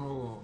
О.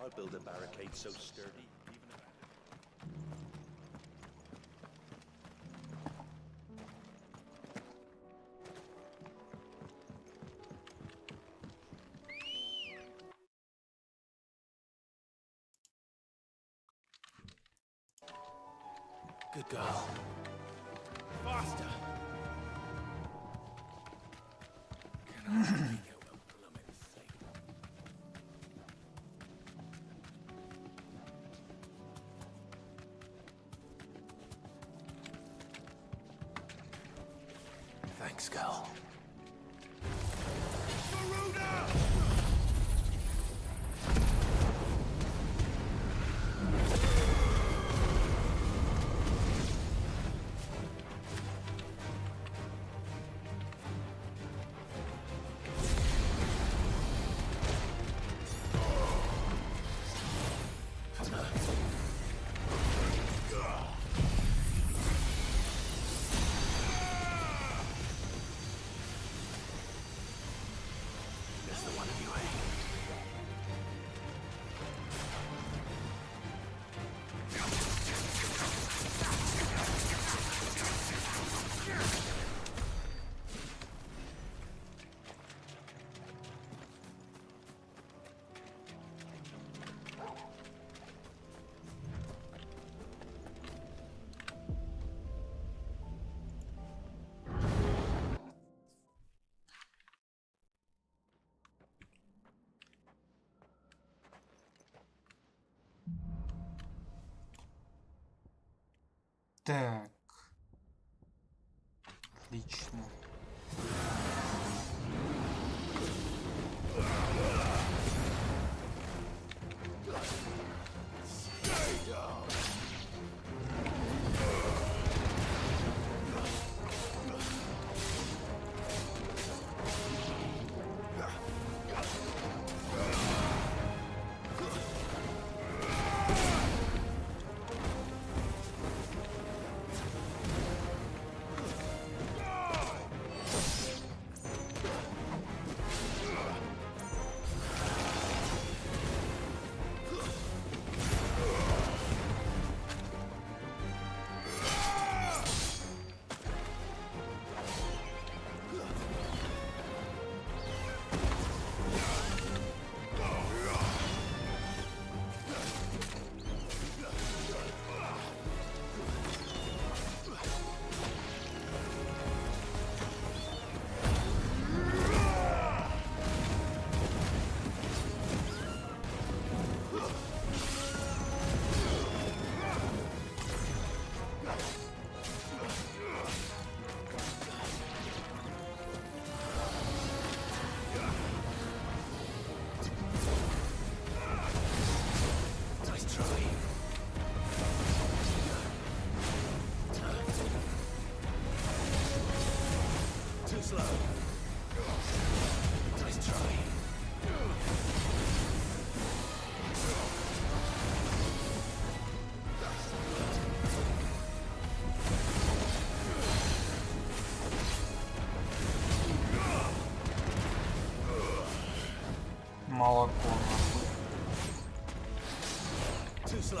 I'll build a barricade so sturdy, even if Good girl. Faster! Can I make it a blooming thing? Thanks, girl. Так. Отлично. Молоко. Too slow.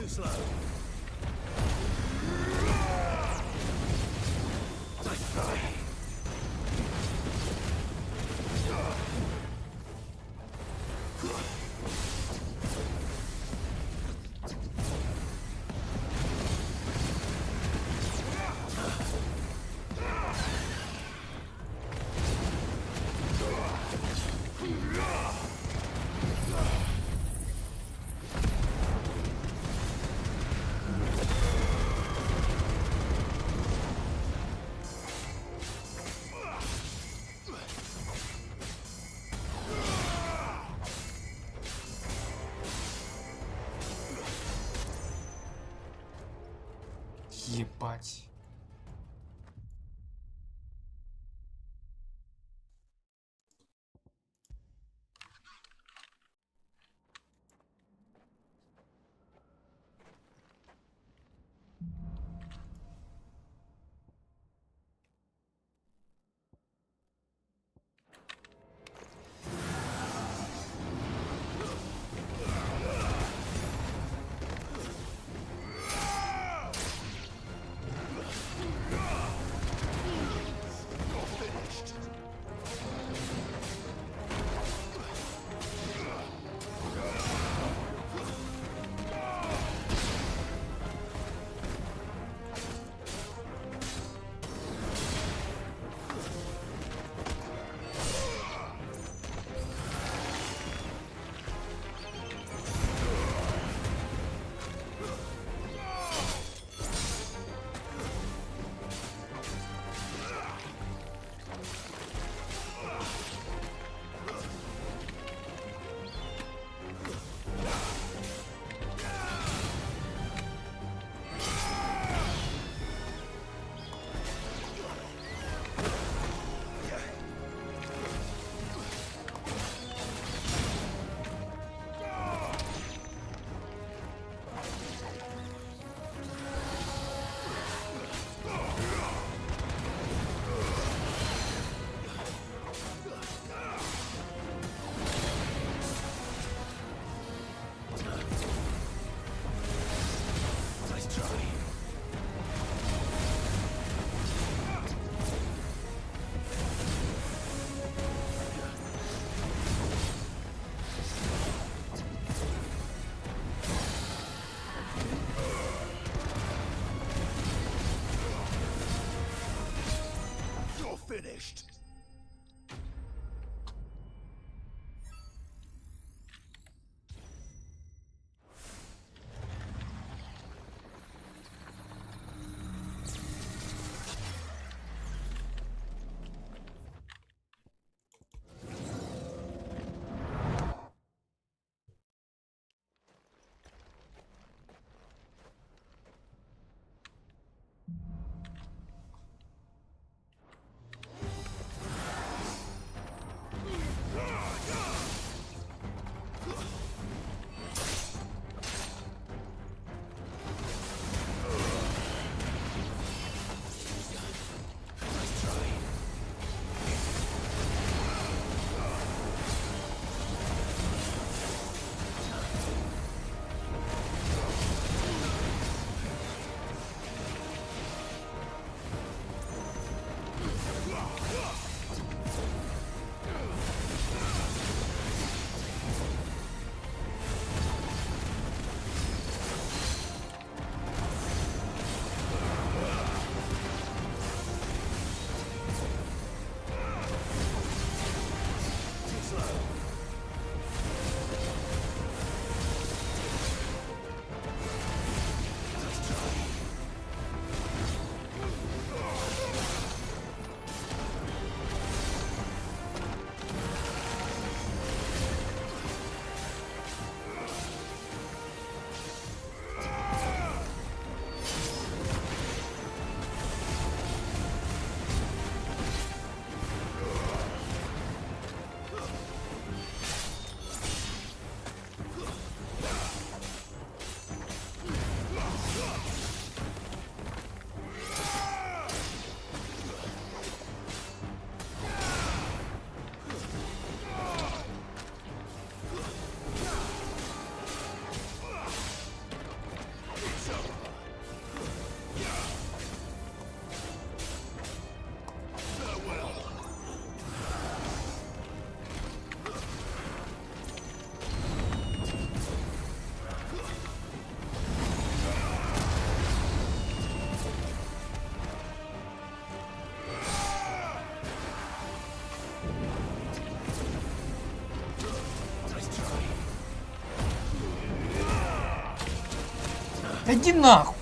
too slow. Nice try. Ебать. Да иди нахуй.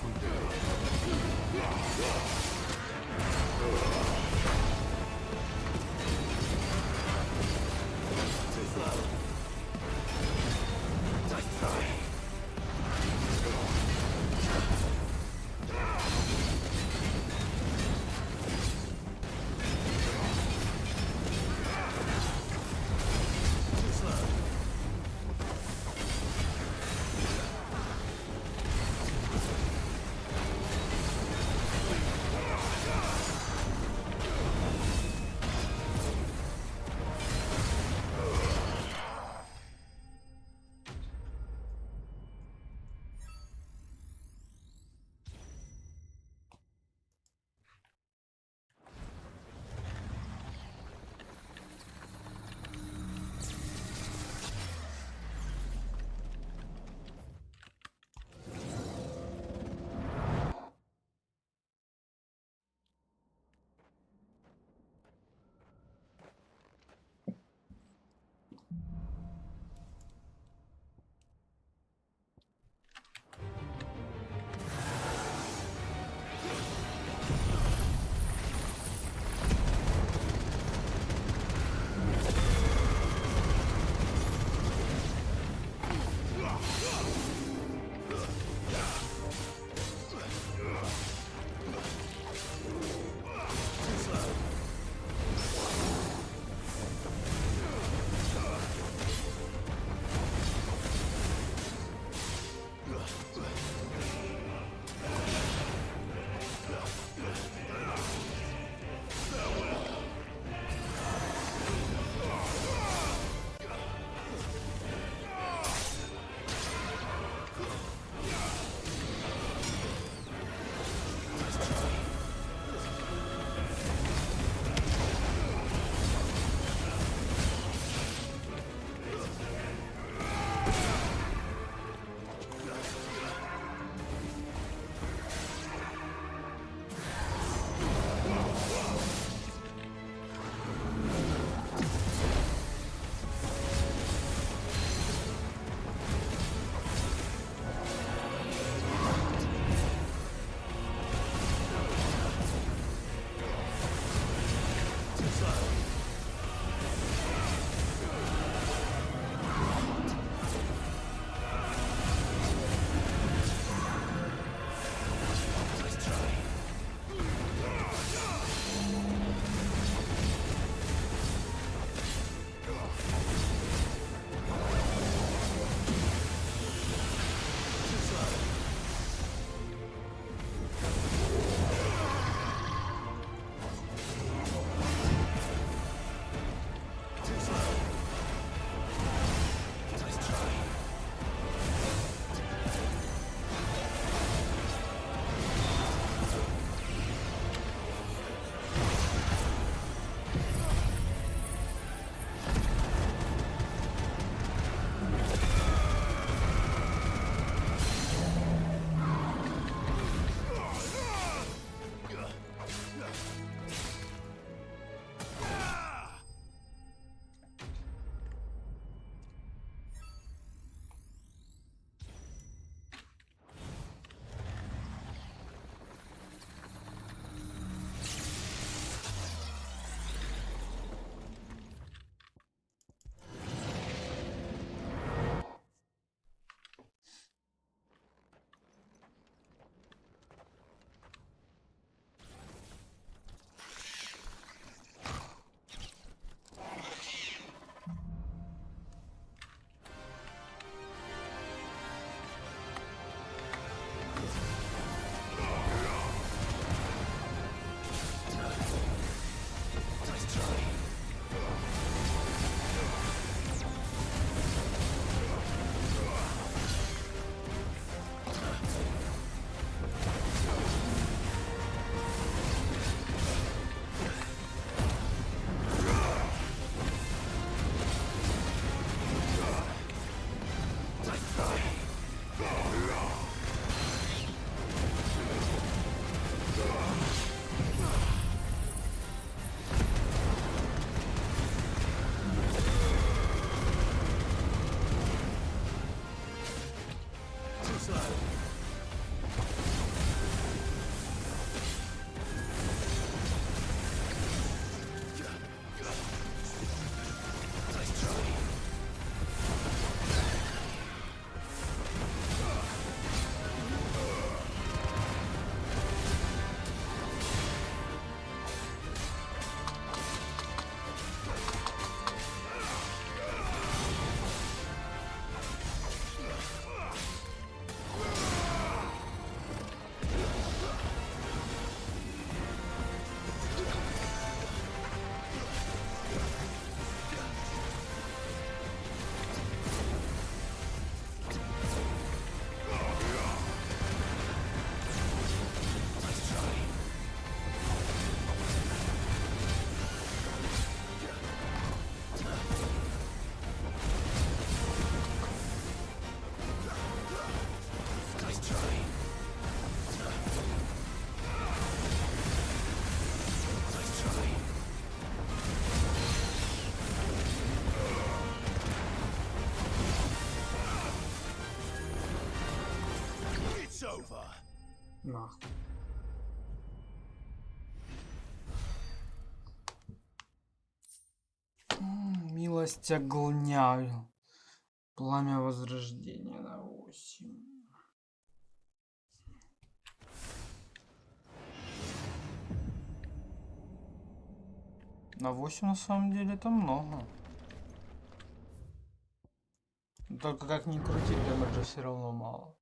over. Нахуй. Милость огоняю. Пламя возрождения на 8. На 8 на самом деле это много. Только как ни крути, дэмэджа все равно мало.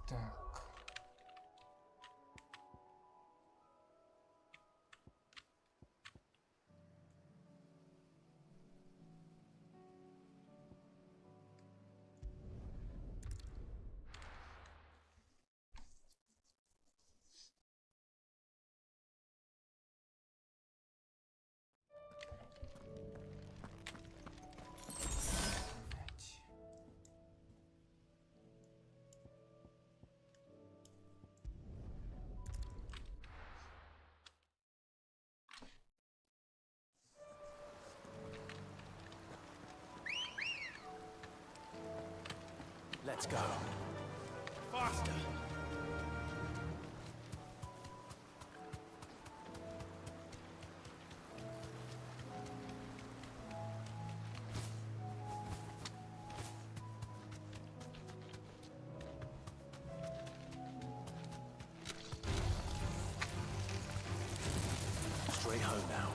Так. Let's go. Faster. Straight home now.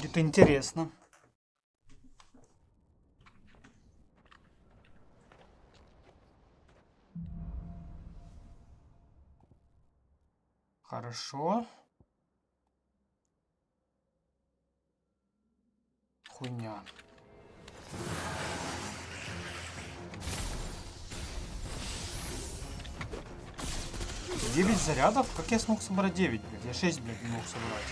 Будет интересно. Хорошо. Хуйня. Девять зарядов? Как я смог собрать 9, блядь? Я 6, блядь, не мог собрать.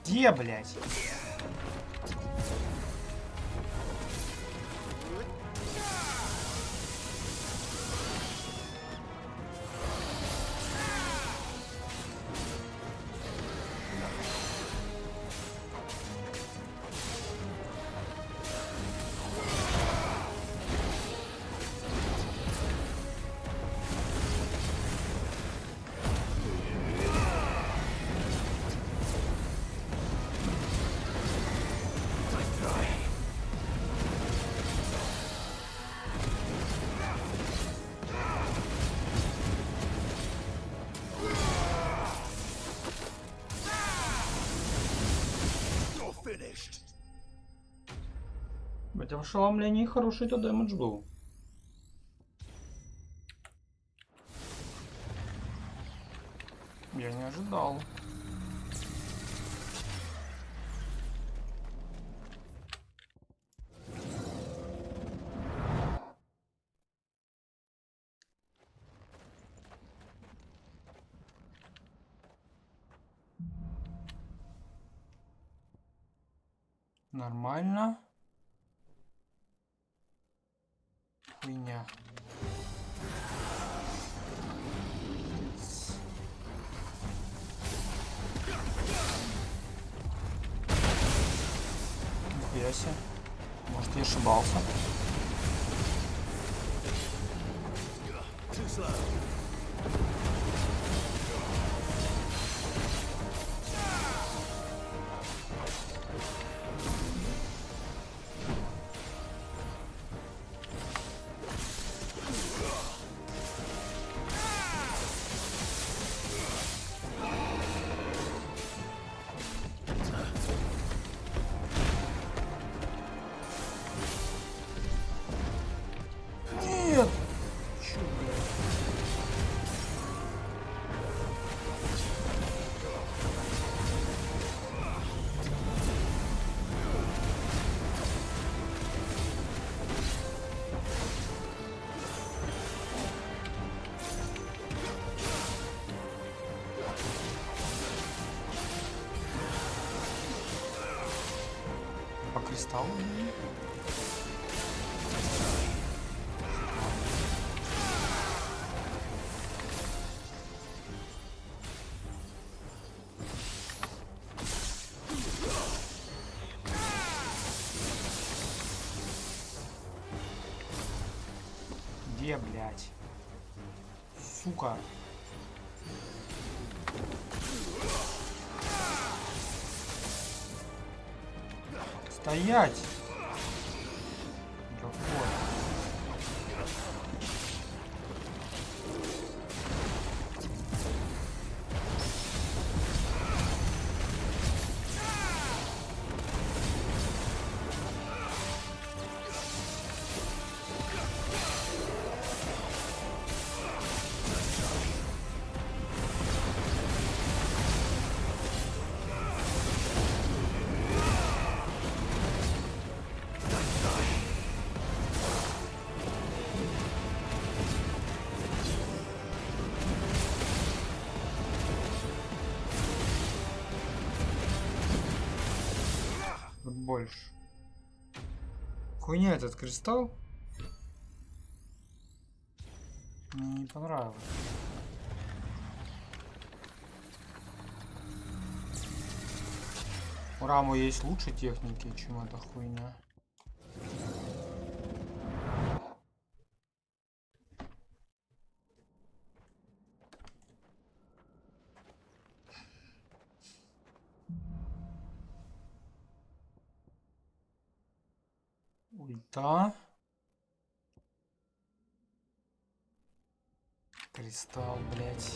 Где, блядь? Блять, а в ошеломлении хороший-то дэмэдж был. Я не ожидал. Нормально. Хуйня. Нихуя себе. Может, я ошибался. Нет! Чё, блядь? По кристаллу? Где, блядь? Сука. Стоять! Какой? Вот больше. Хуйня этот кристалл. Мне не понравилось. У Раму есть лучше техники, чем эта хуйня. Ульта. Кристалл, блять.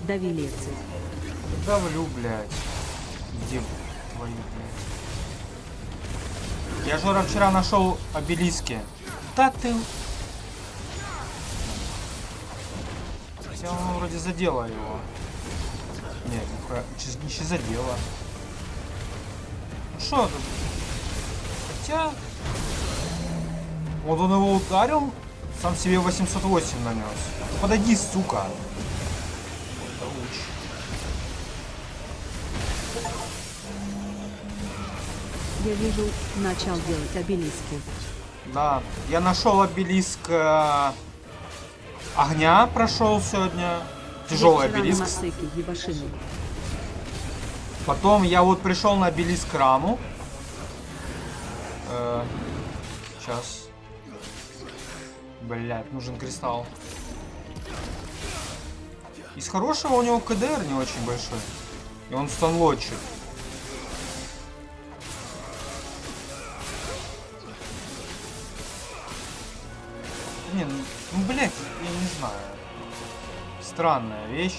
Дави лекции. Давлю, блять. Где твою, блять? Я Жора вчера нашел обелиски. Да ты. Хотя он вроде задела его. Нет, не задела. Ну что тут? Хотя... Вот он его ударил, сам себе 808 нанес. Подойди, сука. Это лучше. Я вижу, начал делать обелиски. Да, я нашел обелиск огня, прошел сегодня. Тяжелый обелиск. Потом я вот пришел на обелиск Раму. Сейчас. Блять, нужен кристалл. Из хорошего у него КДР не очень большой. И он станлочит. Не, ну блять, я не знаю. Странная вещь.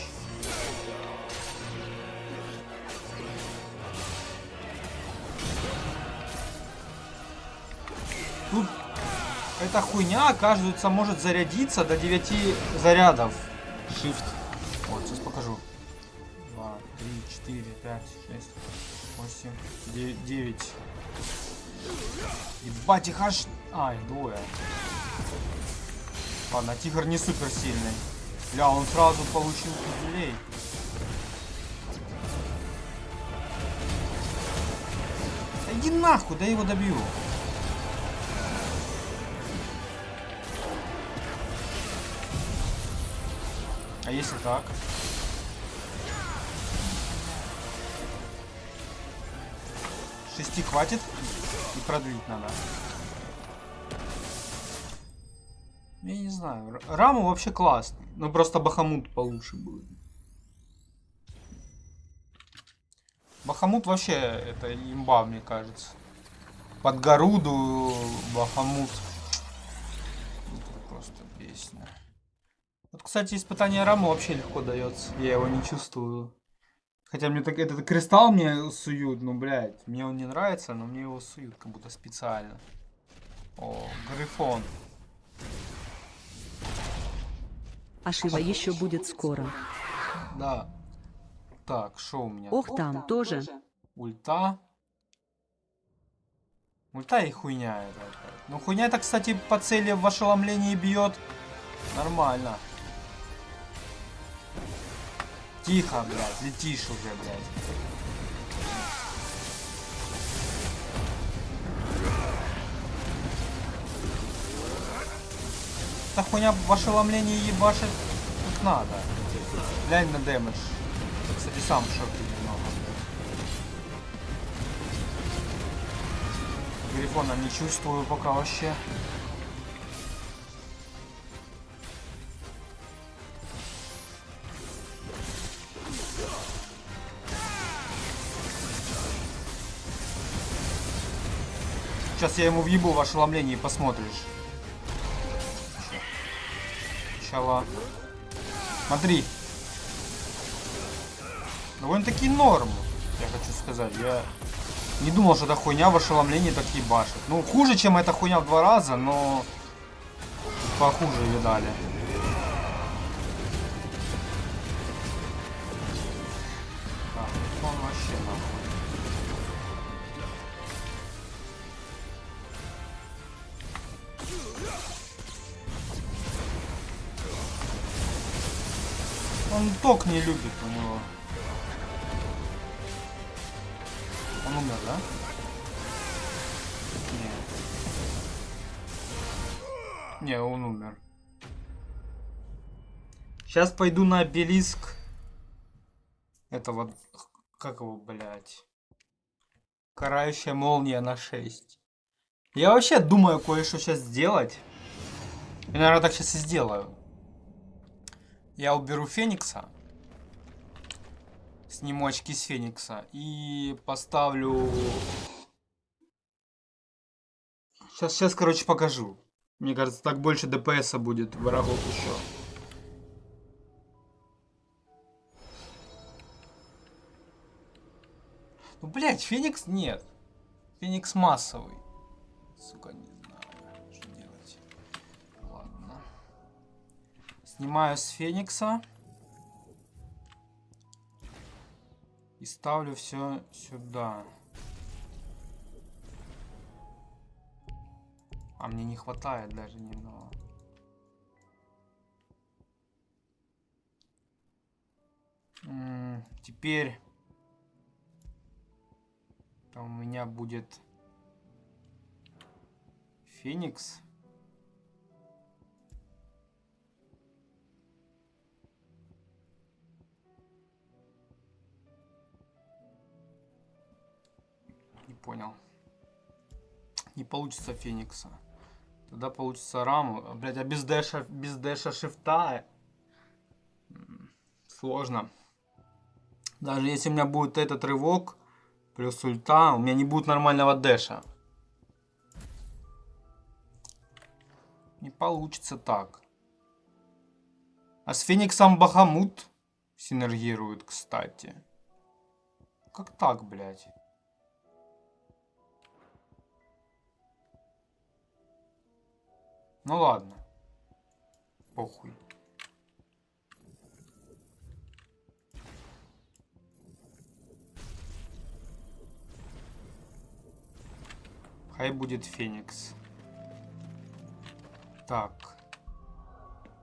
Тут эта хуйня, оказывается, может зарядиться до 9 зарядов. Shift. Вот, сейчас покажу. 2, 3, 4, 5, 6, 8, 9. Ебать, их аж... А, их двое. Ладно, тигр не супер сильный. Бля, он сразу получил пизделей. иди нахуй, да я его добью. А если так? Шести хватит? И продлить надо. Я не знаю. Раму вообще классный. Но просто Бахамут получше будет. Бахамут вообще это имба, мне кажется. Под Гаруду Бахамут. Это просто песня. Вот, кстати, испытание рамы вообще легко дается. Я его не чувствую. Хотя мне так этот кристалл мне суют, ну, блядь, мне он не нравится, но мне его суют как будто специально. О, Грифон. Ашива еще будет скоро. Да. Так, что у меня? Ох, там тоже. Ульта. Ульта и хуйня это. Ну, хуйня это, кстати, по цели в ошеломлении бьет. Нормально. Тихо, блядь, летишь уже, блядь. Эта хуйня в ошеломлении ебашит как надо. Глянь на дэмэдж. Кстати, сам в шоке немного. Грифона не чувствую пока вообще. Сейчас я ему въебу в ошеломлении, посмотришь. Сначала. Смотри. Довольно-таки норм, я хочу сказать. Я не думал, что эта хуйня в ошеломлении так ебашит. Ну, хуже, чем эта хуйня в 2 раза, но похуже ее дали. Так, он вообще нахуй. Он ток не любит у него. Он умер, да? Нет. Не, он умер. Сейчас пойду на обелиск. Этого... Как его, блядь? Карающая молния на 6. Я вообще думаю кое-что сейчас сделать. Я, наверное, так сейчас и сделаю. Я уберу Феникса. Сниму очки с Феникса. И поставлю... Сейчас, короче, покажу. Мне кажется, так больше ДПС будет врагов еще. Ну, блядь, Феникс нет. Феникс массовый. Сука, не знаю, что делать. Ладно. Снимаю с Феникса. И ставлю все сюда. А мне не хватает даже немного. Теперь там у меня будет Феникс. Не понял. Не получится Феникса. Тогда получится раму. Блять, а без дэша шифта сложно. Даже если у меня будет этот рывок плюс ульта, у меня не будет нормального дэша. Не получится так. А с Фениксом Бахамут синергирует, кстати. Как так, блять? Ну ладно. Похуй. Хай будет Феникс. Так.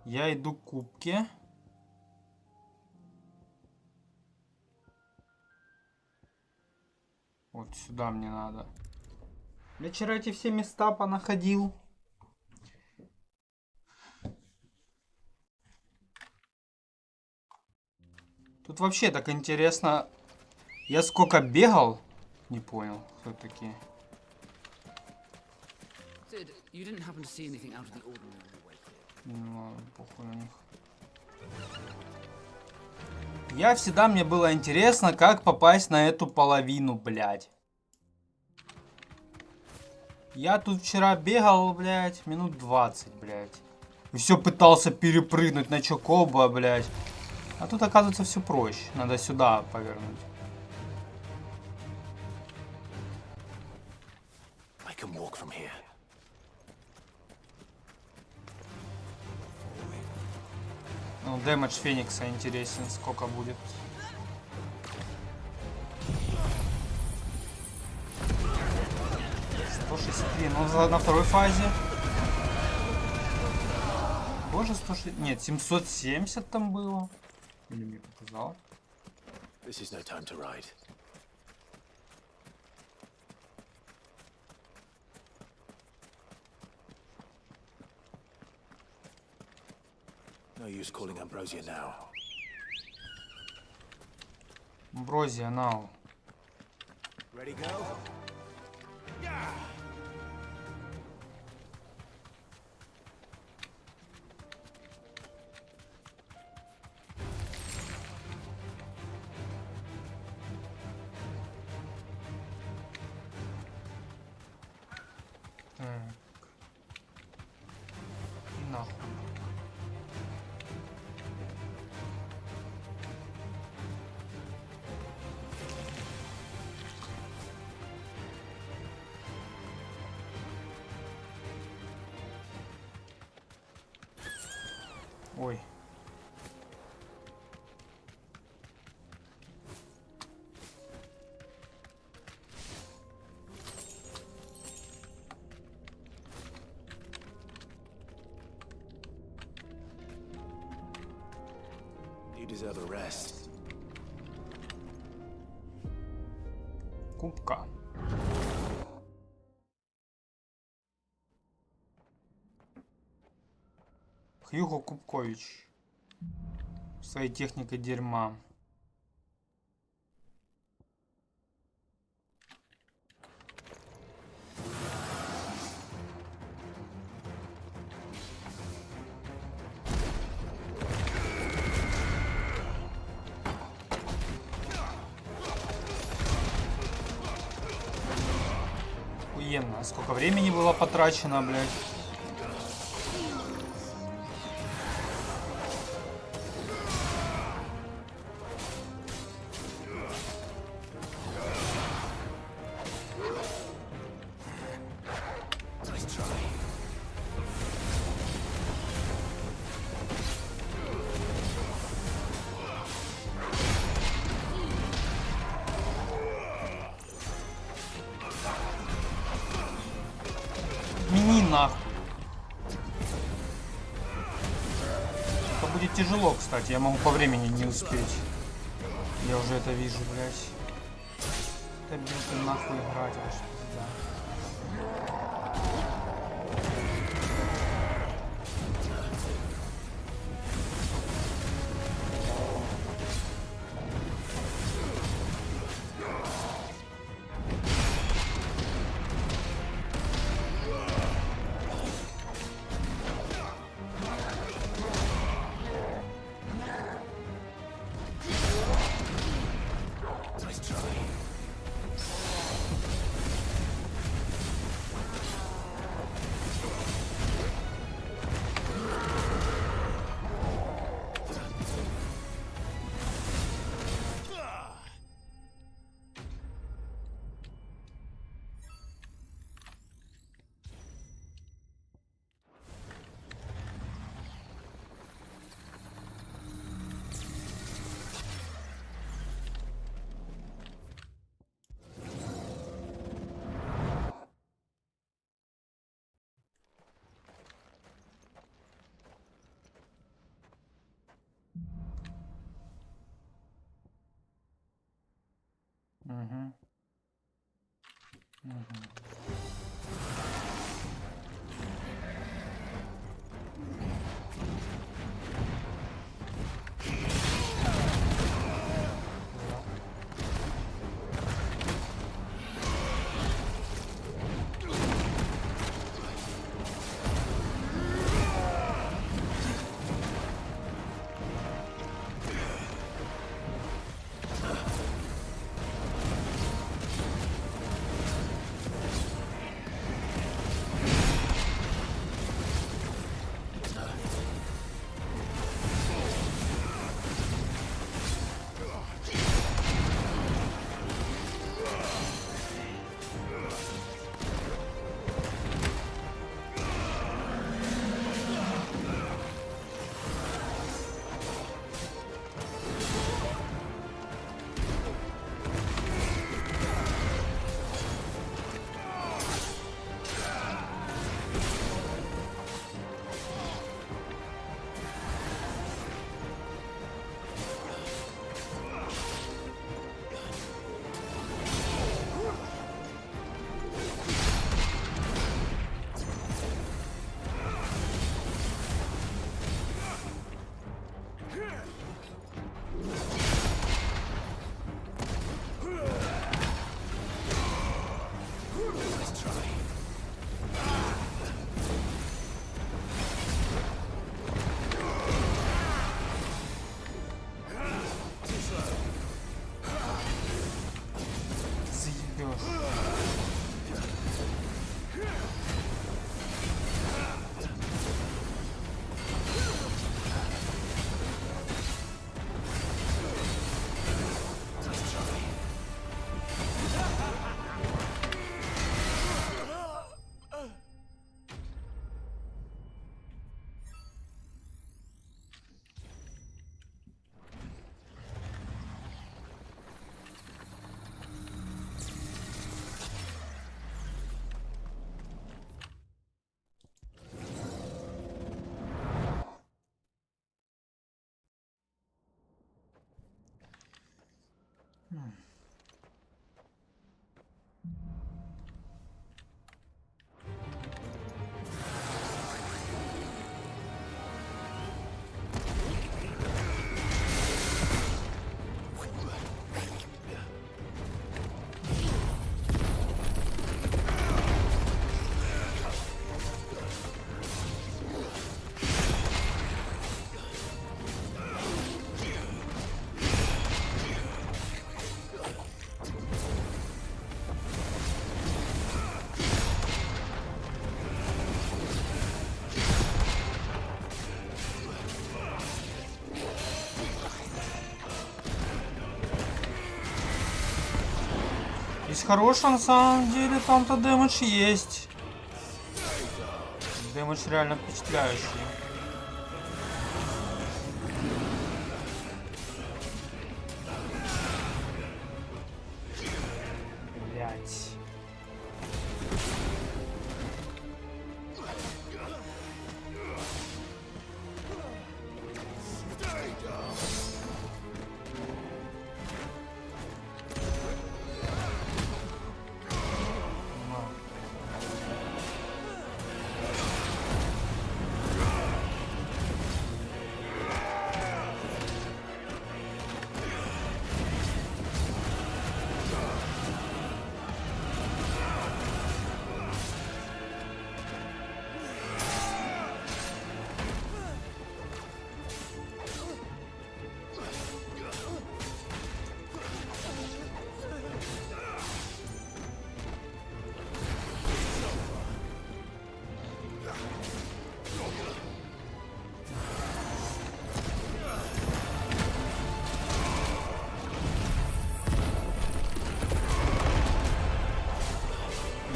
Я иду к кубке. Вот сюда мне надо. Я вчера эти все места понаходил. Тут вообще так интересно. Я сколько бегал, не понял, кто такие. Sid, you didn't happen to see anything out of the ordinary on your way here? Ну, ладно, похуй на них. Я всегда, мне было интересно, как попасть на эту половину, блядь. Я тут вчера бегал, блядь, минут 20, блядь. И все пытался перепрыгнуть на Чокоба, блядь. А тут, оказывается, все проще. Надо сюда повернуть. I can walk from here. Ну, дэмэдж Феникса интересен, сколько будет. Ну, на второй фазе. Боже, 160... Нет, 770 там было. Или мне показалось. This is no time to ride. No use calling Ambrosia now. Амброзия, нау. Ready, go? Так. И нахуй. Ой. You deserve a rest. Кубка. Хьюго Кубкович. Своей техникой дерьма. Охуенно. Сколько времени было потрачено, блядь. Мини нахуй. Это будет тяжело, кстати. Я могу по времени не успеть. Я уже это вижу, блядь. Это блядь, нахуй играть, аж пизда. Здесь хорошо, на самом деле, там-то дэмэдж есть. Дэмэдж реально впечатляющий. Блять.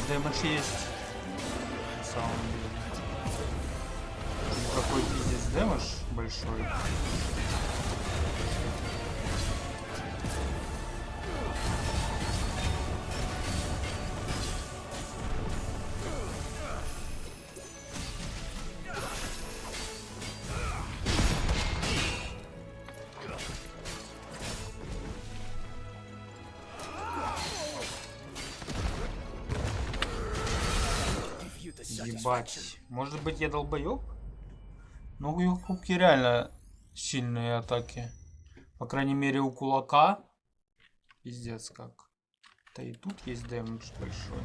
Дэмэдж есть. На самом деле. Какой пиздец дэмэдж большой. Ебать. Может быть, я долбоёб? Ну, у кубки реально сильные атаки. По крайней мере, у кулака. Пиздец как. Да и тут есть дэмэдж большой.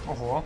Ого.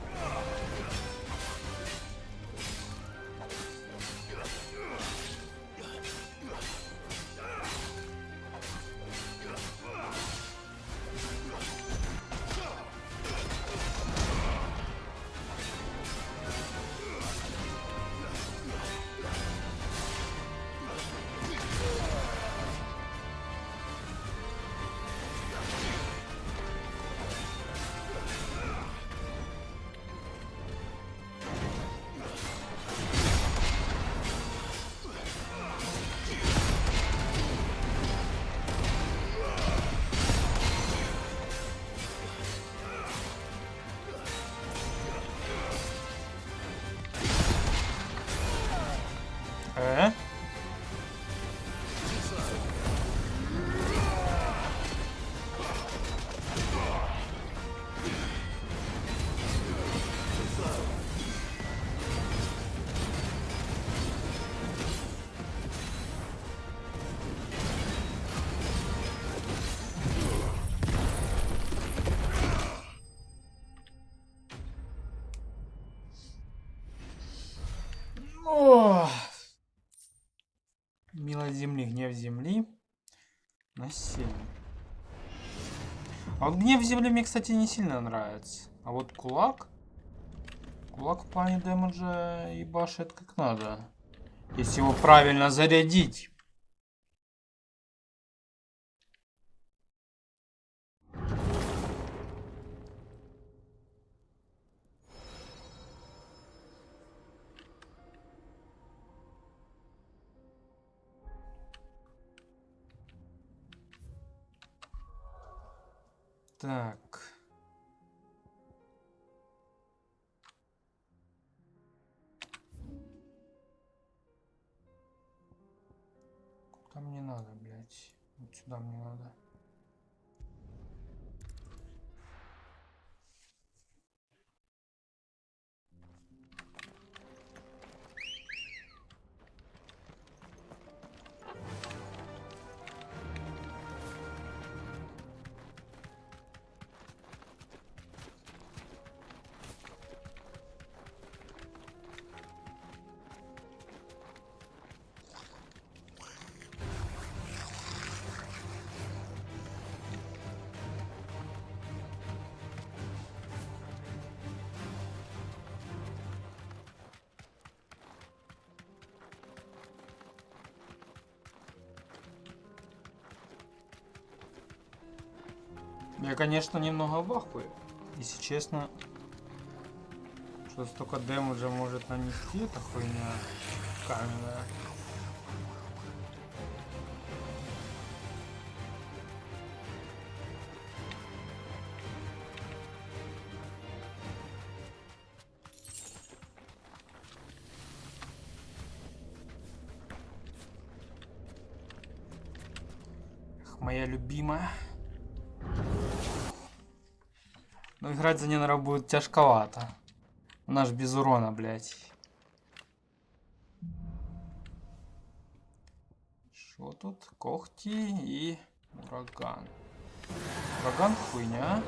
О! Милость земли, гнев земли. На 7. А вот гнев земли мне, кстати, не сильно нравится. А вот кулак... Кулак в плане дэмэджа ебашит как надо. Если его правильно зарядить. Так. Куда мне надо, блядь? Вот сюда мне надо. Я, конечно, немного в ахуе. Если честно, что столько дэмэджа может нанести эта хуйня каменная. Ах, моя любимая. Но играть за нее, наверное, будет тяжковато. Она ж без урона, блядь. Что тут? Когти и ураган. Ураган хуйня.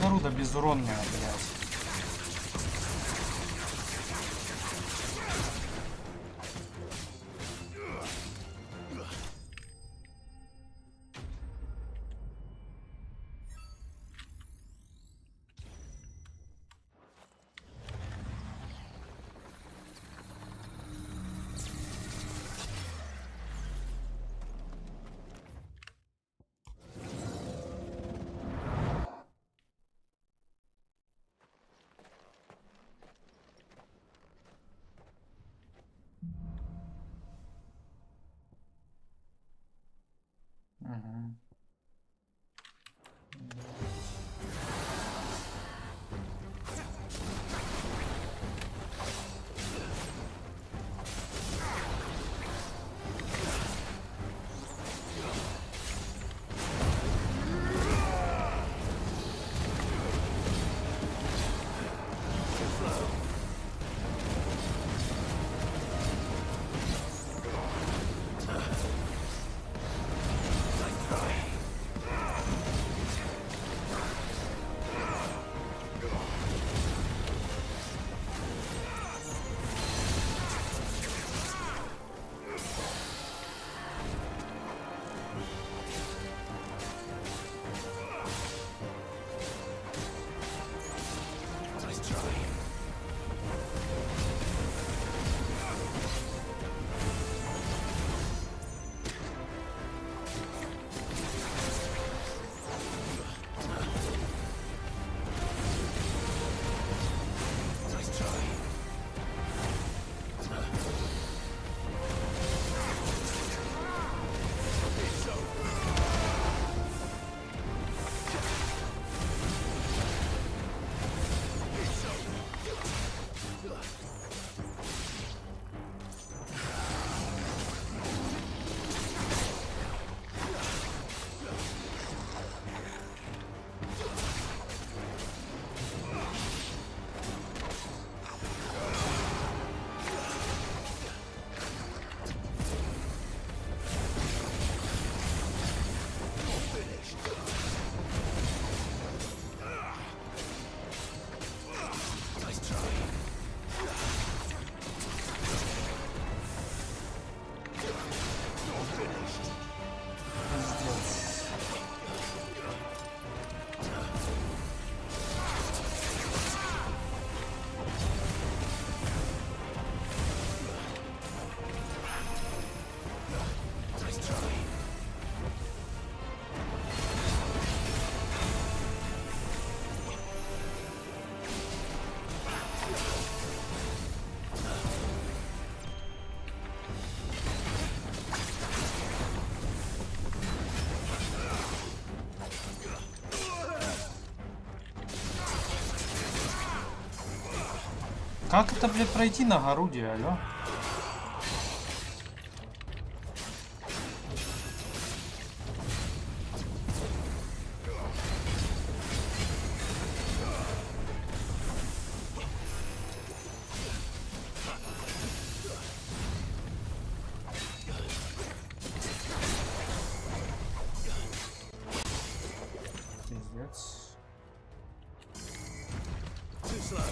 Наруда безуронная, блядь. Угу. Как это, блядь, пройти на Горуде, алё? Пиздец. Too slow.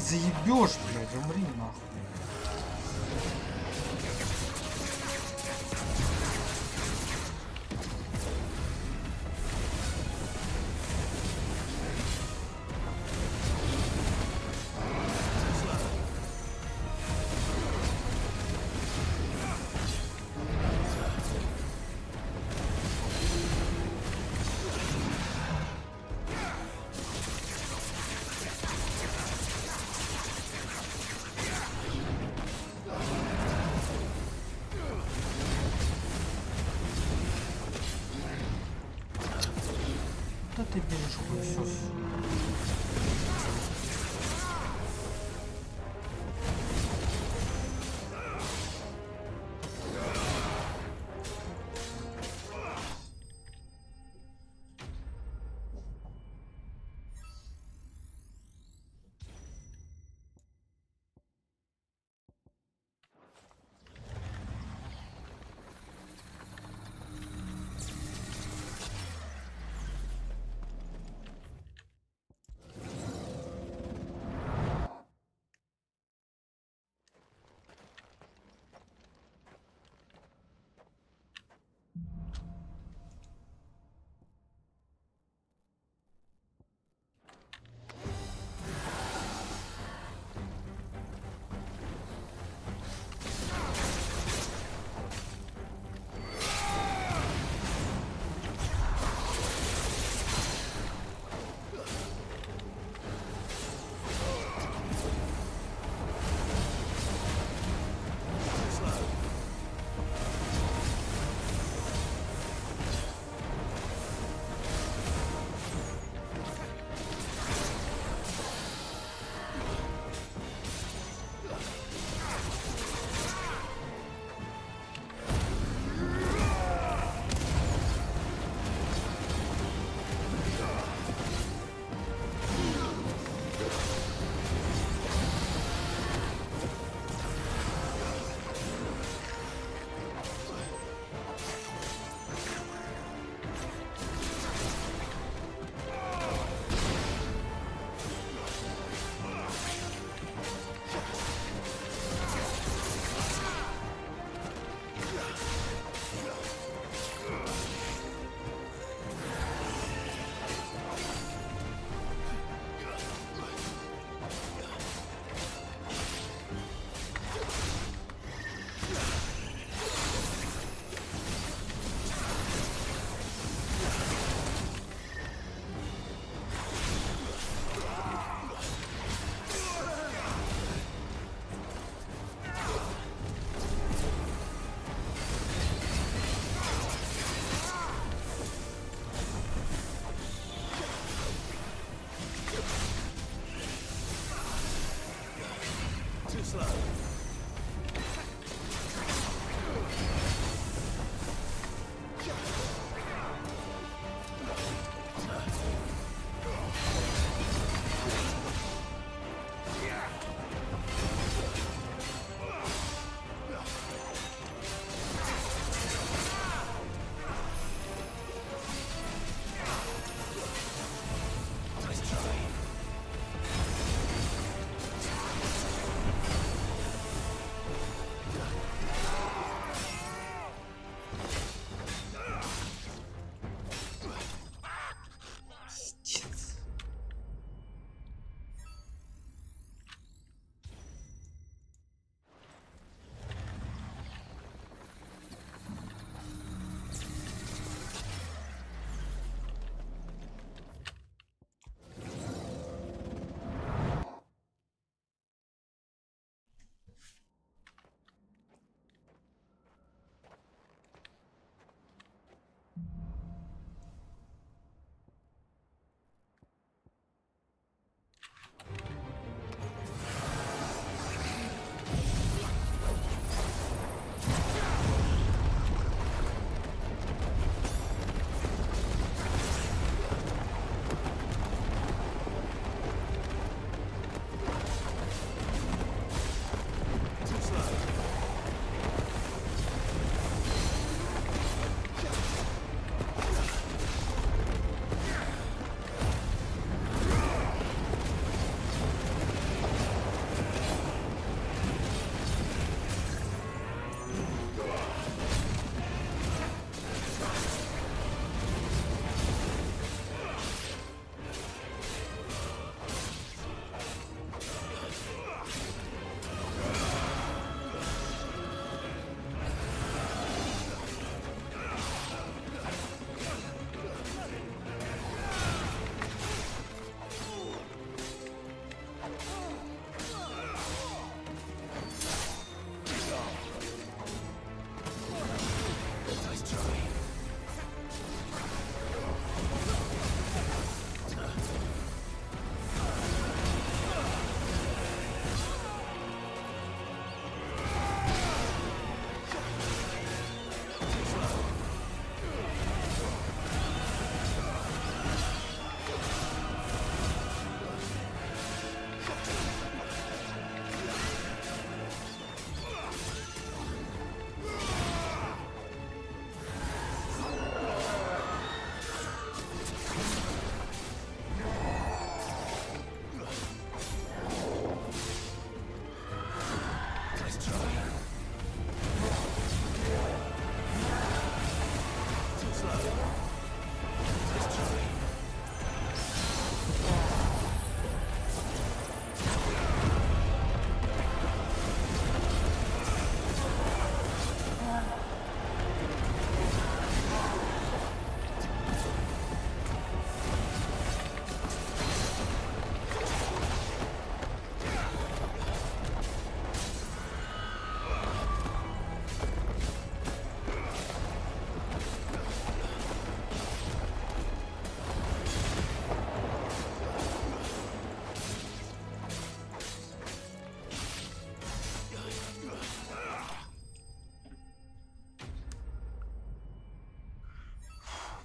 заебешь, блядь, умри нахуй. Да ты бежишь, хуесос.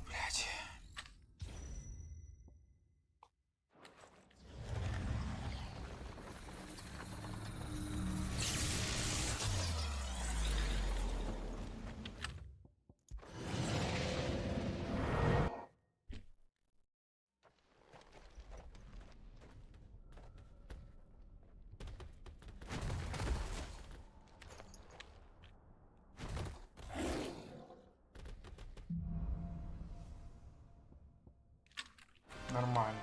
Блядь. Нормально.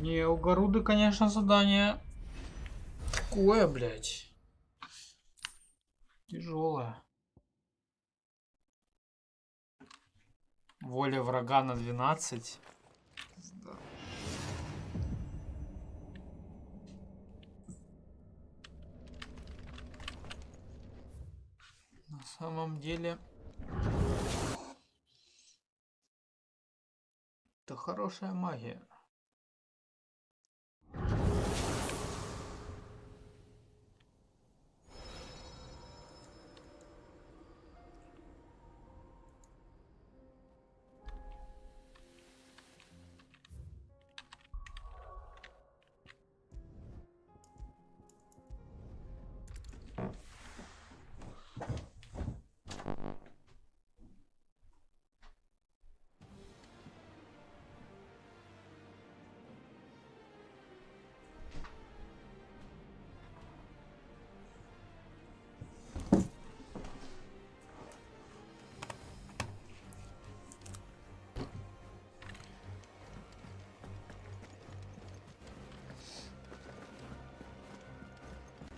Не, у Гаруды, конечно, задание такое, блядь. Тяжелое. Воля врага на 12. Да. На самом деле... Это хорошая магия.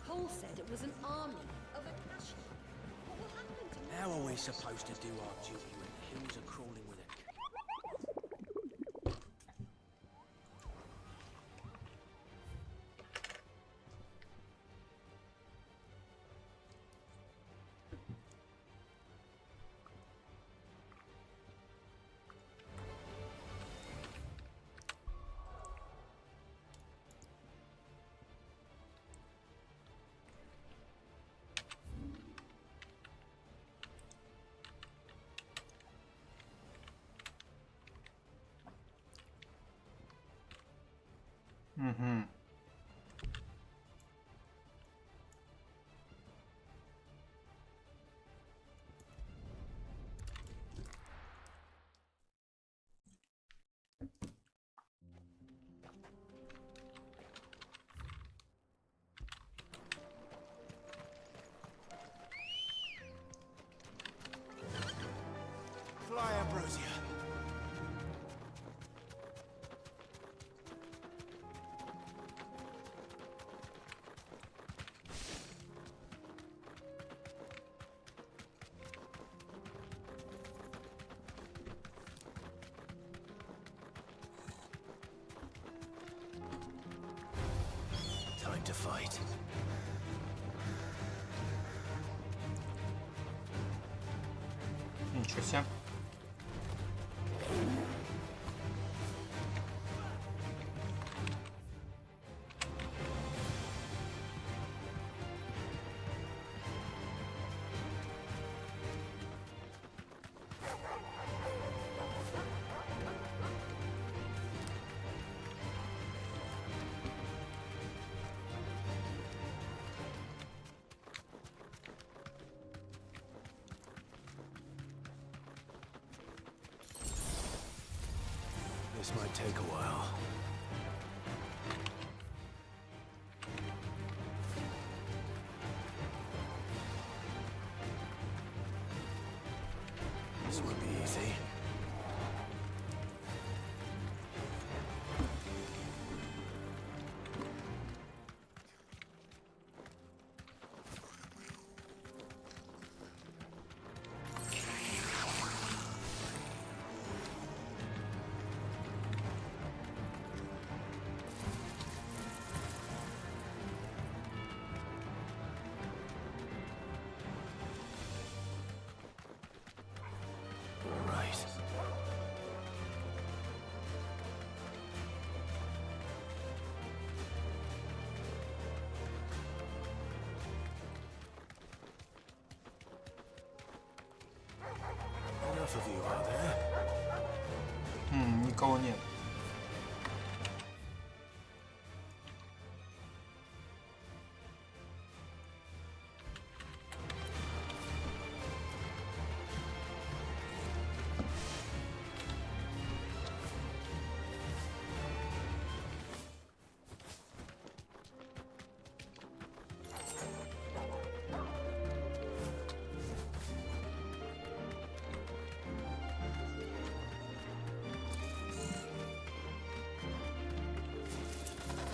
Paul said it was an army of Akashi. What will happen to me? How are we supposed to do our duty when the hills are crawling with a... Угу. Fly, Ambrosia. Time to fight. Ничего себе. This might take a while. This won't be easy. All right. Enough of you out there. Никого нет.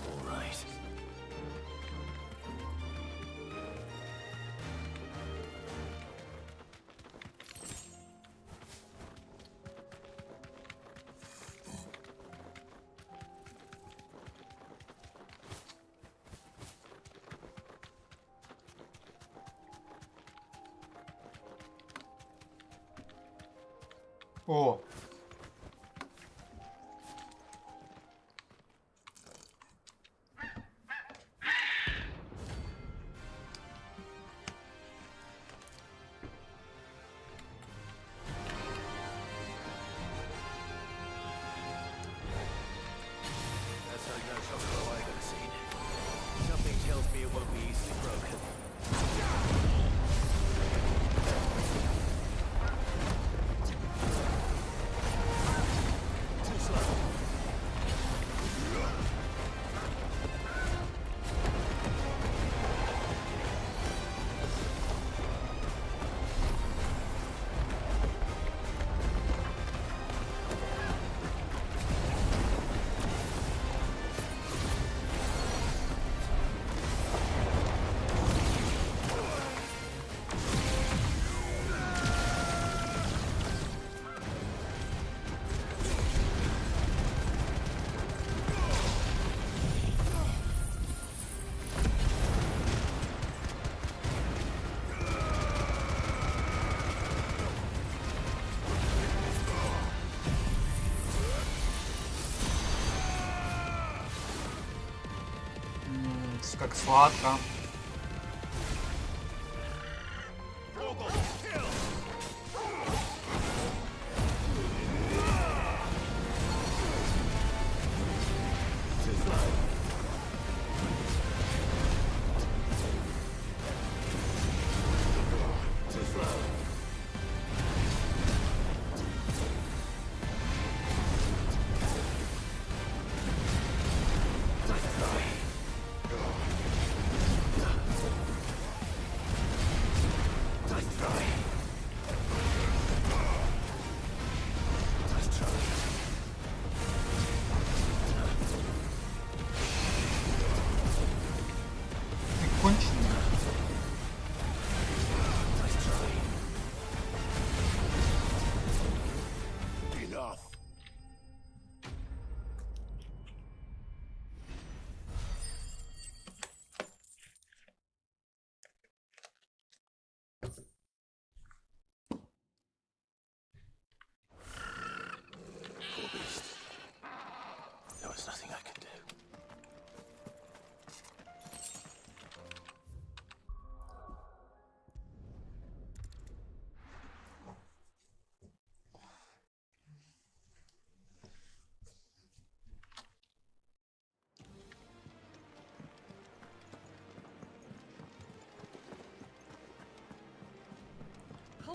All right. О! That's how you know something I've ever seen. Something tells me it won't be easily broken. Too slow. Как сладко. Too slow.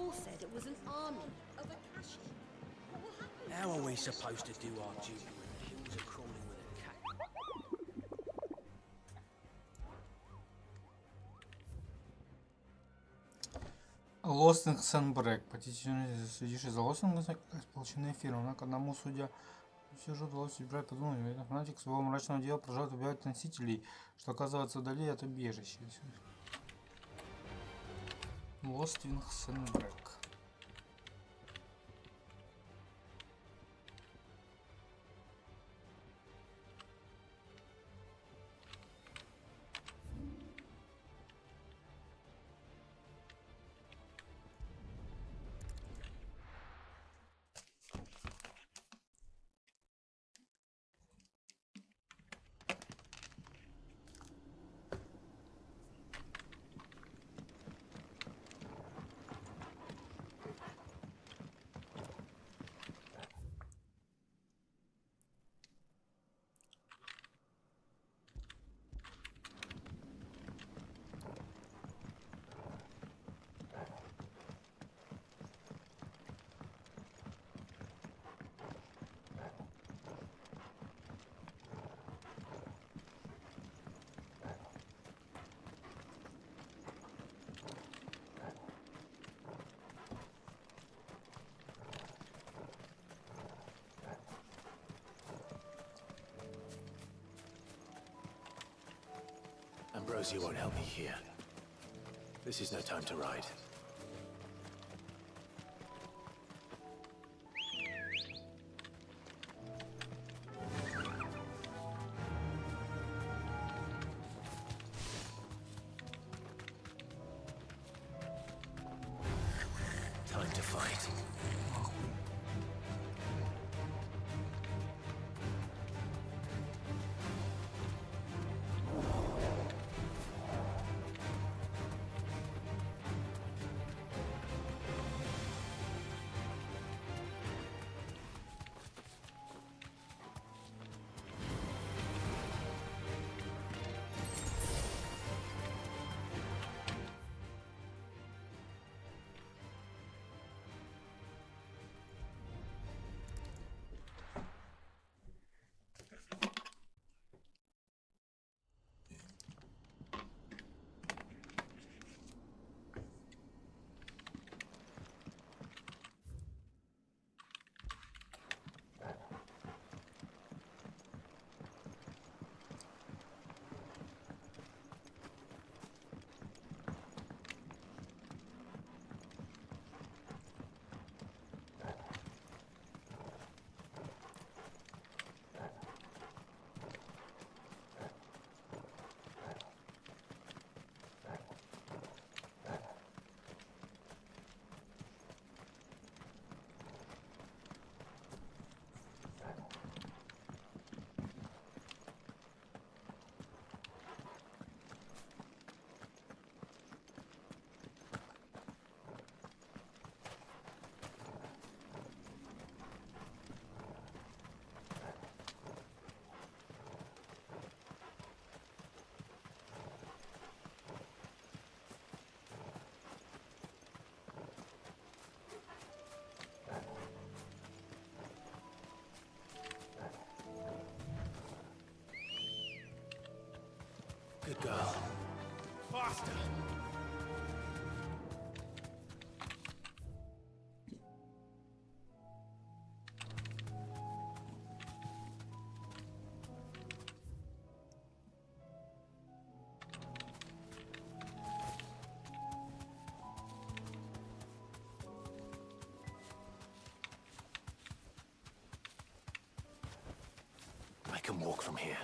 all said it was an army of Akashi. What will happen? How are we supposed to do our duty when the hills are crawling with a cat? Лостинг-Сенбрек. Следивший за Лостингом, полученный эфиром. Однако одному судья все же удалось избрать подумать. Этот фанатик своего мрачного дела продолжает убивать носителей, что оказывается вдали от убежища. Лостинг-Сенбрек. Ambrosia won't help me here. This is no time to ride. Time to fight. Good girl. Faster! I can walk from here.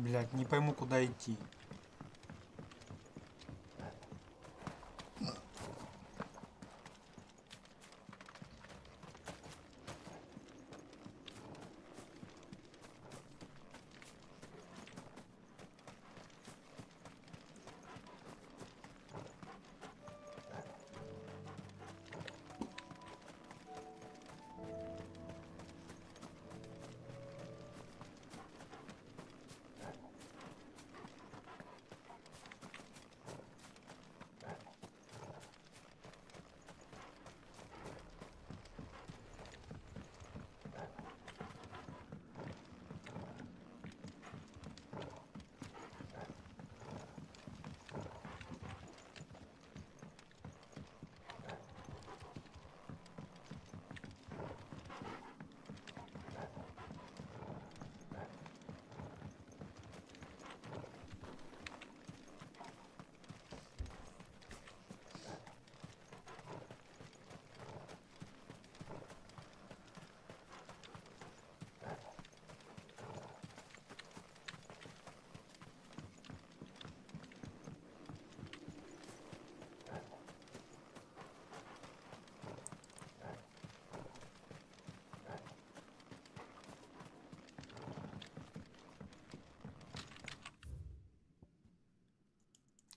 Блядь, не пойму, куда идти.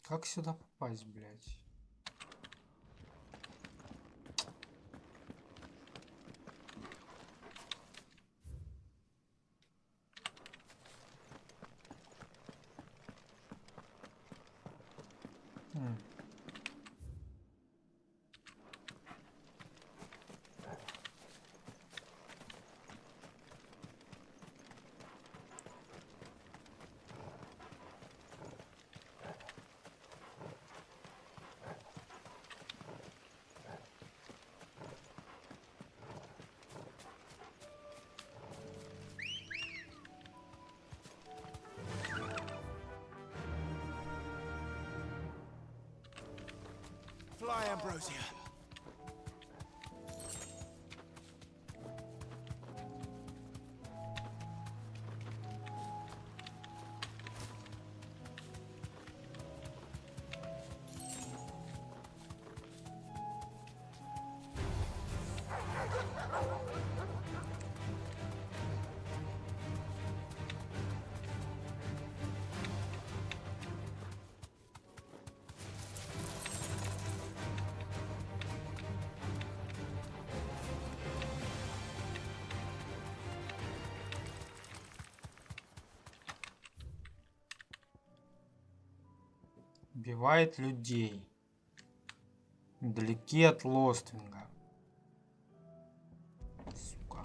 Как сюда попасть, блядь? Fly, Ambrosia. Убивает людей. Вдалеке от Лоствинга. Сука.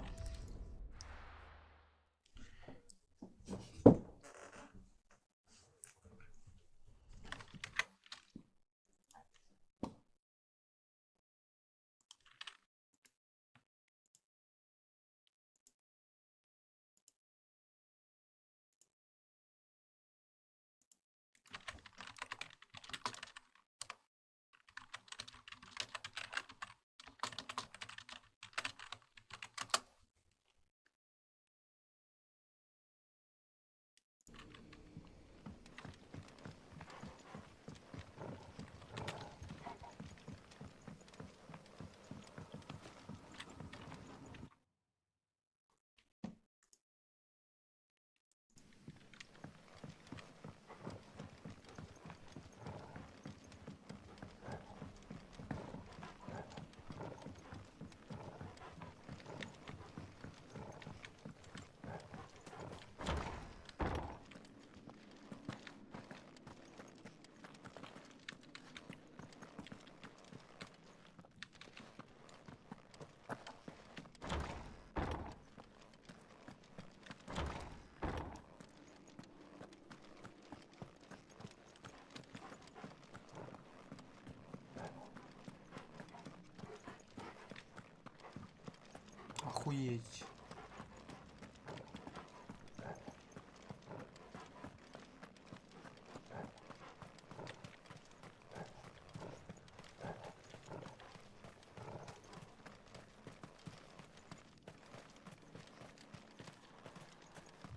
Охуеть.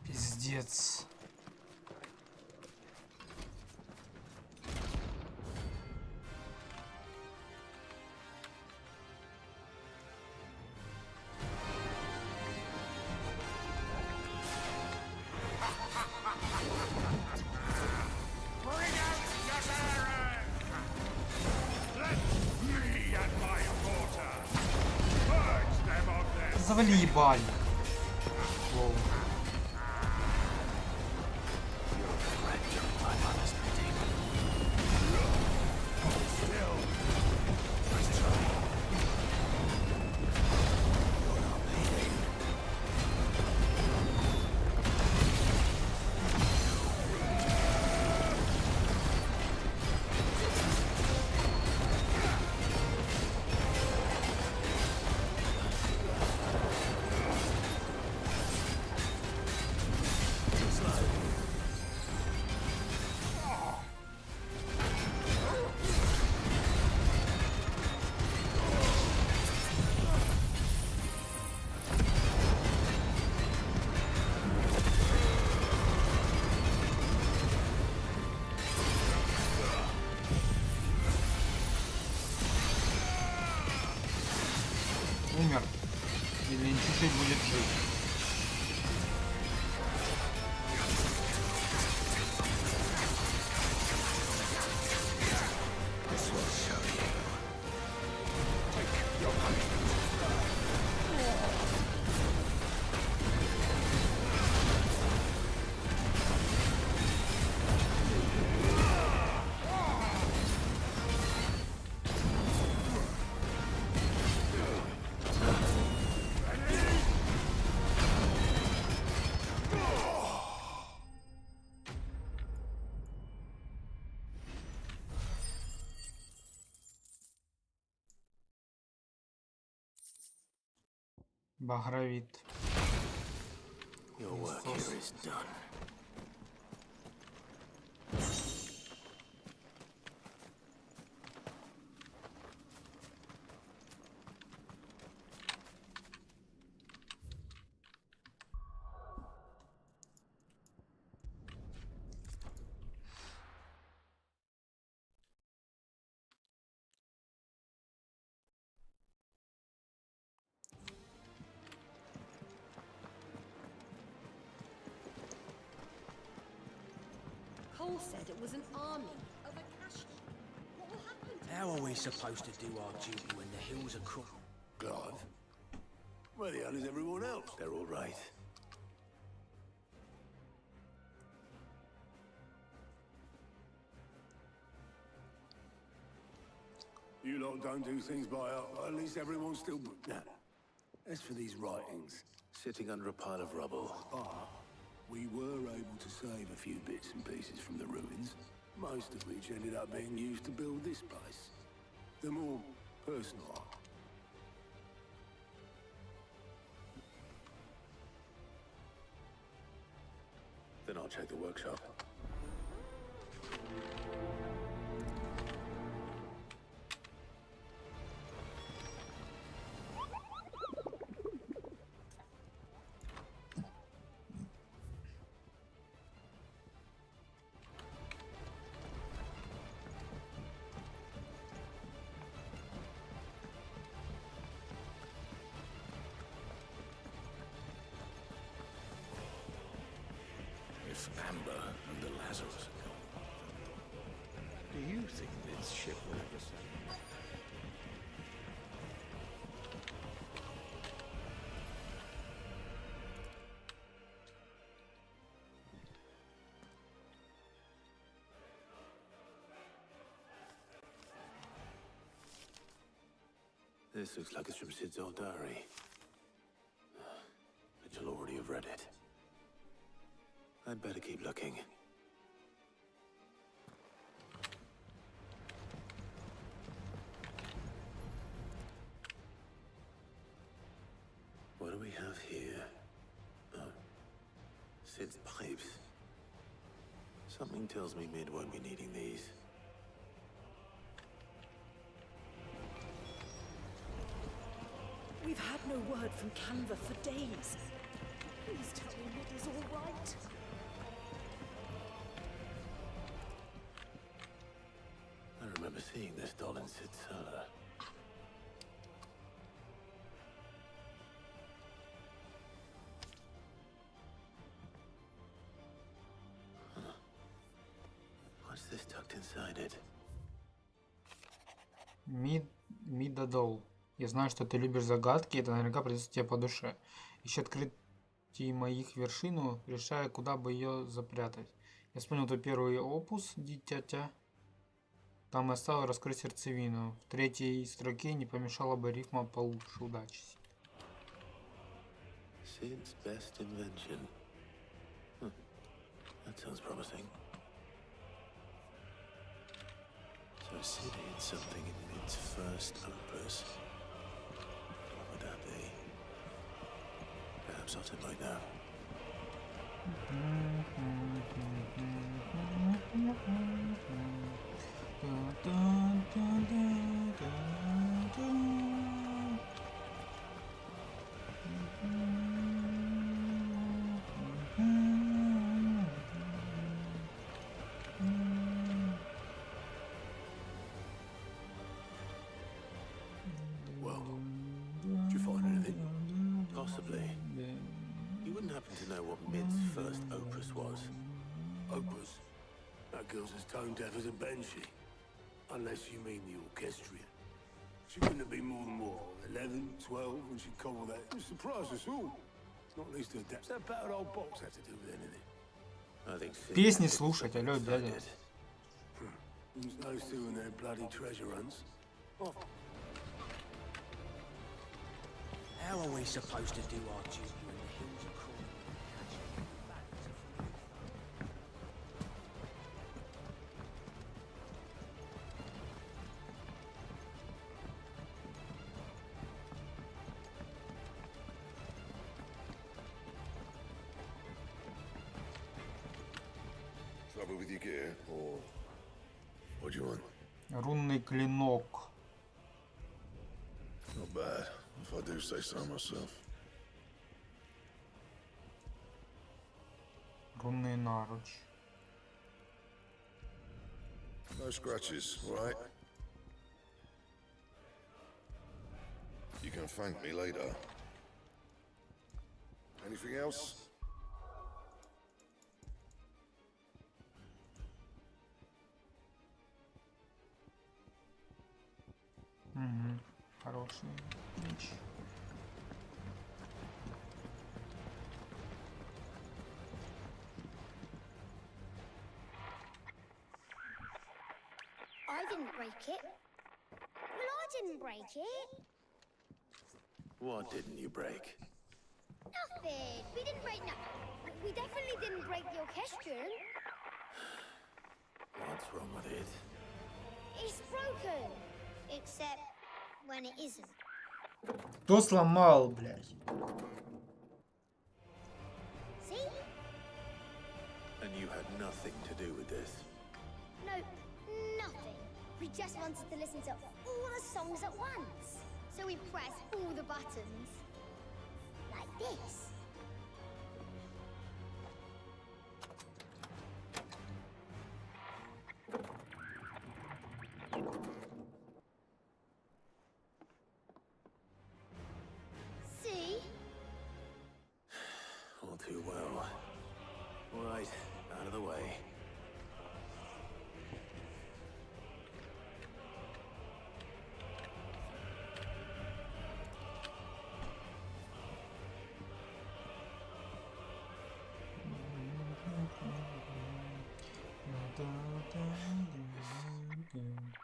Пиздец. завали ебали. Воу. Умер. Или чуть-чуть будет жить. Багровит. Your work here is done. Cole said it was an army of Akashi. What will happen to How are we supposed to do our duty when the hills are crooked? Clive? Where the hell is everyone else? They're all right. You lot don't do things by at least everyone's still... Now, as for these writings, Sitting under a pile of rubble. we were able to save a few bits and pieces from the ruins, most of which ended up being used to build this place. The more personal art. Then I'll check the workshop. If Amber and the Lazarus are gone, do you think this ship will ever sail? This looks like it's from Sid's old diary. But you'll already have read it. I'd better keep looking. What do we have here? Oh. Sid's pipes. Something tells me Mid won't be needing these. We've had no word from Canva for days. Please tell me Mid is all right. I remember seeing this doll in Sid's cellar. Huh. What's this tucked inside it? Midadol. Я знаю, что ты любишь загадки, это наверняка придется тебе по душе. Ищи открытие моих вершину, решая, куда бы ее запрятать. Я вспомнил твой первый опус, дитятя. Там я оставил раскрыть сердцевину. В третьей строке не помешала бы рифма получше. Удачи. Sid's best invention. That sounds promising. So Sid hid something in Mid's first opus. What would that be? Perhaps I'll take right now. Well, did you find anything? Possibly. You wouldn't happen to know what Mid's first opus was? Opus? That girl's as tone deaf as a banshee. Unless you mean the orchestrion. She couldn't have been more than what, 11, 12 when she cobbled that. It surprised us all. Not least her depth. That battered old box had to do with anything. I think Sid Песни had it слушать, алло, inside дядя. it. It's those two and their bloody treasure hunts. Oh, How are we supposed to do our duty when the hills are crawling? Trouble with your gear, or what do you want? Рунный клинок. Not bad, if I do say so myself. Рунный наруч. No scratches, all right? You can thank me later. Anything else? Угу. Хороший меч. I didn't break it. Well, I didn't break it. What didn't you break? Nothing. We didn't break nothing. We definitely didn't break the orchestrion. What's wrong with it? It's broken. Except when it isn't. Кто сломал, блядь? See? And you had nothing to do with this. No, nothing. We just wanted to listen to all the songs at once. So we pressed all the buttons. Like this. See? All too well. Right, out of the way.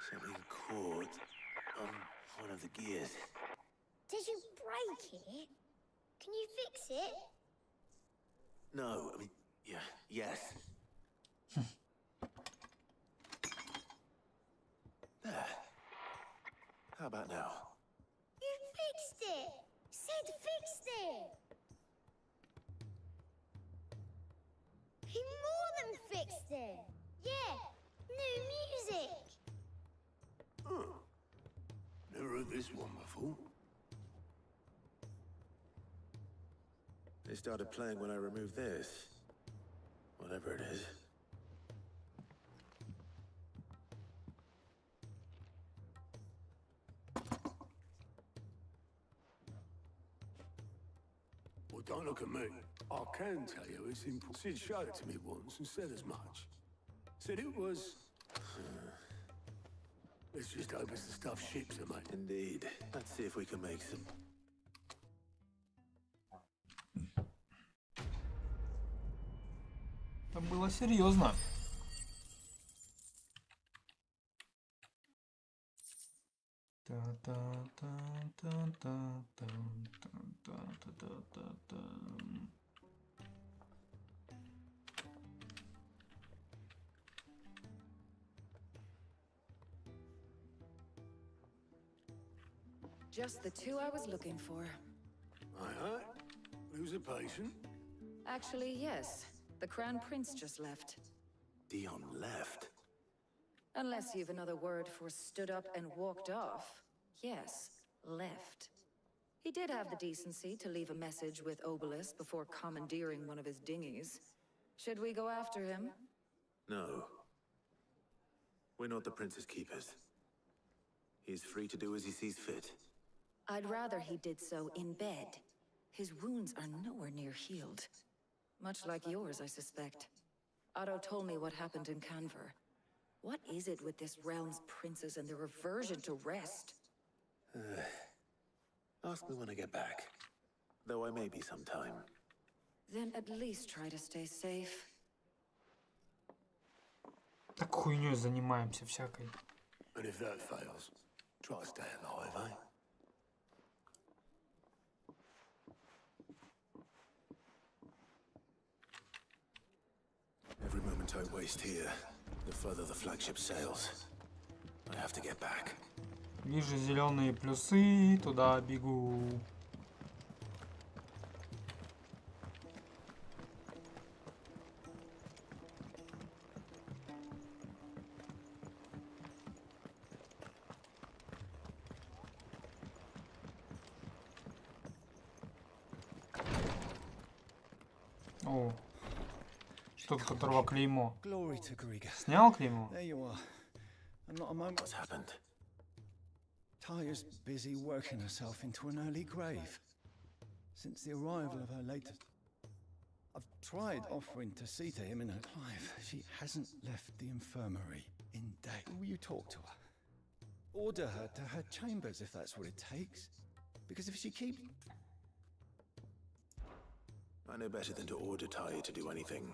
Something caught on one of the gears. Did you break it? Can you fix it? No, I mean, yeah, yes. There. How about now? You fixed it! Sid fixed it! He more than fixed it! Yeah! New music! never heard this one before. They started playing when I removed this. Whatever it is. Well, don't look at me. I can tell you it's important. Sid showed it to me once and said as much. Said it was... Let's just hope it's the stuff ships are made. Indeed. Let's see if we can make some. Это было серьезно. Just the two I was looking for. Aye. Lose a patient? Actually, yes. The Crown Prince just left. Dion left. Unless you've another word for stood up and walked off. Yes, left. He did have the decency to leave a message with Obelisk before commandeering one of his dinghies. Should we go after him? No. We're not the Prince's keepers. He's free to do as he sees fit. I'd rather he did so in bed. His wounds are nowhere near healed. Much like yours, I suspect. Otto told me what happened in Canver. What is it with this realm's princes and their aversion to rest? Ask me when I get back. Though I may be sometime. Then at least try to stay safe. Так хуйнёй занимаемся всякой. And if that fails, try to stay alive, eh? Every moment I waste here, the further the flagship sails. I have to get back. Вижу зеленые плюсы, туда бегу. О, тот, которого клеймо. Glory to Griga. Снял клеймо? There you are. And not a moment. What's happened? Talia's busy working herself into an early grave. Since the arrival of her latest... I've tried offering to see to him in her life. She hasn't left the infirmary in days. Will you talk to her? Order her to her chambers if that's what it takes. Because if she keeps... I know better than to order Talia to do anything.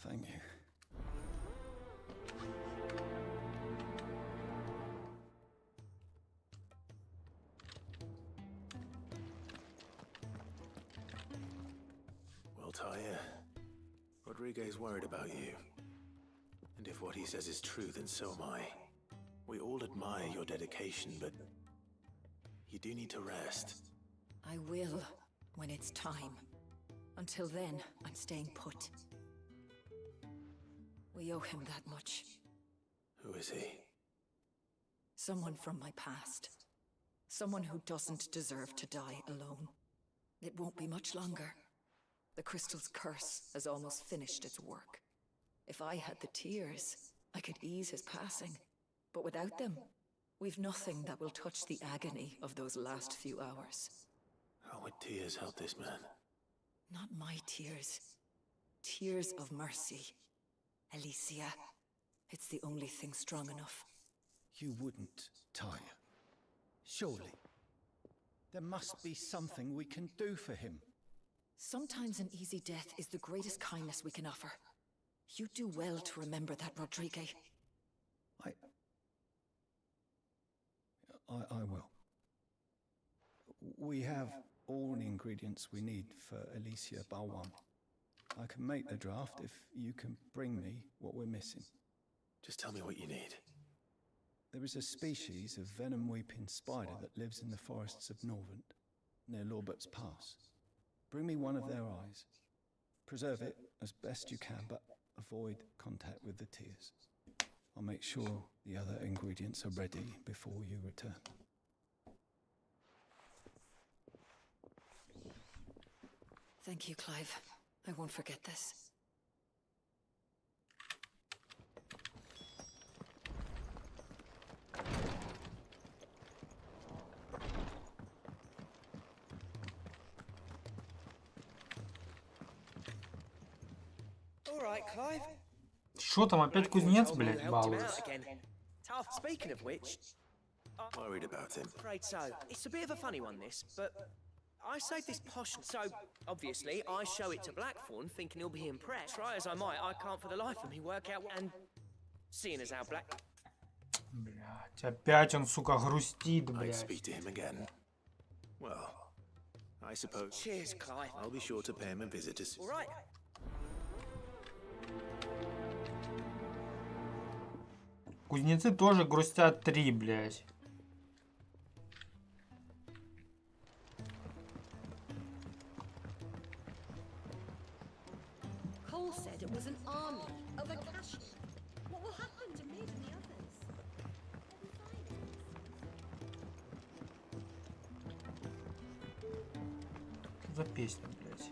Thank you. Well, Talia, Rodriguez worried about you. And if what he says is true, then so am I. We all admire your dedication, but you do need to rest. I will, when it's time. Until then, I'm staying put. We owe him that much. Who is he? Someone from my past. Someone who doesn't deserve to die alone. It won't be much longer. The crystal's curse has almost finished its work. If I had the tears, I could ease his passing. But without them, we've nothing that will touch the agony of those last few hours. How would tears help this man? Not my tears. Tears of mercy. Alicia, it's the only thing strong enough. You wouldn't, Talia. Surely. There must be something we can do for him. Sometimes an easy death is the greatest kindness we can offer. You do well to remember that, Rodriguez. I will. We have all the ingredients we need for Alicia Balwan. I can make the draft if you can bring me what we're missing. Just tell me what you need. There is a species of venom-weeping spider that lives in the forests of Norvent, near Lorbert's Pass. Bring me one of their eyes. Preserve it as best you can, but avoid contact with the tears. I'll make sure the other ingredients are ready before you return. Thank you, Clive. I won't forget this. Что там опять кузнец, блядь, балуется? Speaking of which, Worried about him. afraid so. It's a bit of a funny one, this, but I saved this potion. So, obviously, I show it to Blackthorn, thinking he'll be impressed. Try as I might, I can't for the life of me work out. And seeing as how Black... Блять, опять он, сука, грустит, I'd блять. speak to him again. Well, I suppose. Cheers, Clive. I'll be sure to pay him a visit as All right. Кузнецы тоже грустят 3, блять. Cole said it was an army of a cashew. What will happen to me and the others? Что за песня, блять?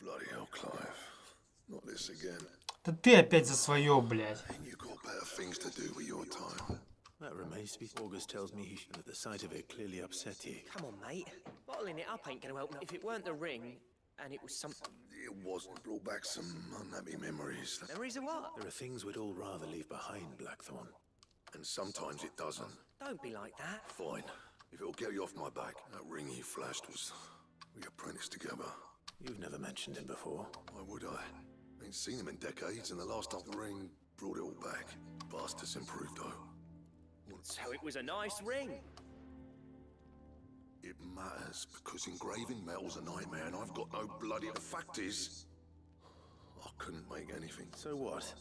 Bloody hell, Clive. Not this again. Да ты опять за свое, блять. Ain't you got better things to do with your time? That remains to be. August tells me that the sight of it clearly upset you. Come on, mate. Bottling it up ain't gonna help. If it weren't the ring, and it was something... It wasn't. Brought back some unhappy memories. Memories of what? There are things we'd all rather leave behind, Blackthorn. And sometimes it doesn't. Don't be like that. Fine. If it'll get you off my back. That ring he flashed was... We apprenticed together. You've never mentioned him before. Why would I? Ain't seen him in decades, and the last time the ring brought it all back. Bastard's improved, though. So it was a nice ring. It matters, because engraving metal's a nightmare, and I've got no bloody... The fact is... I couldn't make anything. So what?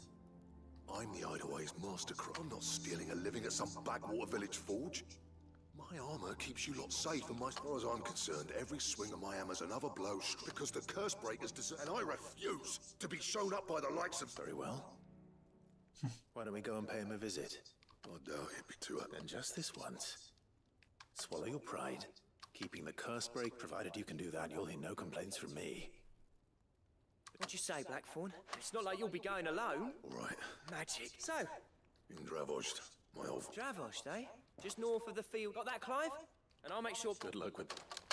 I'm the Idleway's mastercraft. I'm not stealing a living at some backwater village forge. My armor keeps you lot safe, and as far as I'm concerned, every swing of my hammer's another blow, because the curse breakers deserve... And I refuse to be shown up by the likes of... Very well. Why don't we go and pay him a visit? I doubt it'd be too... Then just this once. Swallow your pride. Keeping the curse break, provided you can do that, you'll hear no complaints from me. What'd you say, Blackthorn? It's not like you'll be going alone. All right. Magic. So, In Dravost, my old... Dravost, eh? Just north of the field. Got that, Clive? And I'll make sure... Good luck with...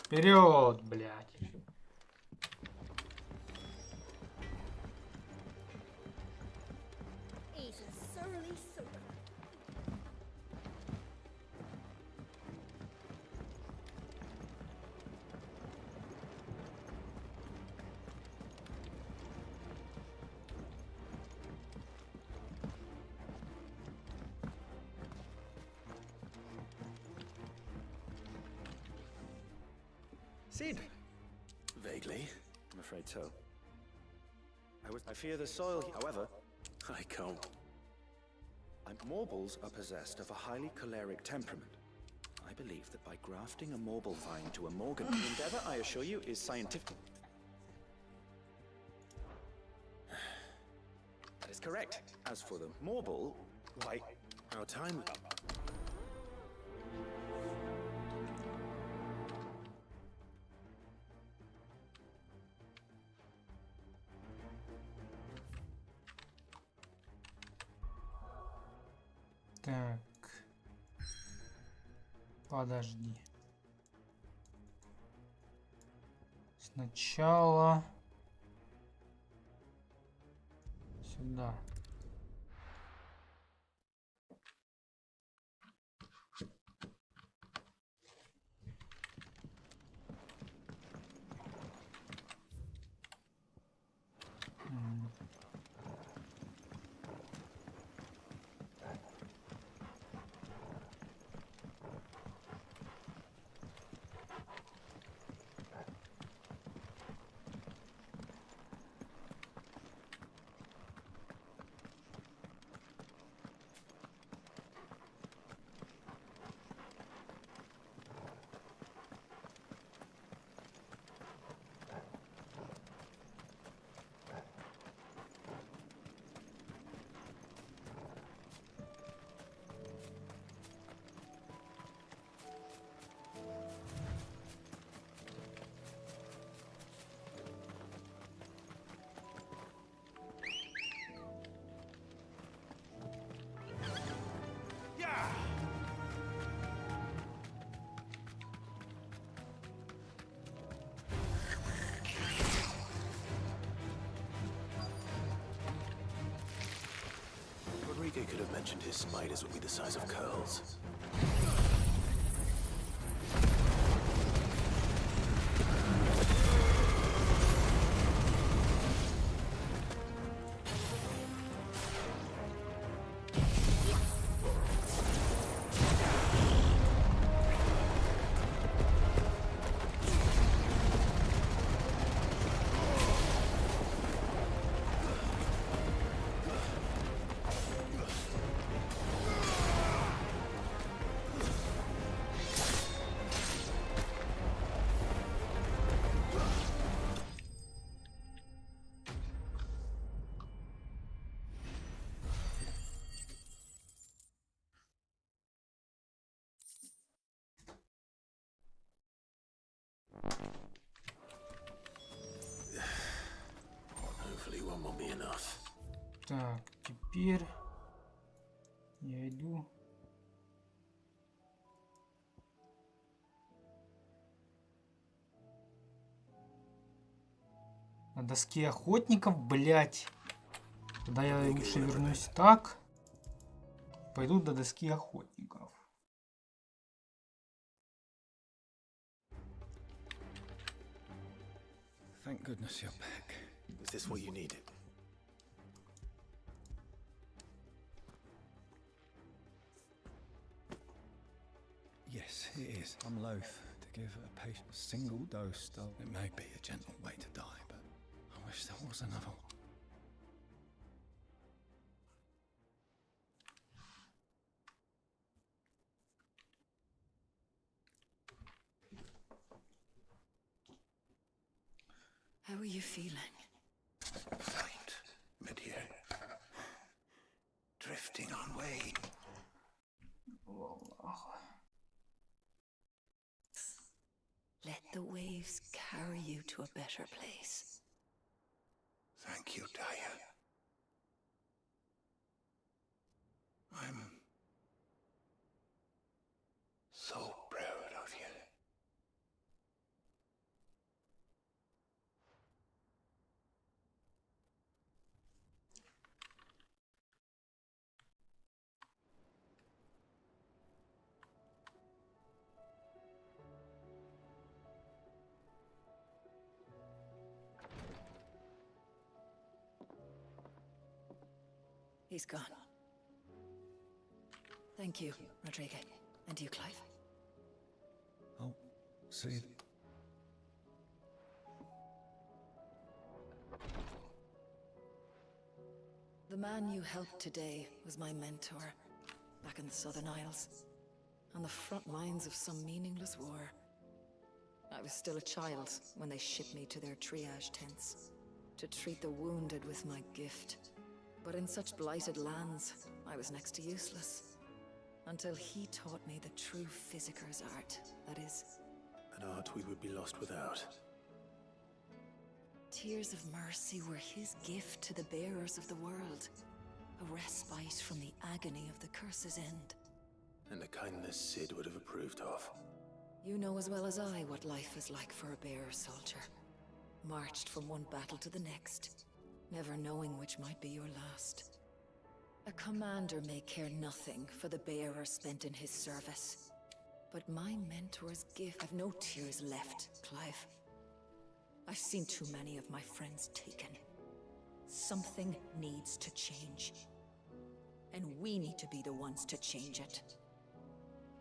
Вперед, блять. He's a surly soaker. Sid? Vaguely. I'm afraid so. I fear the soil, however, I can't... Morbles are possessed of a highly choleric temperament. I believe that by grafting a Morble vine to a Morgan, the endeavor, I assure you, is scientific. That is correct. As for the Morble, why... Our time... Так. Подожди. Сначала... Сюда. should have mentioned his spiders would be the size of curls. Hopefully one won't be enough. Так, теперь я иду. На доске охотников, блять. Тогда я лучше вернусь так. Пойду до доски охотников. Thank goodness you're back. Is this what you needed? Yes, it is. I'm loath to give a patient a single dose, though it may be a gentle way to die, but I wish there was another one. How are you feeling? Faint, mid-year. Drifting on way. Let the waves carry you to a better place. Thank you, Daya. I'm so proud of you. He's gone. Thank you, Rodrigo. And you, Clive. Oh, see. The man you helped today was my mentor, back in the Southern Isles, on the front lines of some meaningless war. I was still a child when they shipped me to their triage tents, to treat the wounded with my gift. But in such blighted lands, I was next to useless. Until he taught me the true physicker's art, that is. An art we would be lost without. Tears of mercy were his gift to the bearers of the world. A respite from the agony of the curse's end. And the kindness Sid would have approved of. You know as well as I what life is like for a bearer soldier. Marched from one battle to the next, never knowing which might be your last. A commander may care nothing for the bearer spent in his service. But my mentor's gift... I've no tears left, Clive. I've seen too many of my friends taken. Something needs to change. And we need to be the ones to change it.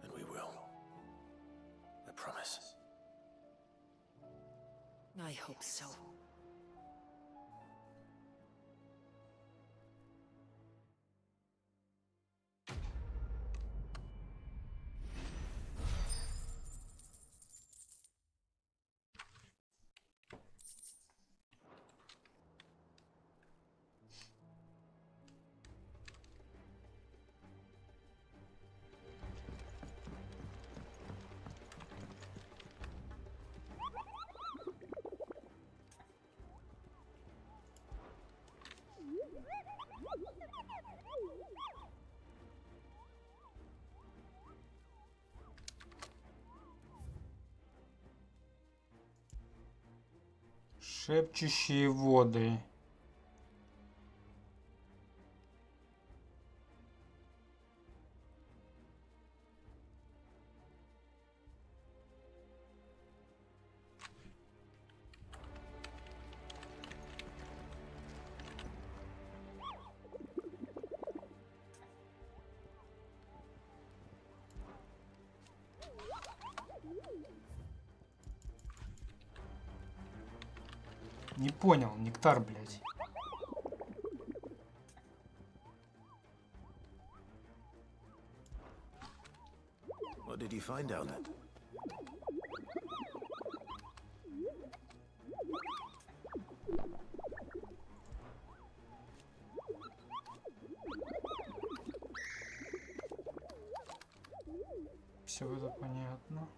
And we will. I promise. I hope so. Шепчущие воды. Не понял, нектар, блядь. What did you find down there? Все это понятно.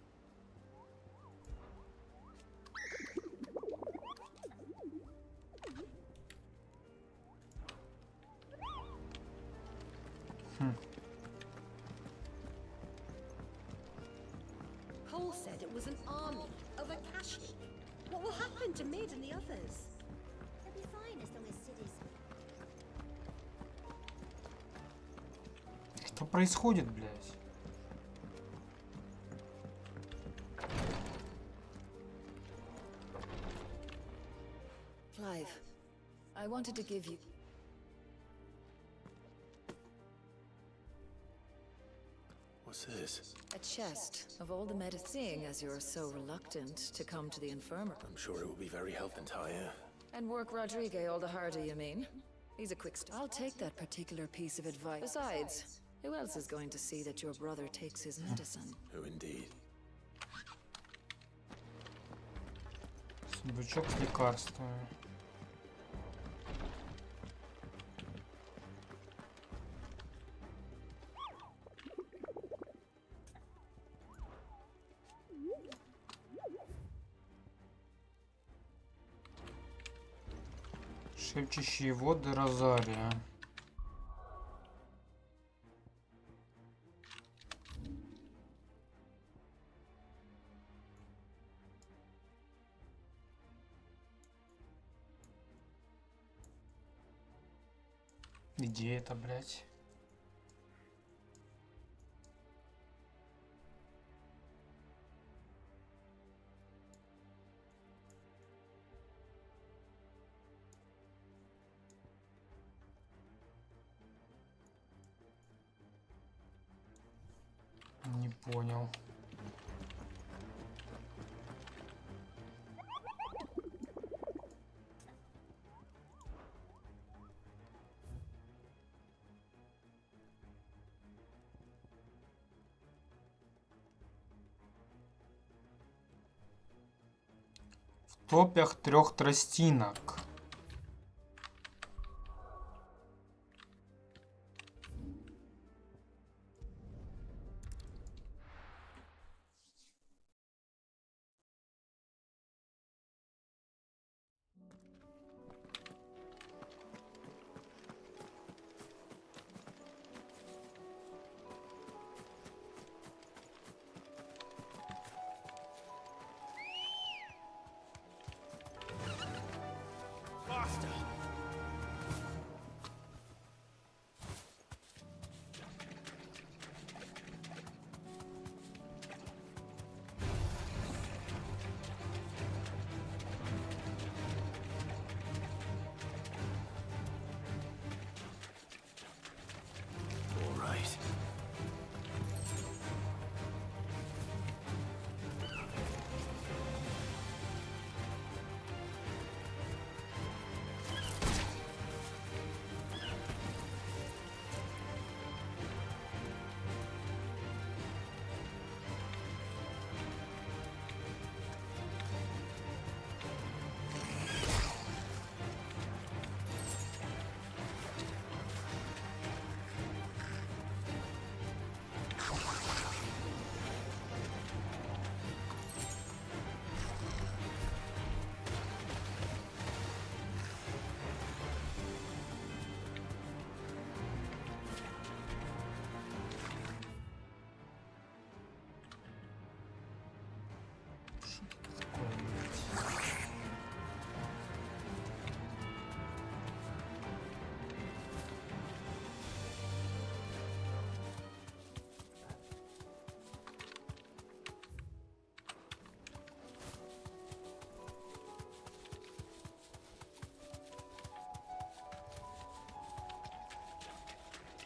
Cole said it was an army of Akashi. What will happen to Mid and the others? They'll be fine as long as City's. Что происходит, блядь? Clive, I wanted to give you... What's this? a chest of all the medicine, seeing as you're so reluctant to come to the infirmary. I'm sure it will be very helpful, Tyre. And work Rodrigue all the harder, you mean? He's a quick I'll take that particular piece of advice. Besides, who else is going to see that your brother takes his medicine? Who indeed? Сундучок с лекарствами. Шепчущие воды Розария. Где это, блядь? Не понял. В топях трех тростинок. All right.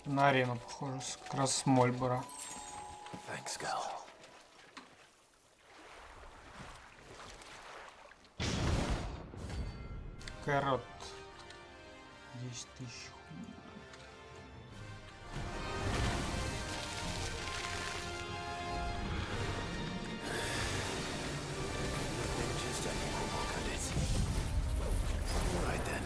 На арену похоже, как раз с Мольборо. Thanks, Gal. Кэрот. 10 тысяч. Right then.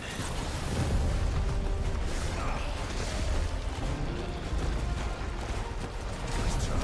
Nice try.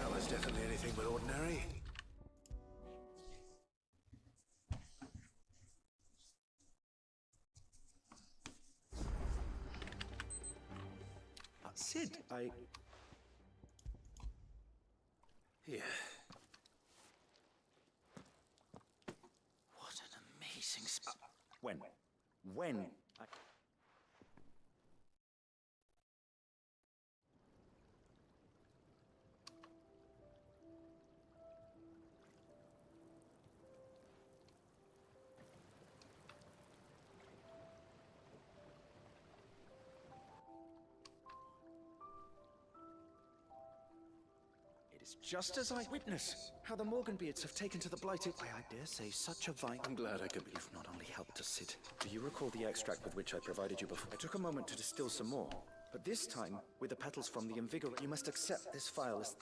That was definitely anything but ordinary. Sid, Here. What an amazing spot. When? It is just as I witness how the Morganbeards have taken to the blighted. I dare say such a vine. I'm glad I could be. You've not only helped us, Sid. Do you recall the extract with which I provided you before? I took a moment to distill some more, but this time with the petals from the invigorate. You must accept this file as.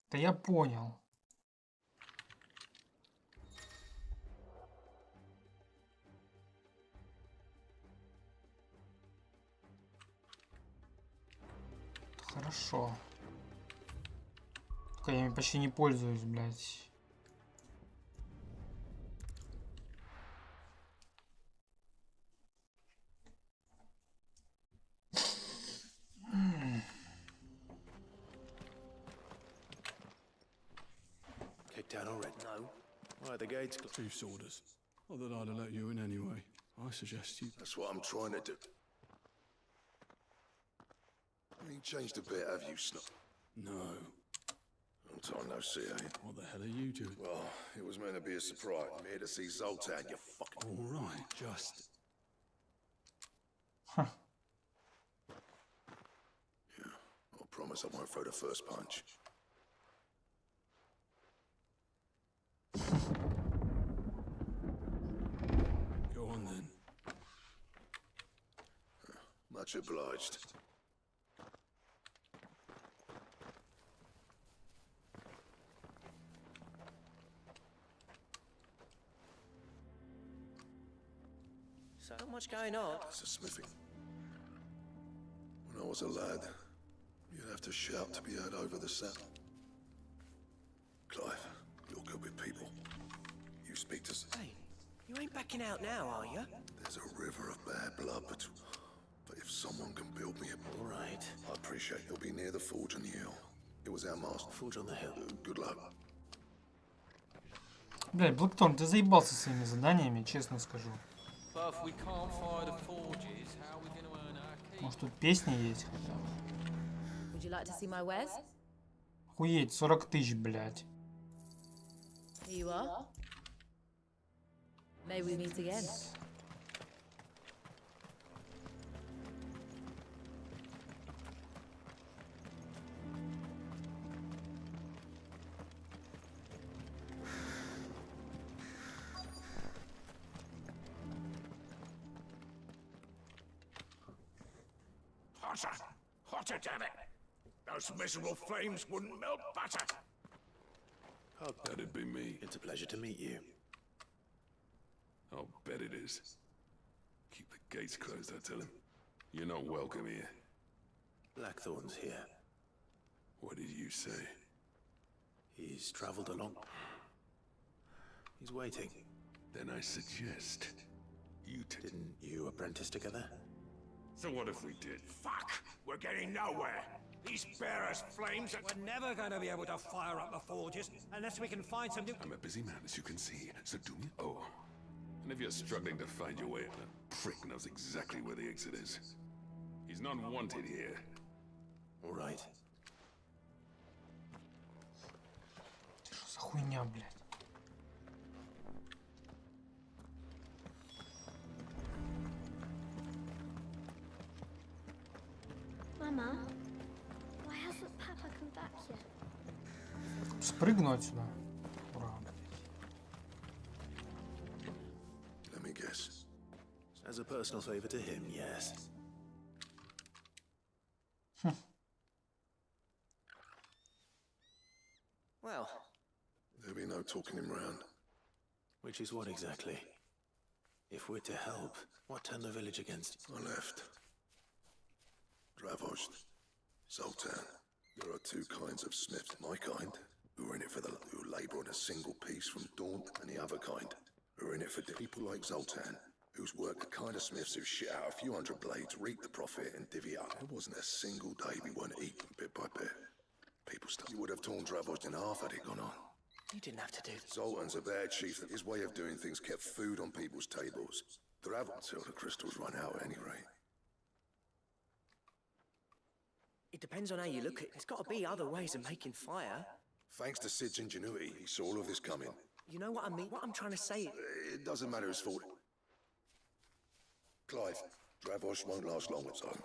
Да я понял. Хорошо. Только я ими почти не пользуюсь, блядь. Kicked out already? No. Why are the gates Chief's orders. Not that I'd have let you in anyway. I suggest you... That's what I'm trying to do. You ain't changed a bit, have you, Snow? No. Long time no see, eh? What the hell are you doing? Well, it was meant to be a surprise. I'm here to see Zoltan, you fucking... All right, just... Yeah, I promise I won't throw the first punch. Go on then. Much obliged. So not much going on. It's a smithing. When I was a lad, you'd have to shout to be heard over the sound. Clive, you're good with people. You speak to... Hey, you ain't backing out now, are you? There's a river of bad blood, but if someone can build me a... All right. I appreciate it'll be near the forge on the hill. It was our master. Forge on the hill. Good luck. Блядь, Блэктон, ты заебался своими заданиями, честно скажу. Может тут песни есть хотя бы? Would you like to see my wares? Охуеть, 40 тысяч, блядь. Here you are. May we meet again. Hotter! Hotter, damn it! Those miserable flames wouldn't melt butter! Oh, That'd be me. it's a pleasure to meet you. I'll bet it is. Keep the gates closed, I tell him. You're not welcome here. Blackthorn's here. What did you say? He's traveled along. He's waiting. Then I suggest you Didn't you apprentice together? So what if we did? Fuck! We're getting nowhere! These bearers' flames are... We're never going to be able to fire up the forges unless we can find some new... I'm a busy man, as you can see, so do me... Oh. And if you're struggling to find your way, that prick knows exactly where the exit is. He's not wanted here. All right. Что за хуйня, блядь? Mama, why hasn't Papa come back yet? Спрыгну отсюда. Ура, блядь. Let me guess. As a personal favor to him, yes. Well, There'll be no talking him round. Which is what exactly? If we're to help, what turned the village against? I left. Dravost, Zoltan. There are two kinds of smiths. My kind, who are in it for who labour on a single piece from dawn, and the other kind, who are in it for people like Zoltan, whose work the kind of smiths who shit out a few hundred blades, reap the profit, and divvy up. There wasn't a single day we weren't eating bit by bit. People stuff. You would have torn Dravost in half had it gone on. you didn't have to do this. Zoltan's a bad chief. His way of doing things kept food on people's tables. Dravost till the crystals run out at any rate. It depends on how you look at it. There's got to be other ways of making fire. Thanks to Sid's ingenuity, he saw all of this coming. You know what I mean? What I'm trying to say... It doesn't matter whose fault. Clive, Dravost won't last long at home.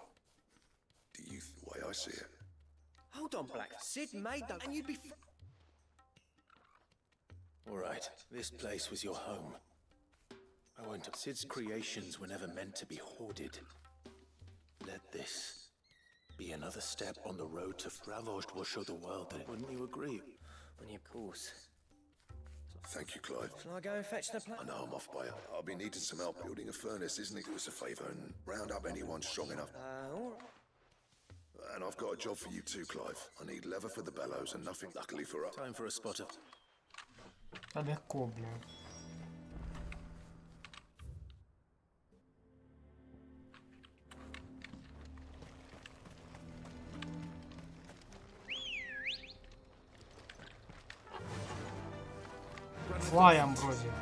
Do you the way I see it? Hold on, Black. Sid made them, and you'd be... All right, this place was your home. I won't... Sid's creations were never meant to be hoarded. Let this be another step on the road to Dravost will show the world that... Wouldn't you agree? Well, of course. Thank you, Clive. Shall I go and fetch the plant? I know I'm off by it. I'll be needing some help building a furnace, isn't it? Do us a favour and round up anyone strong enough. All right. And I've got a job for you too, Clive. I need leather for the bellows and nothing, luckily for us. Time for a spot of... Да легко, блядь. Флай, Амброзия.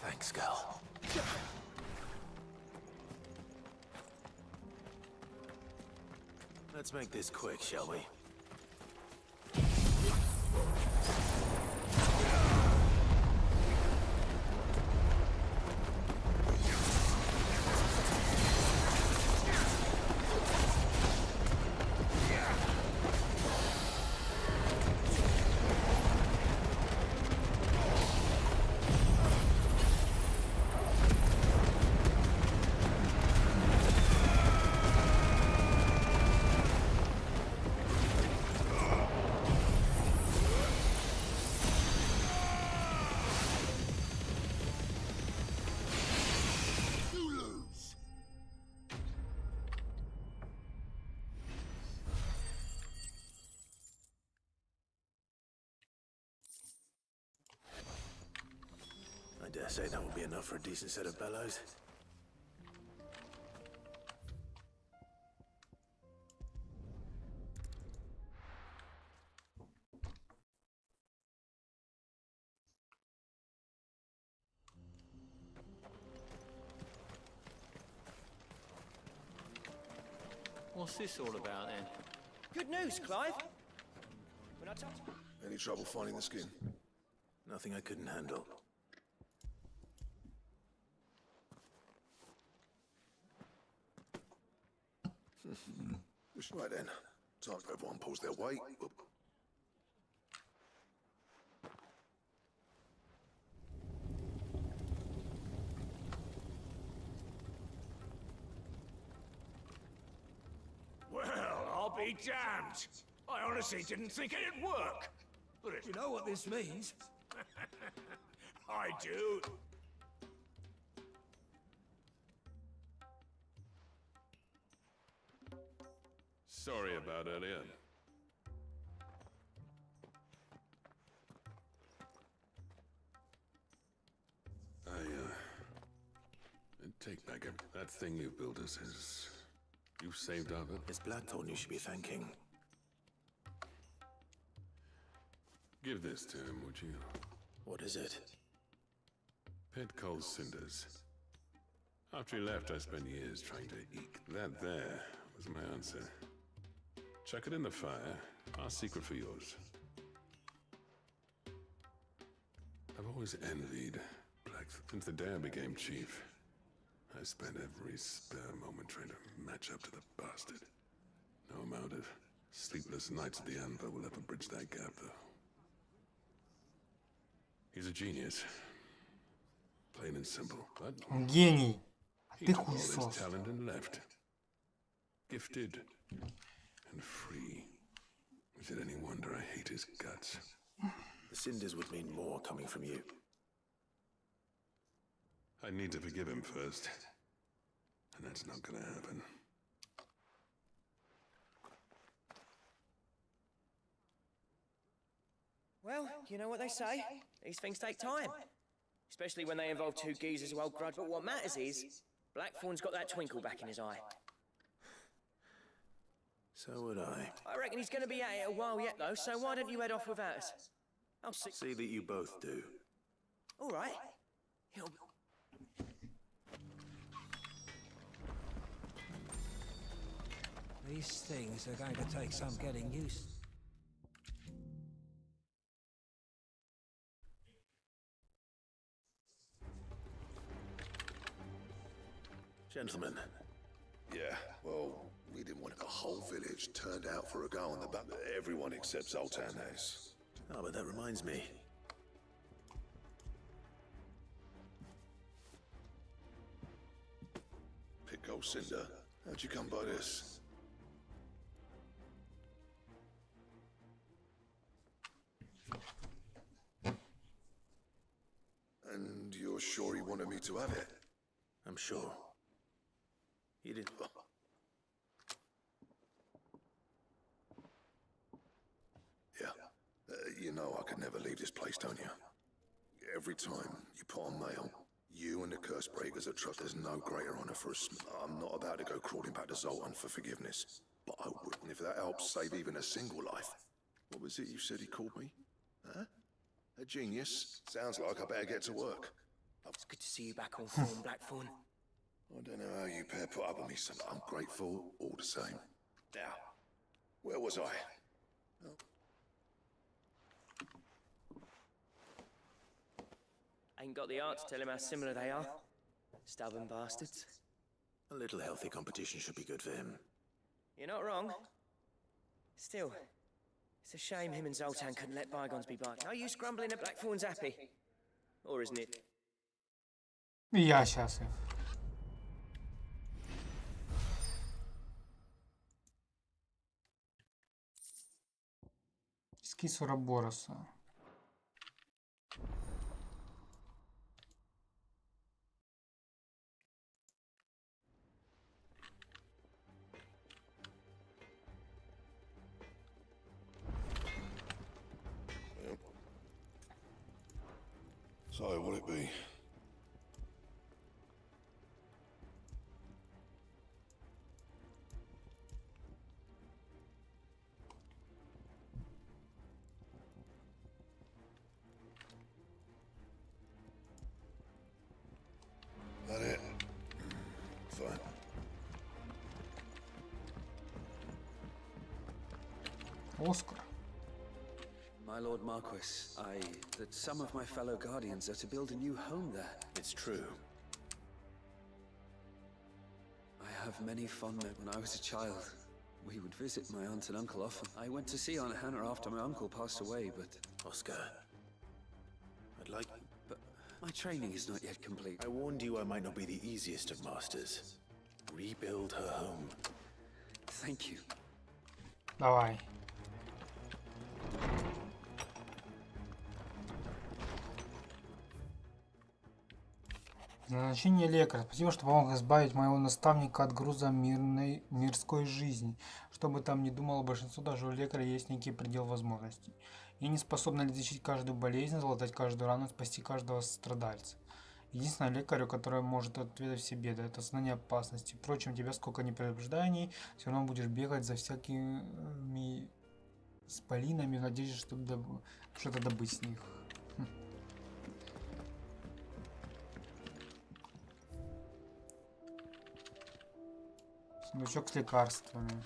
Thanks, girl. Let's make this quick, shall we? I dare say that will be enough for a decent set of bellows. What's this all about then? Good news, Clive. When I told Any trouble finding the skin? Nothing I couldn't handle. Right then. Time for everyone pulls their weight. Well, I'll be damned. I honestly didn't think it'd work. But you know what this means? I do. Sorry about earlier. Take back that thing you built us is... You saved our village. It's Blackthorn you should be thanking. Give this to him, would you? What is it? Pit coal cinders. After he left, I spent years trying to eke. That there was my answer. Chuck it in the fire. Our secret for yours. I've always envied Blackthorn. Since the day I became chief, I spent every spare moment trying to match up to the bastard. No amount of sleepless nights at the Anvil will ever bridge that gap, though. He's a genius. Plain and simple. But Гений. he Ты took all his хуесос. talent and left. Gifted and free. Is it any wonder I hate his guts? The cinders would mean more coming from you. I need to forgive him first. And that's not gonna happen. Well, you know what they say. These things take time. Especially when they involve two geezers who hold grudge. But what matters is, Blackthorn's got that twinkle back in his eye. So would I. I reckon he's going to be at it a while yet, though, so why don't you head off without us? I'll See that you both do. All right. He'll... These things are going to take some getting used. Gentlemen. Yeah, well, we didn't want the whole village turned out for a go on the back. Everyone except Zoltan has. Oh, but that reminds me. Pick Gold Cinder. How'd you come by this? And you're sure he wanted me to have it? I'm sure. He did. Yeah. You know I could never leave this place, don't you? Every time you put on mail, you and the curse breakers are trust. There's no greater honor for us. I'm not about to go crawling back to Zoltan for forgiveness, but I wouldn't if that helps save even a single life. What was it you said he called me? Huh? A genius? Sounds like I better get to work. It's good to see you back on form, Blackthorn. I don't know how you pair put up with me, son. I'm grateful all the same. Now, where was I? Oh. Ain't got the art to tell him how similar they are. Stubborn bastards. A little healthy competition should be good for him. You're not wrong. Still, it's a shame him and Zoltan couldn't let bygones be bygones. No use grumbling that Blackthorn's happy. Or isn't it? Я счастлив. Эскиз Урабороса. So, what'll it be? That it? Fine. Оскар. My Lord Marquis, that some of my fellow Guardians are to build a new home there. It's true. I have many fond memories. When I was a child, we would visit my aunt and uncle often. I went to see Aunt Hannah after my uncle passed away, but... Oscar, I'd like... But my training is not yet complete. I warned you I might not be the easiest of masters. Rebuild her home. Thank you. Давай. Назначение лекаря. Спасибо, что помог избавить моего наставника от груза мирской жизни. Что бы там ни думало большинство, даже у лекаря есть некий предел возможностей. Я не способна лечить каждую болезнь, залатать каждую рану, спасти каждого страдальца. Единственное лекарю, которое может ответить все беды, это знание опасности. Впрочем, тебя сколько ни предупреждай, все равно будешь бегать за всякими исполинами в надежде, чтобы что-то добыть с них. Сундучок с лекарствами.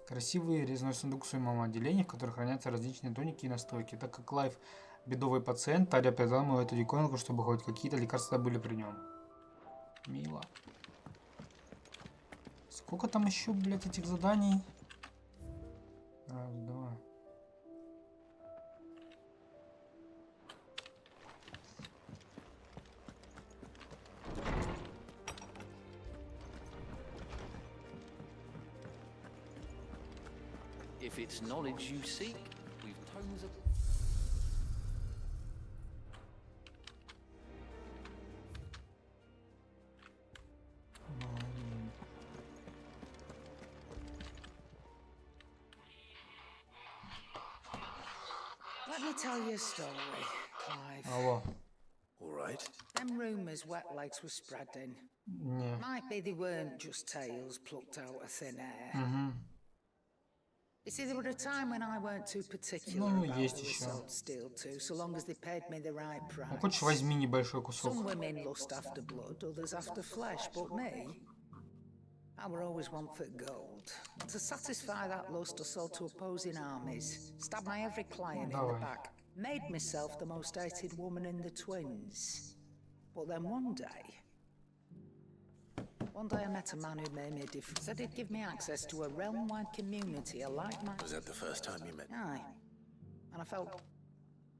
Красивый резной сундук в своем отделении, в котором хранятся различные тоники и настойки. Так как Лайф бедовый пациент, Таря передал ему эту иконку, чтобы хоть какие-то лекарства были при нем. Мило. Сколько там еще, блядь, этих заданий? Раз, два. If it's knowledge you seek, we've tones of... Let me tell you a story, Clive. Алло. All right. Them rumours wet legs were spreading. Не. Might be they weren't just tales plucked out of thin air. Угу. You see, there were a time when I weren't too particular Ну, about есть who I еще. sold steel to, so long as they paid me the right price. Ну, хочешь, возьми небольшой кусок. Some women lust after blood, others after flesh, but me, I were always one for gold. To satisfy that lust, I sold to opposing armies, stabbed my every client in the Давай. back, made myself the most hated woman in the twins. But then one day I met a man who made me a difference. Said he'd give me access to a realm-wide community, a like-minded... Was that the first time you met? Aye. And I felt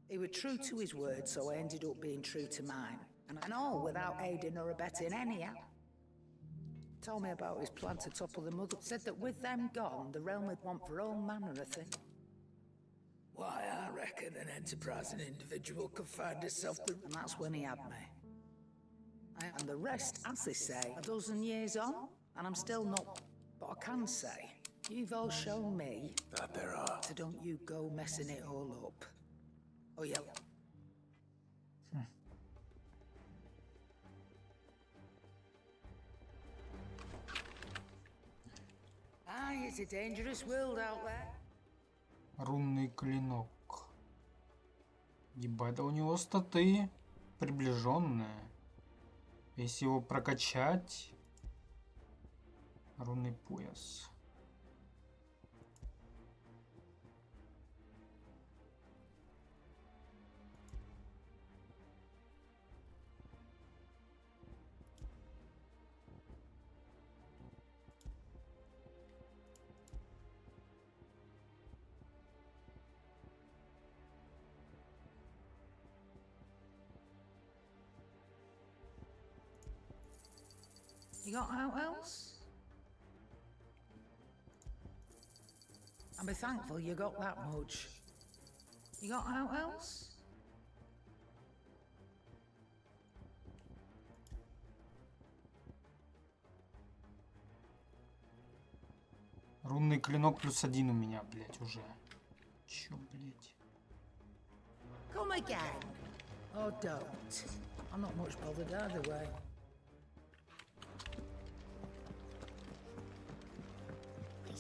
he was true to his word, so I ended up being true to mine. And all without aiding or abetting any Told me about his plan to topple the mother. Said that with them gone, the realm would want for all manner of things. Why, I reckon an enterprising individual could find himself the... And that's when he had me. And the rest, as they say, a dozen years on, and I'm still not... But I can say, you've all shown me... That there are. So don't you go messing it all up. Oh, yeah. It's a dangerous world out there. Рунный клинок. Ебать, да у него статы приближенные. Если его прокачать... Рунный пояс. You got out else? And be thankful you got that much. You got out else? Рунный клинок +1 у меня, блять, уже. Чё, блять? Come again. Oh, don't. I'm not much bothered either way.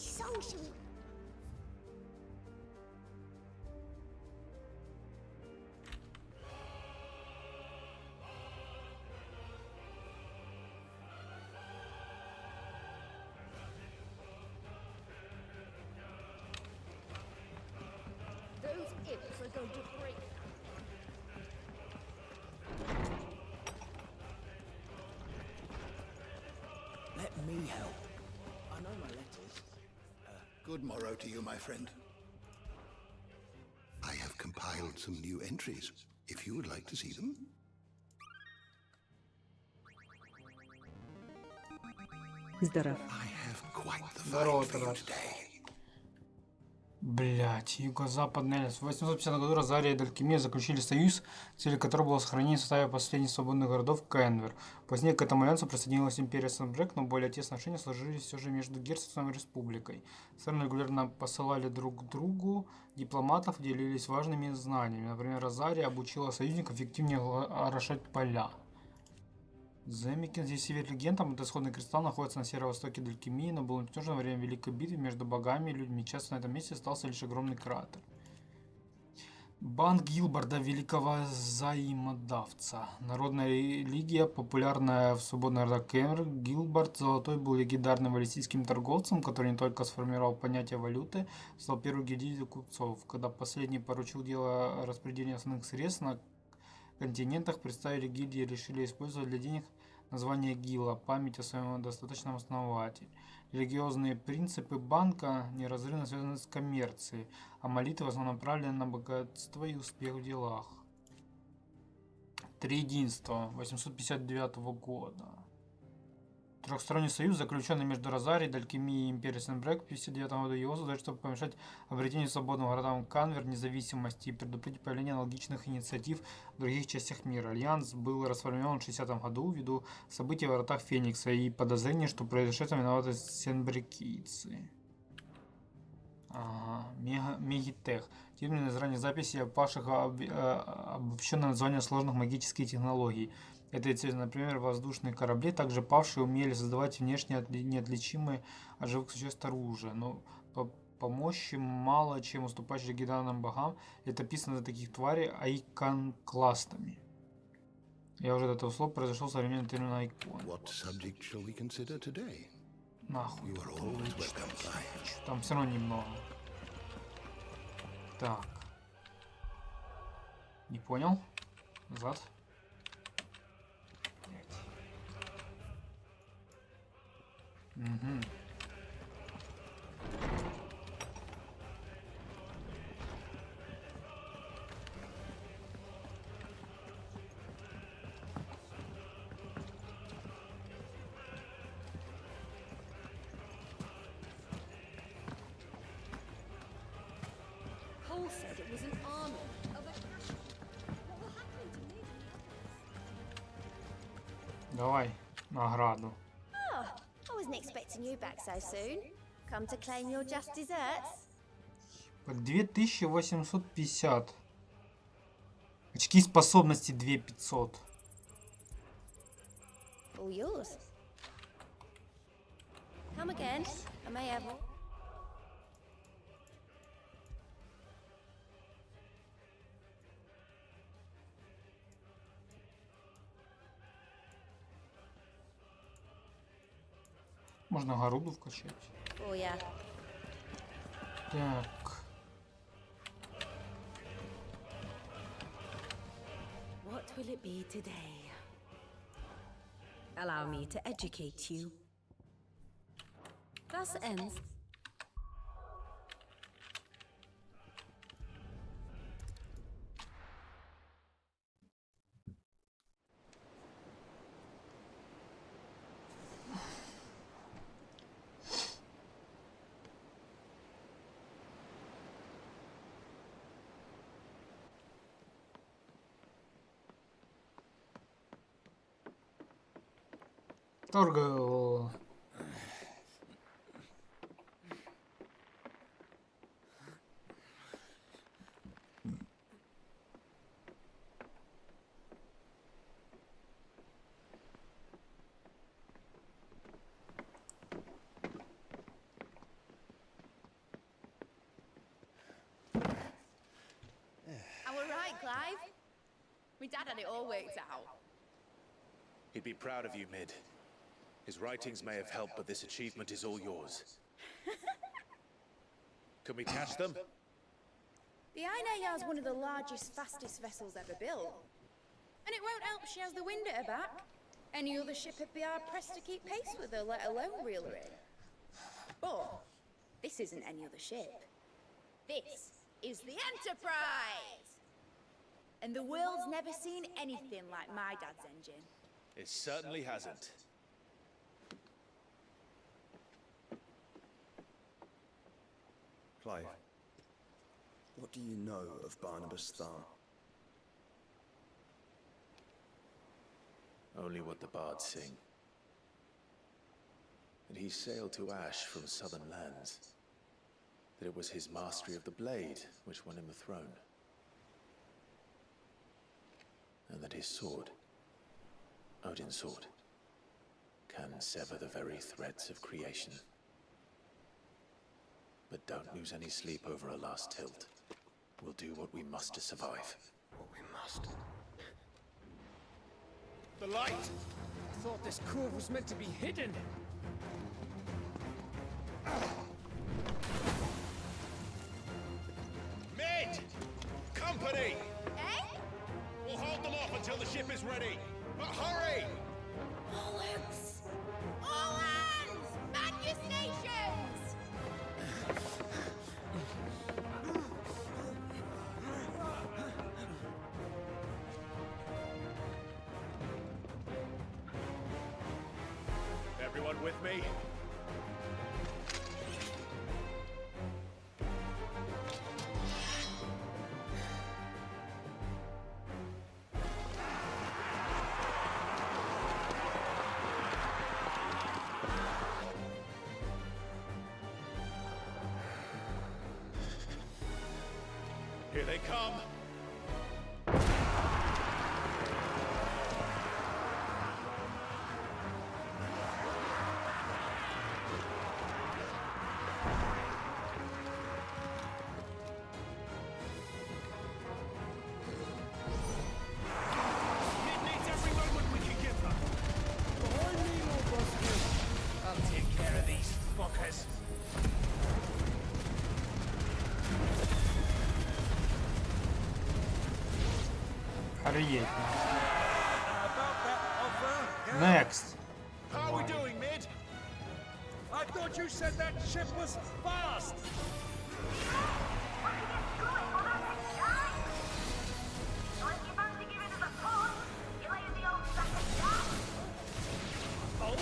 So should we... Those imps are going to break. Let me help. I know my letters. Good morrow to you, my friend. I have compiled some new entries, if you would like to see them. Здоров. I have quite the Здорово, find for you Тарас. today. Блять, Юго-Западная Альянс. В 850 году Розария и Далькимия заключили союз, целью которого было сохранение в составе последних свободных городов Кенвер. Позднее к этому альянсу присоединилась империя Сен-Брек, но более тесные отношения сложились все же между герцогством и республикой. Страны регулярно посылали друг другу дипломатов и делились важными знаниями. Например, Розария обучила союзников эффективнее орошать поля. Замикин, здесь север легендам, это исходный кристалл находится на северо-востоке Далькимии, но был уничтожен во время Великой битвы между богами и людьми. Часто на этом месте остался лишь огромный кратер. Банк Гилбарда, великого взаимодавца. Народная религия, популярная в свободных городах Кемер. Гилбард Золотой был легендарным валлисийским торговцем, который не только сформировал понятие валюты, стал первой гильдией купцов. Когда последний поручил дело распределения основных средств на континентах, представители гильдии решили использовать для денег название Гила, память о своем достаточном основателе. Религиозные принципы банка неразрывно связаны с коммерцией, а молитвы в основном направлены на богатство и успех в делах. Триединство 859 года. Трехсторонний союз, заключенный между Розарией, Далькимией и империей Сен-Брек в 1959 году, его задача, чтобы помешать обретению свободным городам Канвер независимости и предупредить появление аналогичных инициатив в других частях мира. Альянс был расформирован в 1960 году ввиду событий в вратах Феникса и подозрений, что произошедшем виноваты сенбрекийцы. Ага, Мегитех. Термин из ранних записей о павших обобщенное название сложных магических технологий. Это, например, воздушные корабли, также павшие умели создавать внешне неотличимые от живых существ оружие, но по мощи мало чем уступающие легендарным богам. Это описано за таких тварей айконкластами. Я уже от этого слова произошел современный термин айкон. Нахуй. Там все равно немного. Так. Не понял? Назад. Угу. Давай награду. Oh, I wasn't expecting you back so soon. Come to claim your just desserts? 2850. Очки способности 2500. All yours. Come again. I may have more. Можно Гаруду вкачать. Oh yeah. Так. What will it be today? Allow me to educate you. Class ends. Торгал. Am I right, Clive? My dad had it all worked out. He'd be proud of you, Mid. His writings may have helped, but this achievement is all yours. Can we catch them? The Aina is one of the largest, fastest vessels ever built. And it won't help she has the wind at her back. Any other ship would be hard-pressed to keep pace with her, let alone reel her in. But this isn't any other ship. This is the Enterprise! And the world's never seen anything like my dad's engine. It certainly hasn't. Clive, what do you know of Barnabas Thar? Only what the bards sing. That he sailed to Ash from southern lands. That it was his mastery of the blade which won him the throne. And that his sword, Odin's sword, can sever the very threads of creation. But don't lose any sleep over a last tilt. We'll do what we must to survive. What we must. The light! I thought this cove was meant to be hidden. Mid! Company! Eh? We'll hold them off until the ship is ready. But hurry! Bollocks! All hands! Man your stations! Everyone with me? Here they come. Mid needs every moment we can give her. Behind me, Lord Busfield. I'll take care of these fuckers. Охуеть. About that offer, Next. how are we doing, Mid? I thought you said that ship was fast. Oh?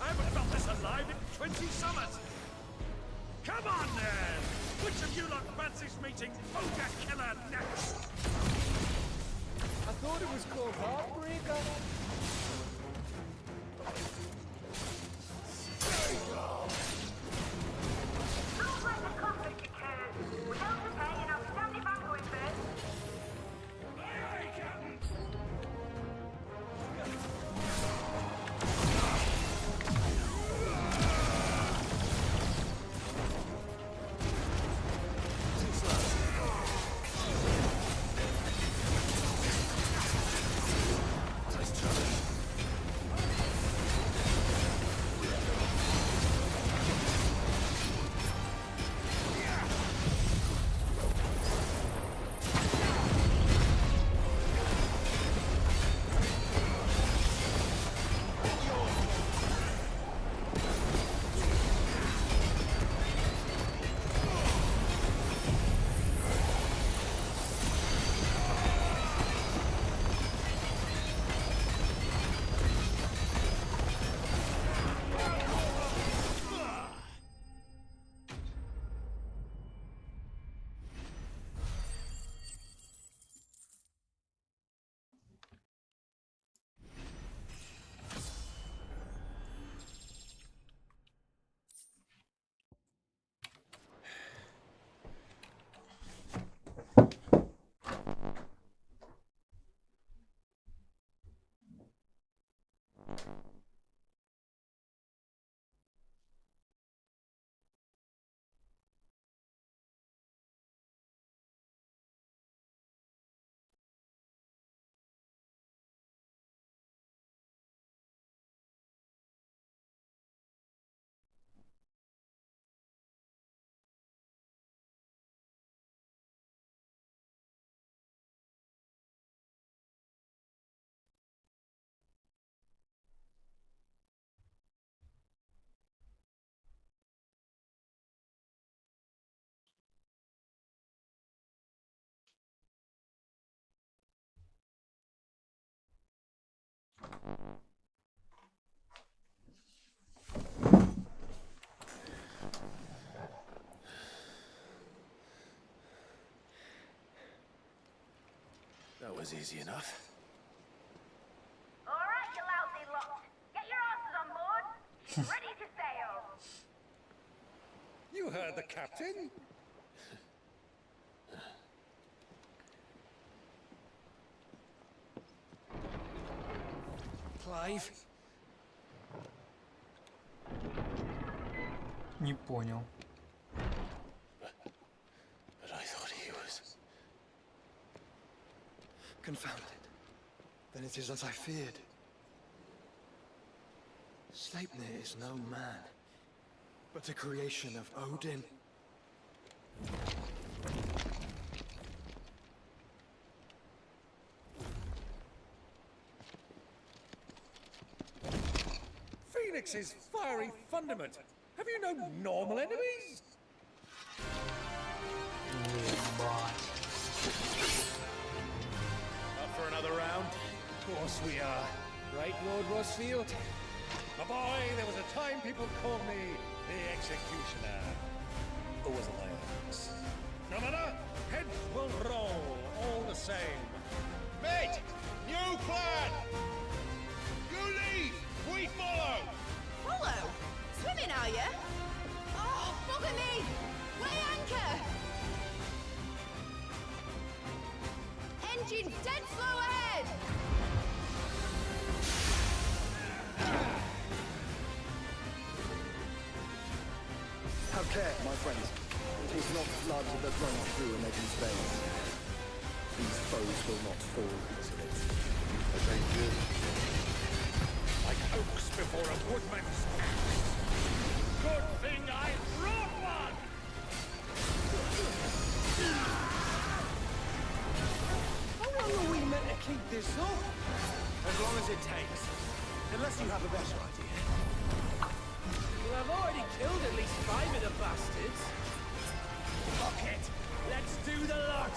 I haven't felt this alive in 20 summers. Come on, then! Which of you lot fancies meeting Ogre Killer next? I thought it was called Heartbreaker. That was easy enough. All right, you lousy lot. Get your asses on board. Ready to sail. You heard the captain. Clive. Не понял. But I thought he was... Confounded. Then it is as I feared. Sleipnir is no man, but a creation of Odin. Phoenix's fiery fundament. Have you no normal enemies? Up for another round? Of course we are. Right, Lord Rossfield? My boy, there was a time people called me the Executioner. Or was it Lance? No matter, heads will roll all the same. Mate! New plan! You lead! We follow! Follow? Swimming, are you? Oh, bugger me! Weigh anchor! Engine dead slow ahead! Have care, my friends. It is not blood that runs through an Eden's veins. These foes will not fall because of it. But they will. Like oaks before a woodman's axe. Good thing I brought one! How long are we meant to keep this up? As long as it takes. Unless you have a better idea. Well, I've already killed at least 5 of the bastards. Fuck it! Let's do the lot!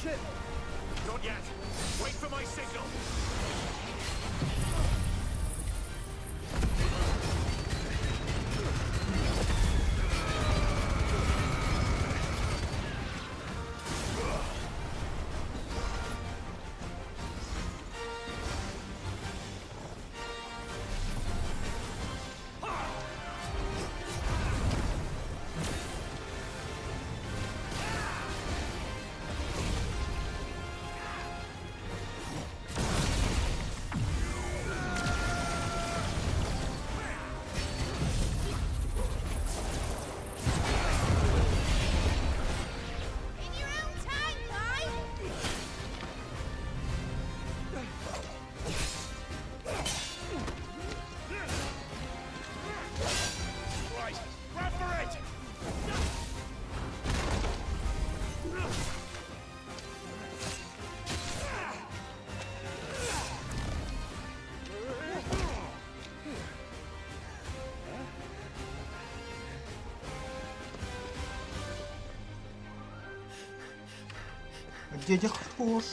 ship! Not yet. Wait for my signal. In your own time, Clive! Right, run for it! Дядя хорош.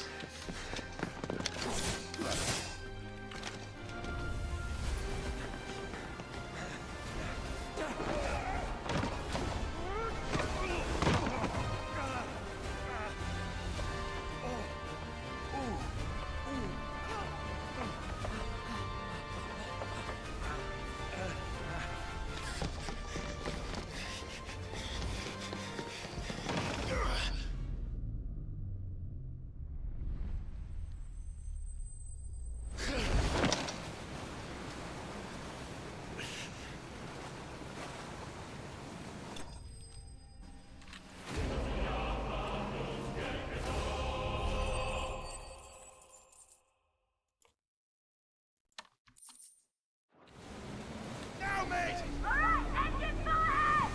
Now, mate! Alright, engine full ahead!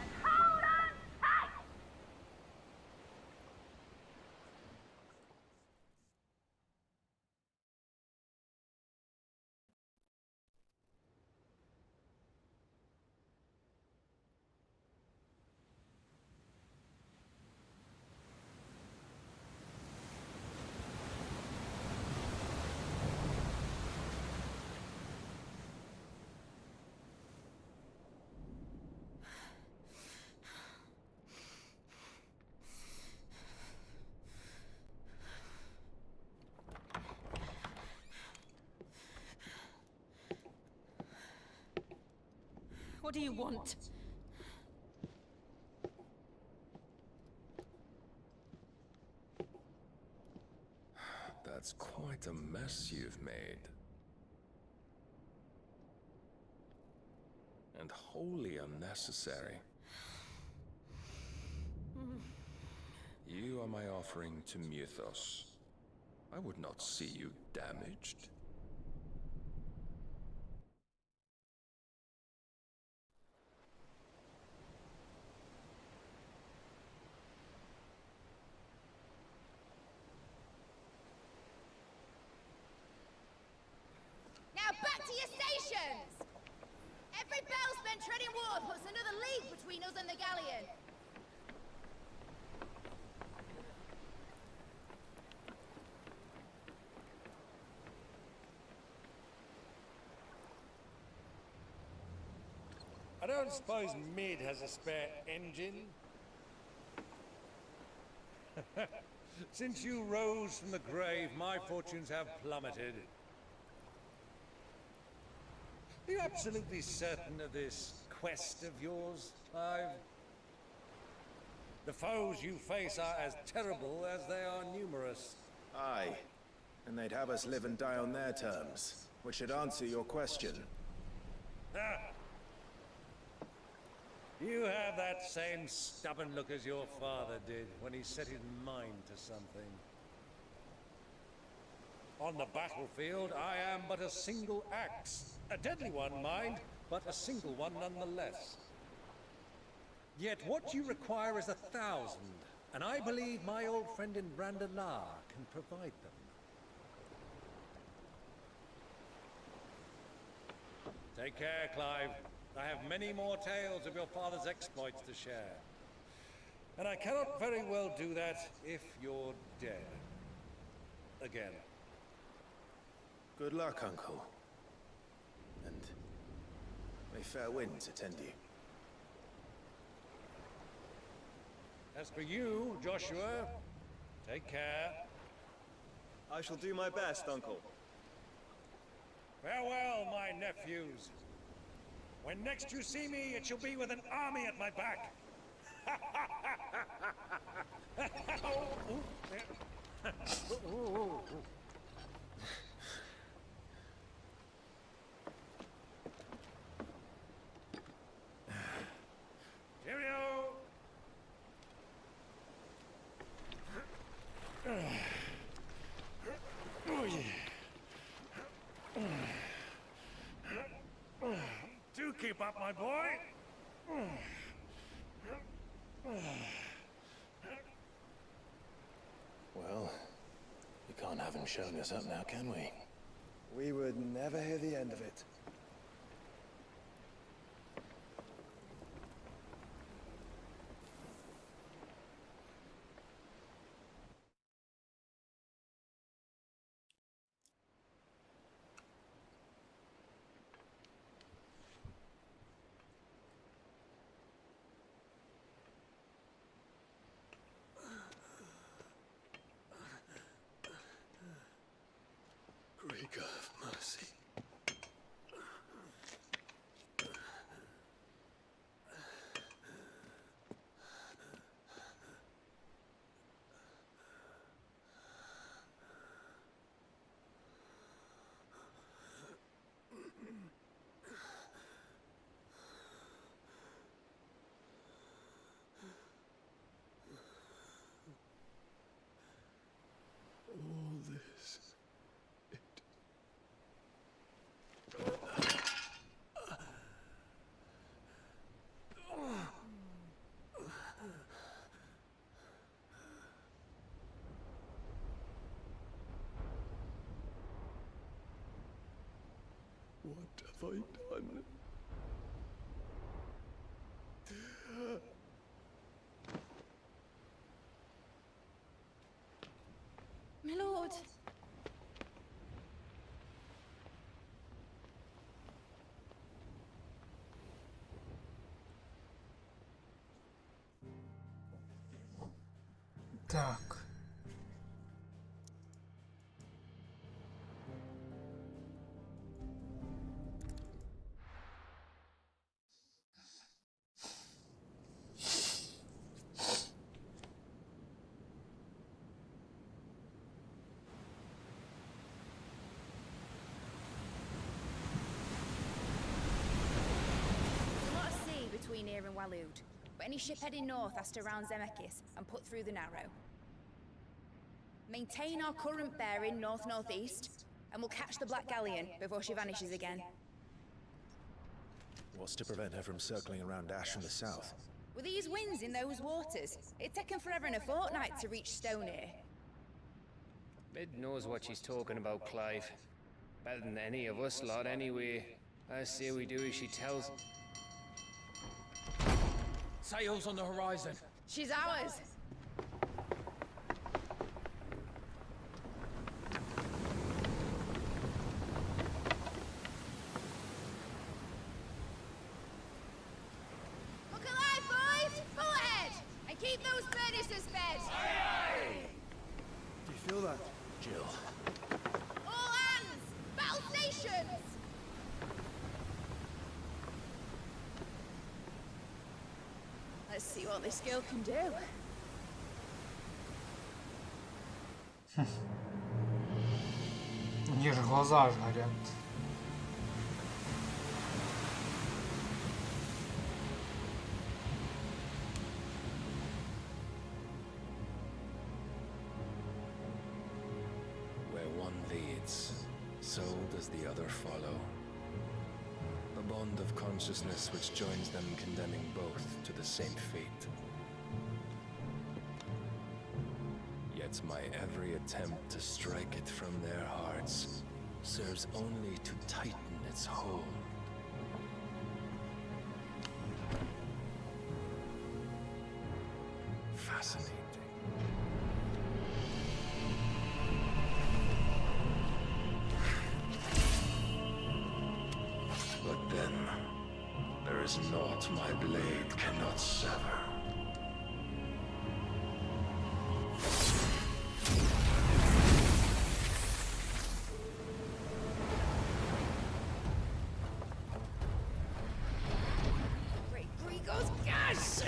And hold on tight! What do you want? That's quite a mess you've made. And wholly unnecessary. You are my offering to Mythos. I would not see you damaged. Now back to your stations! Every bell spent treading water puts another league between us and the galleon. I don't suppose Mid has a spare engine? Since you rose from the grave, my fortunes have plummeted. Are you absolutely certain of this quest of yours, Clive? The foes you face are as terrible as they are numerous. Aye. And they'd have us live and die on their terms, which should answer your question. Ah. You have that same stubborn look as your father did when he set his mind to something. On the battlefield, I am but a single axe. A deadly one, mind, but a single one nonetheless. Yet what you require is 1,000, and I believe my old friend in Brandalar can provide them. Take care, Clive. I have many more tales of your father's exploits to share. And I cannot very well do that if you're dead. Again. Good luck, Uncle. And may fair winds attend you. As for you, Joshua, take care. I shall do my best, Uncle. Farewell, my nephews. When next you see me, it shall be with an army at my back. Cheerio! Do keep up, my boy. Well, we can't have him showing us up now, can we? We would never hear the end of it. Great God of mercy. All this. What have I done? My lord. Так. There's a lot of sea between here and Waloed, but any ship heading north has to round Zemeckis and put through the Narrow. Maintain our current bearing north-northeast, and we'll catch the Black Galleon before she vanishes again. What's to prevent her from circling around Ash from the south? With these winds in those waters, it'd taken forever and a fortnight to reach Stonehere. Mid knows what she's talking about, Clive. Better than any of us lot, anyway. I say we do as she tells. Sails on the horizon. She's ours. Look alive, boys! Pull ahead! And keep those furnaces fed! Do you feel that? Jill. All hands! Battle stations! Let's see what this girl can do. У нее же глаза аж горят. Where one leads, so does the other follow. A bond of consciousness which joins them, condemning both to the same fate. Yet my every attempt to strike it from their hearts serves only to tighten its hold. fascinating. But then, there is naught my blade cannot sever. Goes gas!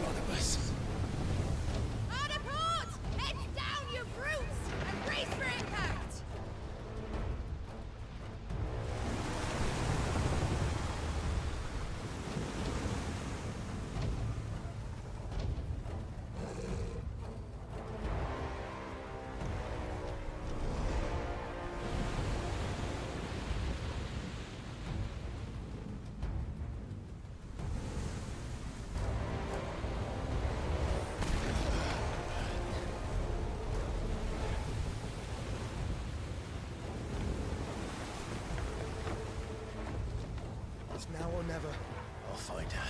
Barnabas. Harder port! Heads down, you brutes! And brace for impact! It's now or never. I'll find her.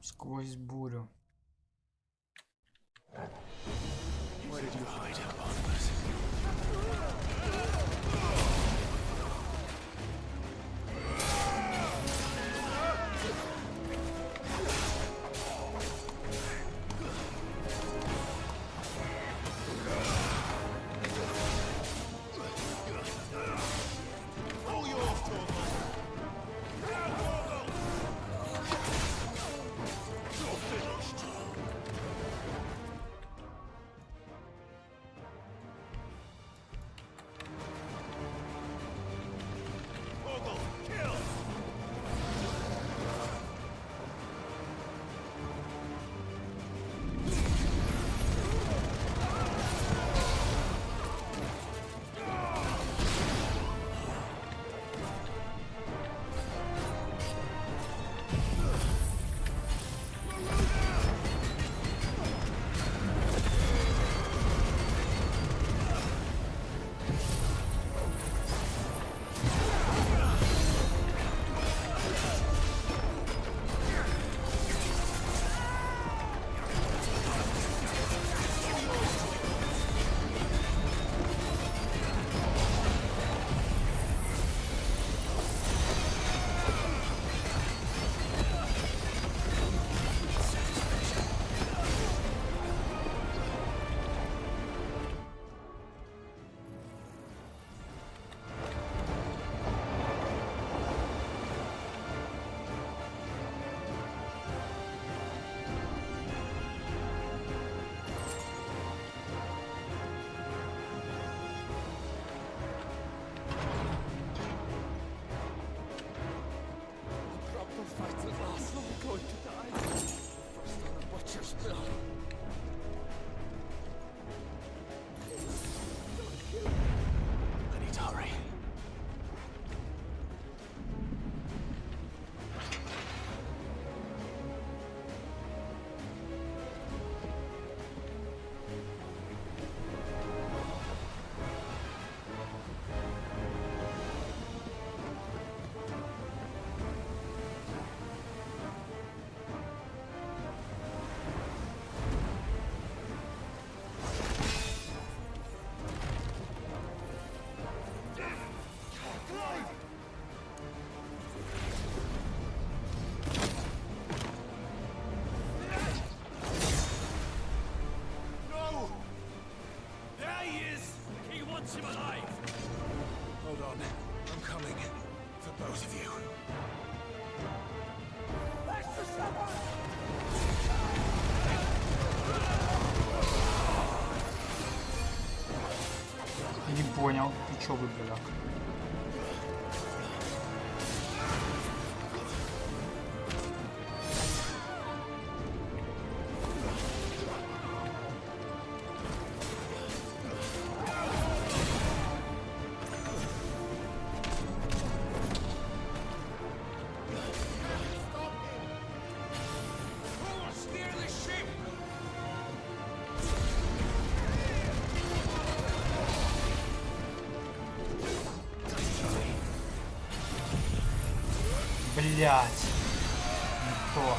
Сквозь бурю. Where did you hide, Barnabas? All yours, Torvald. You're finished. Torvald, kill! Proper fight at last. I'm going to die. First on the butcher's bill. I need to hurry. No! There he is! He wants him alive! Hold on. I'm coming. For both of you. Не понял, ты чё выбрала? Блять, не то.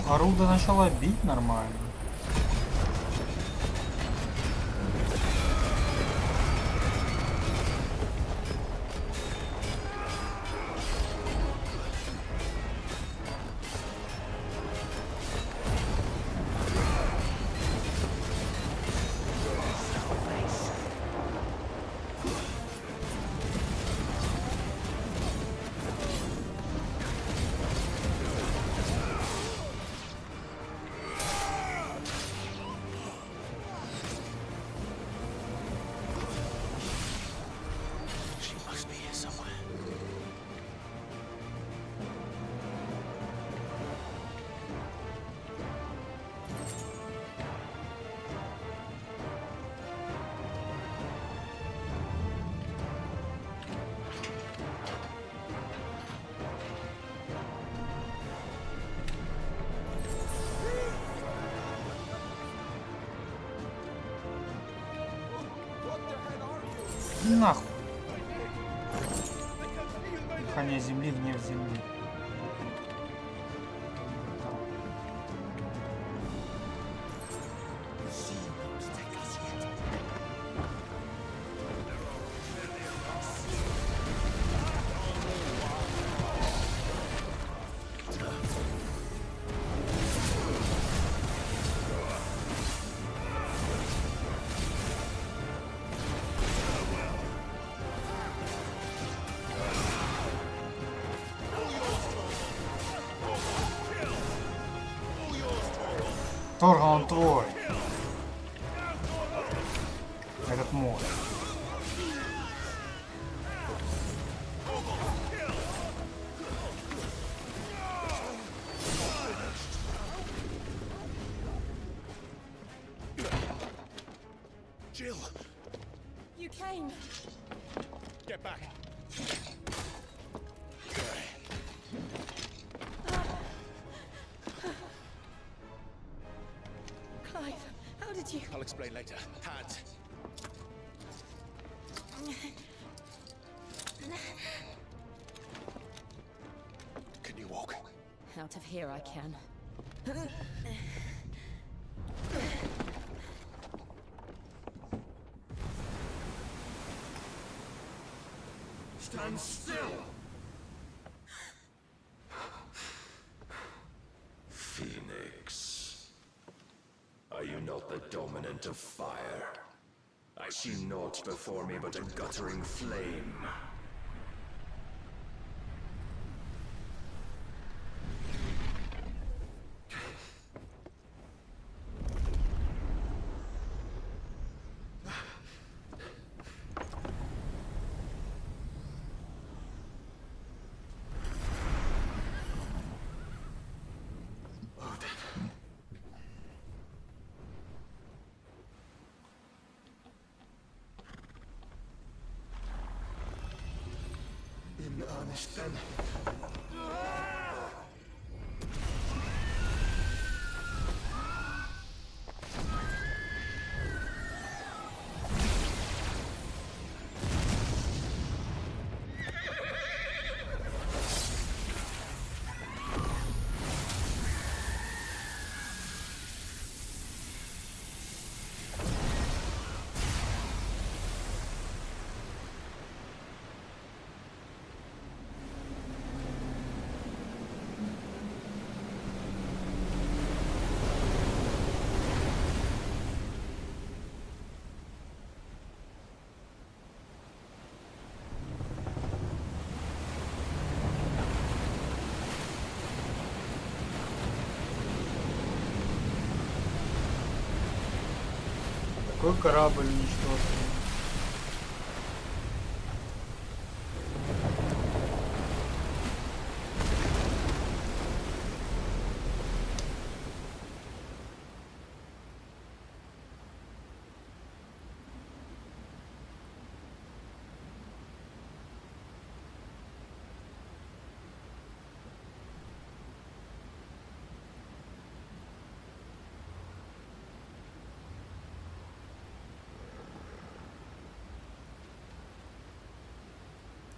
Оруда начала бить нормально. Нахуй. Дыхание земли вне земли. Торга, он твой. Этот мой. Jill! You came. Get back! Clive, how did you... I'll explain later. Hands! Can you walk? Out of here I can. Stand still! Phoenix. Are you not the dominant of fire? I see naught before me but a guttering flame. In earnest then. Какой корабль уничтожен?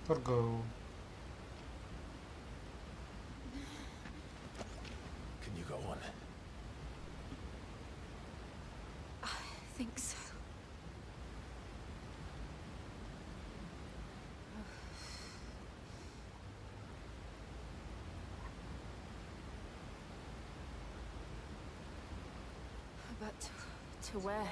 Торговый. Can you go on? I think so. But to where?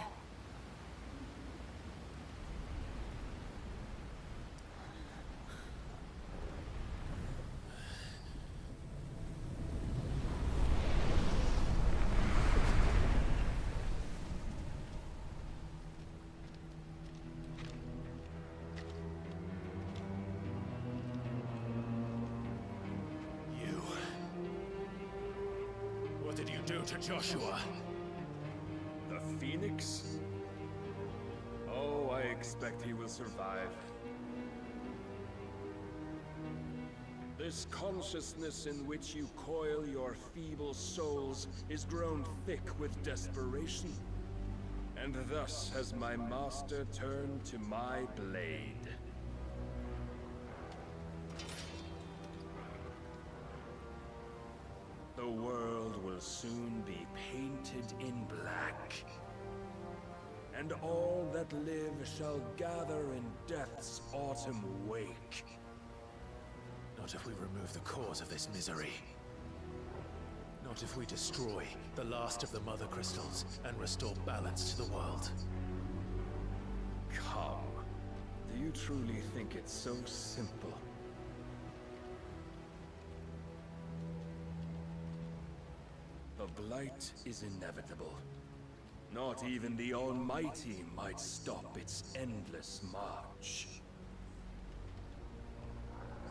What did you do to Joshua? The Phoenix? Oh, I expect he will survive. This consciousness in which you coil your feeble souls is grown thick with desperation. And thus has my master turned to my blade. The world will soon be painted in black. And all that live shall gather in death's autumn wake. Not if we remove the cause of this misery. Not if we destroy the last of the Mother Crystals and restore balance to the world. Come. Do you truly think it's so simple? The blight is inevitable. Not even the Almighty might stop its endless march.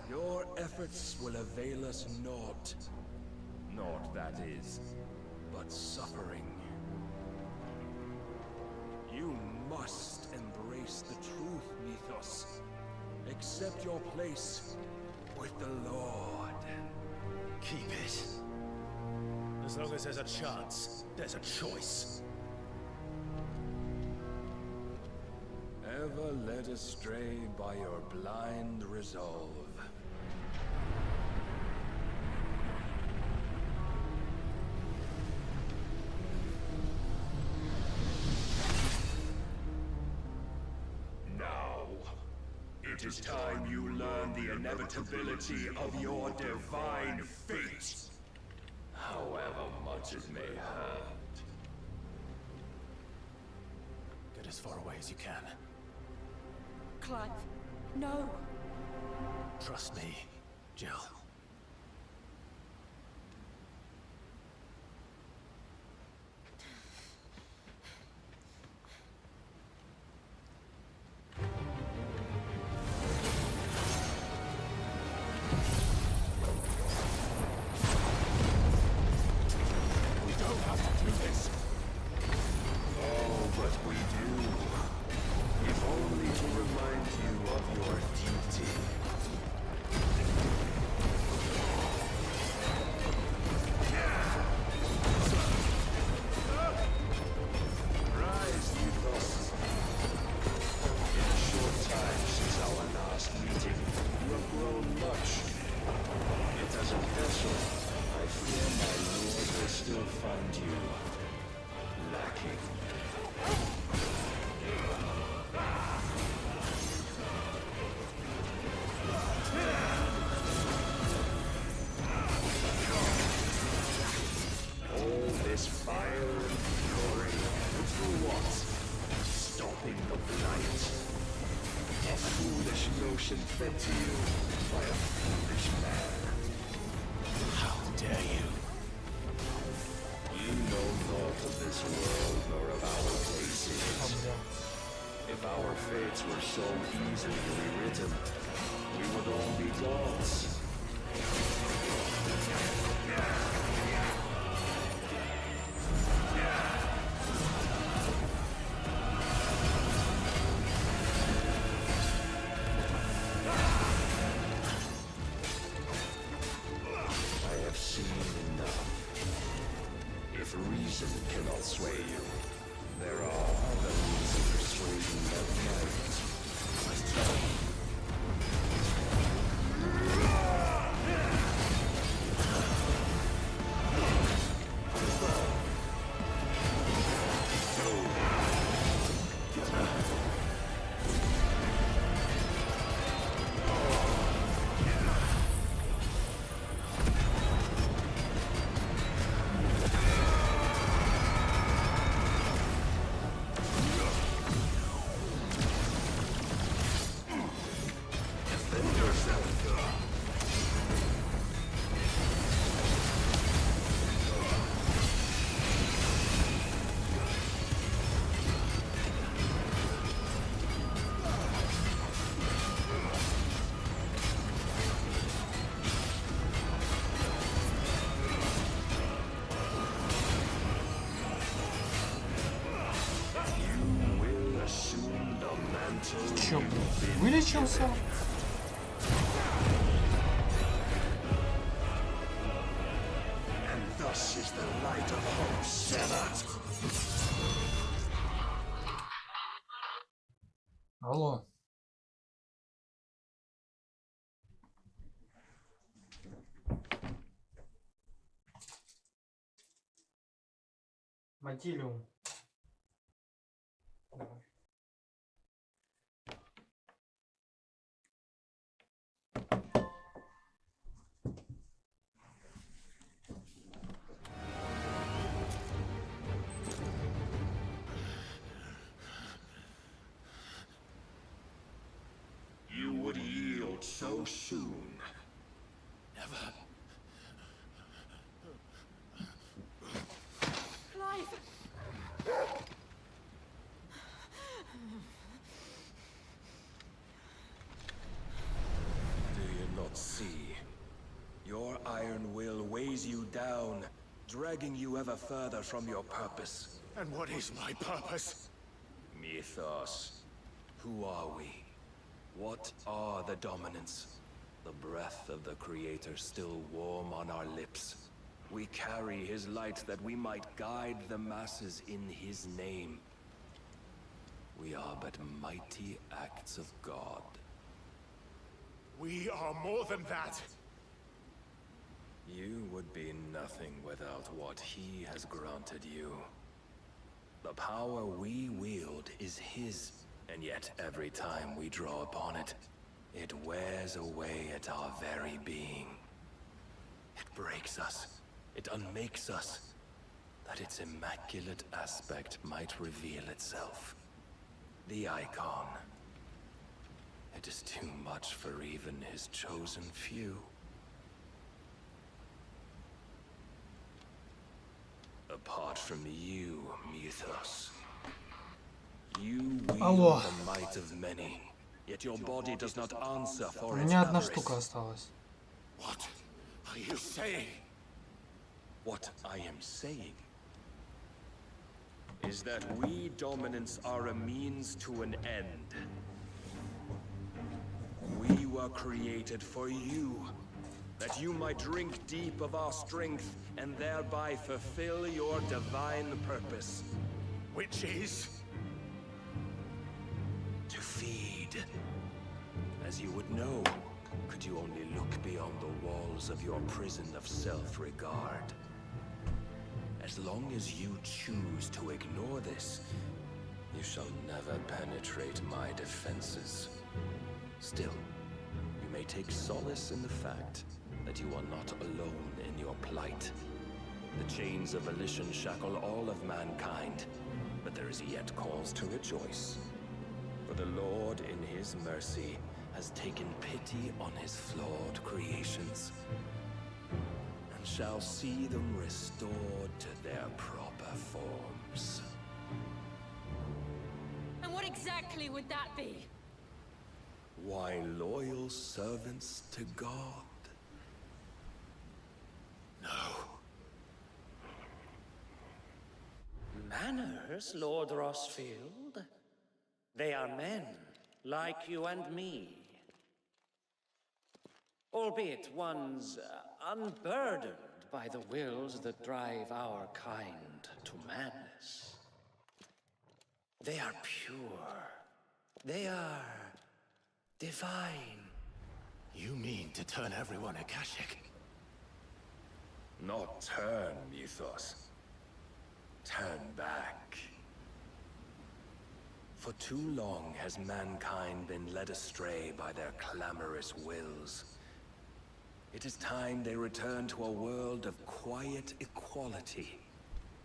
Your efforts will avail us naught. Naught, that is, but suffering. You must embrace the truth, Mythos. Accept your place with the Lord. Keep it. As long as there's a chance, there's a choice. Ever led astray by your blind resolve. Now, it is time you learn the inevitability of your divine fate. However much it may hurt. Get as far away as you can. Clive, no. Trust me, Jill. We don't have to do this. Oh, but we do. If only to remind you of your duty. Rise, Mythos. In a short time since our last meeting, you have grown much. Yet as a vessel, I fear my lord will still find you lacking. All this fire and fury, for what? Stopping the blight. A foolish notion fed to you by a foolish man. How dare you? You know naught of this world nor of our places. our fates were so easily rewritten, we would all be gods. I have seen enough. If reason cannot sway you, there are other means of persuasion that might. Чё, вылечился? And thus is the light of hope severed. Алло. Матилиум. Давай. You would yield so soon. Never. Clive! Do you not see? Your iron will weighs you down, dragging you ever further from your purpose. And what is my purpose? Mythos. Who are we? What are the dominants? The breath of the Creator still warm on our lips. We carry his light that we might guide the masses in his name. We are but mighty acts of God. We are more than that. You would be nothing without what he has granted you. The power we wield is his, and yet every time we draw upon it, it wears away at our very being. It breaks us, it unmakes us, that its immaculate aspect might reveal itself. The icon. It is too much for even his chosen few. Apart from you, Mythos, you wield the might of many, yet your body does not answer У for its меня одна avarice. штука осталась. What are you saying? What I am saying is that we dominants are a means to an end. We were created for you, that you might drink deep of our strength and thereby fulfill your divine purpose. Which is? To feed. As you would know, could you only look beyond the walls of your prison of self-regard. As long as you choose to ignore this, you shall never penetrate my defenses. Still, you may take solace in the fact that you are not alone in your plight. The chains of volition shackle all of mankind, but there is yet cause to rejoice. For the Lord, in his mercy, has taken pity on his flawed creations, and shall see them restored to their proper forms. And what What exactly would that be? Why, loyal servants to God. Manners, Lord Rossfield? They are men, like you and me. Albeit ones unburdened by the wills that drive our kind to madness. They are pure. They are divine. You mean to turn everyone Akashic? Not turn, Mythos. Turn back. For too long has mankind been led astray by their clamorous wills. It is time they return to a world of quiet equality,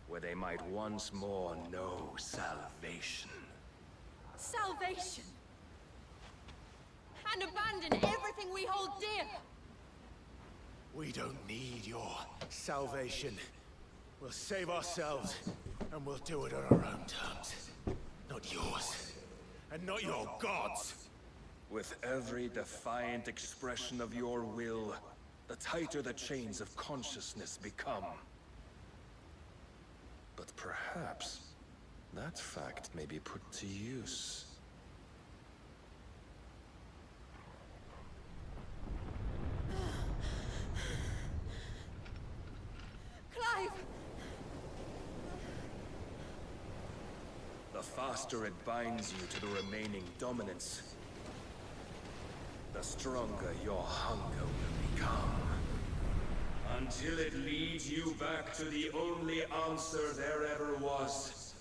where they might once more know salvation. Salvation! And abandon everything we hold dear! We don't need your salvation. We'll save ourselves, and we'll do it on our own terms. Not yours, and not your gods. With every defiant expression of your will, the tighter the chains of consciousness become. But perhaps that fact may be put to use. Clive! The faster it binds you to the remaining dominance, the stronger your hunger will become. Until it leads you back to the only answer there ever was.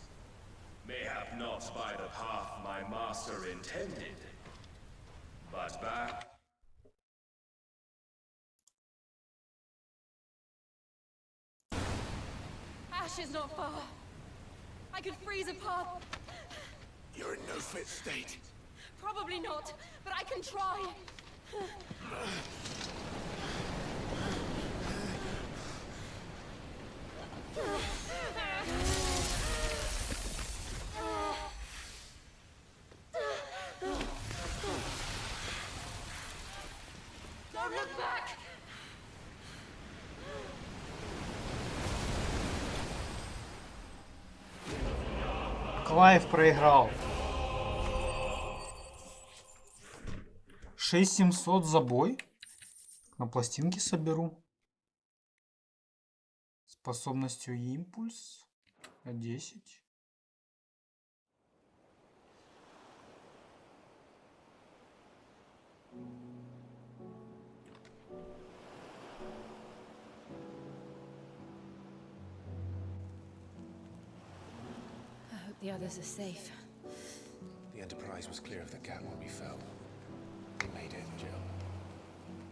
Mayhap not by the path my master intended, but back... Ash is not far. I could freeze a path. You're in no fit state. Probably not, but I can try. Don't look back! Клайв проиграл. 6700 за бой. На пластинке соберу. Способностью импульс. 10. I hope the others are safe. The Enterprise was clear of the gap when we fell. They made it, Jill.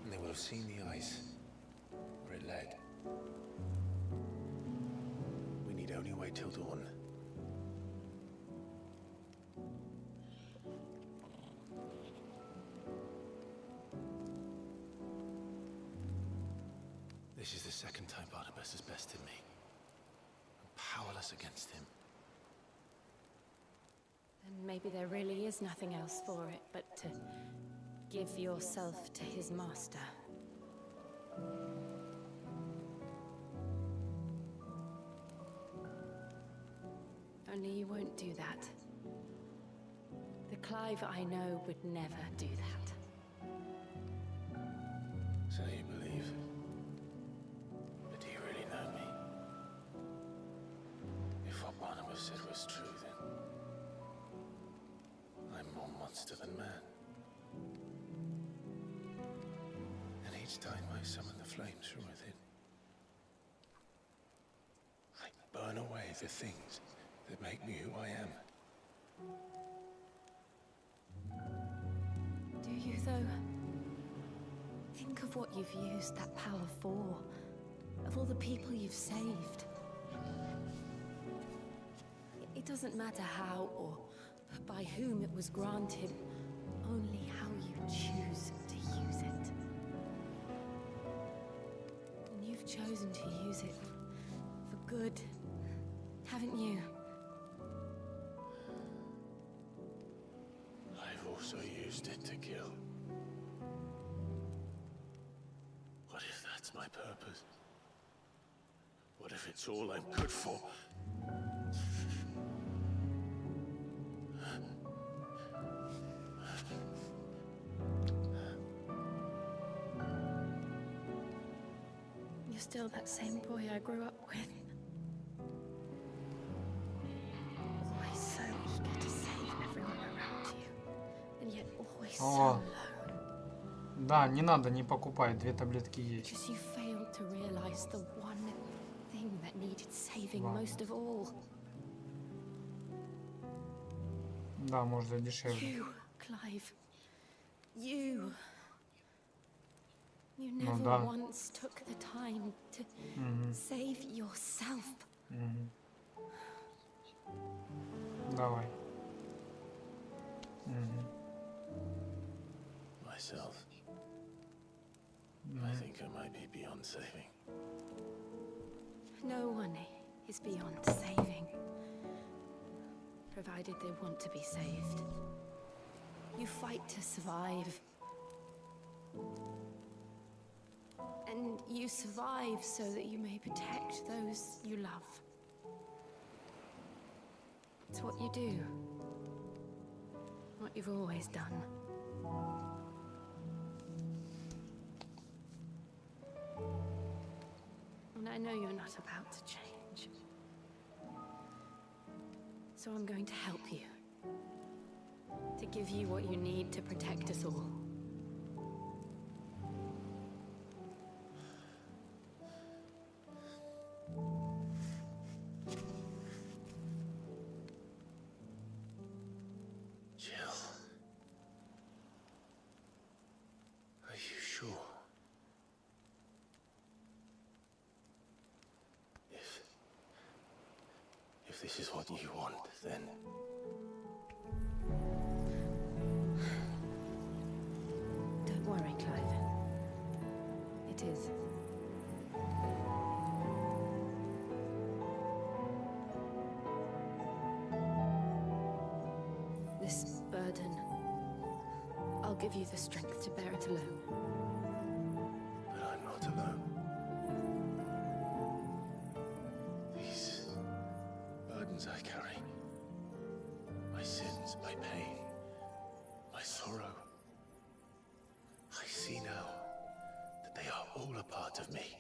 And they will have seen the ice, where it led. We need only wait till dawn. This is the second time Barnabas has bested me. I'm powerless against him. And maybe there really is nothing else for it but to give yourself to his master. Only you won't do that. The Clive I know would never do that. So you believe? But do you really know me? If what Barnabas said was true, then I'm more monster than man. And each time I summon the flames from within, I burn away the things that make me who I am. Do you, though? Think of what you've used that power for. Of all the people you've saved. It doesn't matter how or by whom it was granted, only how you choose to use it. And you've chosen to use it for good, haven't you? used it to kill. What if that's my purpose? What if it's all I'm good for? You're still that same boy I grew up with. Always so eager to save everyone around you. And yet always so О, alone. да, не надо, не покупай, 2 таблетки есть. Because you failed to realize the one thing that needed saving most of all. Да, может быть дешевле. You, Clive. You. You Ну never да. once took the time to save yourself. Давай. Myself. I think I might be beyond saving. No one is beyond saving, provided they want to be saved. You fight to survive. And you survive so that you may protect those you love. It's what you do. What you've always done. And I know you're not about to change. So I'm going to help you. To give you what you need to protect us all. Jill. Are you sure? If this is what you want, then... Don't worry, Clive. It is. This burden, I'll give you the strength to bear it alone. But I'm not alone. These burdens I carry, my sins, my pain, my sorrow, I see now that they are all a part of me.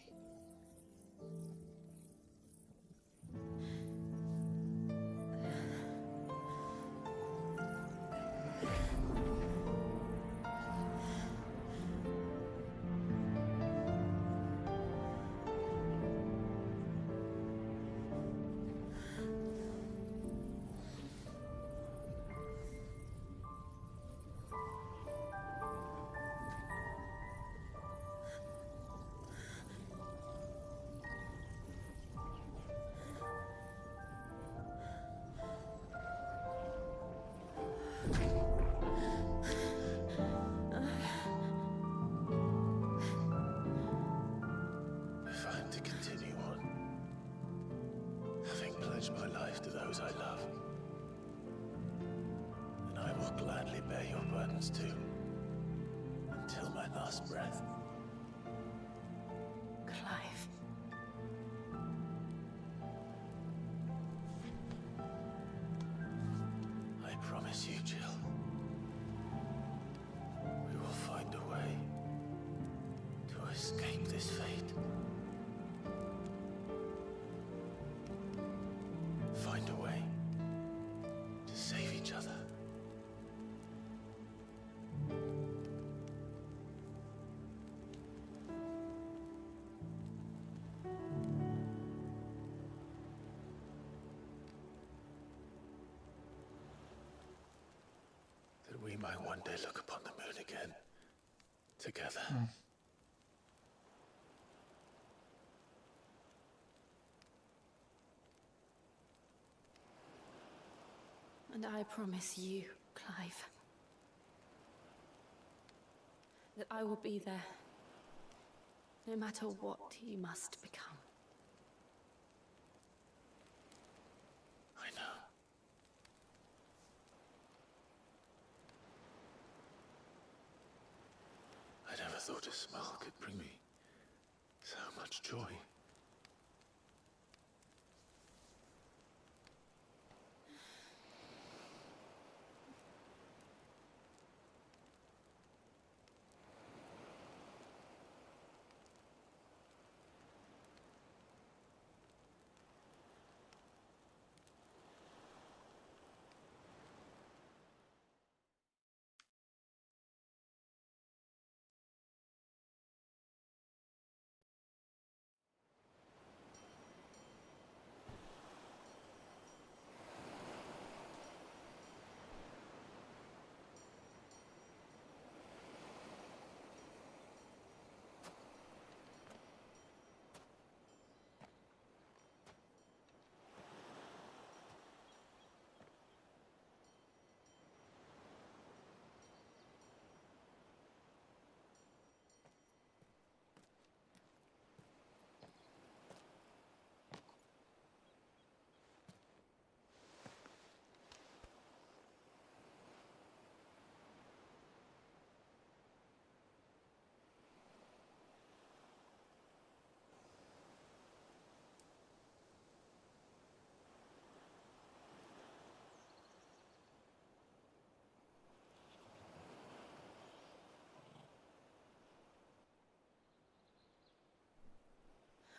If I am to continue on, having pledged my life to those I love, then I will gladly bear your burdens too, until my last breath. Clive. I promise you, Jill, we will find a way to escape this fate. Find a way to save each other. That we might one day look upon the moon again, together. And I promise you, Clive, that I will be there, no matter what you must become. I know. thought a smile could bring me so much joy.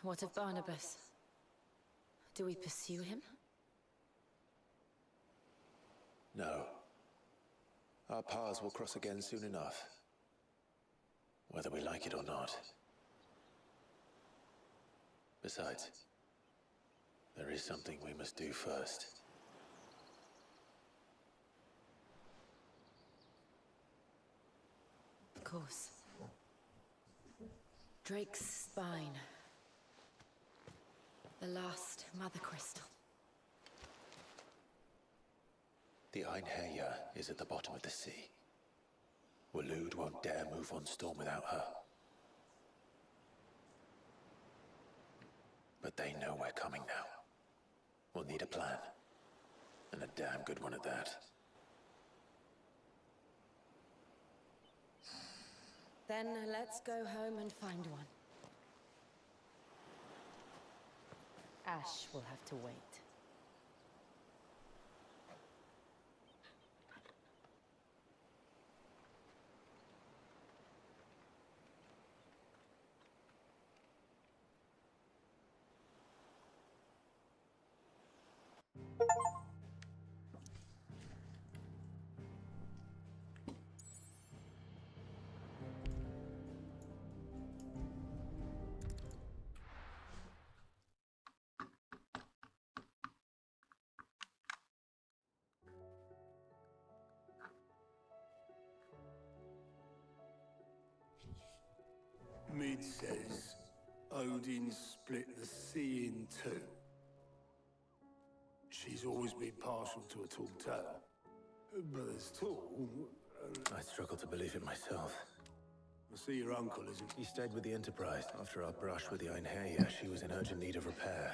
What of Barnabas? Do we pursue him? No. Our paths will cross again soon enough. Whether we like it or not. Besides, there is something we must do first. Of course. Drake's spine. The last Mother Crystal. The Einherjar is at the bottom of the sea. Waloed won't dare move on Storm without her. But they know we're coming now. We'll need a plan. And a damn good one at that. Then let's go home and find one. Ash will have to wait. Mid says Odin split the sea in two. She's always been partial to a tall tale. But as tall... I struggle to believe it myself. I see your uncle isn't... He stayed with the Enterprise. After our brush with the Einherjar, she was in urgent need of repair.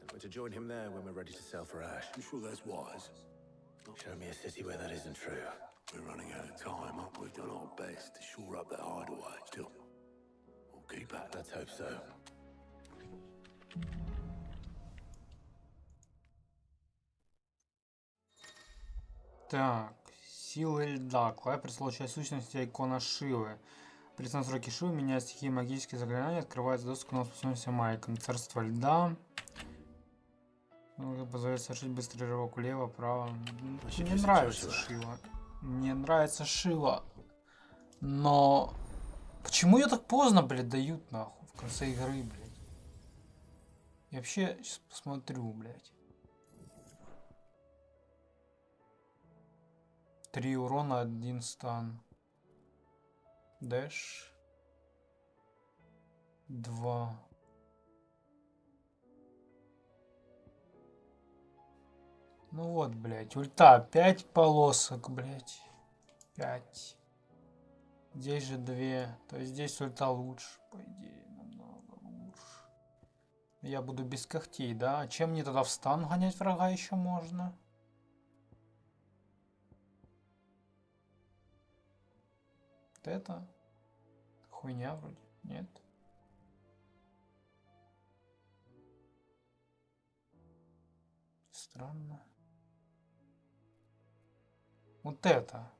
And we're to join him there when we're ready to sail for Ash. You sure that's wise? Show me a city where that isn't true. We're running out of time, aren't we? We've done our best to shore up that hideaway. Still, we'll keep at it. Let's hope so. Так, силы льда. Клай прислал часть сущности икона Шивы. При настройке Шивы меняет стихии магические заклинания, открывается доступ к новым способностям Майком. Царство льда. Позволяет совершить быстрый рывок влево, вправо. Мне нравится Шива. Мне нравится Шива. Но почему ее так поздно, блядь, дают нахуй в конце игры, блядь? Я вообще сейчас посмотрю, блядь. 3 урона, 1 стан. Дэш. 2. Ну вот, блядь, ульта. 5 полосок, блядь. 5. Здесь же 2. То есть здесь ульта лучше, по идее. Намного лучше. Я буду без когтей, да? А чем мне тогда в стан гонять врага еще можно? Вот это? хуйня вроде. Нет? Странно. Вот это.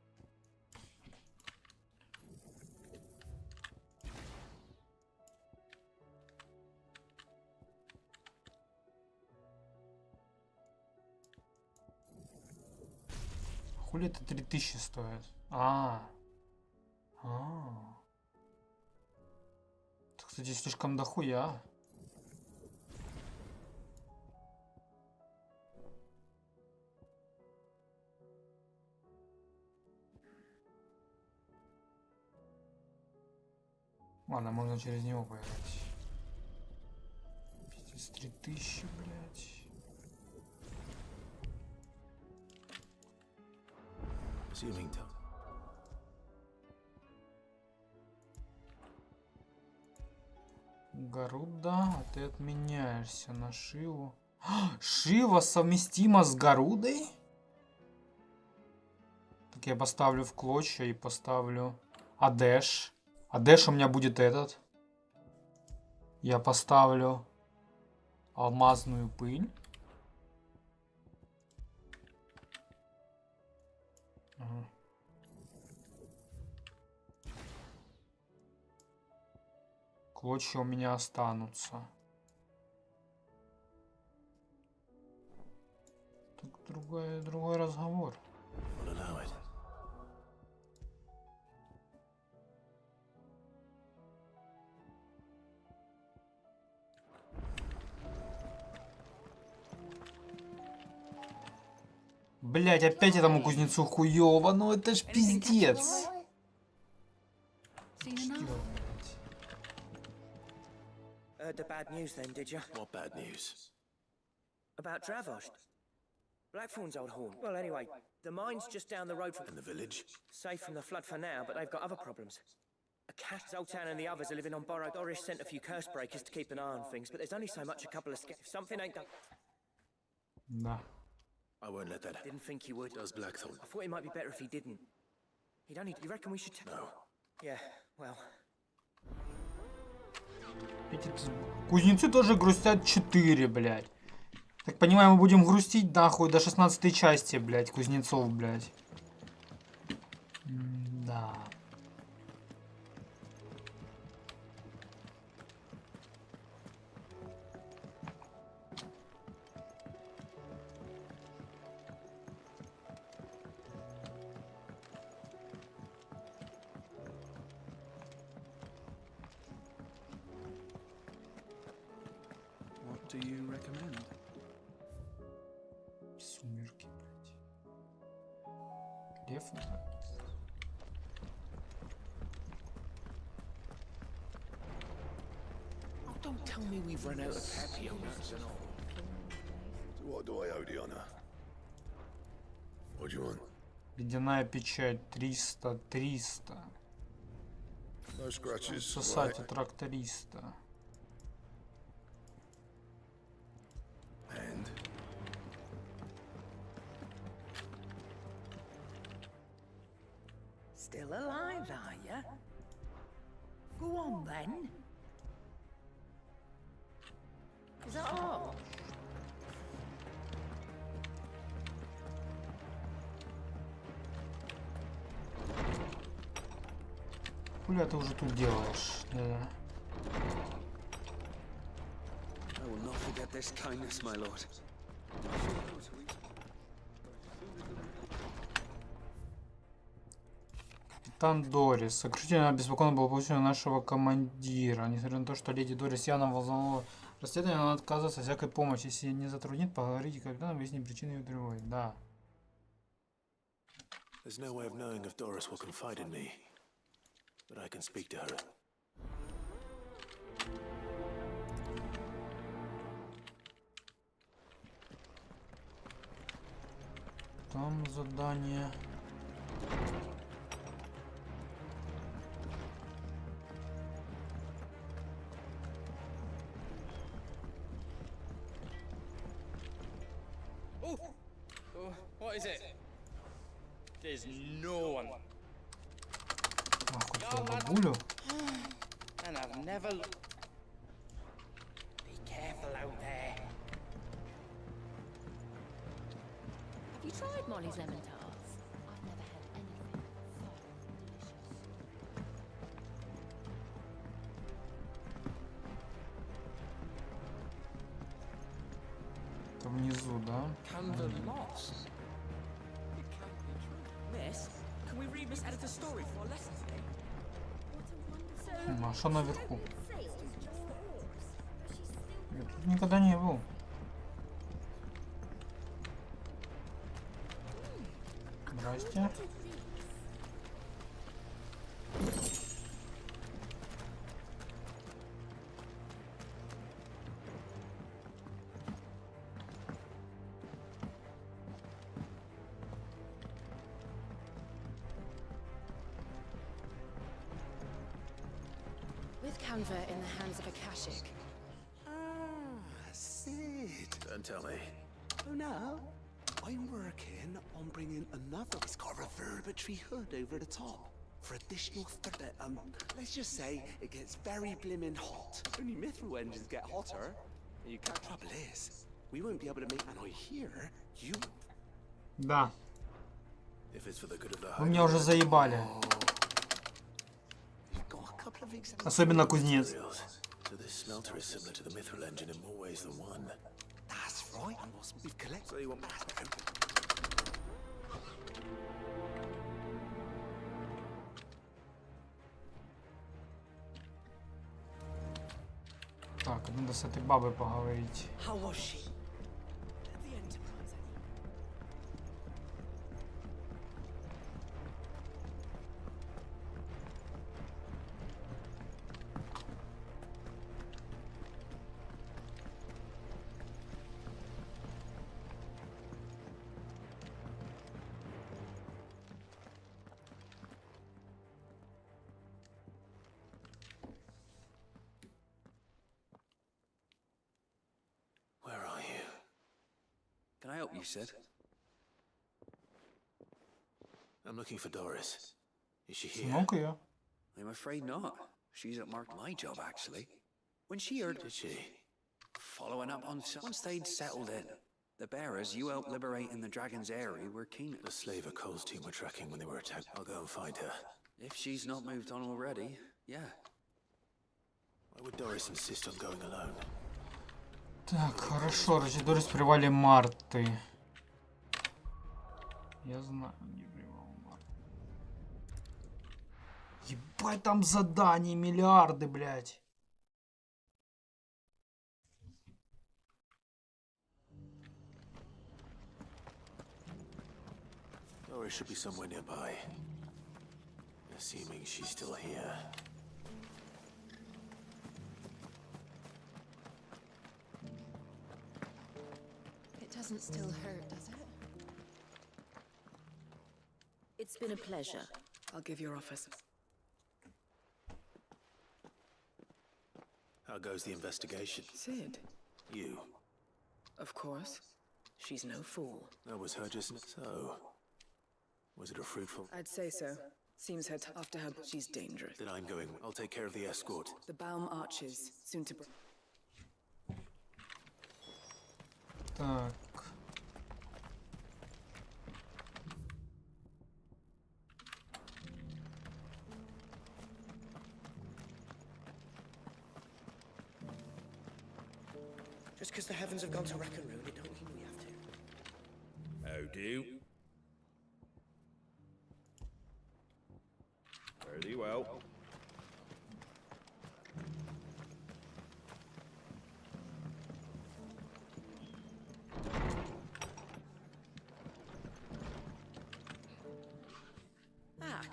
Хули это 3000 стоит? Это, кстати, слишком дохуя. Ладно, можно через него поиграть. Пиздец, 3000, блядь. Гаруда, а ты отменяешься на Шиву. Шива совместима с Гарудой? Так я поставлю в клочья и поставлю Адеш. Адеш у меня будет этот. Я поставлю алмазную пыль. Ага. Клочья у меня останутся. Тут другой разговор. Блять, опять этому кузнецу хуёво, ну это ж пиздец. Heard the bad news then, did you? What bad news? About Dravost. Blackthorn's old home. Well, anyway, the mine's just down the road from... And the village? Safe from the flood for now, but they've got other problems. A cat, Zoltan and the others are living on borrowed. Doris sent a few curse breakers to keep an eye on things, but there's only so much a couple of... If something ain't done... Да. I won't let that... Didn't think he would. Does Blackthorn? I thought it might be better if he didn't. He'd only... You reckon we should... No. Yeah, well... Эти кузнецы тоже грустят 4, блядь. Так понимаю, мы будем грустить нахуй до 16 части, блядь, кузнецов, блядь. Да. What do you recommend? Сумерки, блядь. Лев, блядь. Oh, don't tell me we've run out of Papio nuts and all. So what do I owe the honor? What do you want? Ледяная печать 300. No scratches. Сосать тракториста. And? Still alive, are you? Go on then. Is that all? Хуля ты уже тут делаешь? Да. I will not forget this kindness, my lord. Капитан Дорис. Сокрушительно обеспокоен был получением нашего командира. Несмотря на то, что леди Дорис явно волновала расследование, она отказывается от всякой помощи. Если не затруднит, поговорите с капитаном, выяснить причины ее тревоги. Да. There's no way of knowing if Doris will confide in me, but I can speak to her. Там задание. What is it? There's no one. Нахуй твою бабулю. never. Be careful out there. Have you tried Molly's lemon tarts? I've never had anything so delicious. Это внизу, да? Canva lost. It can't be true. Miss, can we read Miss Editor's story for our lesson today? А что наверху? Я тут никогда не был. Здрасте. With Canva in the hands of Akashic. Sid. Don't tell me. Oh no. I'm working on bringing another. It's got a reverberatory hood over the top. For additional let's just say it gets very blimmin' hot. Only mithril engines get hotter. You can't. Trouble is, we won't be able to make. And I hear you. Да. If it's for the good of the Вы меня уже заебали. Особенно кузнец. So this smelter is similar to the mithril engine in more ways than one. That's right. And what's we've collected. So you want Так, надо с этой бабой поговорить. How was she? The Enterprise. Where are you? Can I help you, Sid? I'm looking for Doris. Is she here? Сынок ее. I'm afraid not. She's at my job, actually. When she heard... Did she? Following up on... Once they'd settled in, the bearers you helped liberate in the Dragon's Eyrie were keen... The slaver Cole's team were tracking when they were attacked. I'll go and find her. If she's not moved on already, yeah. Why would Doris insist on going alone? Так, хорошо. Дорис привале Марты. Я знаю, где привал Марты. Ебать, там заданий миллиарды, блядь. Doris should be somewhere nearby. Assuming she's still here. It doesn't still hurt, does it? It's been a pleasure. I'll give your office. How goes the investigation? Sid. You. Of course. She's no fool. That was her just so. Was it a fruitful? I'd say so. Seems after her, she's dangerous. Then I'm going. I'll take care of the escort. The Baum Arches, soon to... Так. Just because the heavens have gone to wreck and ruin, it don't mean we have to. How do? Very well.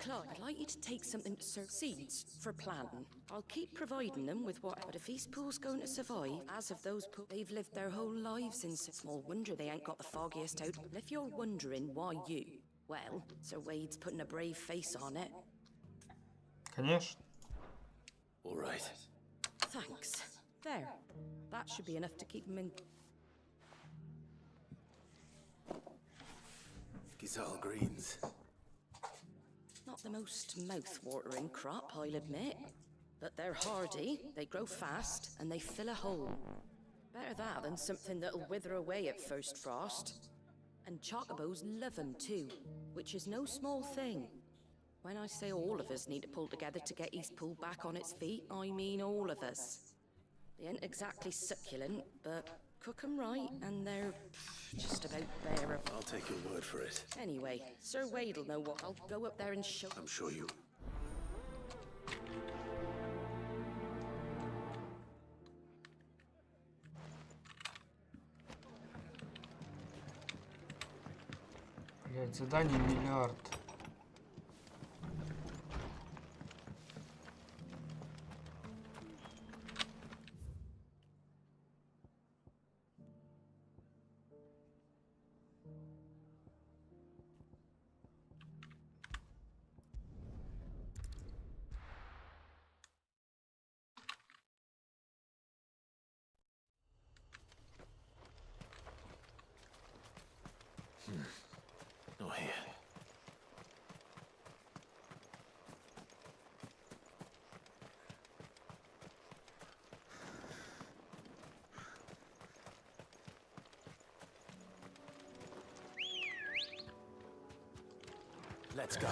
Claude, I'd like you to take something to serve seeds for planting. I'll keep providing them with what... But if these pools going to survive, as of those pools, they've lived their whole lives in... Small wonder they ain't got the foggiest out. And if you're wondering why you... Well, Sir Wade's putting a brave face on it. Конечно. All right. Thanks. There. That should be enough to keep them in... Gizal greens. Not the most mouth-watering crop, I'll admit. But they're hardy, they grow fast, and they fill a hole. Better that than something that'll wither away at first frost. And chocobos love them too, which is no small thing. When I say all of us need to pull together to get Eastpool back on its feet, I mean all of us. They ain't exactly succulent, but cook 'em right, and they're just about bearable. I'll take your word for it. Anyway, Sir Wade'll know what. I'll go up there and show. I'm sure you... Блять, задание миллиард. Not here. Let's go.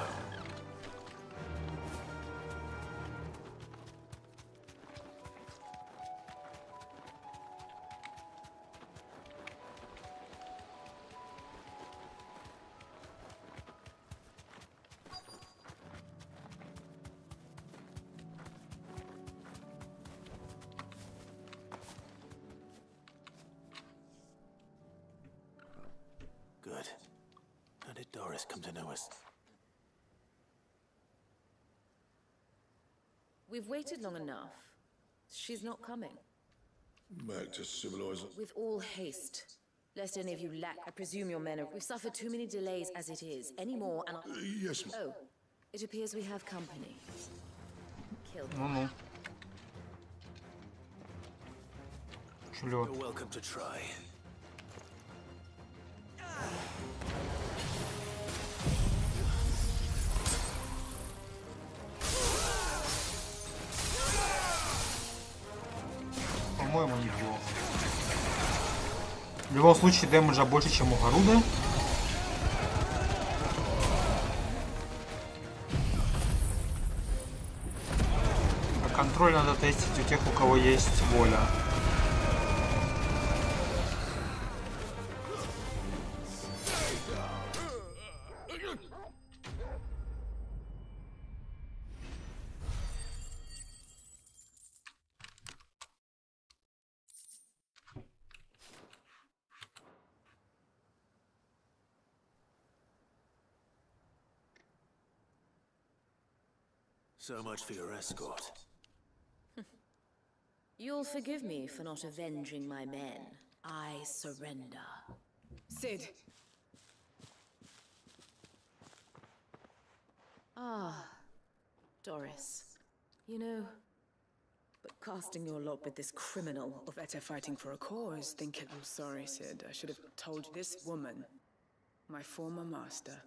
Good. How did Doris come to know us? We've waited long enough. She's not coming. Back to civilization. With all haste. Lest any of you lack, I presume your men are... We've suffered too many delays as it is. Any more and I'll... Yes, ma'am. Oh, it appears we have company. Kill them. Ну-ну. Шлет. You're welcome to try. По-моему, неплохо. В любом случае, дэмэджа больше, чем у Гаруды. А контроль надо тестить у тех, у кого есть воля. So much for your escort. You'll forgive me for not avenging my men. I surrender. Sid. Ah, Doris. You know, but casting your lot with this criminal... Or better fighting for a cause, thinking... I'm sorry, Sid. I should have told you. This woman, my former master,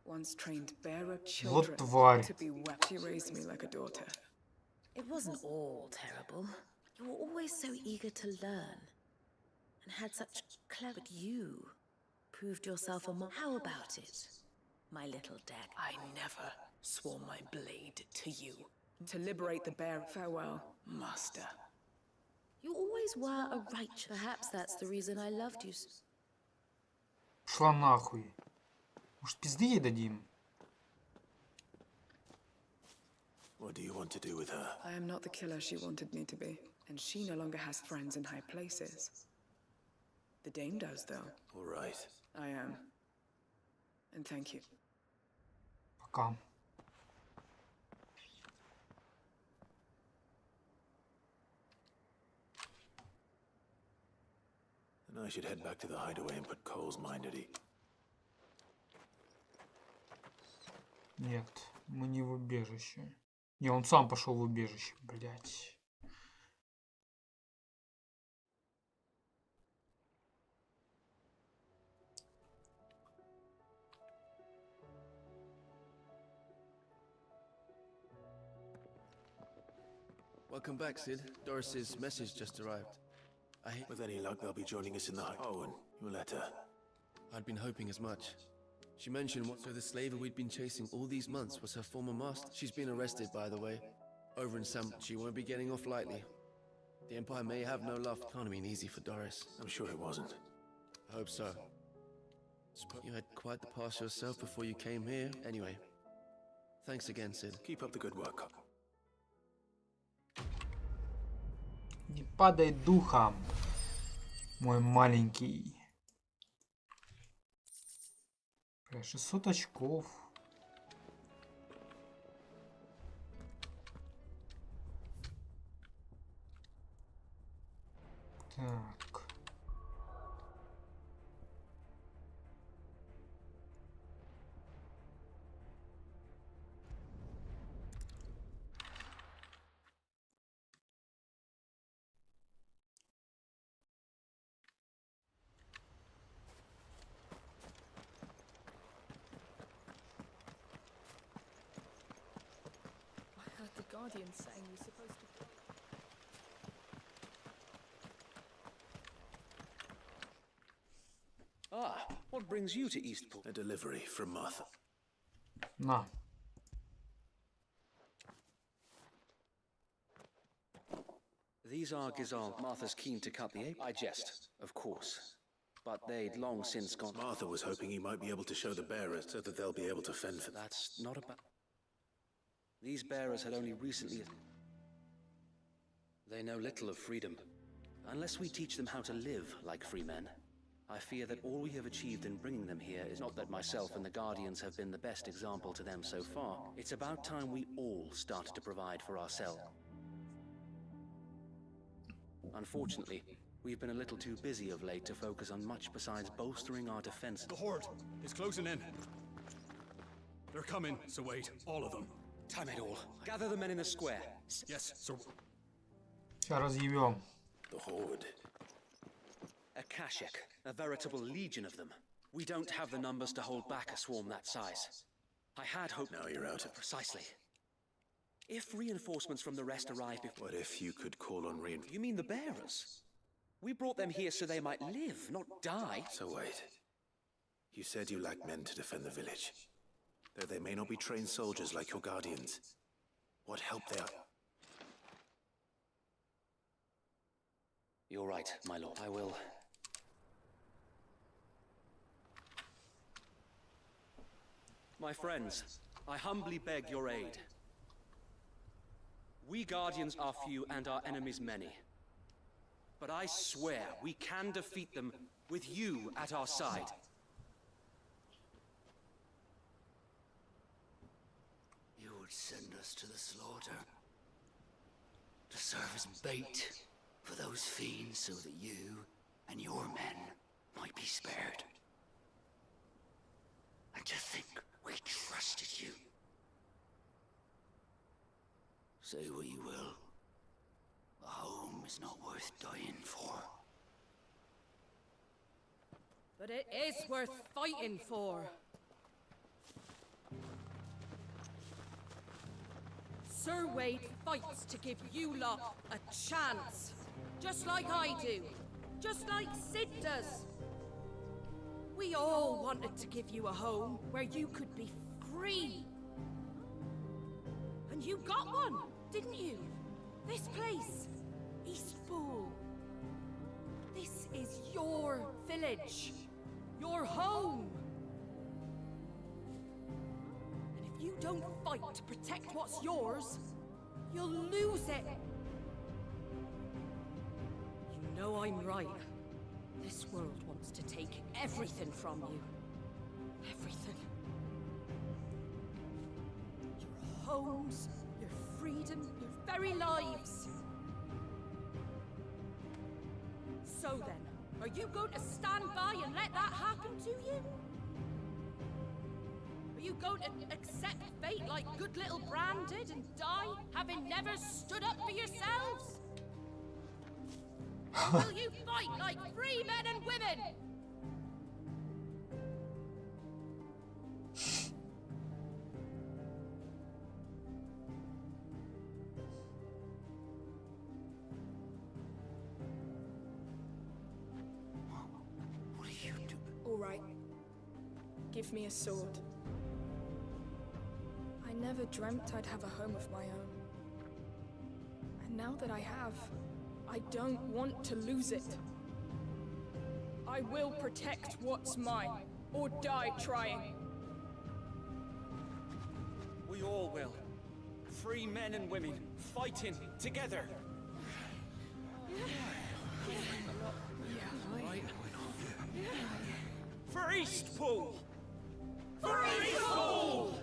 once trained bearer children to be wept. She raised me like a daughter. It wasn't all terrible. You were always so eager to learn. And had such clever... But you proved yourself a How about it, my little dag? I never swore my blade to you. To liberate the bear. Farewell, master. You always were a righteous... Perhaps that's the reason I loved you. Шла нахуй. Может, пизды ей дадим? What do you want to do with her? I am not the killer she wanted me to be. And she no longer has friends in high places. The Dame does, though. All right. I am. And thank you. Пока. Then I should head back to the hideaway and put Cole's mind at ease. Нет, мы не в убежище. Не, он сам пошел в убежище, блять. Welcome back, Sid. Doris's message just arrived. With any luck, they'll be joining us in the Oh, and your letter. I'd been hoping as much. She mentioned so the slaver we'd been chasing all these months was her former master. She's been arrested, by the way. Over in Sam. She won't be getting off lightly. The Empire may have no love. Can't have been easy for Doris. I'm sure it wasn't. I hope so. You had quite the past yourself before you came here. Anyway, thanks again, Sid. Keep up the good work. Не падай духом, мой маленький. 600 очков. Так. I heard the Guardian saying you're supposed to... Ah, what brings you to Eastpool? A delivery from Martha. На. These are Gizal. Martha's keen to cut the ape. I jest, of course. But they'd long since gone. Martha was hoping he might be able to show the bearers so that they'll be able to fend for them. That's not about... These bearers had only recently... They know little of freedom. Unless we teach them how to live like free men, I fear that all we have achieved in bringing them here is not that myself and the Guardians have been the best example to them so far. It's about time we all started to provide for ourselves. Unfortunately, we've been a little too busy of late to focus on much besides bolstering our defense. The Horde is closing in. They're coming, so wait, all of them. Time it all. Gather the men in the square. Yes, sir. Сейчас разъебем. The Horde. A Kashek, a veritable legion of them. We don't have the numbers to hold back a swarm that size. I had hoped... Now you're out of... Precisely. If reinforcements from the rest arrive before... What if you could call on reinforcements? You mean the bearers? We brought them here so they might live, not die. So wait. You said you lack men to defend the village. Though they may not be trained soldiers like your Guardians. What help they are... You're right, my lord. I will... My friends, I humbly beg your aid. We Guardians are few and our enemies many. But I swear we can defeat them with you at our side. You would send us to the slaughter. To serve as bait for those fiends so that you and your men might be spared. And to think we trusted you. Say what you will. A home is not worth dying for. But it is worth fighting for. Sir Wade fights to give you lot a chance. Just like I do. Just like Sid does. We all wanted to give you a home where you could be free. And you got one, didn't you? This place, Eastpool. This is your village. Your home. And if you don't fight to protect what's yours, you'll lose it. You know I'm right. This world wants to take everything from you. Everything. Your homes, your freedom, your very lives. So then, are you going to stand by and let that happen to you? Are you going to accept fate like good little Bran did and die, having never stood up for yourselves? Or will you fight like free men and women? give me a sword. I never dreamt I'd have a home of my own. And now that I have, I don't want to lose it. I will protect what's mine, or die trying. We all will. Free men and women, fighting together. For Eastpool! For Eastpool!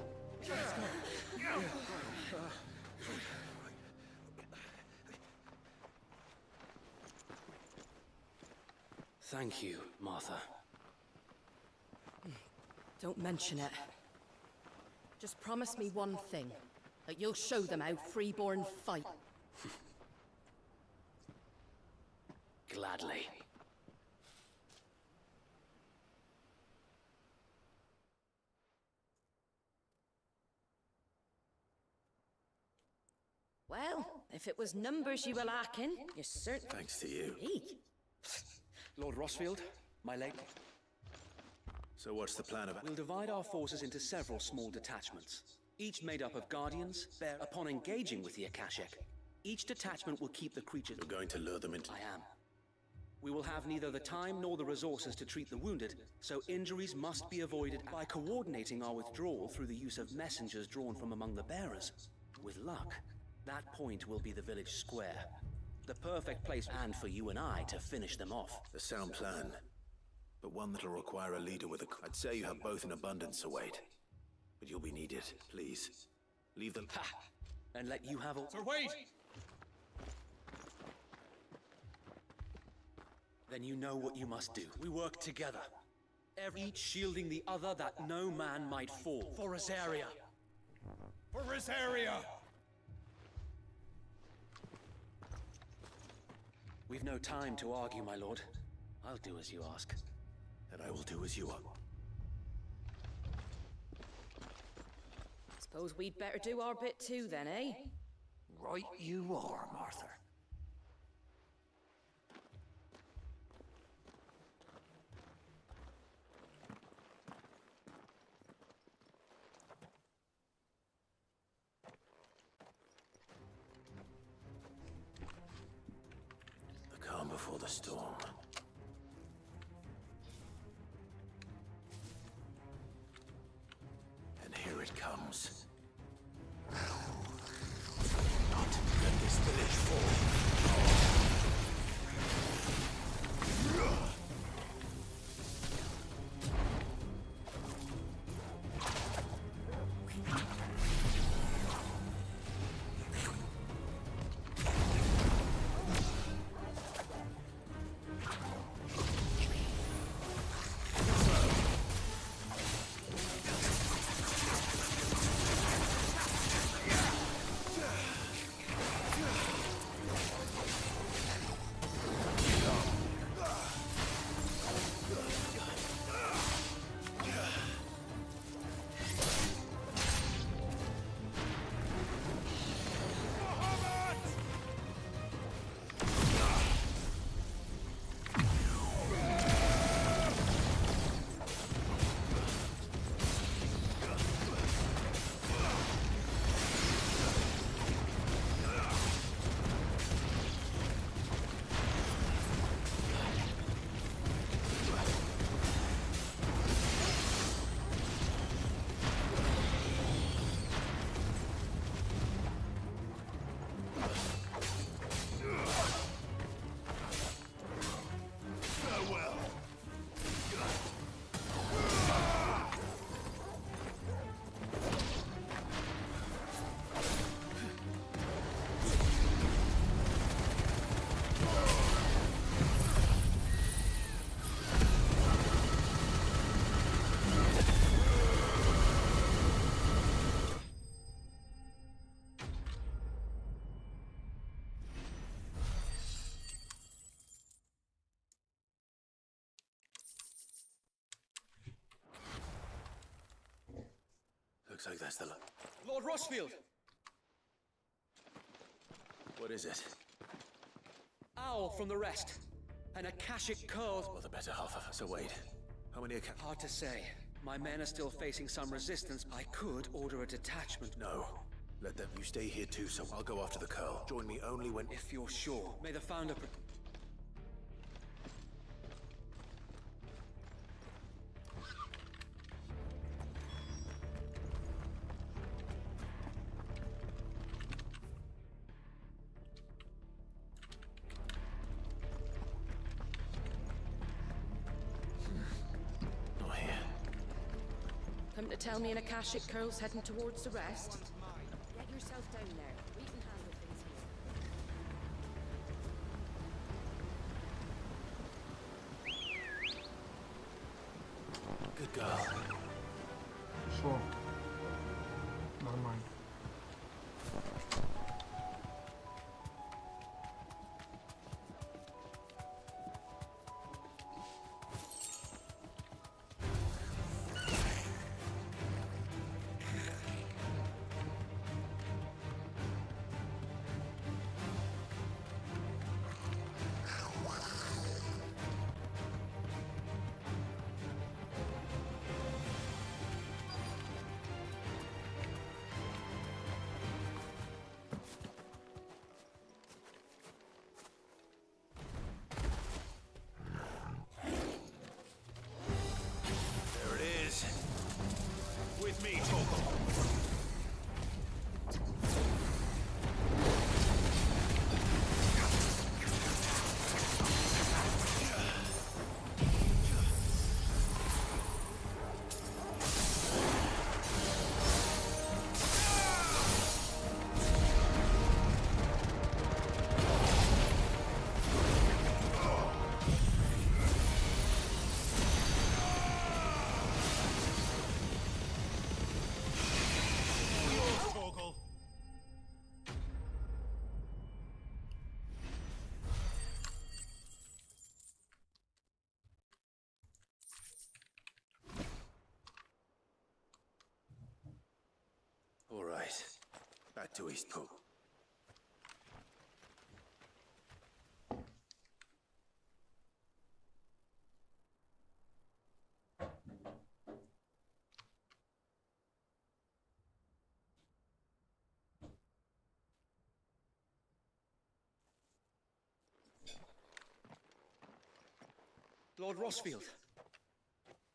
Thank you, Martha. Don't mention it. Just promise me one thing. That you'll show them how freeborn fight. Gladly. Well, if it was numbers you were lacking, you certainly... Thanks to you. Lord Rossfield, my late... So what's the plan about? We'll divide our forces into several small detachments, each made up of guardians. Upon engaging with the Akashic, each detachment will keep the creatures... You're going to lure them into... I am. We will have neither the time nor the resources to treat the wounded, so injuries must be avoided by coordinating our withdrawal through the use of messengers drawn from among the bearers. With luck, that point will be the village square. The perfect place and for you and I to finish them off. A sound plan, but one that'll require a leader with a... I'd say you have both in abundance, await. But you'll be needed, please. Leave them... Ha! And let you have all... Sir Wade! Then you know what you must do. We work together. Each shielding the other that no man might fall. For Rosaria! For Rosaria! We've no time to argue, my lord. I'll do as you ask. And I will do as you are. Suppose we'd better do our bit too then, eh? Right you are, Martha. The calm before the storm. And here it comes. Not let this village fall. Looks like that's the... Lord Rossfield! What is it? Owl from the rest. An Akashic curls... Well, the better half of us. So wait. How many Hard to say. My men are still facing some resistance. I could order a detachment. No. Let them. You stay here too, so I'll go after the Curl. Join me only when. If you're sure. May the Founder. Not here. Come to tell me an Akashic Curl's heading towards the rest? Get yourself down there. We can handle things here. Good girl. Шо? Нормально. There it is. With me, Torgal. All right. Back to Eastpool. Lord Rosfield.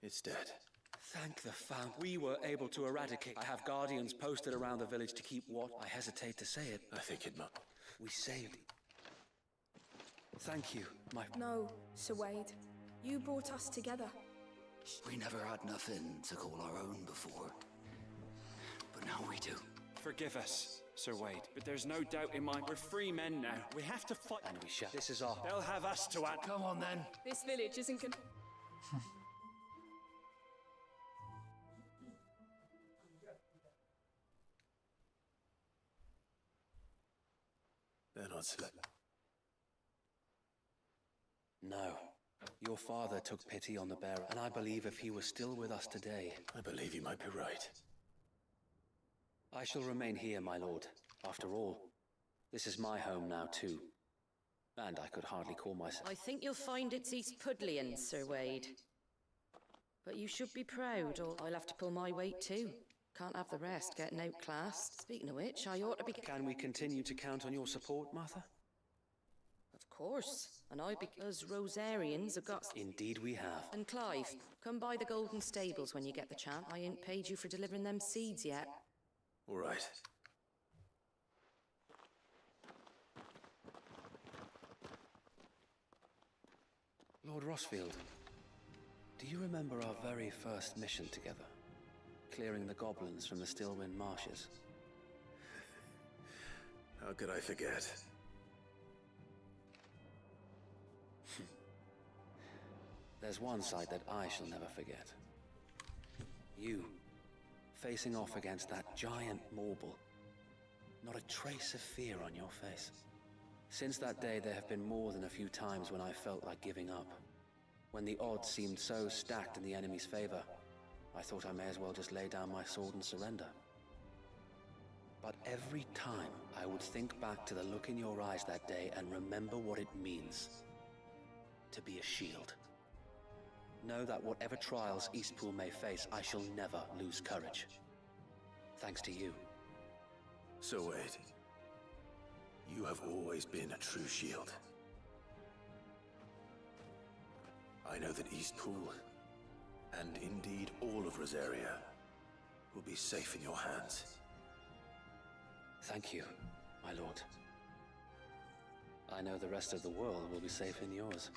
It's dead. Thank the Fount. We were able to eradicate. I have guardians posted around the village to keep what? I hesitate to say it. I think it might. We saved. Thank you, my... No, Sir Wade. You brought us together. We never had nothing to call our own before. But now we do. Forgive us, Sir Wade, but there's no doubt in my... We're free men now. We have to fight. And we shall. This is our... They'll have us to add. Come on then. This village isn't gonna... They're not slept. No. Your father took pity on the bearer, and I believe if he was still with us today... I believe you might be right. I shall remain here, my lord. After all, this is my home now too. And I could hardly call myself... I think you'll find it's East Pudlian, Sir Wade. But you should be proud, or I'll have to pull my weight too. Can't have the rest getting outclassed. Speaking of which, I ought to be... Can we continue to count on your support, Martha? Of course. And I, because Rosarians have got... Indeed we have. And Clive, come by the Golden Stables when you get the chance. I ain't paid you for delivering them seeds yet. All right. Lord Rosfield, do you remember our very first mission together? Clearing the goblins from the Stillwind marshes? How could I forget? There's one sight that I shall never forget. You, facing off against that giant Morble. Not a trace of fear on your face. Since that day, there have been more than a few times when I felt like giving up. When the odds seemed so stacked in the enemy's favor, I thought I may as well just lay down my sword and surrender. But every time, I would think back to the look in your eyes that day and remember what it means to be a shield. Know that whatever trials Eastpool may face, I shall never lose courage. Thanks to you. So Wade, you have always been a true shield. I know that Eastpool, and indeed all of Rosaria, will be safe in your hands. Thank you, my lord. I know the rest of the world will be safe in yours.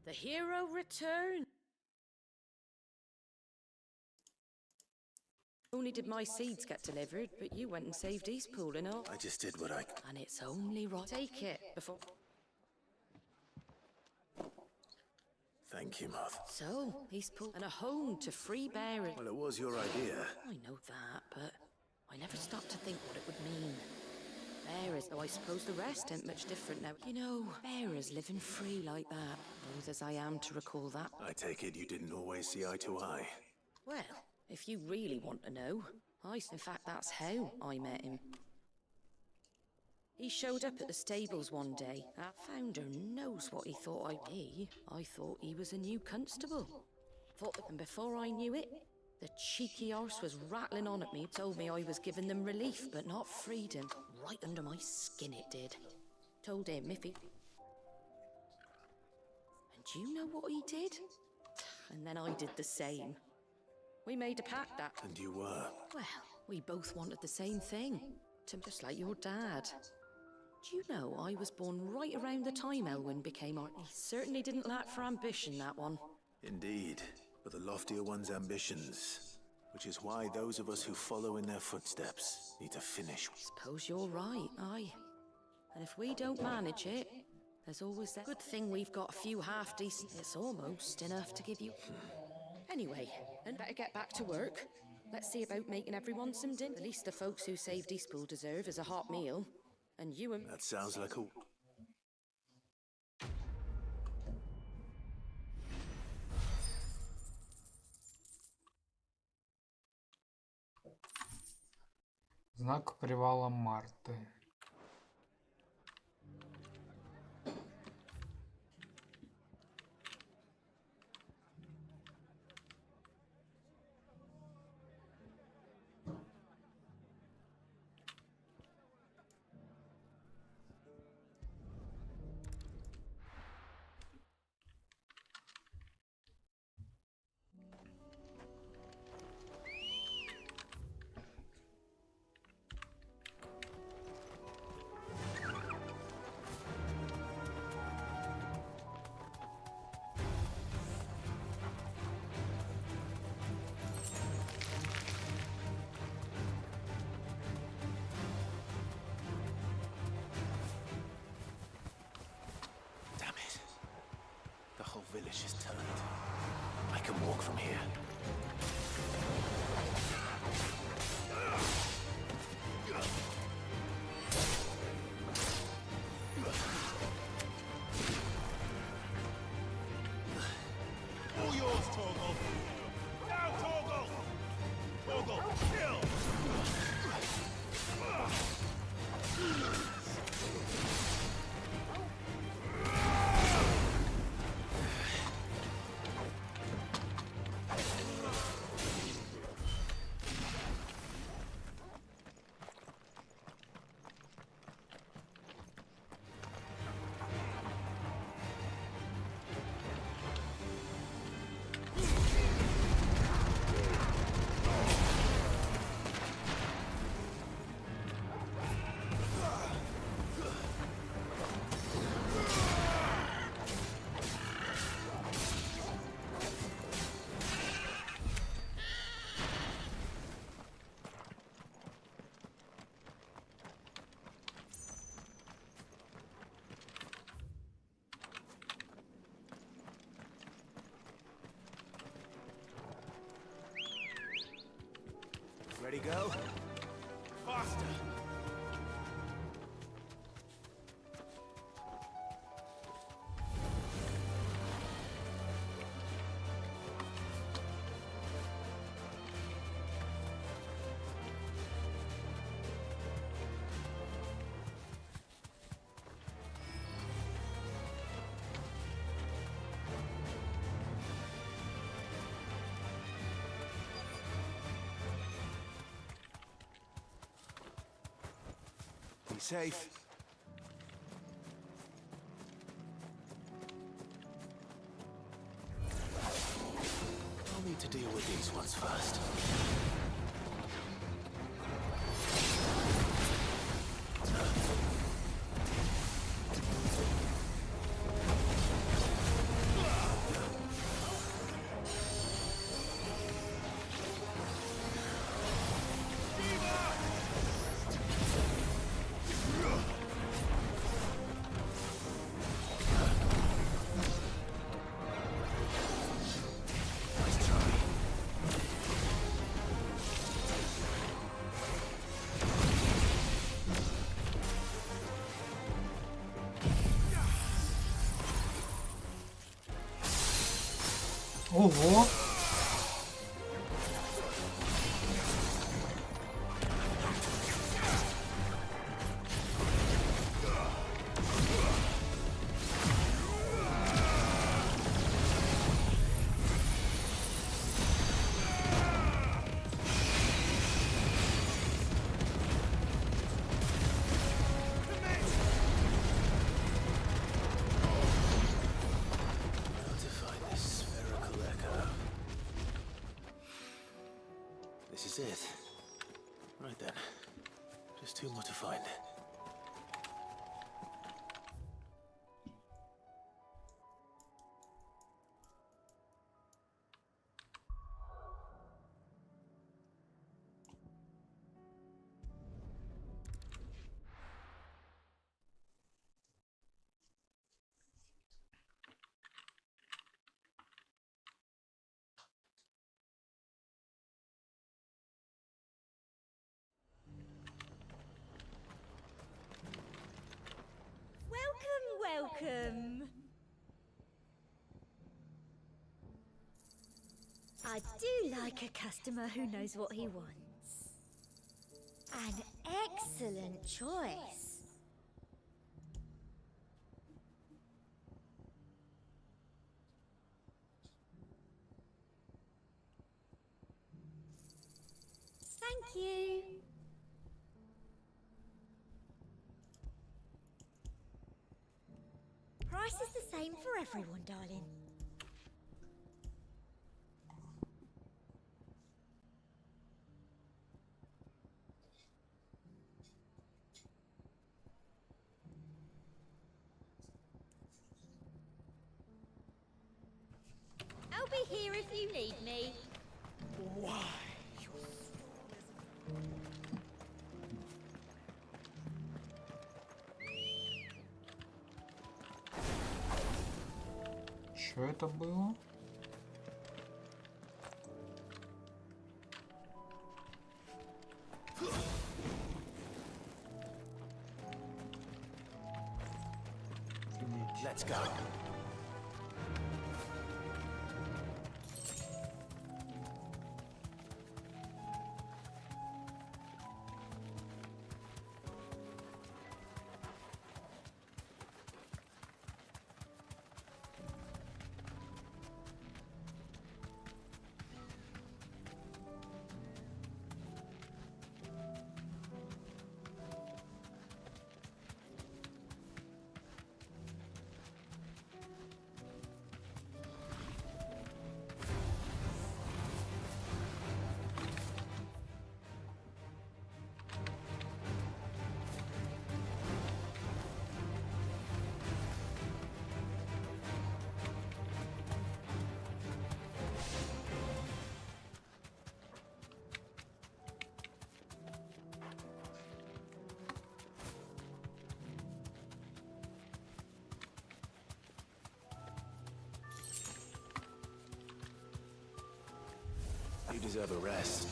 The hero returns. Only did my seeds get delivered, but you went and saved Eastpool and all. I just did what I... And it's only right. Take it before... Thank you, Moth. So, Eastpool and a home to free bearers. Well, it was your idea. I know that, but I never stopped to think what it would mean. Bearers, though I suppose the rest ain't much different now. You know, bearers living free like that. Loath as I am to recall that. I take it you didn't always see eye to eye. Well, if you really want to know, in fact, that's how I met him. He showed up at the stables one day. Our founder knows what he thought I'd be. I thought he was a new constable. And before I knew it, the cheeky horse was rattling on at me, told me I was giving them relief, but not freedom. Right under my skin it did. Told him if he... And do you know what he did? And then I did the same. We made a pact that... And you were? Well, we both wanted the same thing. Just like your dad. Do you know, I was born right around the time Elwyn became our... He certainly didn't lack for ambition, that one. Indeed, but the loftier one's ambitions. Which is why those of us who follow in their footsteps need to finish. Suppose you're right, aye. And if we don't manage it, there's always that good thing we've got a few half-decent... It's almost enough to give you... Anyway, and better get back to work. Let's see about making everyone some dinner. At least the folks who saved Eastpool deserve as a hot meal. And you and... That sounds like a... Знак привала Марты. Village is turned. I can walk from here. All yours, Torgal. Now, Torgal! Torgal, kill! Ready, go? Faster! Be safe. I'll need to deal with these ones first. Ого! How to find this spherical echo? This is it. Right then. Just two more to find. Welcome. I do like a customer who knows what he wants. An excellent choice. Thank you. Price is the same for everyone, darling. I'll be here if you need me. Why? Что это было? Let's go. You deserve a rest.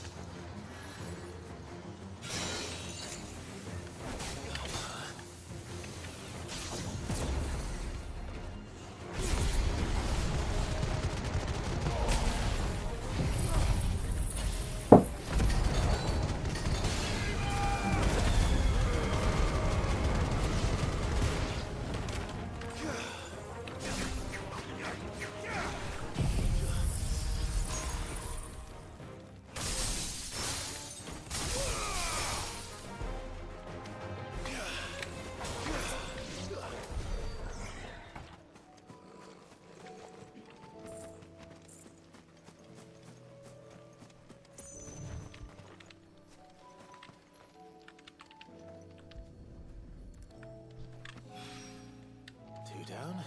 Two down.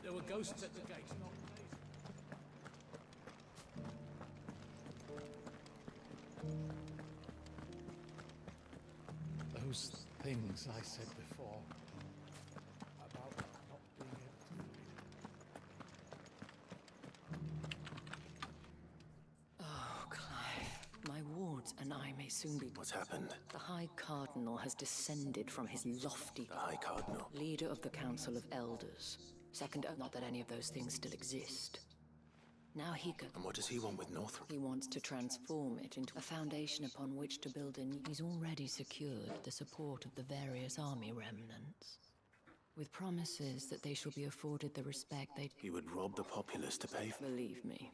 There were ghosts at the gate, not those things I said before. and I may soon be... What's happened? The High Cardinal has descended from his lofty... The High Cardinal? Leader of the Council of Elders. Second, not that any of those things still exist. Now he could... And what does he want with Northrop? He wants to transform it into a foundation upon which to build a new... He's already secured the support of the various army remnants, with promises that they shall be afforded the respect they... He would rob the populace to pay for... Believe me,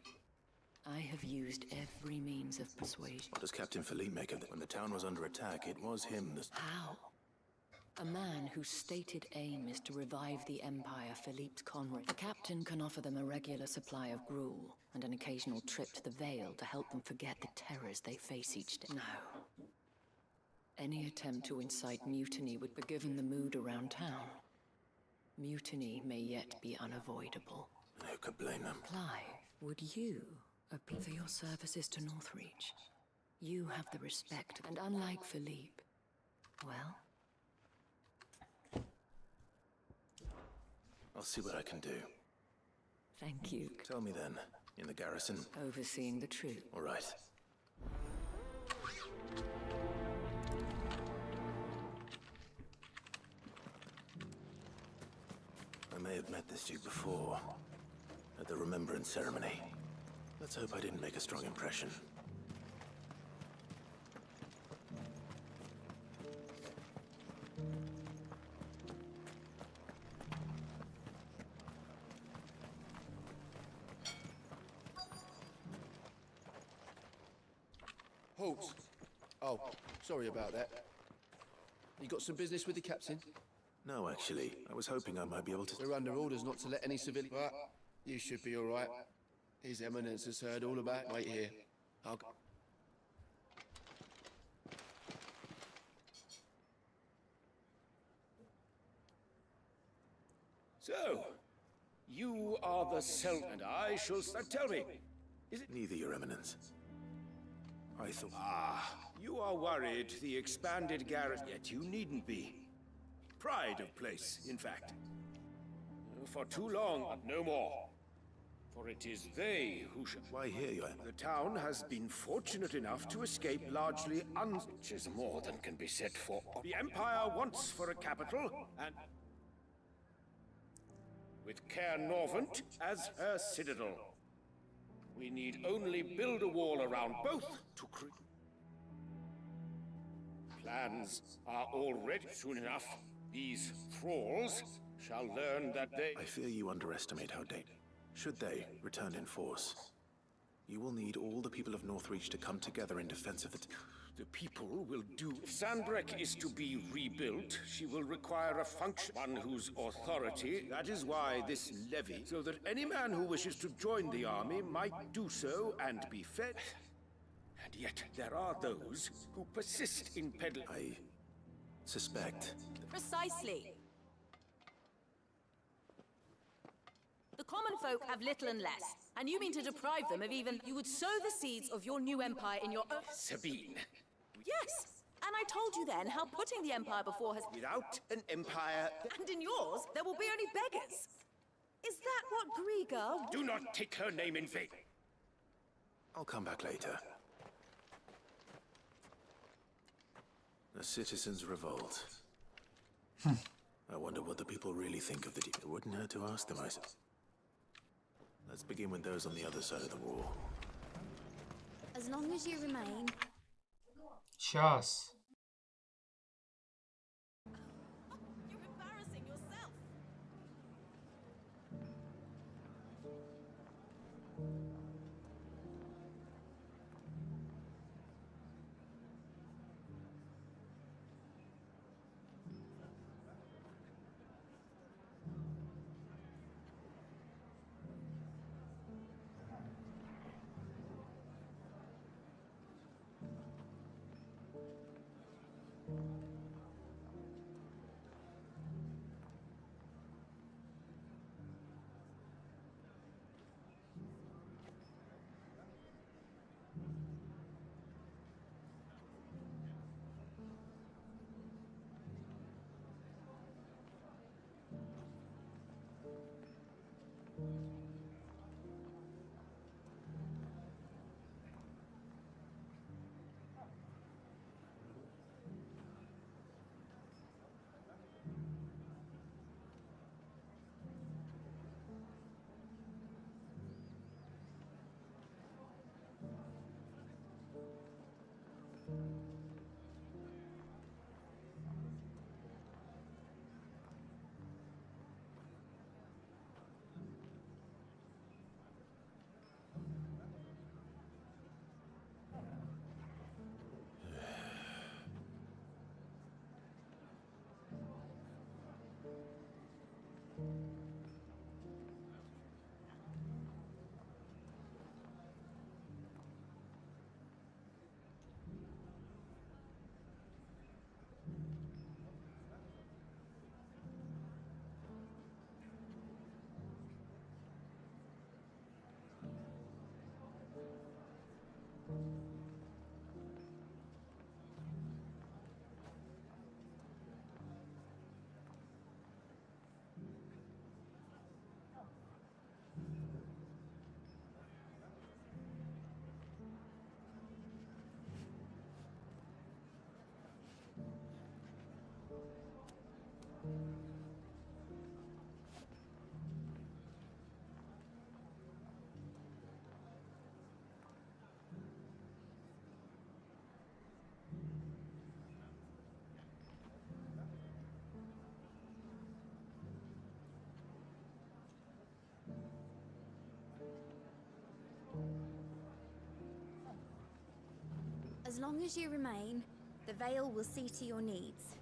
I have used every means of persuasion. What does Captain Philippe make of it? When the town was under attack, it was him that... How? A man whose stated aim is to revive the Empire, Philippe's comrade. The captain can offer them a regular supply of gruel, and an occasional trip to the Vale to help them forget the terrors they face each day. No. Any attempt to incite mutiny would be given the mood around town. Mutiny may yet be unavoidable. Who could blame them? Clive, would you appeal for your services to Northreach? You have the respect, and unlike Philippe, well... I'll see what I can do. Thank you. Tell me then, in the garrison? Overseeing the troop. All right. I may have met this dude before, at the Remembrance Ceremony. Let's hope I didn't make a strong impression. Halt! Oh, sorry about that. You got some business with the captain? No, actually. I was hoping I might be able to... We're under orders not to let any civilians... But you should be all right. His Eminence has heard all about it. Wait here. I'll... So, you are the and I shall... Tell me, is it... Neither, Your Eminence. I thought... Ah, you are worried the expanded garrison... Yet you needn't be. Pride of place, in fact. For too long, but no more. For it is they who shall... Why here, Your Eminence? The town has been fortunate enough to escape largely which is more than can be said for... The Empire wants for a capital, and... with Caer Norvent as her citadel. We need only build a wall around both to create... Plans are already soon enough. These thralls shall learn that they... I fear you underestimate how should they return in force, you will need all the people of Northreach to come together in defense of the... The people will do... If Sandbreck is to be rebuilt, she will require a function... One whose authority... That is why this levy... So that any man who wishes to join the army might do so and be fed... And yet there are those who persist in peddling... I suspect... Precisely. The common folk have little and less, and you mean to deprive them of even... You would sow the seeds of your new empire in your own... Sabine. Yes, and I told you then how putting the empire before has... Without an empire... And in yours, there will be only beggars. Is that what Griga... Do not take her name in vain. I'll come back later. The citizens revolt. I wonder what the people really think of the deed. It wouldn't hurt to ask them, I suppose. Let's begin with those on the other side of the wall. As long as you remain... Сейчас. You're embarrassing yourself. long as you remain, the veil will see to your needs.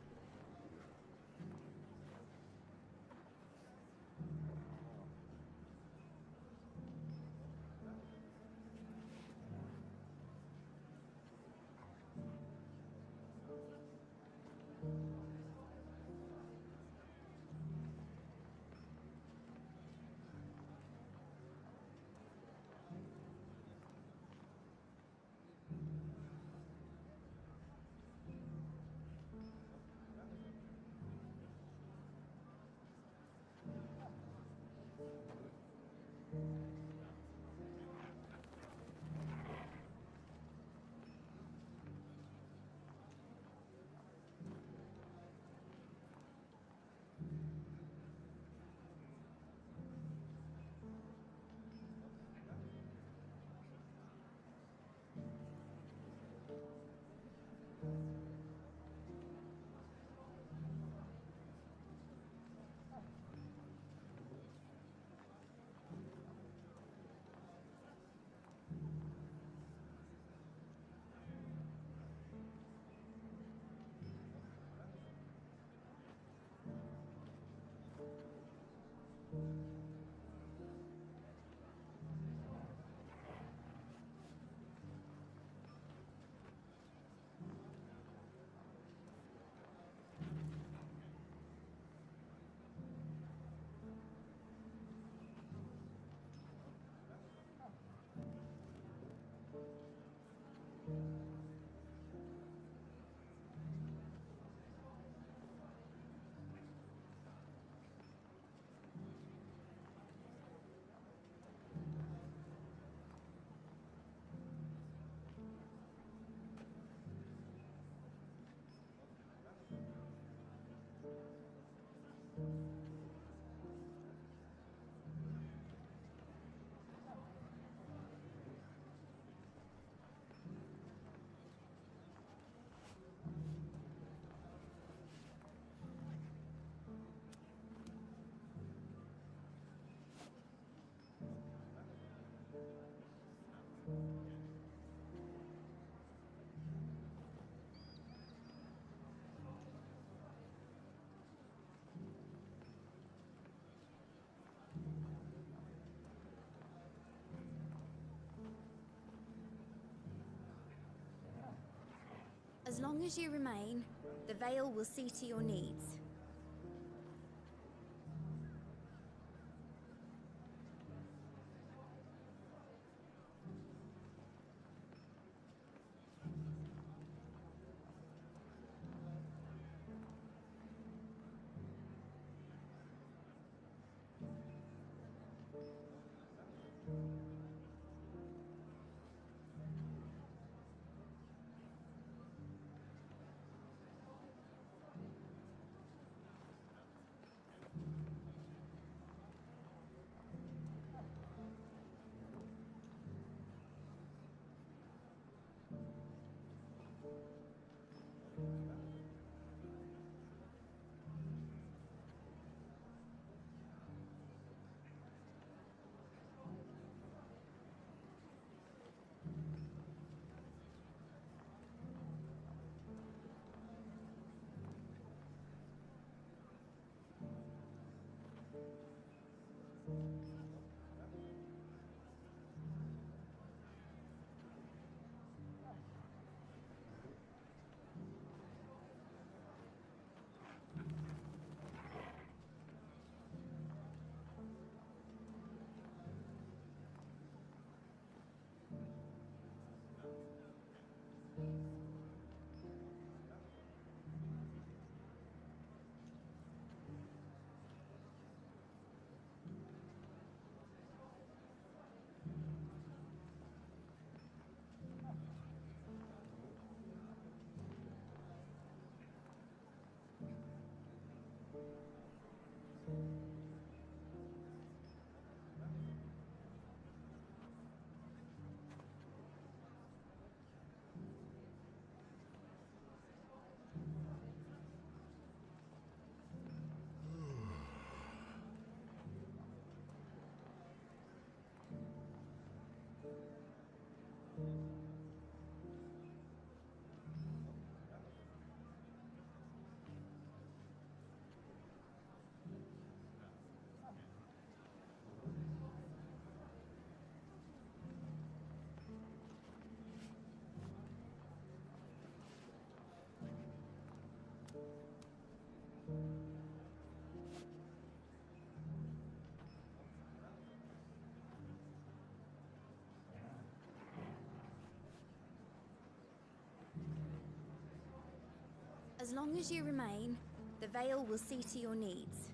As long as you remain, the veil will see to your needs. As long as you remain, the Veil will see to your needs.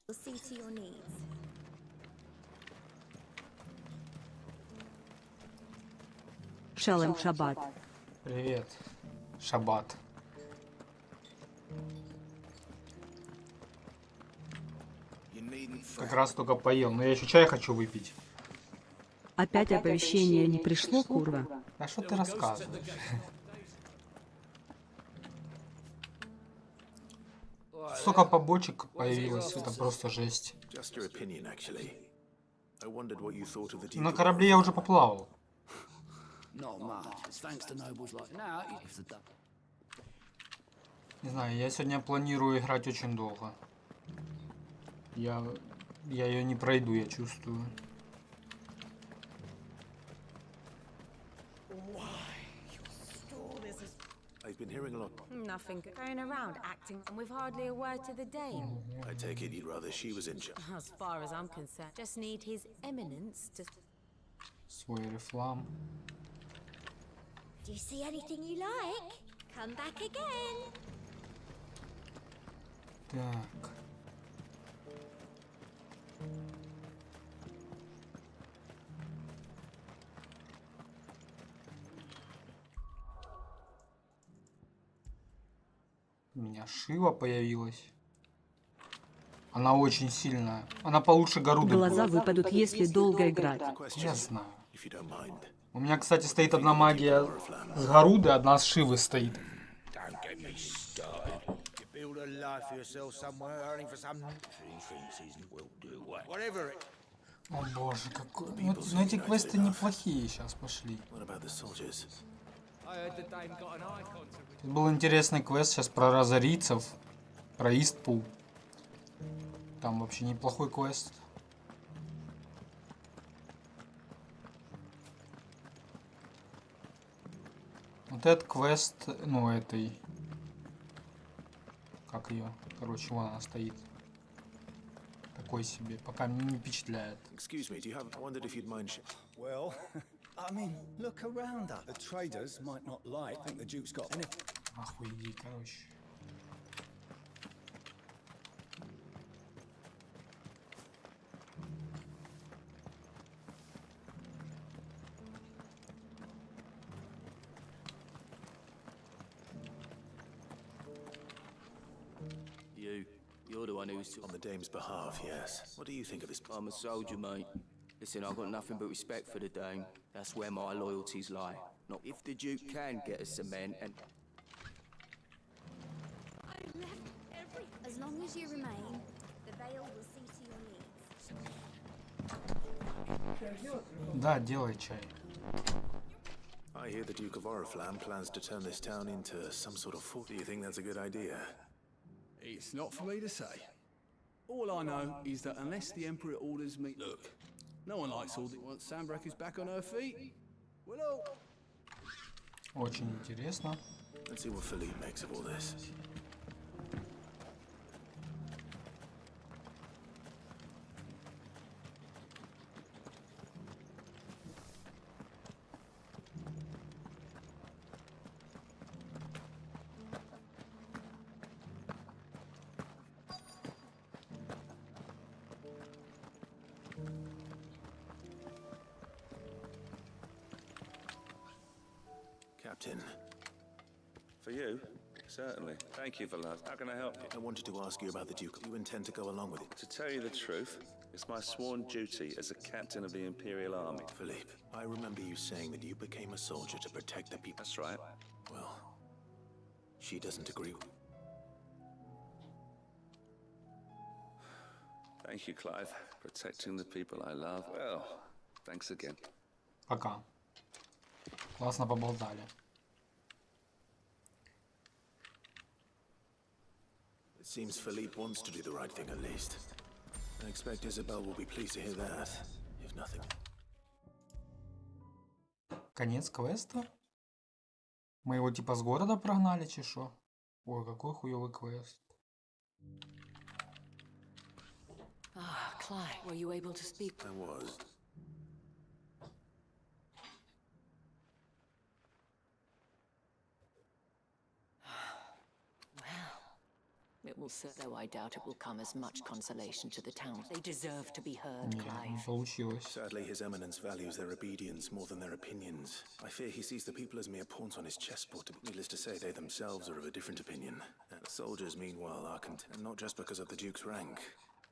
Will see to your needs. Шалом Шаббат. Привет. Шаббат. Как раз только поел, но я еще чай хочу выпить. Опять оповещение не пришло, курва? А что ты рассказываешь? Столько побочек появилось, это просто жесть. На корабле я уже поплавал. Не знаю, я сегодня планирую играть очень долго. Я ее не пройду, я чувствую. I've been hearing a lot. Nothing. Going around acting with hardly a word to the dame. I take it you'd rather she was in charge. As far as I'm concerned, just need his eminence to... Свой рефлам. Do you see anything you like? Come back again. Так. У меня Шива появилась. Она очень сильная. Она получше Гаруды. Глаза выпадут, если долго играть. Я знаю. У меня, кстати, стоит одна магия с Гаруды, одна с Шивы стоит. О боже, какой... Ну эти квесты неплохие сейчас пошли. Тут был интересный квест сейчас про разорийцев, про Истпул. Там вообще неплохой квест. Вот этот квест, ну этой как ее. Короче, вон она стоит. Такой себе, пока не впечатляет. Excuse me, do you have... I wondered if you'd mind... Well, I mean, look around us. The traders might not like. I think the Duke's got anything. Охуеть, короче. You're the one who's... On the dame's behalf, yes. What do you think of this? I'm a soldier, mate. Listen, I've got nothing but respect for the dame. That's where my loyalties lie. Not if the Duke can get us some men and... As long as you remain, the Vale will see to your needs. Да, делай чай. I hear the Duke of Oriflamme plans to turn this town into some sort of fort. Do you think that's a good idea? It's not for me to say. All I know is that unless the Emperor orders me... Look, no one likes all that wants Sandbreck is back on her feet. Well, Очень интересно. Let's see what Philippe makes of all this. Captain. For you? Certainly. Thank you for that. How can I help you? I wanted to ask you about the Duke. Do you intend to go along with it? To tell you the truth, it's my sworn duty as a captain of the Imperial Army. Philippe, I remember you saying that you became a soldier to protect the people. That's right. Well, she doesn't agree. Thank you, Clive. Protecting the people I love. Well, thanks again. Пока. Классно поболтали. It seems Philippe wants to do the right thing at least. I expect Isabel will be pleased to hear that, if nothing. Конец квеста? Мы его типа с города прогнали, чи шо? Ой, какой хуёвый квест. Ah, Clive, were you able to speak? I was. It will serve, though I doubt it will come as much consolation to the town. They deserve to be heard, Clive. Получилось. Sadly, His Eminence values their obedience more than their opinions. I fear he sees the people as mere pawns on his chessboard. Needless to say, they themselves are of a different opinion. And the soldiers, meanwhile, are content, and not just because of the Duke's rank.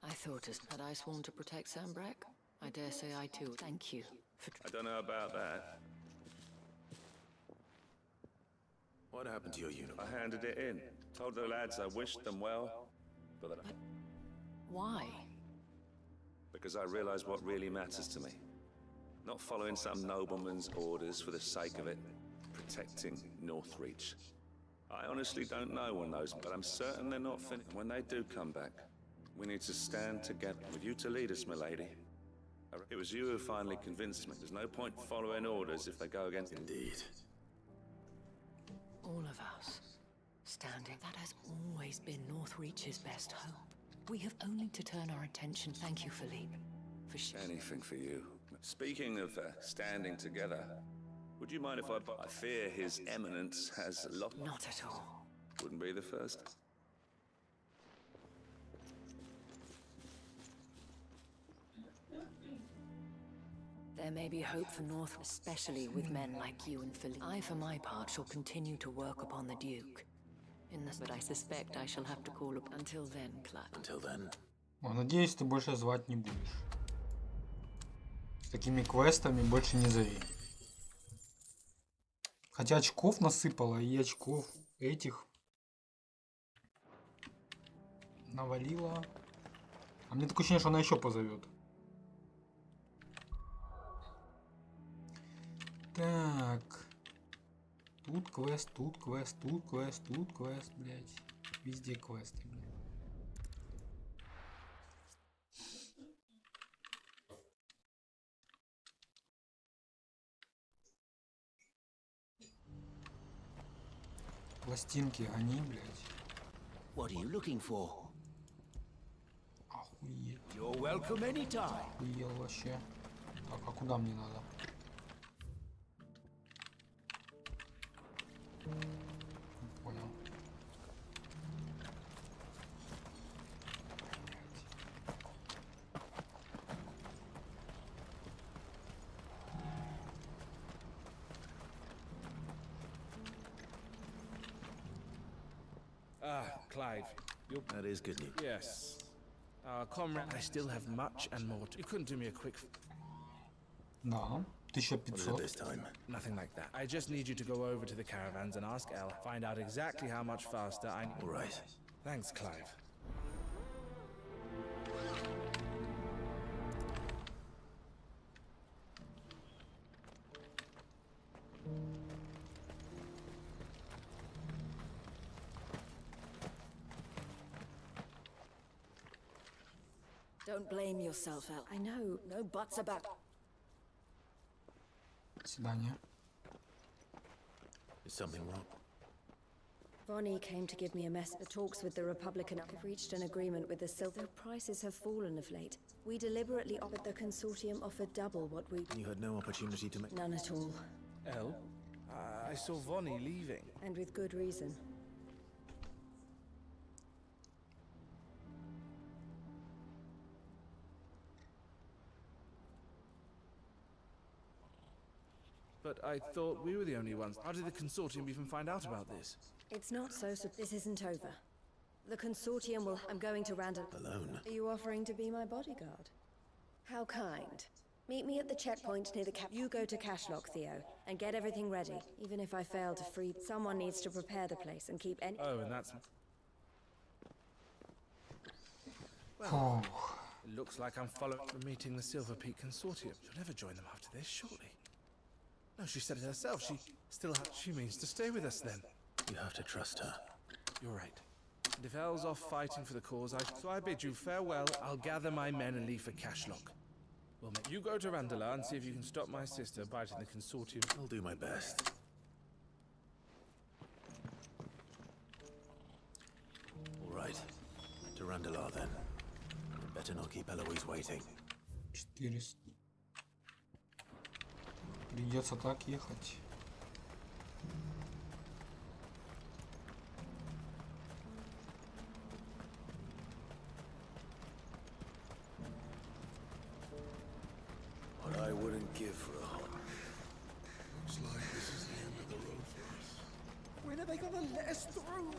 I thought as had I sworn to protect Sandbreck? I dare say I too. Thank you for... I don't know about that. What happened to your uniform? I handed it in. Told the lads I wished them well, but that Why? because I realized what really matters to me. Not following some nobleman's orders for the sake of it. Protecting Northreach. I honestly don't know when those, but I'm certain they're not finished. When they do come back, we need to stand together. With you to lead us, milady. It was you who finally convinced me. There's no point following orders if they go against... Indeed. All of us. Standing. That has always been Northreach's best hope. We have only to turn our attention. Thank you, Philippe. For anything for you. Speaking of standing together, would you mind if I fear His Eminence has a lot... Not at all. Wouldn't be the first. There may be hope for North, especially with men like you and Philippe. I, for my part, shall continue to work upon the Duke. But I suspect I shall have to call up until then, Clive. Until then. О, надеюсь, ты больше звать не будешь. С такими квестами больше не зови. Хотя очков насыпала, и очков этих навалила. А мне такое ощущение, что она еще позовет. Так. Тут квест, тут квест, тут квест, тут квест, блядь. Везде квесты, блядь. Пластинки гони, блядь. What are you looking for? Охуеть. You're welcome anytime. Охуел вообще. Так, а куда мне надо? Понял. Clive, That is good news. yes. Comrade, I still have much and more to... You couldn't do me a quick... Да, 1500. This time. Nothing like that. I just need you to go over to the caravans and ask Elle. Find out exactly how much faster I... All right. Thanks, Clive. Don't blame yourself, El. I know, no buts about. Свидание. Is something wrong? Vonnie came to give me a message. The talks with the Republican have reached an agreement with the Silver. Their prices have fallen of late. We deliberately offered the consortium offered double what we... You had no opportunity to make... None at all. Elle? I saw Vonnie leaving. And with good reason. But I thought we were the only ones. How did the consortium even find out about this? It's not so... This isn't over. The consortium will... I'm going to Randall... Alone? Are you offering to be my bodyguard? How kind. Meet me at the checkpoint near the cap... You go to Cashlock, Theo, and get everything ready. Even if I fail to free... Someone needs to prepare the place and keep any... Oh, and that's... Oh. It looks like I'm following the meeting the Silver Peak Consortium. She'll never join them after this, surely. No, she said it herself. She means to stay with us then. You have to trust her. You're right. And if Elle's off fighting for the cause, so I bid you farewell. I'll gather my men and leave for Cashlock. Well, mate, you go to Randala and see if you can stop my sister biting the consortium. I'll do my best. All right. To Randala then. Better not keep Eloise waiting. 400. Придется так ехать. What I wouldn't give for a home. Looks like this is the end of the road for us. When are they gonna let us through?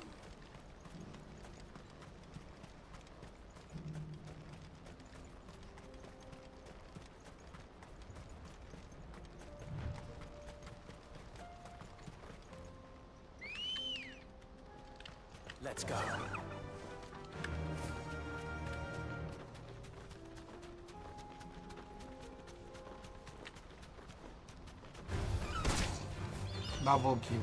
Let's go. Double kill.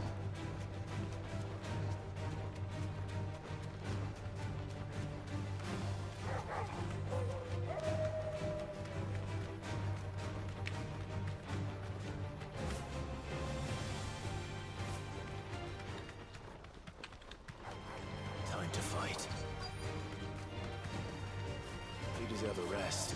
Time to fight. You deserve a rest.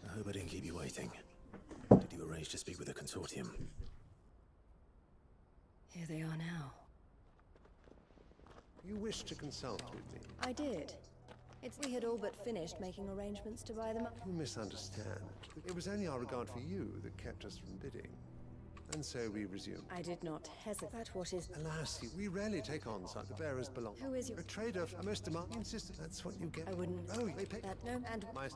I hope I didn't keep you waiting. Did you arrange to speak with the consortium? Here they are now. You wished to consult with me. I did. We had all but finished making arrangements to buy them up. You misunderstand. It was only our regard for you that kept us from bidding. And so we resumed. I did not hesitate. What is... Alas, we rarely take on such. The bearers belong. Who is your... A trader, a most demanding insisted. That's what you get. I wouldn't... Oh, they pay... That, no, and... My...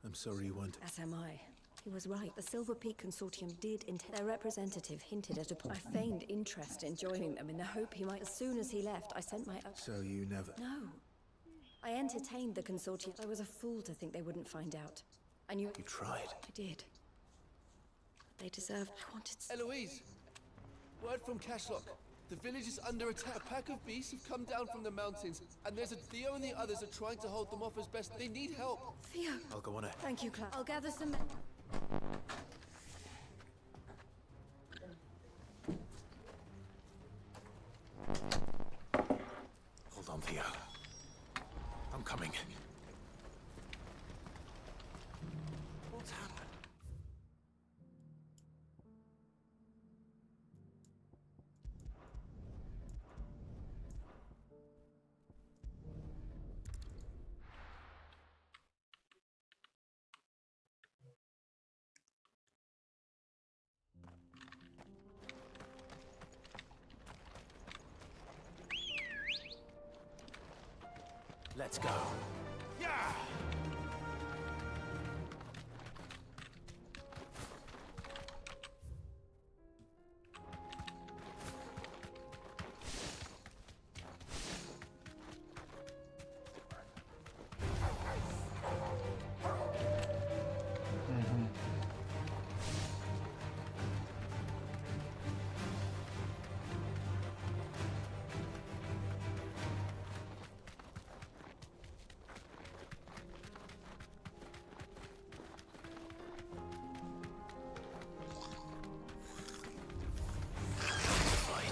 I'm sorry you weren't. As am I. He was right. The Silver Peak Consortium did their representative hinted at I feigned interest in joining them in the hope he might. As soon as he left, I sent my... So you never... No. I entertained the consortium. I was a fool to think they wouldn't find out. I knew... You tried. I did. They deserved... I wanted... Eloise! Word from Cashlock. The village is under attack. A pack of beasts have come down from the mountains, and Theo and the others are trying to hold them off as best. They need help. Theo! I'll go on it. Thank you, Cloud. I'll gather some... Hold on, Theo. I'm coming. What's happened? Let's go. Yeah!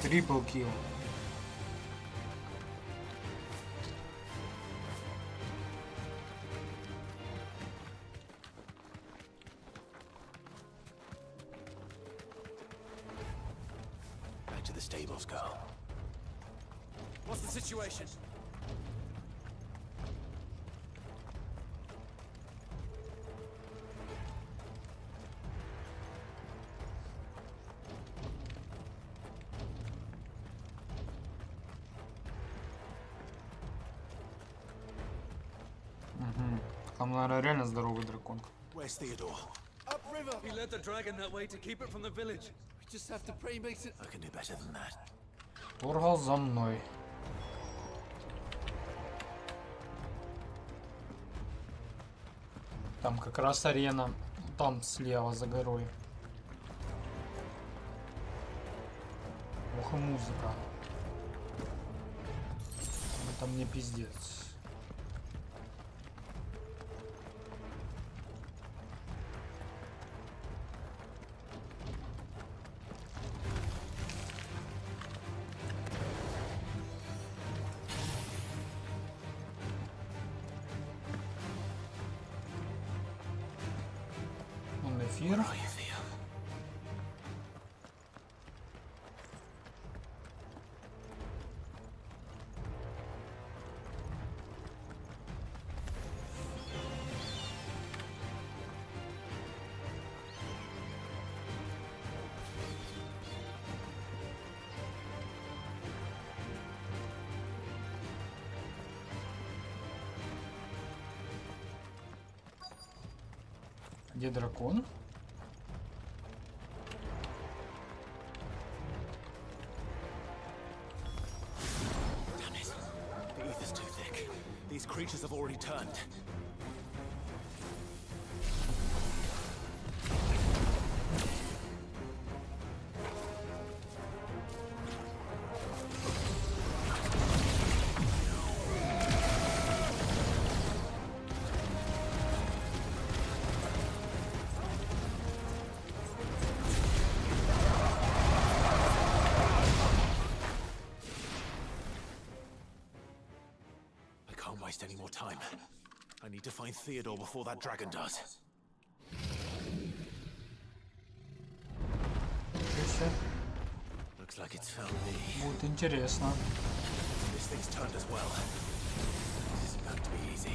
Triple kill. Back to the stables, girl. What's the situation? Там, наверное, реально здоровый дракон. Where's Theodore? Upriver! He led the dragon that way to keep it from the village. We just have to pray he makes it... I can do better than that. Торгал за мной. Там как раз арена. Там слева за горой. Ох и музыка. Это мне пиздец. Эфир. Где дракон? These creatures have already turned. Waste any more time. I need to find Theodore before that dragon does. Looks like it's found me. Будет интересно. This thing's turned as well. This isn't going to be easy.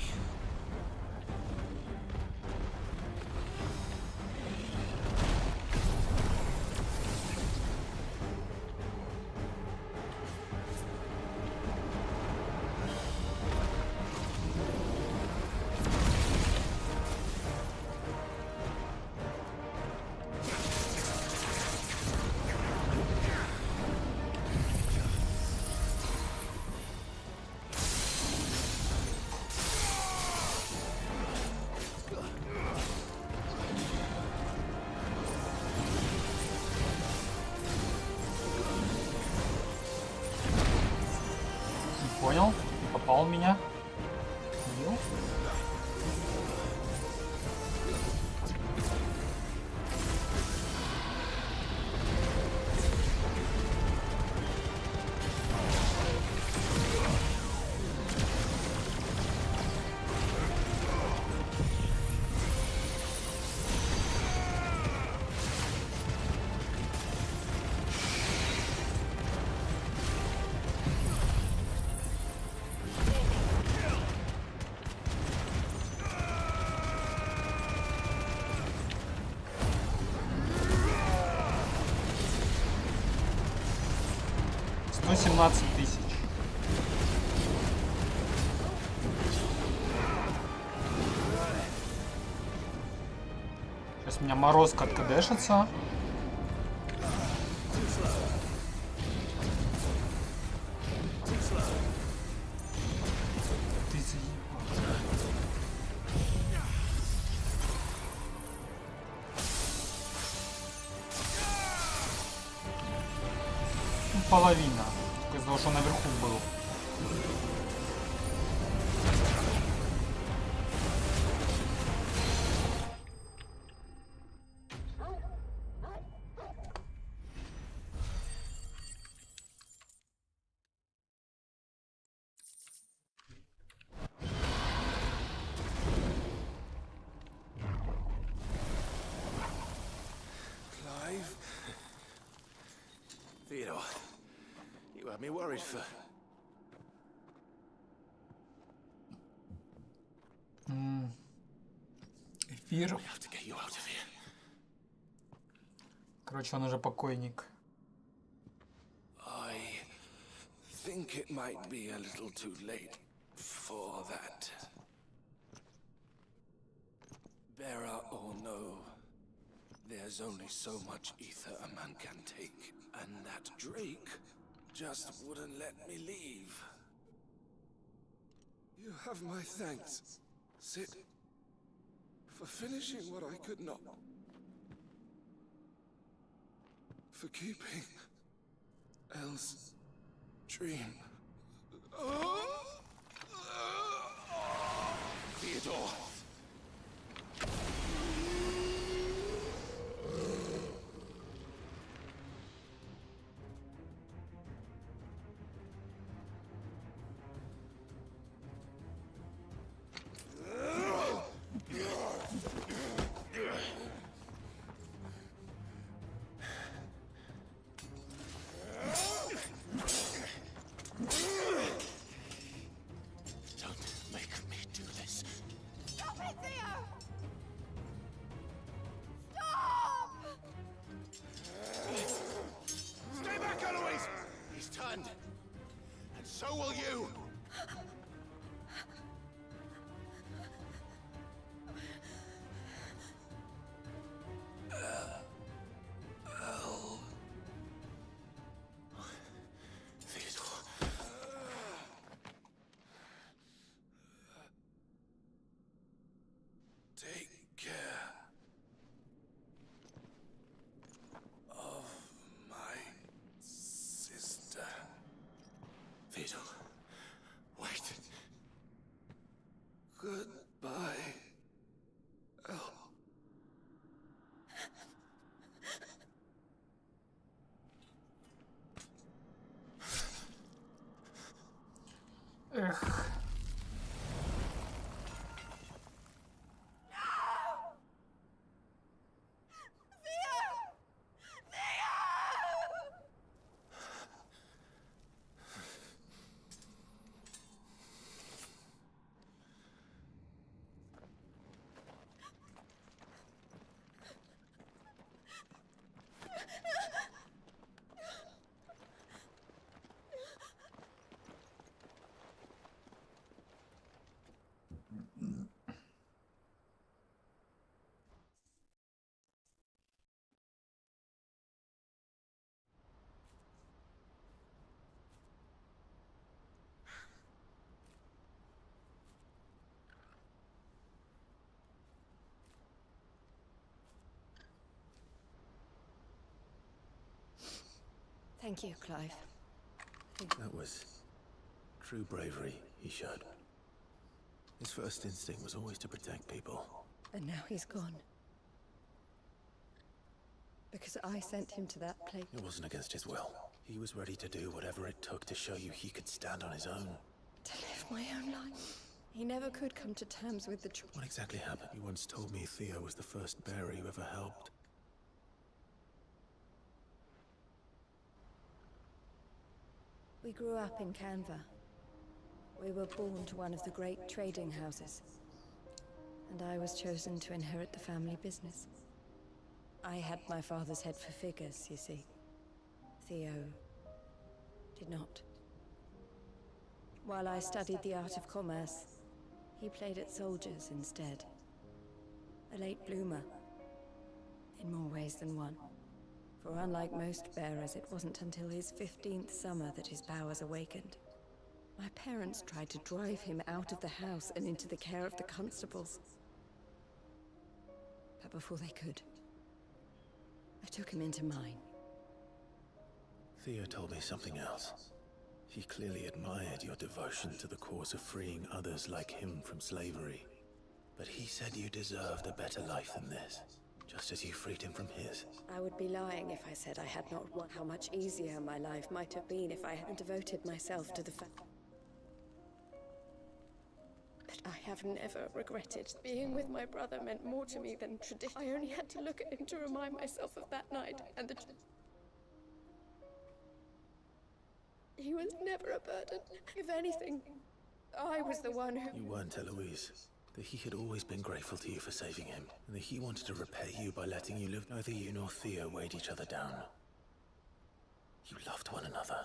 он меня? Убил? Ну, 17 тысяч. Сейчас меня морозка откадешится. Ты заебал. Половина. Только из-за того, что наверху был. Clive? Theodore, you had me worried for... Эфир. We have to get you out of here. Короче, он уже покойник. I think it might be a little too late for that. Bearer or no, there's only so much ether a man can take, and that Drake just wouldn't let me leave. You have my thanks, Sid, for finishing what I could not. For keeping Elle's dream. Theodore! So will you! Theodore. Take care of my sister. Theodore. Wait. Goodbye. Elle. Эх. Thank you, Clive. That was True bravery he showed. His first instinct was always to protect people. And now he's gone. Because I sent him to that place. It wasn't against his will. He was ready to do whatever it took to show you he could stand on his own. To live my own life. He never could come to terms with the truth. What exactly happened? You once told me Theo was the first bearer you ever helped. We grew up in Canva. We were born to one of the great trading houses. And I was chosen to inherit the family business. I had my father's head for figures, you see. Theo did not. While I studied the art of commerce, he played at soldiers instead. A late bloomer, in more ways than one. For unlike most bearers, it wasn't until his 15th summer that his powers awakened. My parents tried to drive him out of the house and into the care of the constables. But before they could, I took him into mine. Theo told me something else. He clearly admired your devotion to the cause of freeing others like him from slavery. But he said you deserved a better life than this, just as you freed him from his. I would be lying if I said I had not won how much easier my life might have been if I hadn't devoted myself to the fact. But I have never regretted. Being with my brother meant more to me than tradition. I only had to look at him to remind myself of that night and the... He was never a burden. If anything, I was the one who... You weren't, Eloise. That he had always been grateful to you for saving him, and that he wanted to repay you by letting you live. Neither you nor Theo weighed each other down. You loved one another.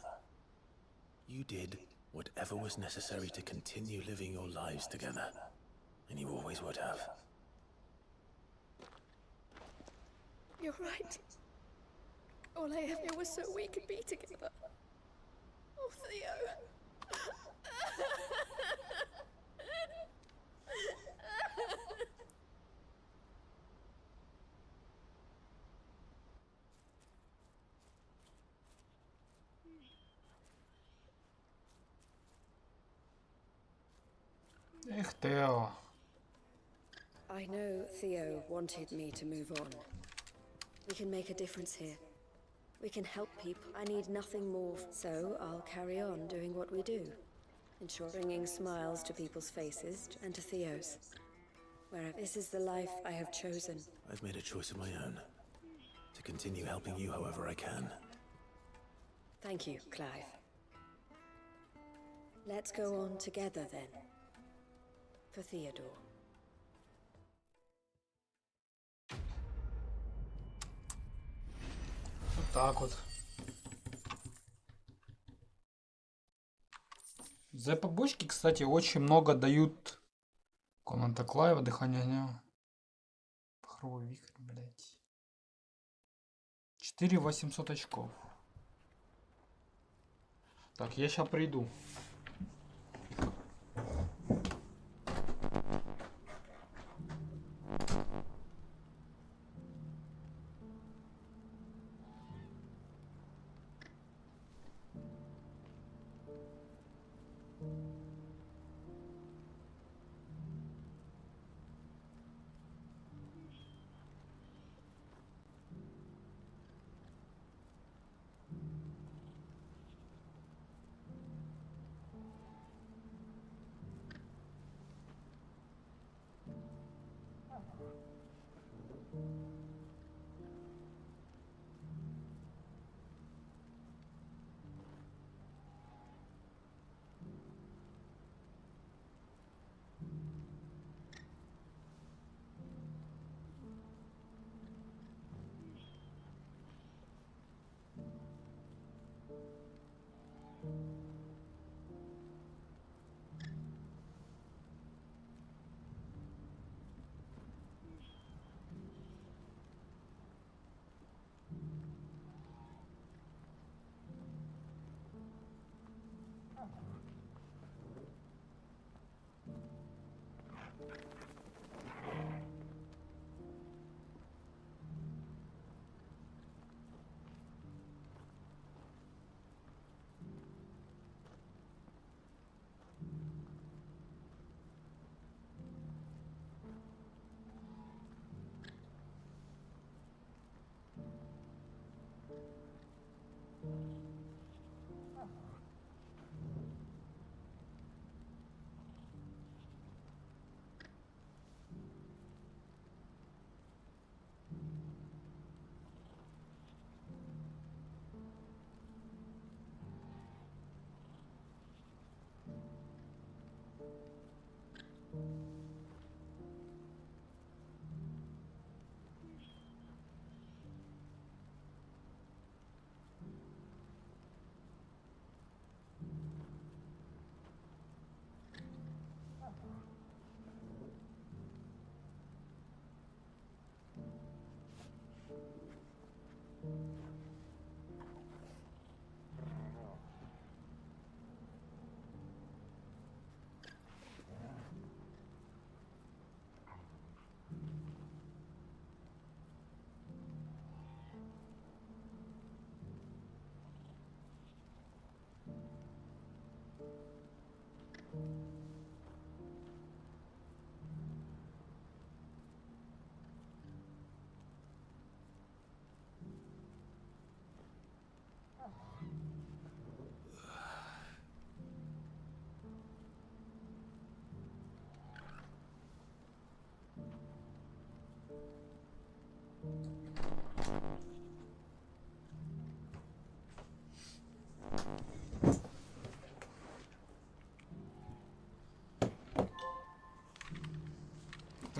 You did whatever was necessary to continue living your lives together, and you always would have. You're right. All I ever knew was so we could be together. Oh, Theo. Эх, Тео. I know Theo wanted me to move on. We can make a difference here. We can help people. I need nothing more, so I'll carry on doing what we do. Ensure bringing smiles to people's faces and to Theo's. Wherever this is the life I have chosen. I've made a choice of my own. To continue helping you however I can. Thank you, Clive. Let's go on together then. For Theodore. Вот так вот. За побочки, кстати, очень много дают. Комната Клайва, дыхание огня. Пахровый вихрь, блять. 4800 очков. Так, я сейчас приду.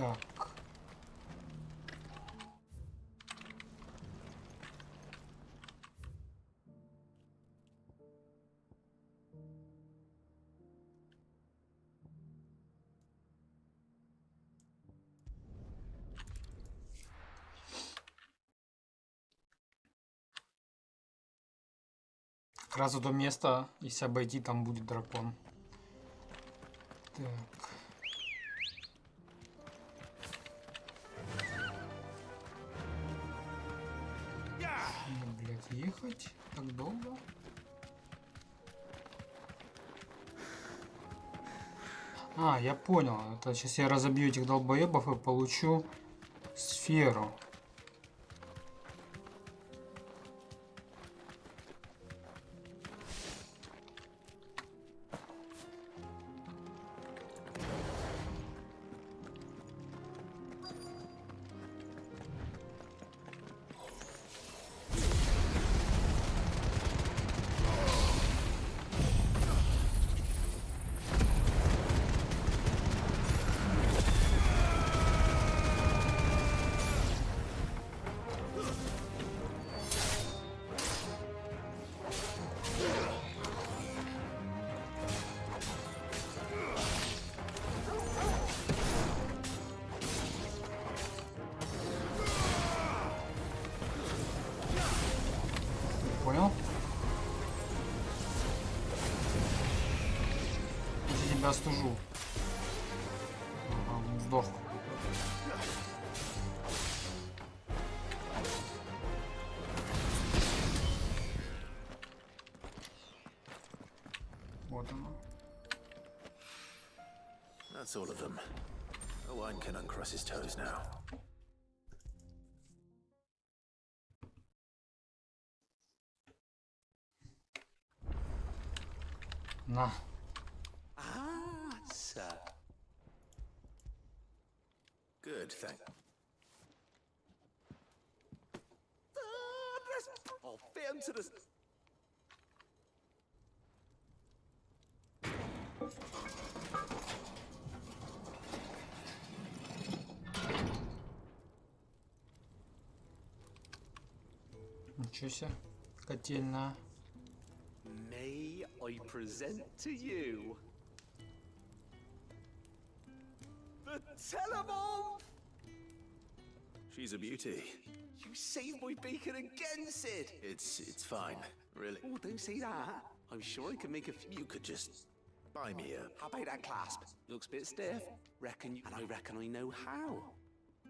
Так. Как раз до места, если обойти, там будет дракон. Так. Ну, блядь, ехать так долго? А, я понял. Это сейчас я разобью этих долбоебов и получу сферу. Понял? Я тебя остужу. Ага, он сдох. Вот оно. That's all of them. Owen can uncross his toes now. На. Ah, sir. Good, thank. I'll fit him to the. Ничего себе. Котельная. May I present to you the Telebomb? She's a beauty. You saved my beacon again, Sid. It's fine, really. Oh, don't say that. I'm sure I can make a few. You could just buy me a. How about that clasp? Looks a bit stiff. Reckon you. And I reckon I know how.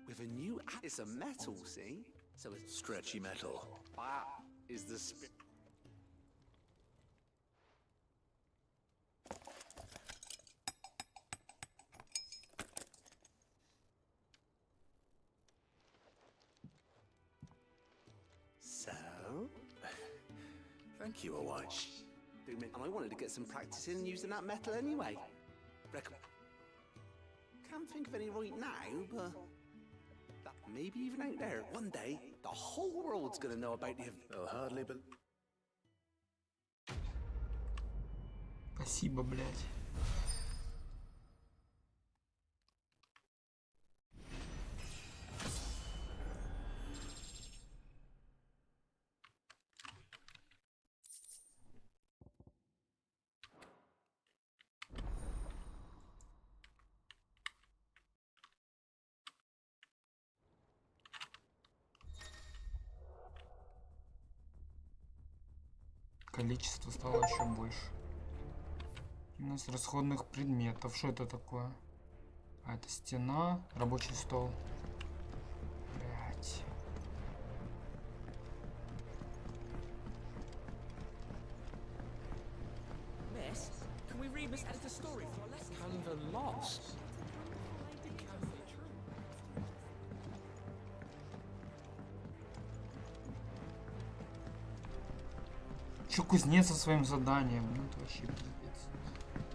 With a new. It's a metal, see? So it's Stretchy metal. that is the spirit. So, Thank you, Owen. and I wanted to get some practice in using that metal anyway. Reckon. Can't think of any right now, but that maybe even out there. One day, the whole world's gonna know about the. They'll hardly believe. Спасибо, блядь. Количество стало еще больше. У нас расходных предметов. Что это такое? А, это стена, рабочий стол. Блять. Miss, can we read Miss Editor's story for a lesson? Canva lost. Че кузнец со своим заданием? Ну это вообще пиздец.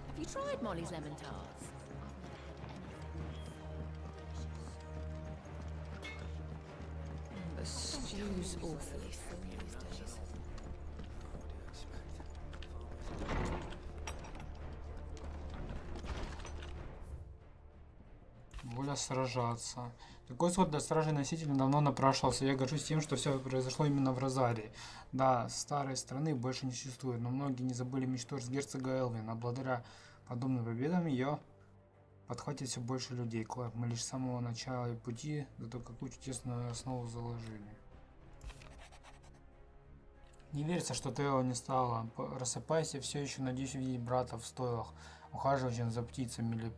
Have you tried Molly's lemon tarts? The stew's awfully full these days. Воля сражаться. Такой исход для стражей носителя давно напрашивался. Я горжусь тем, что все произошло именно в Розарии. Да, старой страны больше не существует, но многие не забыли мечту герцога Элвина. А благодаря подобным победам ее подхватит все больше людей. Клайв, мы лишь с самого начала пути, зато какую чудесную основу заложили. Не верится, что Тео не стало. Рассыпайся, все еще надеюсь увидеть брата в стойлах, ухаживающим за птицами или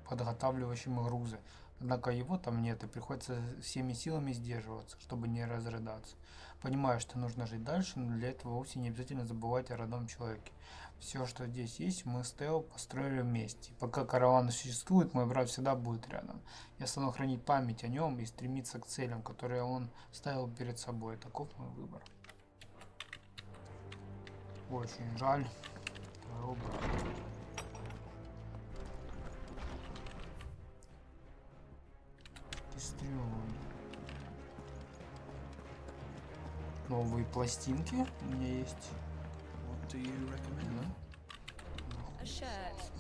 подготавливающим грузы. Однако его там нет, и приходится всеми силами сдерживаться, чтобы не разрыдаться. Понимаю, что нужно жить дальше, но для этого вовсе не обязательно забывать о родном человеке. Все, что здесь есть, мы с Тео построили вместе. И пока караван существует, мой брат всегда будет рядом. Я стану хранить память о нем и стремиться к целям, которые он ставил перед собой. Таков мой выбор. Очень жаль твоего брата. Новые пластинки у меня есть. What do you recommend? A shirt.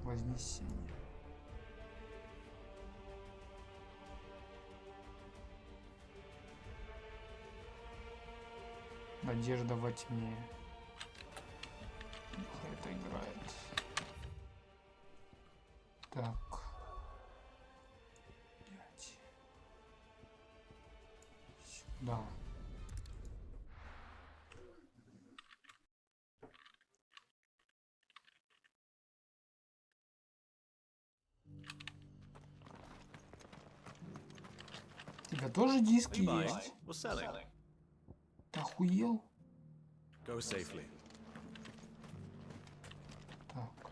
Вознесение. Надежда во тьме. Это играет. Так. 5. Сюда. У тебя тоже диски есть? Ты охуел? Go safely. Так.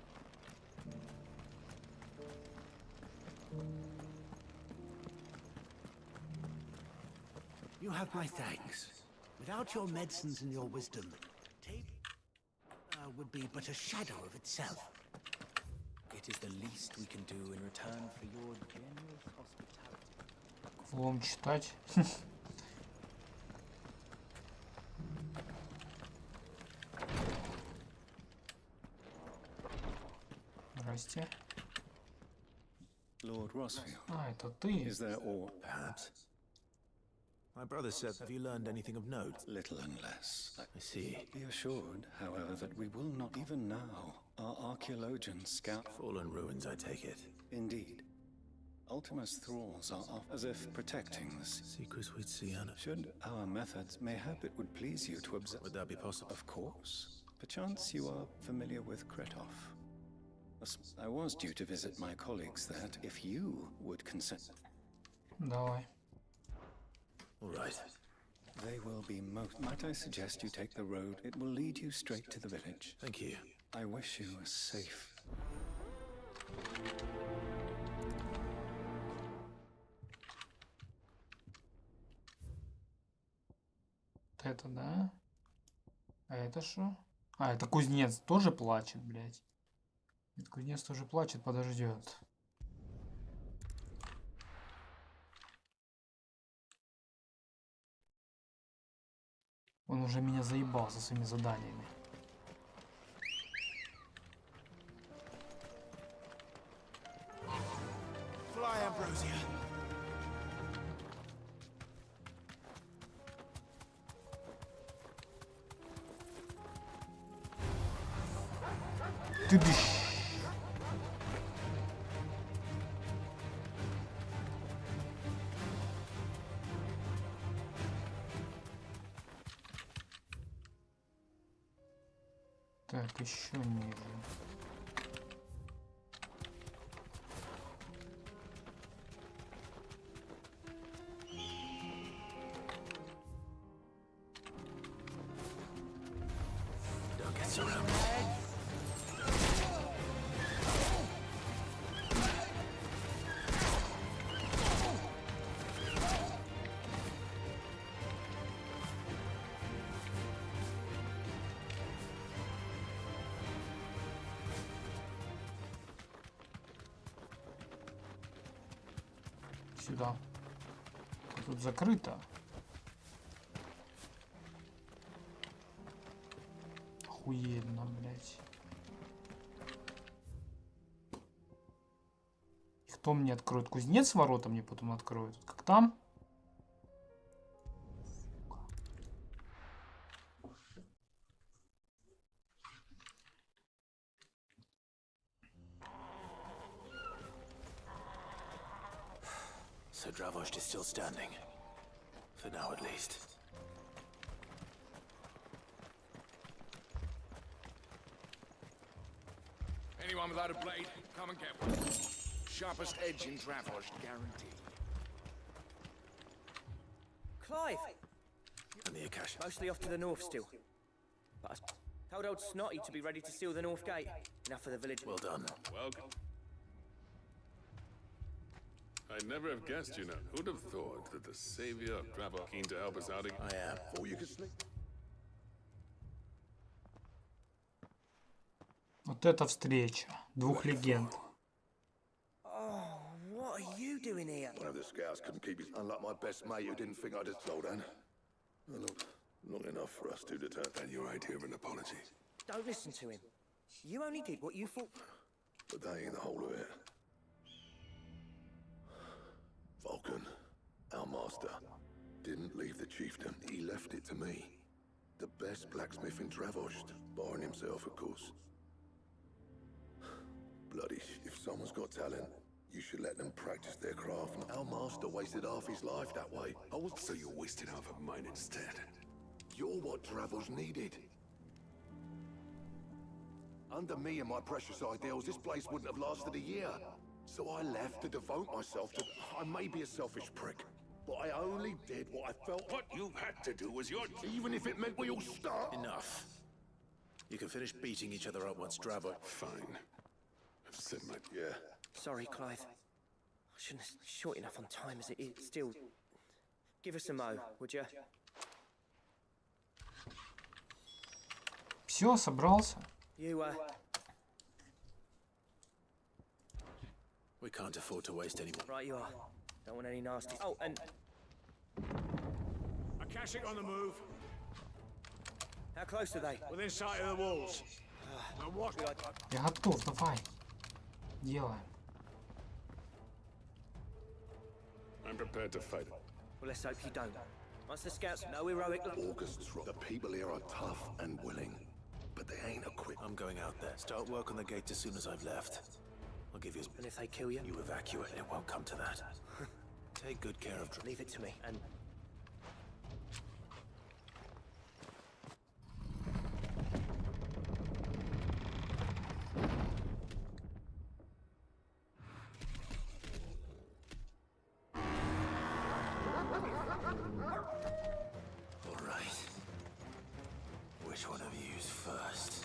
You have my thanks. Without your medicines and your wisdom, Tape would be but a shadow of itself. It is the least we can do in return for your generous hospitality. Влом читать. Здрасте. Lord Rossfield. А, это ты. Is there aught, perhaps? My brother said, have you learned anything of note? Little and less. I see. Be assured, however, that we will not even now. Our archaeologians scout fallen ruins, I take it. Indeed. Ultima's thralls are off as if protecting the secrets we'd see, Anna. Should our methods, mayhap it would please you to observe. Would that be possible? Of course. Perchance you are familiar with Kretov. I was due to visit my colleagues that if you would consent. Давай. All right. They will be most... Might I suggest you take the road? It will lead you straight to the village. Thank you. I wish you a safe... Это да? А это что? А, это кузнец тоже плачет, блядь. Этот кузнец тоже плачет, подождет. Он уже меня заебал со своими заданиями. Fly, Ambrosia. Ты дышь. Так, еще ниже. Don't get surrounded. Сюда. Тут закрыто. Охуенно, блядь. Кто мне откроет? Кузнец ворота мне потом откроет. Как там? So Dravost is still standing. For now, at least. Anyone without a blade, come and get one. Sharpest edge in Dravost, guaranteed. Clive! And the Akasha. Mostly off to the north still. But I told old Snotty to be ready to seal the north gate. Enough for the village. Well done. Welcome. I'd never have guessed, you know. Who'd have thought that the savior of Dravo keen to help us out again? I am. Or you could sleep. Вот это встреча двух легенд. Oh, what are you doing here? One of the scouts couldn't keep his... Unlike my best mate who didn't think I'd have told Anne. Well, look, not enough for us two to turn down your idea of an apology. Don't listen to him. You only did what you thought. But that ain't the whole of it. Vulcan, our master, didn't leave the chiefdom. He left it to me. The best blacksmith in Dravost, barring himself, of course. Bloody, if someone's got talent, you should let them practice their craft. Our master wasted half his life that way. I would say you wasted half of mine instead. You're what Dravost needed. Under me and my precious ideals, this place wouldn't have lasted a year. So I left to devote myself to... I may be a selfish prick, but I only did what I felt... What you had to do was your... Even if it meant we all start... Enough. You can finish beating each other up once Dravo... Fine. I've said my... Yeah. Sorry, Clive. I shouldn't have... Short enough on time as it is. Still... Give us a mo, would you? Все, собрался. You, We can't afford to waste any more. Right you are. Don't want any nasty... Oh, and... Akashic on the move. How close are they? Within sight of the walls. And what? Я готов, давай. Делаем. I'm prepared to fight. Well, let's hope you don't. Once the scouts know heroic... August's rock. The people here are tough and willing, but they ain't equipped. I'm going out there. Start work on the gate as soon as I've left. I'll give you... And if they kill you? You evacuate. It won't come to that. Take good care of... Leave it to me, and... All right. Which one of you's first?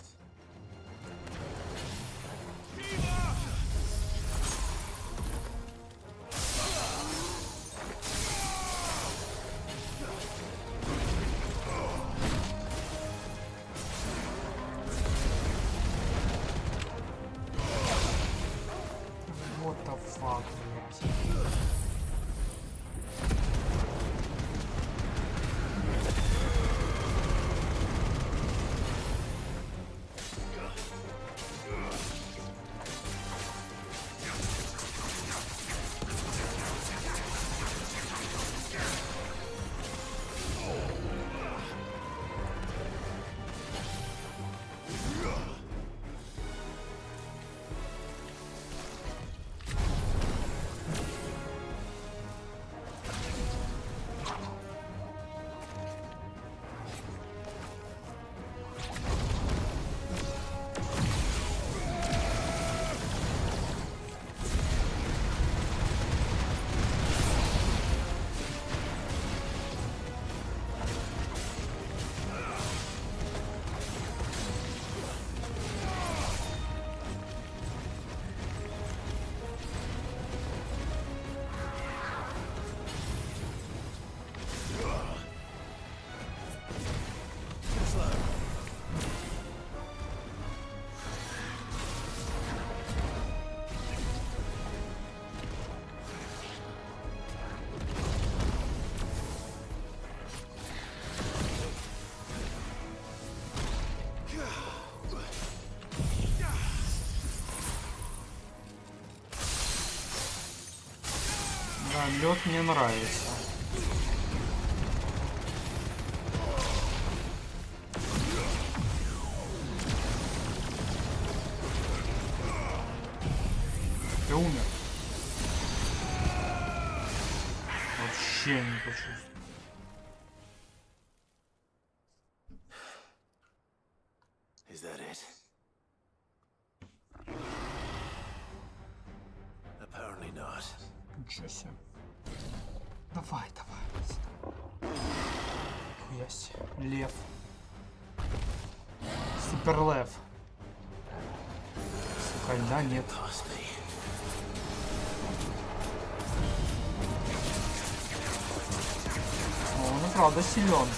лед мне нравится. Ты умер. Вообще не почувствовал. Is that it? Apparently not. Ничего себе. Давай, давай. Хуясь. Лев. Суперлев. Сука, льда нет. Он и правда силен.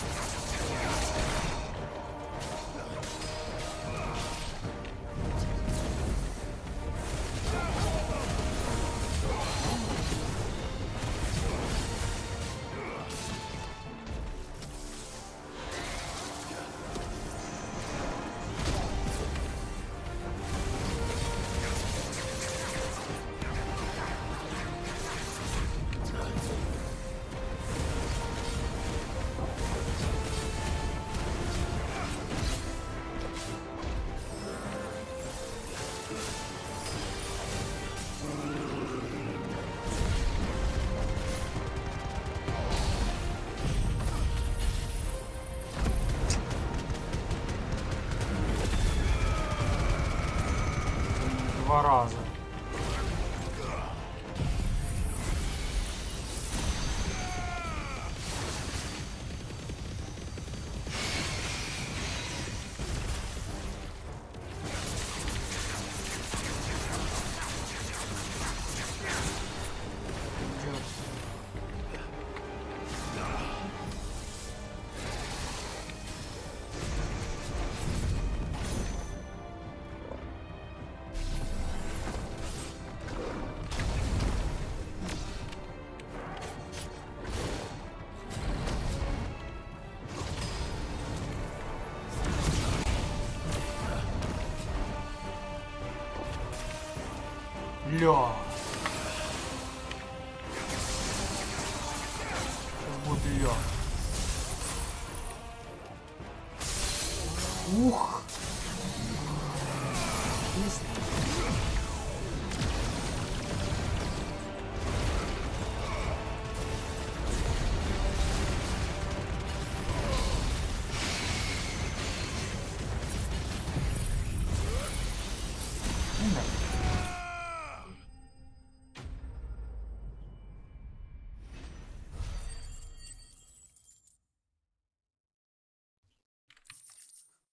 Два раза. Ля. Сейчас будет ля. Ух.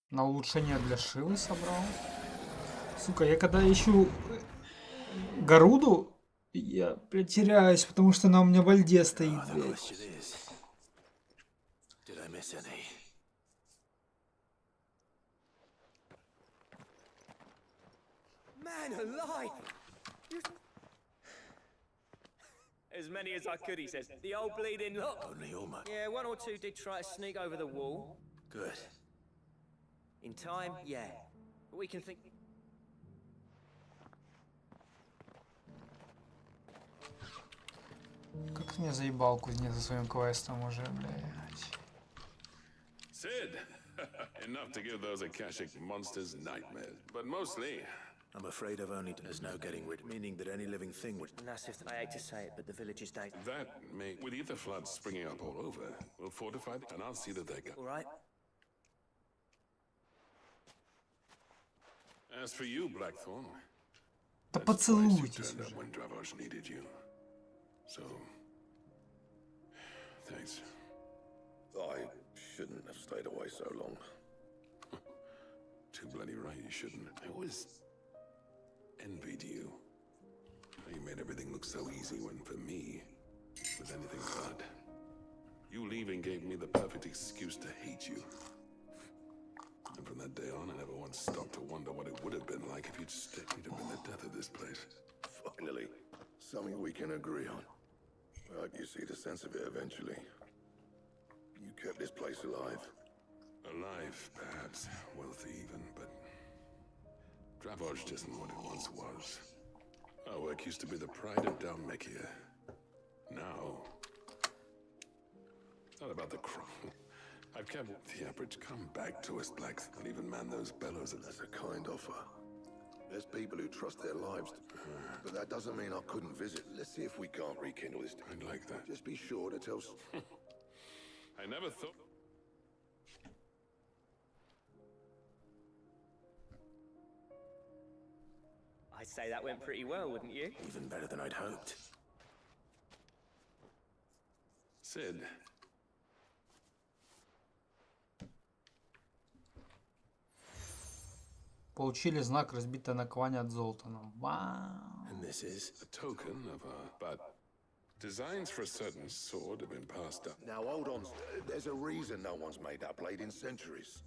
На улучшение для Шивы собрал. Сука, я когда ищу Гаруду, я, блядь, теряюсь, потому что она у меня в альде стоит, блядь. Man alive! As many as I could, he says. The old bleeding lot. Only almost. Yeah, one or two did try to sneak over the wall. Good. In time, yeah. But we can think... Как мне заебал кузнец за своим квестом уже, блядь. Sid! Enough to give those Akashic monsters nightmares. But mostly... I'm afraid I've only... There's no getting rid, meaning that any living thing would... And that's if I hate to say it, but the village is dead. That may... With ether floods springing up all over, we'll fortify it, and I'll see that they go. All right? As for you, Blackthorn... Да поцелуйтесь turned уже. up when Dravosh needed you. So... Thanks. I shouldn't have stayed away so long. Too bloody right you shouldn't. I always envied you. You made everything look so easy when for me, it was anything but. You leaving gave me the perfect excuse to hate you. And from that day on, I never once stopped to wonder what it would have been like if you'd stayed. It'd have been the death of this place. Finally, something we can agree on. I hope you see the sense of it eventually. You kept this place alive. Alive, perhaps. Wealthy even, but... Dravosh isn't what it once was. Our work used to be the pride of Dalmekia. Now, not about the crime. I've kept the average come back to us, blacks. I'll even man those bellows. That's a kind offer. There's people who trust their lives, but that doesn't mean I couldn't visit. Let's see if we can't rekindle this. I'd like that. Just be sure to tell... I never thought... I'd say that went pretty well, wouldn't you? Even better than I'd hoped. Sid. Получили знак разбитое наковальня от Золтана. Вау. And this is a token of but designs for a certain sword have been passed up. Now hold on. There's a reason no one's made that blade in centuries.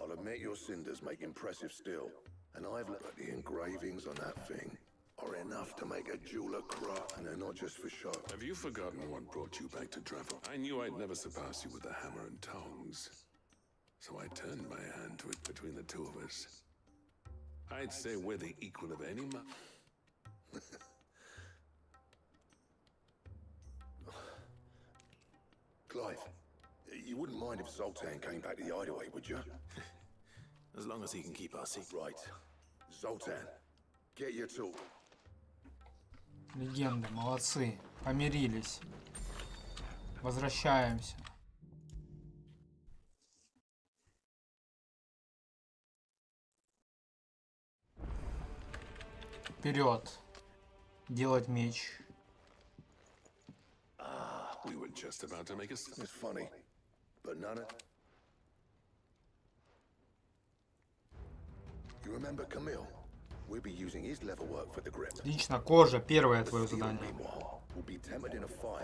I'll admit your cinders make impressive steel. And I've looked at the engravings on that thing. Are enough to make a jeweler cry, and they're not just for show. Have you forgotten what brought you back to travel? I knew I'd never surpass you with a hammer and tongs. So I turned my hand to it between the two of us. I'd say we're the equal of any man. Clive, you wouldn't mind if Zoltan came back to the hideaway, would you? As long as he can keep our secret. Right. Zoltan, get your tool. Легенды, молодцы. Помирились. Возвращаемся. Вперед. Делать меч. We were just about to make a... It's funny, but none of... You remember Camille? We'll be using his leather work for the grip. Отлично, кожа. Первое твое задание.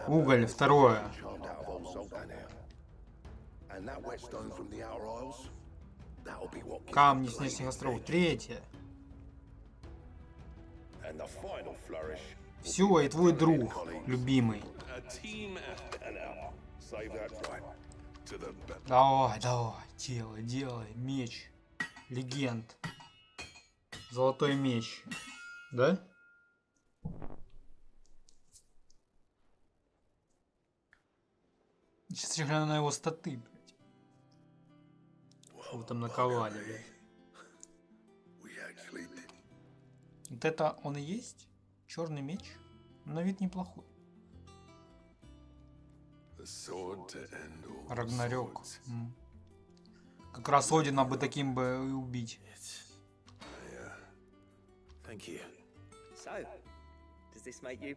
Уголь. Второе. Камни с внешних островов. Третье. Все, и твой друг, любимый. Давай, давай, делай, меч. Легенд. Золотой меч. Да? Сейчас я гляну на его статы, блядь. Что вы там наковали, блядь. Вот это он и есть? Черный меч? На вид неплохой. Рагнарёк. Как раз Одина бы таким бы и убить.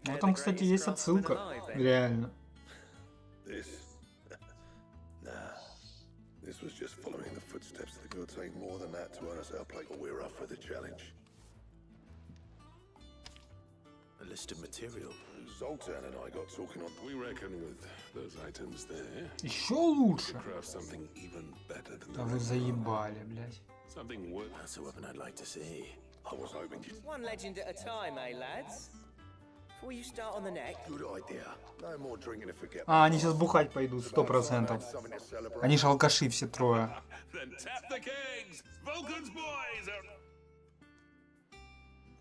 Ну там, кстати, есть отсылка. Реально. This was just following the footsteps. It will take more than that to earn us our place. We're up for the challenge. A list of material. Zoltan and I got talking on. We reckon with those items there. Еще лучше. Craft something even better than Да вы заебали, блядь. Something worth. That's a weapon I'd like to see. I was hoping you. One legend at a time, eh, lads? Before you start on the neck. Good idea. No more drinking to forget. А, они сейчас бухать пойдут, 100%. Они же алкаши все трое. Then tap the kegs. Vulcan's boys are...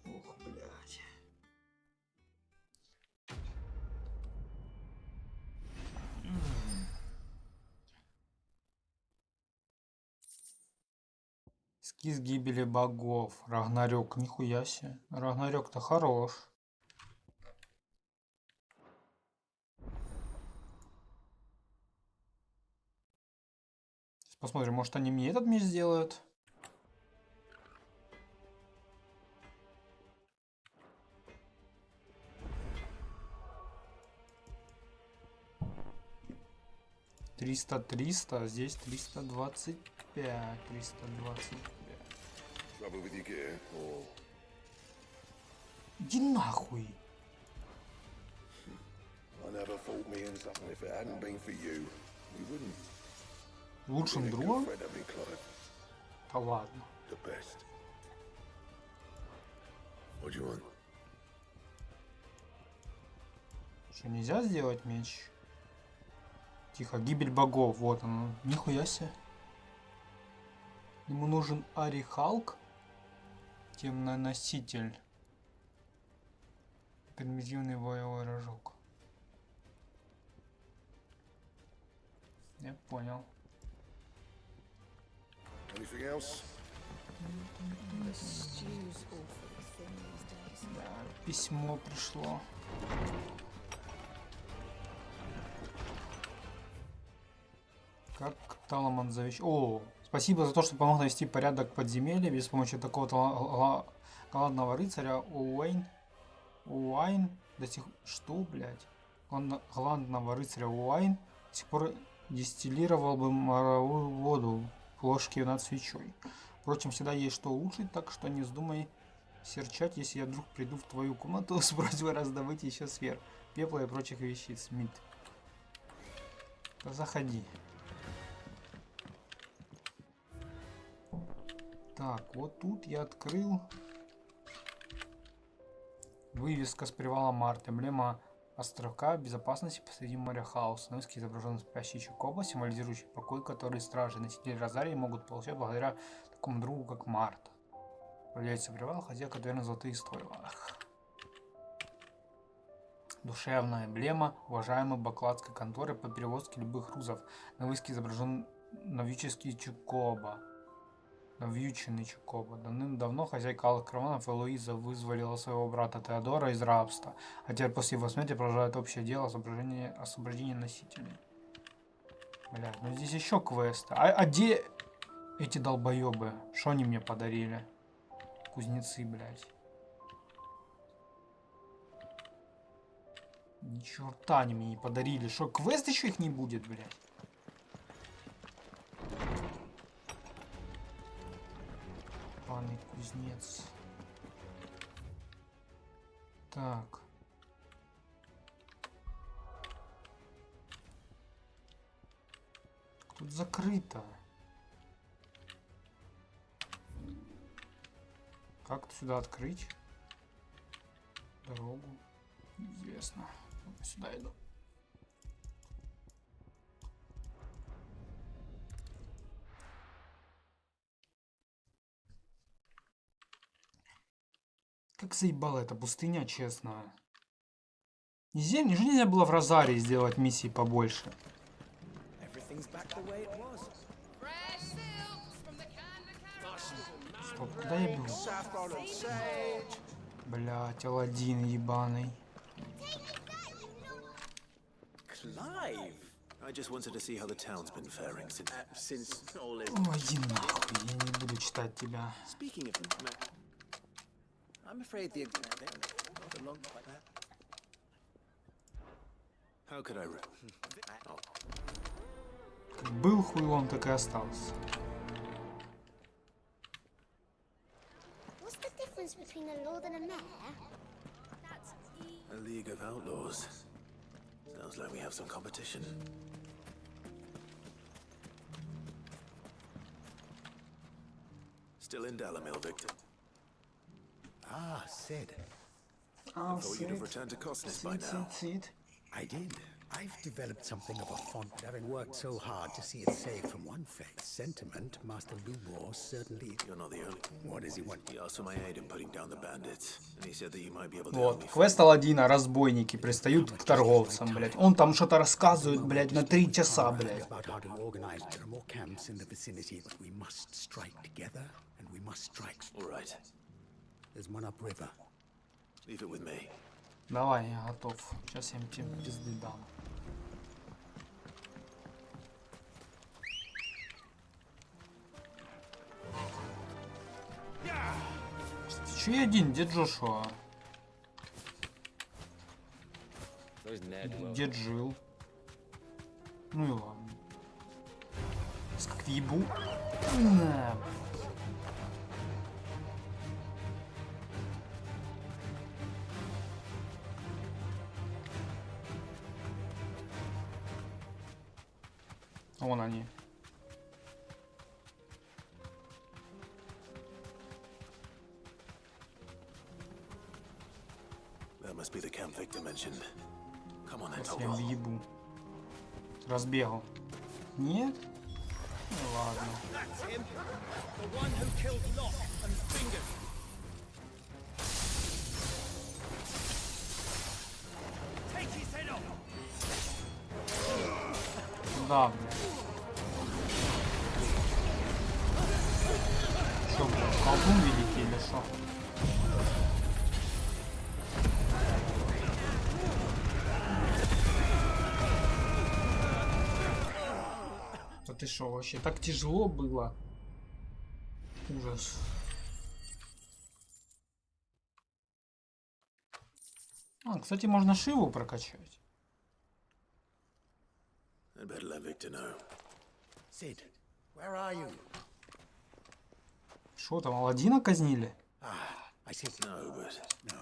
Ох, блядь. Эскиз гибели богов. Рагнарёк. Нихуя себе. Рагнарёк-то хорош. Сейчас посмотрим, может они мне этот меч сделают. $300, а здесь 325. 325. Иди нахуй. Лучшим другом? Да ладно. Что, нельзя сделать меч? Тихо, гибель богов, вот он. Нихуя себе. Ему нужен Арихалк. Темный носитель. Примитивный боевой рожок. Я понял. Anything else? The stew's awfully thin these days. Да, письмо пришло. Как Таламан О, спасибо за то, что помог навести порядок в подземелье. Без помощи такого голодного рыцаря Уайн до сих... Что, блядь? Голландного рыцаря Уайн до сих пор дистиллировал бы моровую воду в ложке над свечой. Впрочем, всегда есть что улучшить, так что не вздумай серчать, если я вдруг приду в твою комнату с просьбой раздобыть еще сфер, пепла и прочих вещиц. Мид. Да заходи. Так, вот тут я открыл вывеска с привала Март, эмблема островка безопасности посреди моря хаоса. На вывеске изображен спящий Чукоба, символизирующий покой, который стражи и носители Розарии могут получать благодаря такому другу, как Марта. Владельца привала, хозяйка таверны Золотые Стойла. Душевная эмблема уважаемой бакладской конторы по перевозке любых грузов. На вывеске изображен навьюченный Чукоба. Давным-давно хозяйка Алых Карманов Элоиза вызволила своего брата Теодора из рабства, а теперь после его смерти продолжает общее дело освобождения носителей. Блядь, ну здесь еще квесты. А где эти долбоебы? Что они мне подарили? Кузнецы, блядь. Ни черта они мне не подарили. Что, квест еще их не будет, блядь? Панный кузнец. Так. Тут закрыто. Как сюда открыть дорогу? Неизвестно. Сюда иду. Как заебала эта пустыня, честно. Неужели нельзя было в Розарии сделать миссии побольше? Стоп, куда я бегу? Блять, Аладдин ебаный. I just wanted to see how the town's been faring since all is... Ой, иди нахуй, я не буду читать тебя. Speaking of... I'm afraid the... Not along like that. How could I... Oh. Как был хуйлом, так и остался. What's the difference between a lord and a mayor? A league of outlaws. Sounds like we have some competition. Still in Dalamil, Victor. Ah, Sid. I thought you'd have returned to Cosnes by now. I did. I've developed something of a font. Having worked so hard to see it saved from one fate sentiment, Master Lubor certainly... You're not the only... What does he want? He asked for my aid in putting down the bandits, and he said that you might be able to Вот, квест Аладдина, разбойники пристают к торговцам, блядь. Он там что-то рассказывает, блядь, на 3 часа, блядь. About how to organize. There are more camps in the vicinity, but we must strike together, and we must strike. All right. There's one upriver. Leave it with me. Давай, я готов. Сейчас я им пизды дам. Че я один? Где Джошуа? Где Джилл? Ну и ладно. Как ебу. На. Вон они. That must be the camp Victor mentioned. Come on, then, Сейчас я въебу. Разбегал. Нет? Ну ладно. пизда, блядь. Что, блядь, колдун великий или что? Да ты шо, вообще так тяжело было? Ужас. А, кстати, можно Шиву прокачать. I'd better let Victor know. Sid, where are you? Шо там, Аладдина казнили? I see. No, but... No.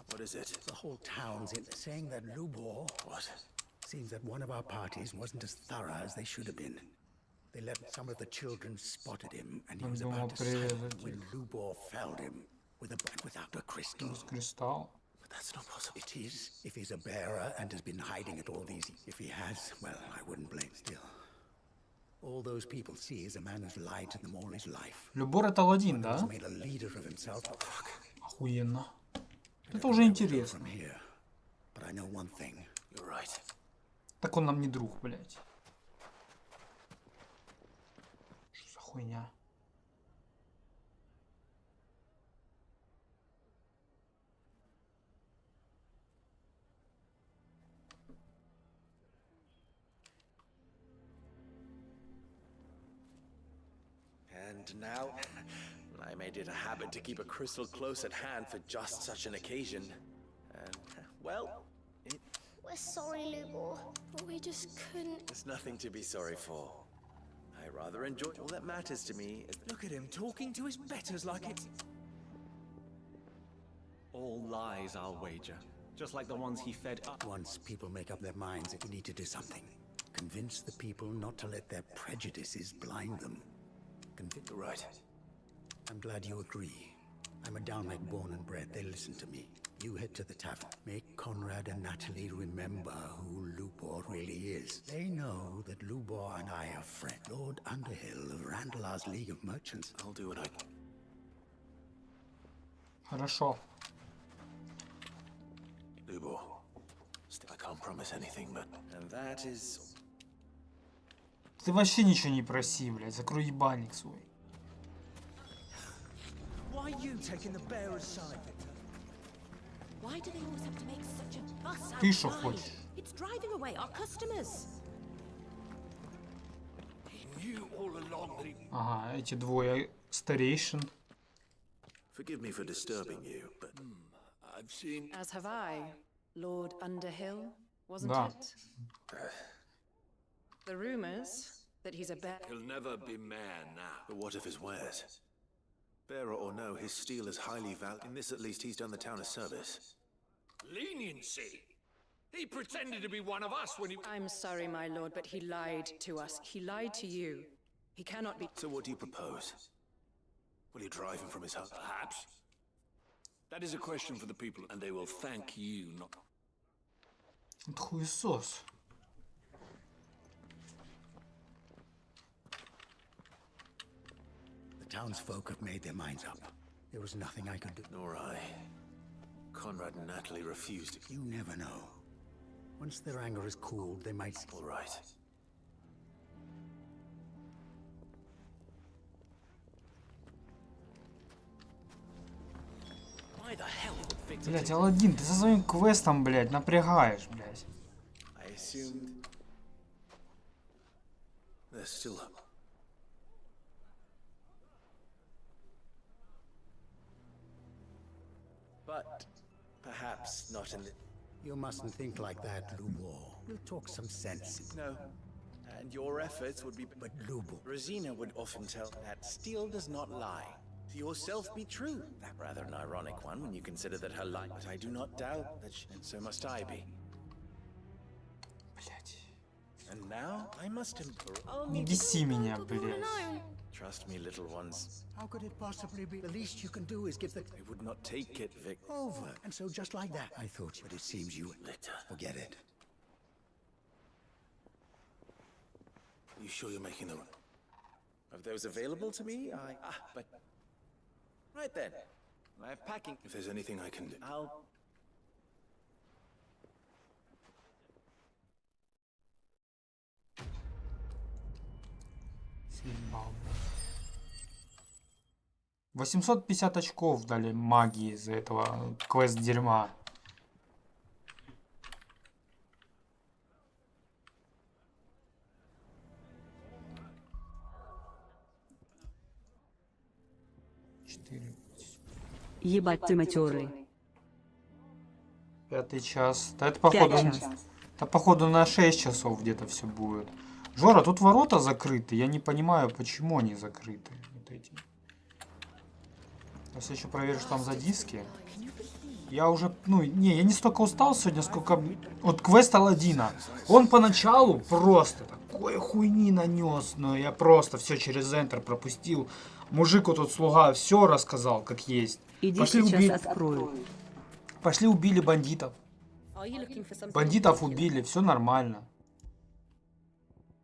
What is it? The whole town's in saying that Lubor... What? Seems that one of our parties wasn't as thorough as they should have been. They let some of the children spotted him, and he was about to silence when Lubor felled him without a crystal. But that's not possible. It is, if he's a bearer and has been hiding it all these... If he has, well, I wouldn't blame still. All those people see is a man who's lied to them all his life. Любор это Аладдин, да? Made a leader of himself. Охуенно. Это уже интересно. But I know one thing. You're right. Так он нам не друг, блядь. Что за хуйня? And now, I made it a habit to keep a crystal close at hand for just such an occasion. And, well, We're sorry, Lubor, but we just couldn't. there's nothing to be sorry for. I rather enjoy all that matters to me is... Look at him talking to his betters like it's... All lies, I'll wager. Just like the ones he fed up. Once people make up their minds that we need to do something, convince the people not to let their prejudices blind them. You're right. I'm glad you agree. I'm a downlake born and bred. They listen to me. You head to the tavern. Make Conrad and Natalie remember who Lubor really is. They know that Lubor and I are friends. Lord Underhill of Randalar's League of Merchants. I'll do what I can. Хорошо. Lubor. I can't promise anything, but... And that is... Ты вообще ничего не проси, блядь. Закрой ебальник свой. Why are you taking the bearer's side, Victor? Why do they always have to make such a fuss Ты шо outside? хочешь? It's driving away our customers. He knew all along that he... Ага, эти двое старейшин. Forgive me for disturbing you, but... I've seen... As have I, Lord Underhill, wasn't Да. it? The rumors that he's a bear... He'll never be mayor now. But what of his wares? Bearer or no, his steel is highly valued. In this, at least, he's done the town a service. Leniency? He pretended to be one of us when he... I'm sorry, my lord, but he lied to us. He lied to you. He cannot be... So what do you propose? Will you drive him from his house? Perhaps. That is a question for the people, and they will thank you not... Это хуесос. The townsfolk have made their minds up. There was nothing I could do. Nor I. Conrad and Natalie refused. You never know. Once their anger is cooled, they might... All right. Why the hell would Victor... Блядь, Аладдин, ты со своим квестом, блядь, напрягаешь, блядь. I assumed... There's still up. But perhaps not in the... You mustn't think like that, Lubor. We'll talk some sense. No. And your efforts would be... But Lubor... Rosina would often tell that steel does not lie. To yourself be true. That rather an ironic one when you consider that her life... But I do not doubt that she... And so must I be. Блядь. And now I must improve. Не беси меня, блядь. Trust me, little ones. How could it possibly be? The least you can do is give the... I would not take it, Vic. Over. And so just like that, I thought you... But it seems you... Victor. Forget it. You sure you're making the... Of those available to me, but... Right then. I'm packing. If there's anything I can do... I'll... Съебал, блядь. 850 очков дали магии из-за этого квест дерьма. Ебать ты матерый. 5 час. Да это походу... Это походу на 6 часов где-то все будет. Жора, тут ворота закрыты. Я не понимаю, почему они закрыты. Вот эти. Сейчас я еще проверю, что там за диски. Я уже, ну, не, я не столько устал сегодня, сколько... Вот квест Аладдина. Он поначалу просто такой хуйни нанес, но я просто все через Enter пропустил. Мужику тут слуга все рассказал, как есть. Иди Пошли сейчас открою. Пошли убили бандитов. Бандитов убили, все нормально.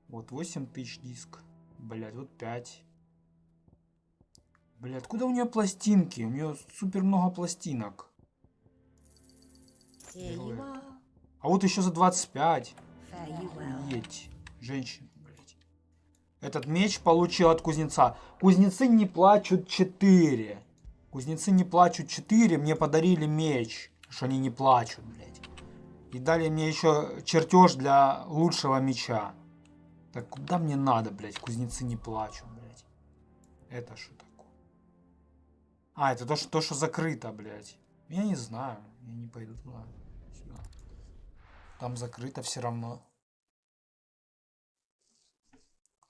Вот 8000 диск. Блять, вот 5. Блять, откуда у нее пластинки? У нее супер много пластинок. А вот еще за 25. Едь, женщина, блять. Этот меч получил от кузнеца. Кузнецы не плачут 4. Кузнецы не плачут 4. Мне подарили меч. Что они не плачут, блять. И дали мне еще чертеж для лучшего меча. Так куда мне надо, блять? Кузнецы не плачут, блять. Это что такое? А, это то, что закрыто, блять. Я не знаю. Я не пойду туда. Сюда. Там закрыто все равно.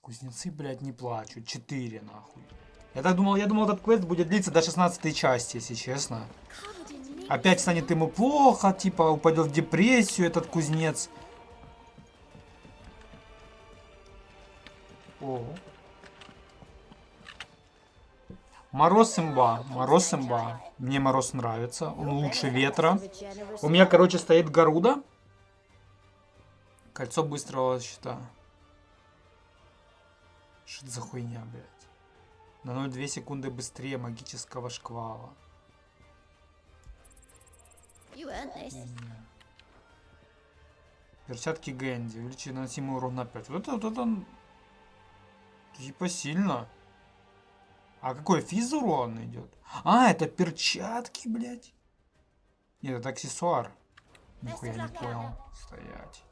Кузнецы, блять, не плачут. 4, нахуй. Я думал, этот квест будет длиться до 16 части, если честно. Опять станет ему плохо, типа упадет в депрессию этот кузнец. О. Мороз имба, мороз имба. Мне мороз нравится, он лучше ветра. У меня, короче, стоит Гаруда. Кольцо быстрого щита. Что это за хуйня, блядь? На 0,2 секунды быстрее магического шквала. Перчатки Гэнди. Увеличить наносимый урон на 5. Вот это типа сильно. А какой физ урон идет? А, это перчатки, блядь. Нет, это аксессуар. Нихуя не понял. Стоять.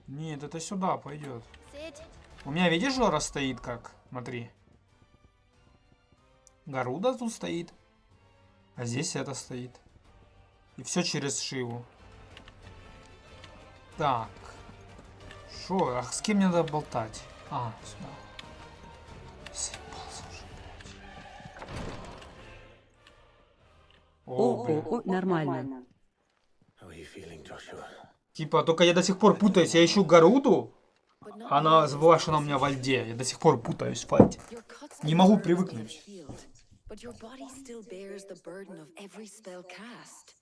Нет, это сюда пойдет. У меня, видишь, Жора стоит как? Смотри. Гаруда тут стоит. А здесь это стоит. И все через Шиву. Так. Шо? А с кем мне надо болтать? А, сюда. Съебался уже, блядь. О, Нормально. Типа, только я до сих пор путаюсь. Я ищу Гаруду. Она забыла, что она у меня во льде. Я до сих пор путаюсь в файте. Не могу привыкнуть. But your body still bears the burden of every spell cast.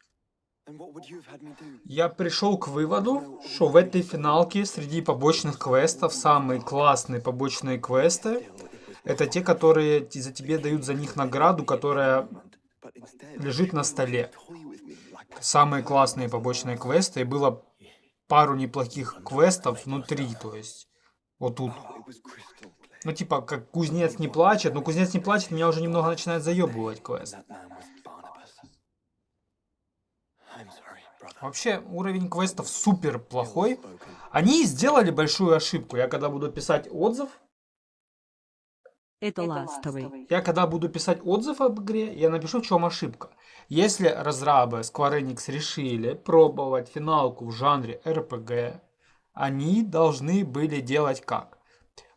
Я пришел к выводу, что в этой финалке среди побочных квестов самые классные побочные квесты это те, которые за тебе дают за них награду, которая лежит на столе. Самые классные побочные квесты. И было пару неплохих квестов внутри, то есть вот тут. Ну, типа, как кузнец не плачет. Но кузнец не плачет, меня уже немного начинает заебывать квест. Вообще, уровень квестов супер плохой. Они сделали большую ошибку. Я когда буду писать отзыв... Это ластовый. Я когда буду писать отзыв об игре, я напишу, в чем ошибка. Если разрабы Square Enix решили пробовать финалку в жанре RPG, они должны были делать как?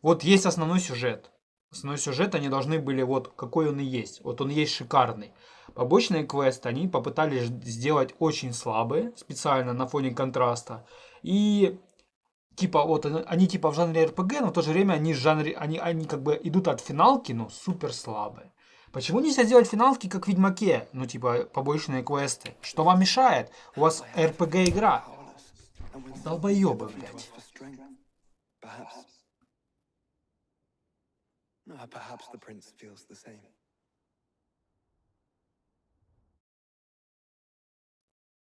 Вот есть основной сюжет. Основной сюжет они должны были вот какой он и есть. Вот он есть шикарный. Побочные квесты они попытались сделать очень слабые, специально на фоне контраста. И типа вот они типа в жанре RPG, но в то же время они в жанре они как бы идут от финалки, но супер слабые. Почему нельзя сделать финалки как в Ведьмаке? Ну типа побочные квесты. Что вам мешает? У вас RPG игра. Долбоебы, блядь. Perhaps the prince feels the same.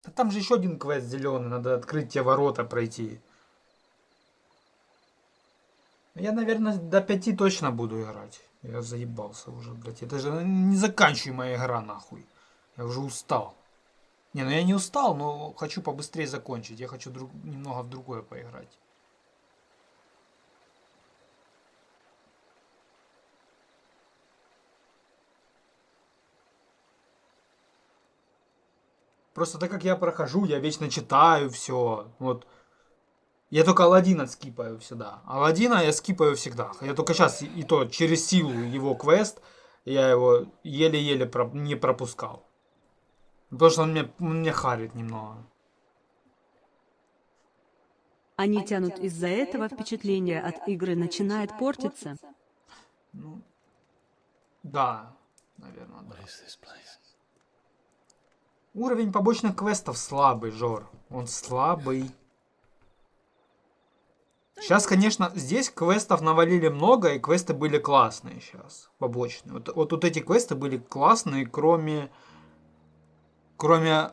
Да там же еще один квест зеленый, надо открыть те ворота пройти. Я, наверное, до 5 точно буду играть. Я заебался уже, блядь. Это же не заканчиваемая игра, нахуй. Я уже устал. Не, ну я не устал, но хочу побыстрее закончить. Я хочу немного в другое поиграть. Просто так как я прохожу, я вечно читаю все. Вот. Я только Аладдина скипаю всегда. Аладдина я скипаю всегда. Я только сейчас и то через силу его квест я его еле-еле не пропускал. Потому что он мне харит немного. Они тянут из-за этого, впечатление от игры начинает портиться. Ну, да, наверное, да. Уровень побочных квестов слабый, Жор. Он слабый. Сейчас, конечно, здесь квестов навалили много, и квесты были классные сейчас, побочные. Вот эти квесты были классные, кроме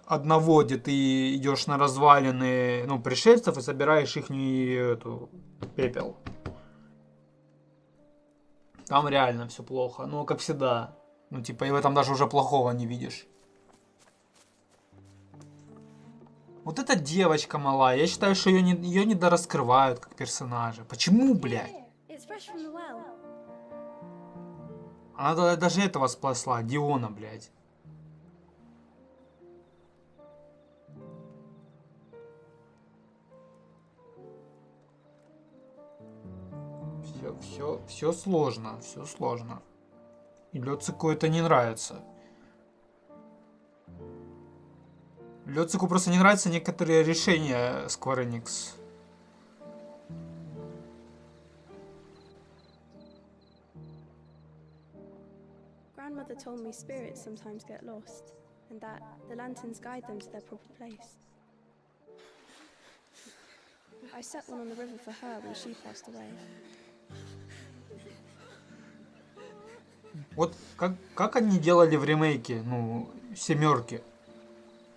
одного, где ты идешь на развалины, ну, пришельцев и собираешь их пепел. Там реально все плохо, ну, как всегда. Ну, типа, и в этом даже уже плохого не видишь. Вот эта девочка малая, я считаю, что ее недораскрывают как персонажа. Почему, блядь? Она даже этого спасла, Диона, блядь. Все сложно, все сложно. И Лёцику это не нравится. Лёцику просто не нравятся некоторые решения Square Enix. Grandmother told me spirits sometimes get lost, and that the lanterns guide them to their proper place. I set one on the river for her when she passed away. Вот как они делали в ремейке, ну, семерки.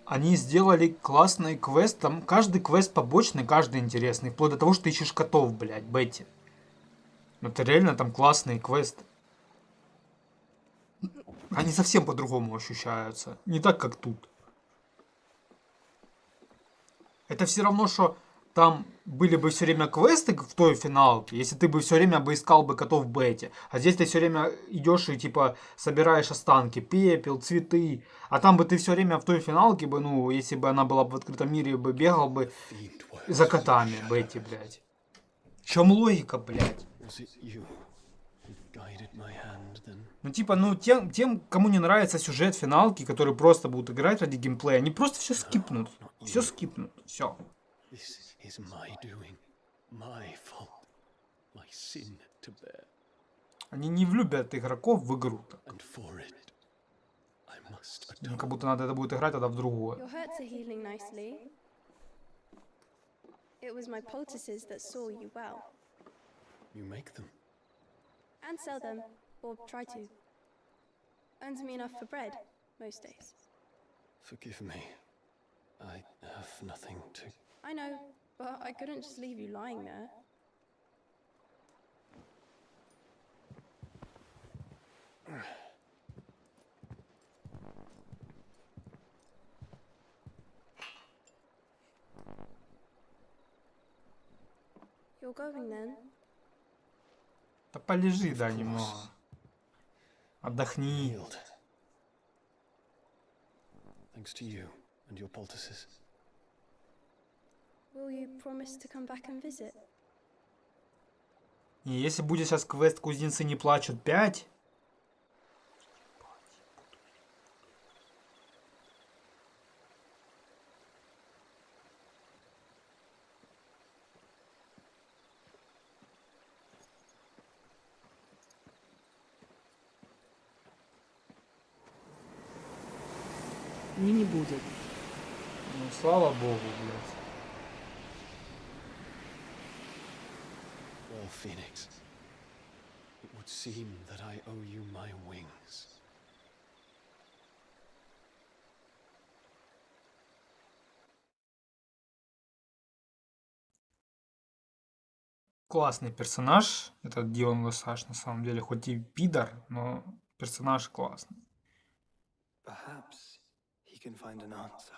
Они сделали классный квест, там каждый квест побочный, каждый интересный, вплоть до того, что ты ищешь котов, блядь, Бетти. Ну, это реально там классный квест. Они совсем по-другому ощущаются. Не так, как тут. Это все равно, что там были бы все время квесты в той финалке, если ты бы все время бы искал бы котов в бете. А здесь ты все время идешь и типа собираешь останки, пепел, цветы. А там бы ты все время в той финалке бы, ну, если бы она была бы в открытом мире, бы бегал бы за котами, Бетти, блядь. В чем логика, блядь? Ну, типа, ну, тем, кому не нравится сюжет финалки, которые просто будут играть ради геймплея, они просто все скипнут. Все скипнут. Все. Они не влюбят игроков в игру. Им как будто надо это будет играть тогда в другое. Your hurts are healing nicely. It was my poultices that saw you well. You make them. And sell them, or try to. Earns me enough for bread, most days. Forgive me. I have nothing to... I know, but I couldn't just leave you lying there. You're going then? Да полежи, да, немного. Отдохни. Thanks to you and your poultices. Will you promise to come back and visit? И если будет сейчас квест «Кузнецы не плачут» 5... Не будет. Ну, слава богу, блядь. Well, Phoenix, it would seem that I owe you my wings. Классный персонаж, этот Дион Лосаж, на самом деле, хоть и пидор, но персонаж классный. Perhaps he can find an answer.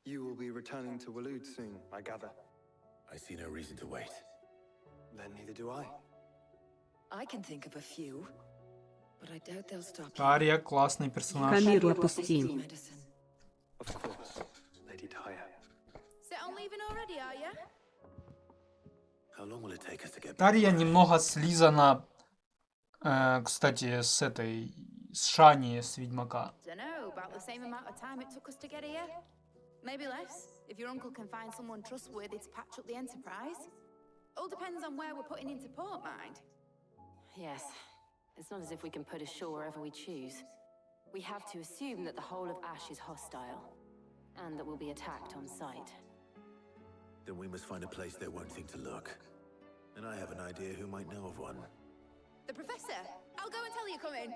You will be returning to Waloed soon, I gather. I see no reason to wait. Then neither do I. I can think of a few, but I doubt they'll stop. Ария классный персонаж. Камилла, пусти. Of course, Lady Tyre. Set on leaving already, are you? How long will it take us to get Ария немного слизана, кстати, с Шани, с Ведьмака. Dunno, about the same amount of time it took us to get here. Maybe less, if your uncle can find someone trustworthy to patch up the Enterprise. All depends on where we're putting into port, mind. Yes. It's not as if we can put ashore wherever we choose. We have to assume that the whole of Ash is hostile, and that we'll be attacked on sight. Then we must find a place they won't think to look. And I have an idea who might know of one. The Professor! I'll go and tell you come in.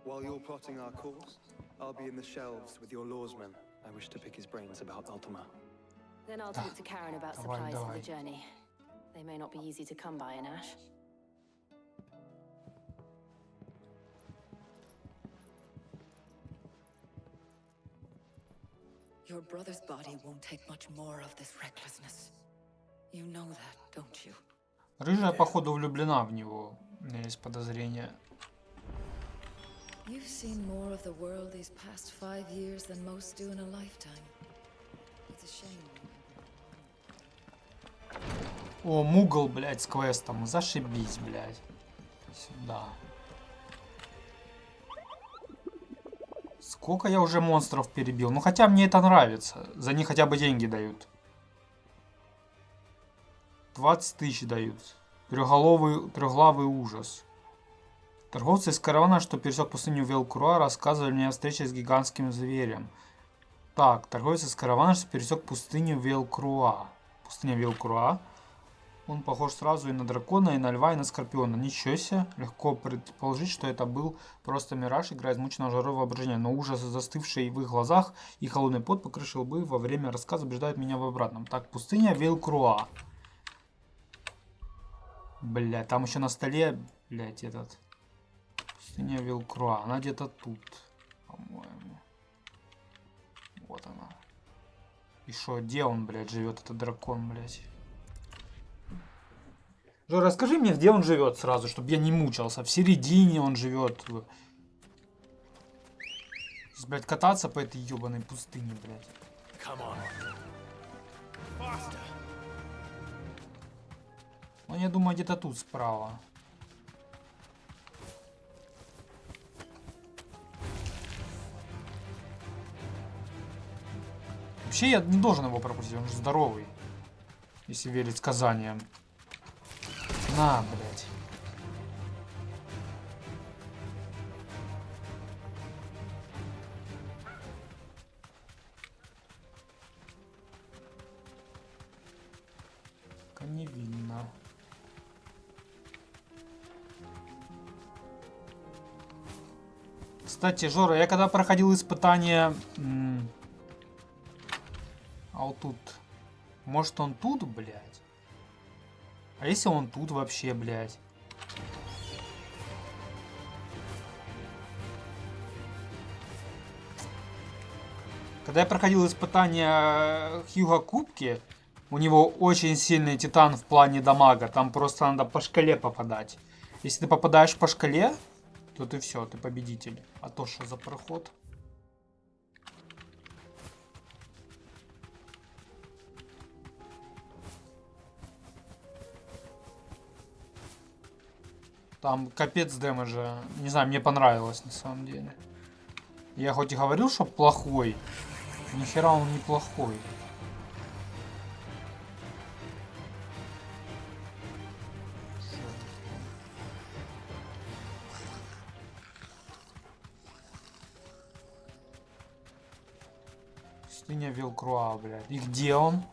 While you're plotting our course, I'll be in the shelves with your lawsman. I wish to pick his brains about Ultima. Then I'll talk to Karen about supplies for the journey. They may not be easy to come by in Ash. Your brother's body won't take much more of this recklessness. You know that, don't you? Рыжая, походу, влюблена в него. У меня есть подозрение. You've seen more of the world these past 5 years than most do in a lifetime. It's a shame. О, Мугл, блядь, с квестом. Зашибись, блядь. Сюда. Сколько я уже монстров перебил? Ну, хотя мне это нравится. За них хотя бы деньги дают. 20 тысяч дают. Трехглавый ужас. Торговцы из каравана, что пересек пустыню Велкруа, рассказывали мне о встрече с гигантским зверем. Так, торговец из каравана, что пересек пустыню Велкруа. Пустыня Велкруа. Он похож сразу и на дракона, и на льва, и на скорпиона. Ничего себе. Легко предположить, что это был просто мираж, игра измученного жарой воображения. Но ужас, застывший в их глазах, и холодный пот, покрывший лбы во время рассказа, убеждают меня в обратном. Так, пустыня Велкруа. Бля, там еще на столе, блядь, этот... Пустыня Велкруа. Она где-то тут, по-моему. Вот она. И шо, где он, блядь, живет, этот дракон, блядь? Жора, расскажи мне, где он живет сразу, чтобы я не мучился. В середине он живет. Здесь, блядь, кататься по этой ебаной пустыне, блядь. Ну, я думаю, где-то тут справа. Вообще, я не должен его пропустить, он же здоровый. Если верить сказаниям. На, блядь. Не видно. Кстати, Жора, я когда проходил испытание... А вот тут... Может он тут, блядь? А если он тут вообще, блядь? Когда я проходил испытание Хьюга Кубки, у него очень сильный титан в плане дамага. Там просто надо по шкале попадать. Если ты попадаешь по шкале, то ты все, ты победитель. А то что за проход? Там капец дэмэджа. Не знаю, мне понравилось на самом деле. Я хоть и говорил, что плохой, нихера он не плохой. Пустыня Велкруа, блядь. И где он?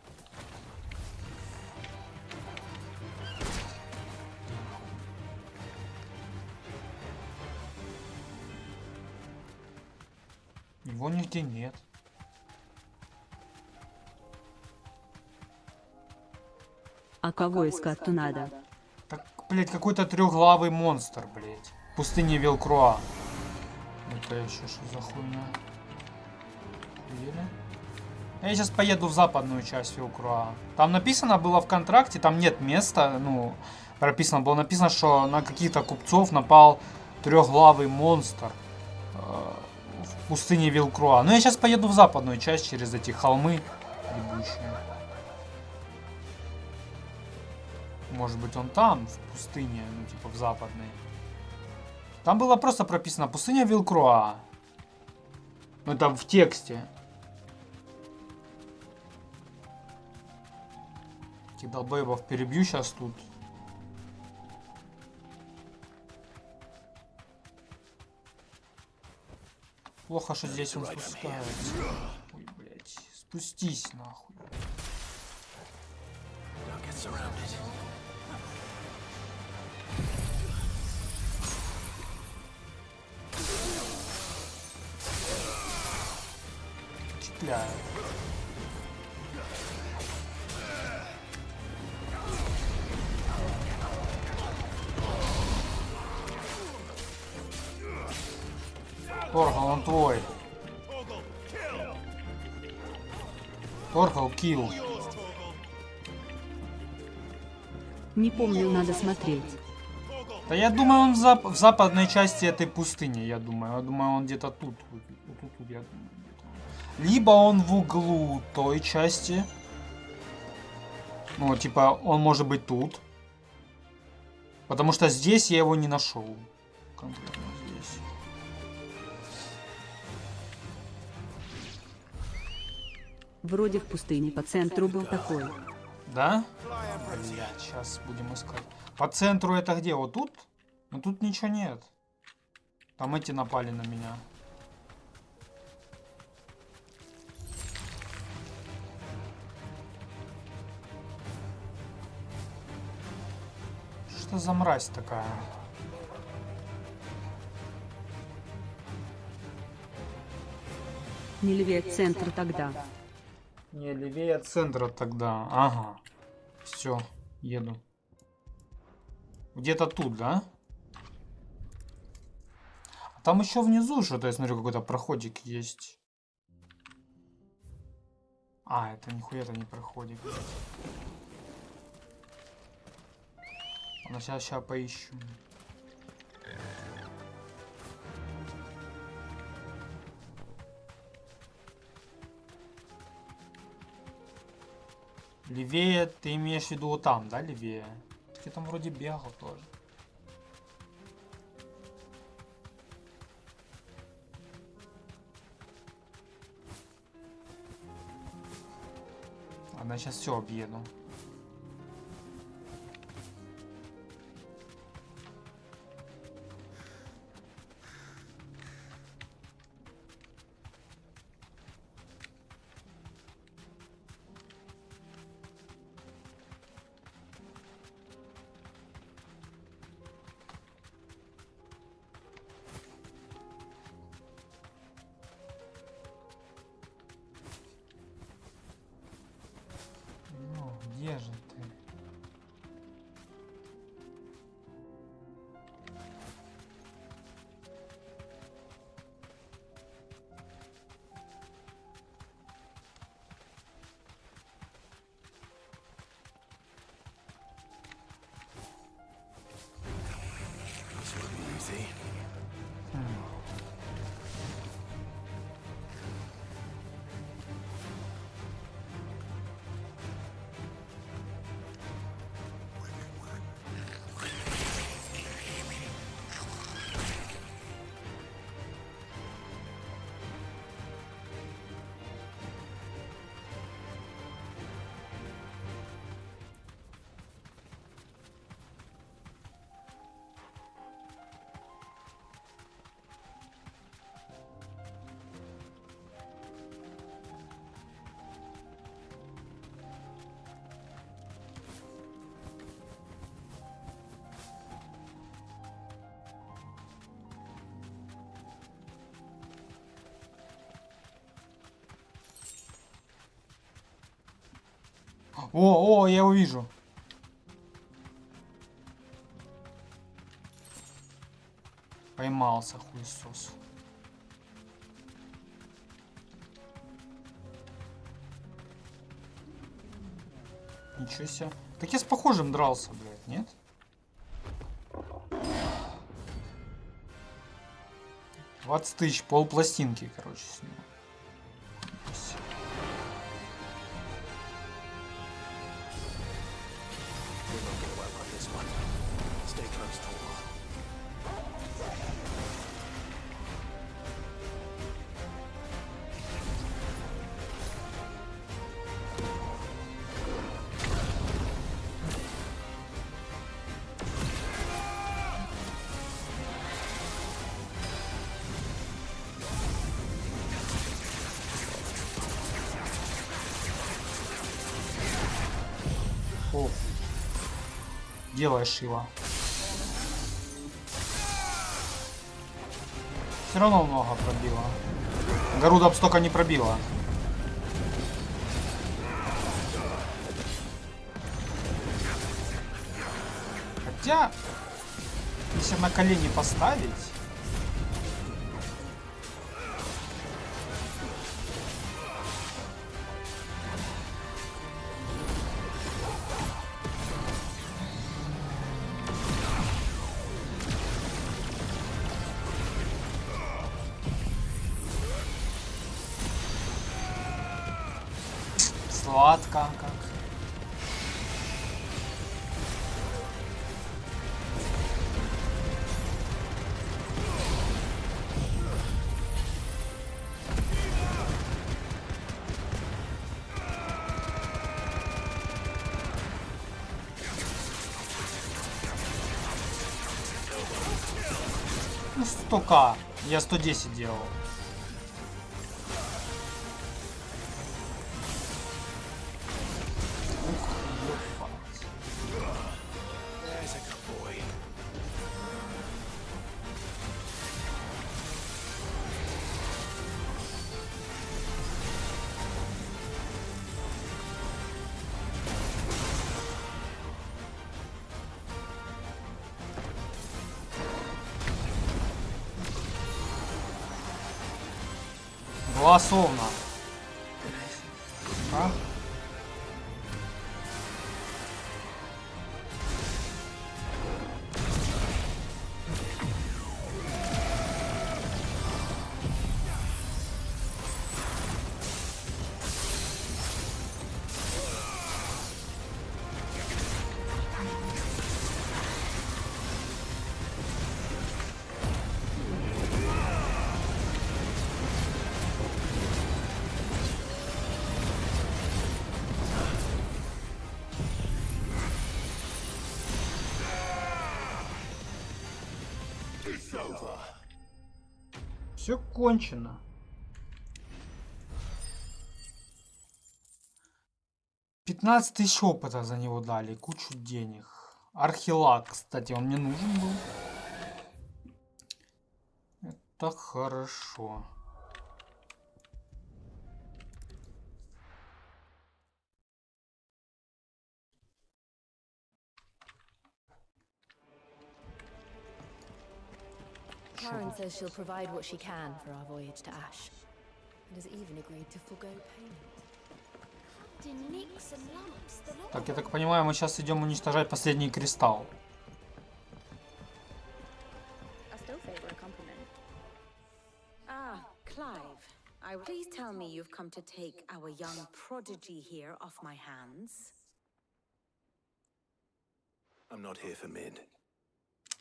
Его нигде нет. А кого искать-то надо? Так, блядь, какой-то трехглавый монстр, блядь. В пустыне Вилкруа. Это еще что за хуйня? Охуели? Я сейчас поеду в западную часть Вилкруа. Там написано было в контракте, там нет места, ну, прописано было написано, что на каких-то купцов напал трехглавый монстр в пустыне Вилкруа. Но я сейчас поеду в западную часть через эти холмы ебучие. Может быть, он там, в пустыне, ну, типа в западной. Там было просто прописано пустыня Вилкруа. Ну, там в тексте. Этих долбоебов перебью сейчас тут. Плохо, что здесь он спускается. Ой, блядь. Спустись, нахуй. Впечатляет. Торгал, он твой. Торгал, килл. Не помню, надо смотреть. Да я думаю, он в западной части этой пустыни, я думаю. Я думаю, он где-то тут. Тут, я думаю, где-то. Либо он в углу той части. Ну, типа, он может быть тут. Потому что здесь я его не нашел. Конкретно здесь. Вроде в пустыне по центру был такой. Да? Блять, сейчас будем искать. По центру это где? Вот тут? Ну тут ничего нет. Там эти напали на меня. Что за мразь такая? Не левее центра тогда. Не, левее центра тогда. Ага. Все, еду. Где-то тут, да? А там еще внизу что-то, я смотрю, какой-то проходик есть. А, это нихуя это не проходик. Ладно, сейчас поищу. Левее, ты имеешь в виду вот там, да, левее? Я там вроде бегал тоже. Ладно, сейчас все объеду. Где же ты? О, я его вижу. Поймался хуесос. Ничего себе. Так я с похожим дрался, блядь, нет? $20 000, полпластинки, короче, с него. О, делаешь его. Все равно много пробило. Гаруда б столько не пробила. Хотя, если на колени поставить... Сладко как. Ну, 100к. Я 110 делал. Голосовно. А? Все кончено. $15 000 опыта за него дали, кучу денег. Архилак, кстати, он мне нужен был. Это хорошо. Karen says she'll provide what she can for our voyage to Ash, and has even agreed to forgo payment. Так, я так понимаю, мы сейчас идем уничтожать последний кристалл. Clive, please tell me you've come to take our young prodigy here off my hands. I'm not here for Mid.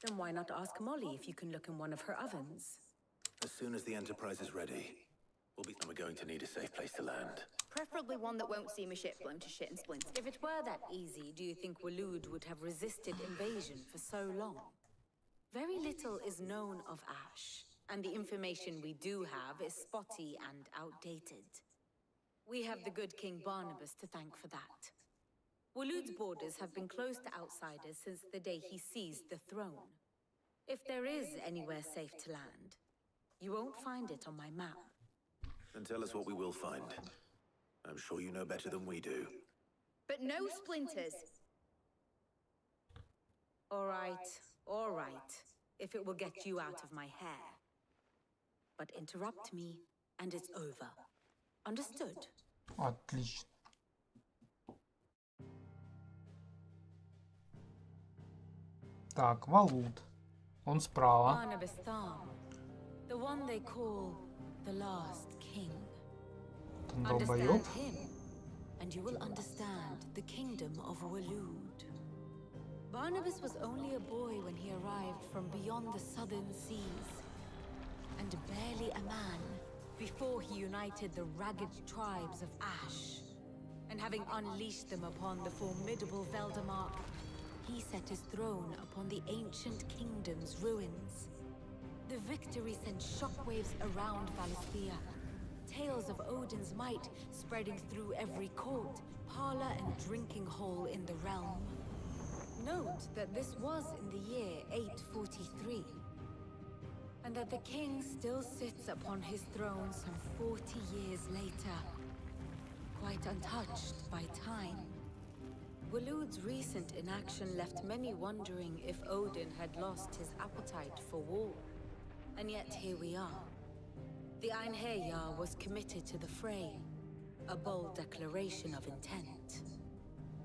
Then why not ask Molly if you can look in one of her ovens? As soon as the Enterprise is ready, we're going to need a safe place to land. Preferably one that won't see my ship blown to shit and splinters. If it were that easy, do you think Waloed would have resisted invasion for so long? Very little is known of Ash, and the information we do have is spotty and outdated. We have the good King Barnabas to thank for that. Waloed's borders have been closed to outsiders since the day he seized the throne. If there is anywhere safe to land, you won't find it on my map. Then tell us what we will find. I'm sure you know better than we do. But no splinters. All right. if it will get you out of my hair. But interrupt me, and it's over. Understood? Отлично. Так, Валут. Он справа. Barnabas Thorn, the one they call the last king. Долбоёб. Understand him, and you will understand the kingdom of Waloed. Barnabas was only a boy when he arrived from beyond the southern seas, and barely a man before he united the ragged tribes of Ash. And having unleashed them upon the formidable Veldamark, he set his throne upon the ancient kingdom's ruins. The victory sent shockwaves around Valisthea, tales of Odin's might spreading through every court, parlor, and drinking hole in the realm. Note that this was in the year 843, and that the king still sits upon his throne some 40 years later, quite untouched by time. Waloed's recent inaction left many wondering if Odin had lost his appetite for war. And yet here we are. The Einherjar was committed to the fray, a bold declaration of intent.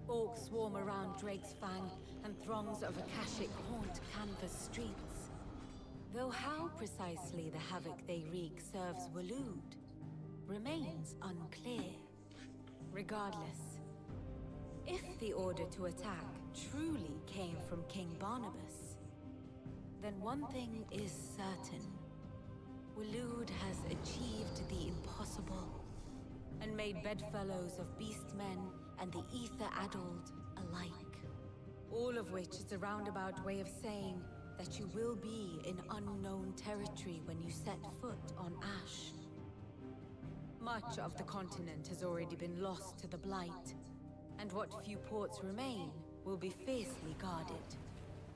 Orcs swarm around Drake's Fang, and throngs of Akashic haunt canvas streets. Though how precisely the havoc they wreak serves Waloed remains unclear. Regardless, if the order to attack truly came from King Barnabas, then one thing is certain. Waloed has achieved the impossible, and made bedfellows of beastmen and the ether-addled alike. All of which is a roundabout way of saying that you will be in unknown territory when you set foot on Ash. Much of the continent has already been lost to the Blight, and what few ports remain will be fiercely guarded.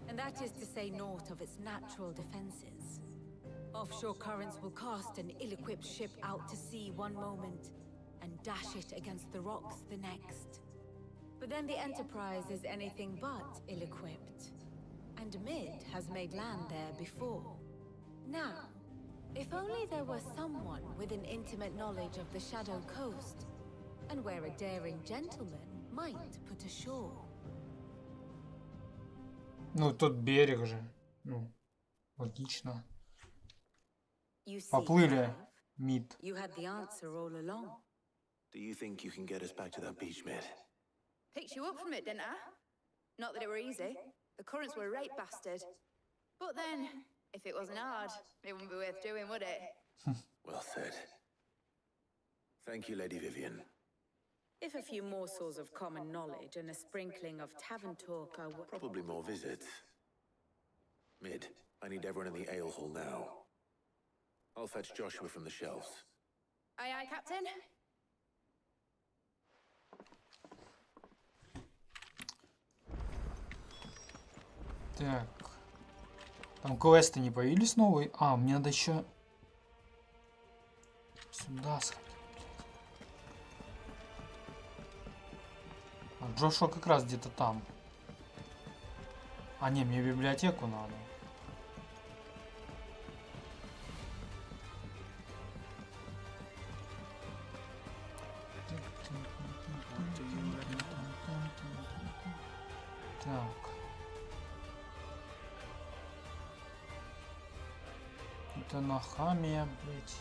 And that is to say naught of its natural defenses. Offshore currents will cast an ill-equipped ship out to sea one moment, and dash it against the rocks the next. But then the Enterprise is anything but ill-equipped. And Mid has made land there before. Now, if only there were someone with an intimate knowledge of the Shadow Coast, and where a daring gentleman might put ashore. Ну, тот берег же. Ну, логично. You see, Поплыли, Мид. you had the answer all along. Do you think you can get us back to that beach, Mid? Picked you up from it, didn't I? Not that it were easy. The currents were a right bastard. But then, if it wasn't hard, it wouldn't be worth doing, would it? Well said. Thank you, Lady Vivian. If a few morsels of common knowledge and a sprinkling of tavern talk are Probably more visits. Mid, I need everyone in the ale hall now. I'll fetch Joshua from the shelves. Aye, aye, Captain. Так. Там квесты не появились новые? А, мне надо еще сюда сходить. А Джошуа как раз где-то там. А не, мне в библиотеку надо. Так. Это нахамия, блять.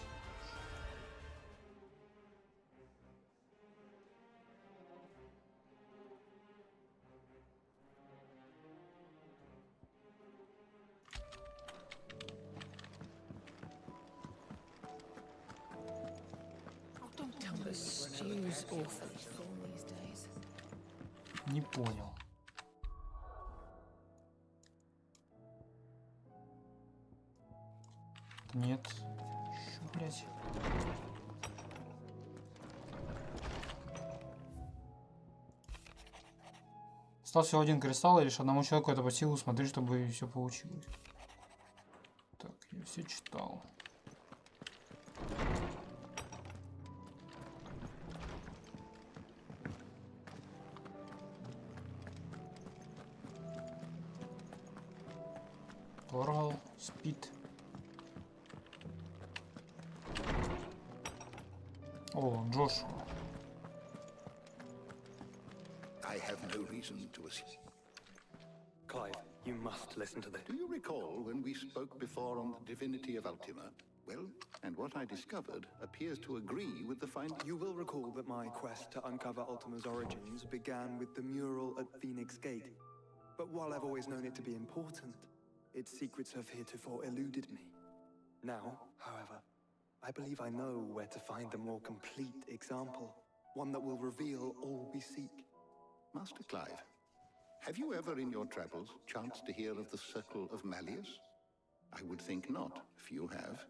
Don't tell me stew's awfully full these days. Не понял. Нет. Чё, блять? Остался всего один кристалл, и лишь одному человеку это по силу. Смотри, чтобы все получилось. Так, я все читал. Торгал. Спит. О, Джошуа. I have no reason to assume. Clive, you must listen to this. Do you recall when we spoke before on the divinity of Ultima? Well, and what I discovered appears to agree with the find. You will recall that my quest to uncover Ultima's origins began with the mural at Phoenix Gate. But while I've always known it to be important, its secrets have heretofore eluded me. Now, however, I believe I know where to find the more complete example, one that will reveal all we seek. Master Clive, have you ever in your travels chanced to hear of the Circle of Malleus? I would think not, if you have.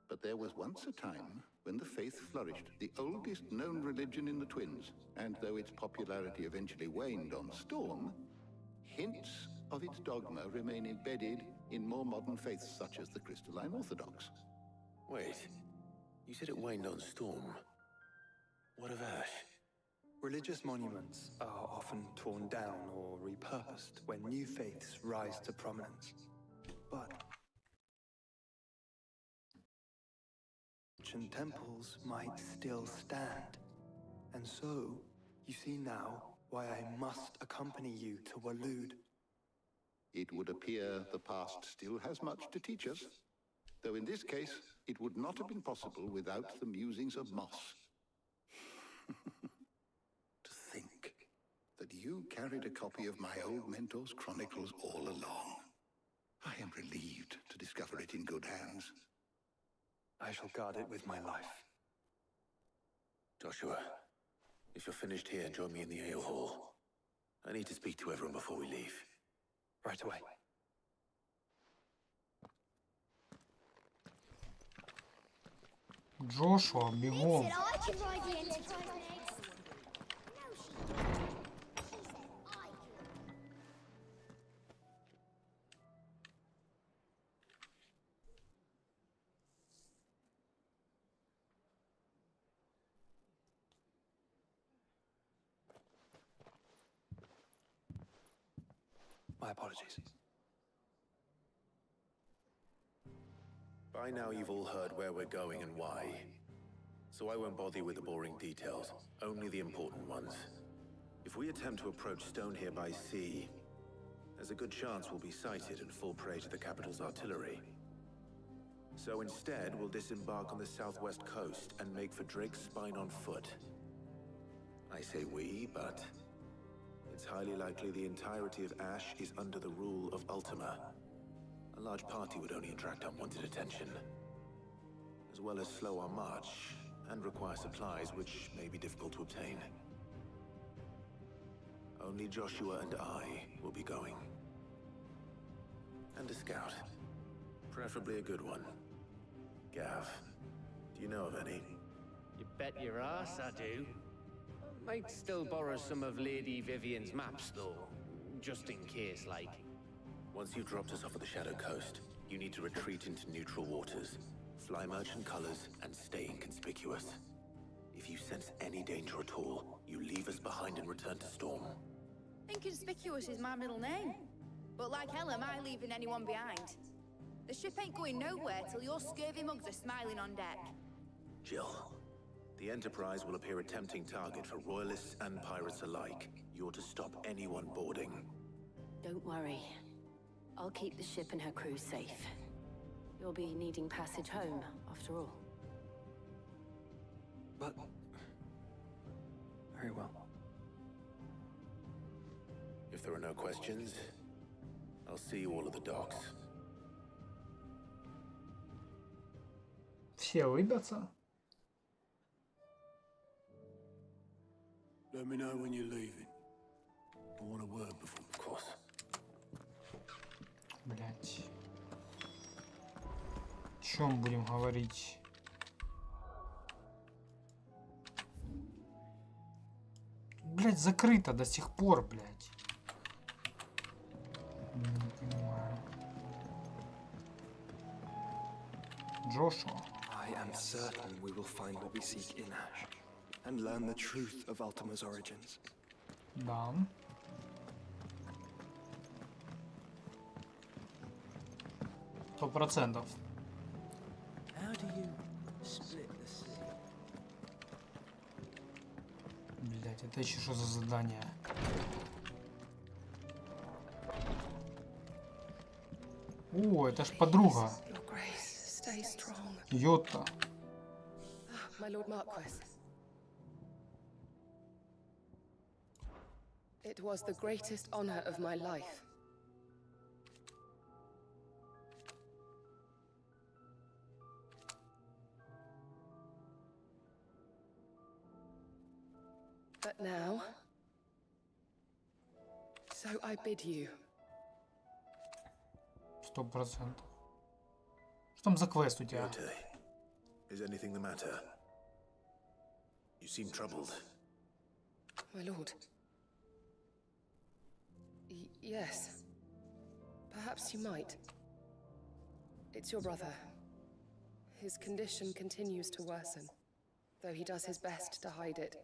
But there was once a time when the faith flourished, the oldest known religion in the Twins, and though its popularity eventually waned on Storm, hints of its dogma remain embedded in more modern faiths such as the Crystalline Orthodox. Wait, you said it waned on Storm. What of Ash? Religious monuments are often torn down or repurposed when new faiths rise to prominence. But ancient temples might still stand. And so, you see now why I must accompany you to Waloed. It would appear the past still has much to teach us, though in this case, it would not have been possible without the musings of Moss. To think that you carried a copy of my old mentor's chronicles all along. I am relieved to discover it in good hands. I shall guard it with my life. Joshua, if you're finished here, join me in the ale hall. I need to speak to everyone before we leave. Right away. Джошуа, бегом. My apologies. By now you've all heard where we're going and why. So I won't bother you with the boring details, only the important ones. If we attempt to approach Stone here by sea, there's a good chance we'll be sighted and fall prey to the capital's artillery. So instead, we'll disembark on the southwest coast and make for Drake's Spine on foot. I say we, but it's highly likely the entirety of Ash is under the rule of Ultima. A large party would only attract unwanted attention, as well as slow our march and require supplies which may be difficult to obtain. Only Joshua and I will be going. And a scout. Preferably a good one. Gav, do you know of any? You bet your ass I do. Might still borrow some of Lady Vivian's maps, though. Just in case, like. Once you've dropped us off at the Shadow Coast, you need to retreat into neutral waters, fly merchant colors, and stay inconspicuous. If you sense any danger at all, you leave us behind and return to Storm. Inconspicuous is my middle name. But like hell am I leaving anyone behind. The ship ain't going nowhere till your scurvy mugs are smiling on deck. Jill, the Enterprise will appear a tempting target for royalists and pirates alike. You're to stop anyone boarding. Don't worry. I'll keep the ship and her crew safe. You'll be needing passage home, after all. But... very well. If there are no questions, I'll see you all at the docks. Все улыбятся. Let me know when you're leaving. I want a word before. Of course. Блять. О чем будем говорить? Блять, закрыто до сих пор, блять. Не понимаю. Джошуа. I am certain we will find what we seek in Ash, and learn the truth of Ultima's origins. Да. 100%. How do you split the sea? Блять, это еще что за задание? О, это ж подруга. Your Grace, stay strong. Йота. My Lord Marquis. It was the greatest honor of my life. But now, so I bid you. 100%. Что там за квест у тебя? Yote, is anything the matter? You seem troubled. My lord. Yes. Perhaps you might. It's your brother. His condition continues to worsen, though he does his best to hide it.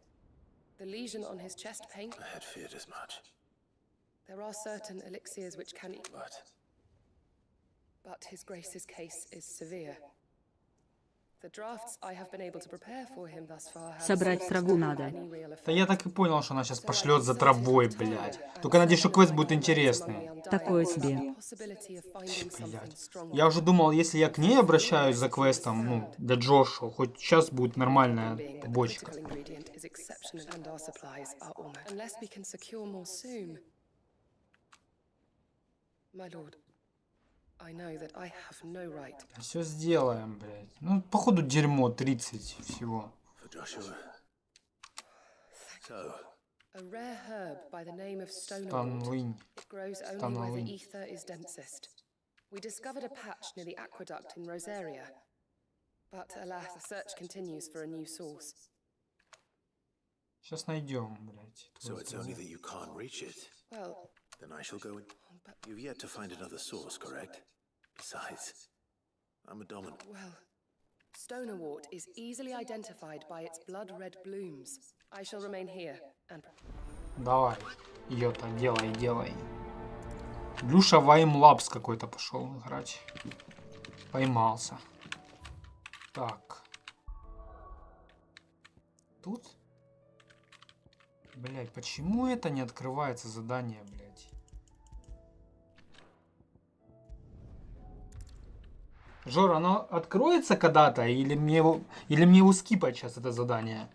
The lesion on his chest pain... I had feared as much. There are certain elixirs which can... But But his Grace's case is severe. The drafts I have been able to prepare for him thus far have... Собрать траву надо. Да я так и понял, что она сейчас пошлет за травой, блядь. Только надеюсь, что квест будет интересный. Такое себе. Блядь. Я уже думал, если я к ней обращаюсь за квестом, ну, для Джошуа, хоть сейчас будет нормальная бочка. Все сделаем, блядь. Ну, походу, дерьмо 30 всего. A rare herb by the name of Станлынь. It grows only where the ether is densest. We discovered a patch near the aqueduct in Rosaria. But alas, the search continues for a new source. Сейчас найдем, блядь. So it's only that you can't reach it. Well, then I shall go. You've yet to find another source, correct? Besides, I'm a dominant. Well, Stonerwort is easily identified by its blood-red blooms. I shall remain here and... Давай, Йота, делай. Люша Ваймлабс какой-то пошел играть. Поймался. Так. Тут? Блять, почему это не открывается задание, блять? Жор, оно откроется когда-то или мне его скипать сейчас это задание?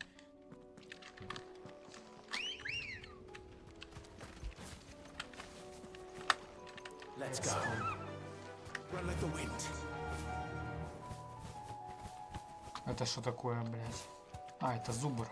Let's go. Run like the wind. Это что такое, блядь? А, это зубр.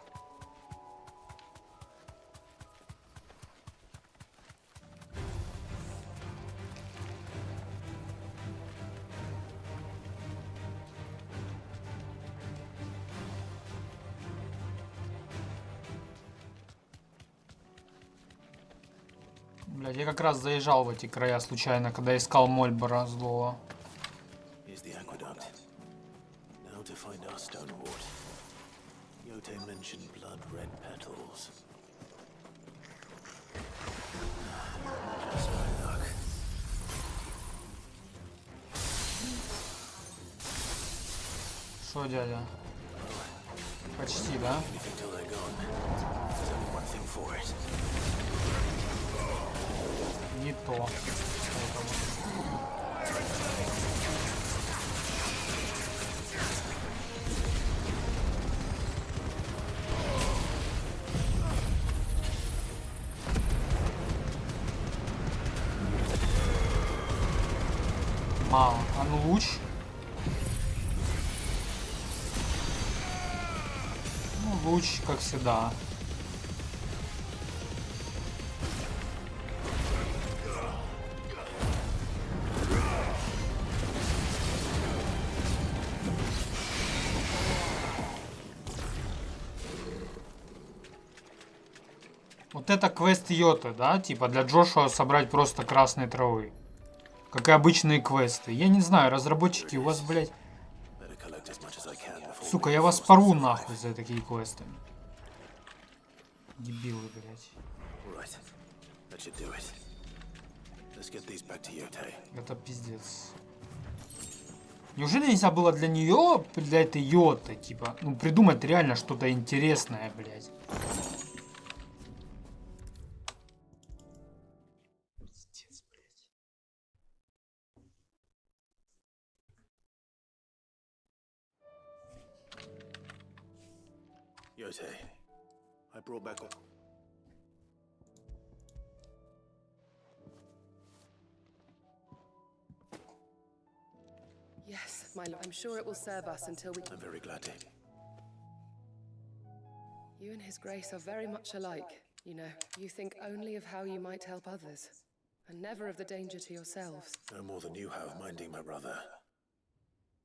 Блядь, я как раз заезжал в эти края случайно, когда искал Мольбора злого. Here's the aqueduct. Now to find our Stonerwort. Yote mentioned blood-red petals. Just my luck. Что, дядя? Почти, да? Не то. Мало. А ну луч. Ну, луч, как всегда. Вот это квест Йоты, да? Типа для Джошуа собрать просто красной травы. Как и обычные квесты. Я не знаю, разработчики, у вас, блядь... Сука, я вас порву нахуй за такие квесты. Дебилы, блядь. Это пиздец. Неужели нельзя было для нее, для этой йоты, типа, ну, придумать реально что-то интересное, блядь? Пиздец, блядь. Yote, I brought back all... Yes, my lord. I'm sure it will serve us until we... I'm very glad to. You and His Grace are very much alike. You know, you think only of how you might help others, and never of the danger to yourselves. No more than you have minding my brother.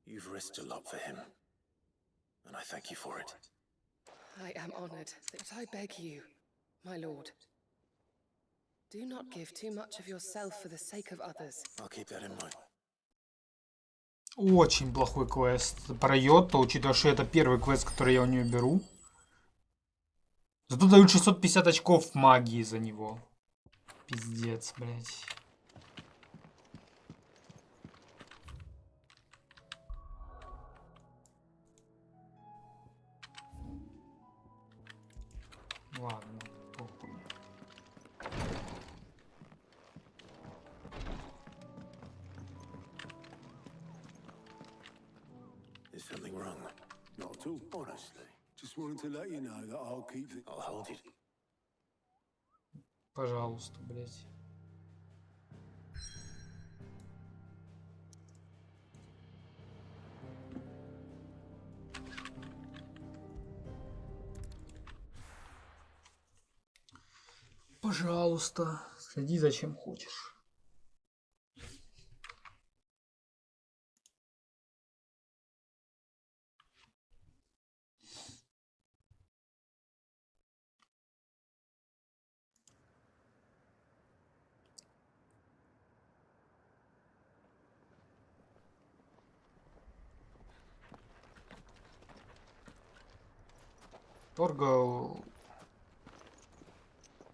You've risked a lot for him, and I thank you for it. I am honored, but I beg you, my lord, do not give too much of yourself for the sake of others. I'll keep that in mind. Очень плохой квест про йоту, учитывая, что это первый квест, который я у нее беру. Зато дают 650 очков магии за него. Пиздец, блядь. Ладно, похуй. Is something wrong? Not at all, honestly. Just wanted to let you know that I'll keep the... I'll hold it. Пожалуйста, блядь. Пожалуйста, следи за чем хочешь. Торгал.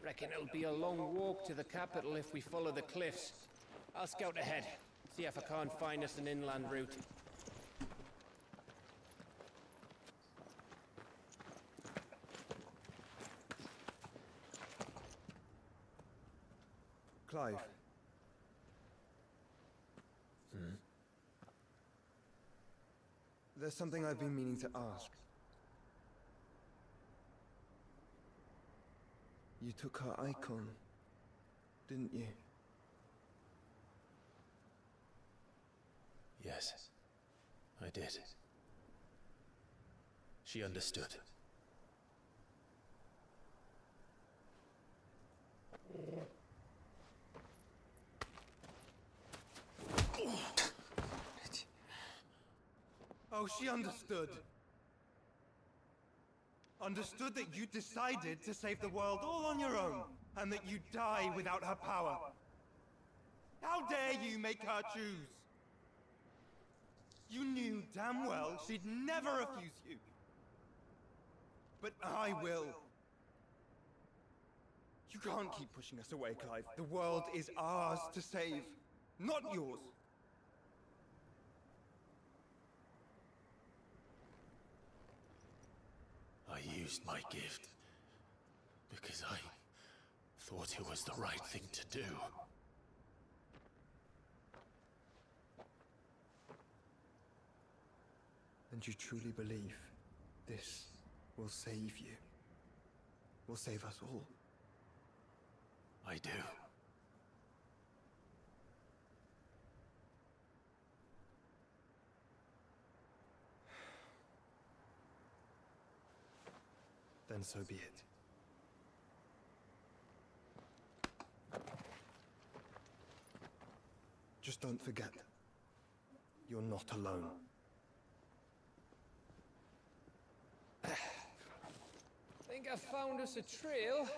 Reckon it'll be a long walk to the capital if we follow the cliffs. I'll scout ahead, see if I can't find us an inland route. Clive. There's something I've been meaning to ask. You took her icon, didn't you? Yes, I did. She understood. Oh, she understood. Understood that you decided to save the world all on your own, and that you'd die without her power. How dare you make her choose? You knew damn well she'd never refuse you. But I will. You can't keep pushing us away, Clive. The world is ours to save, not yours. I used my gift because I thought it was the right thing to do. And you truly believe this will save you? Will save us all? I do. Then so be it. Just don't forget, you're not alone. Think I found us a trail.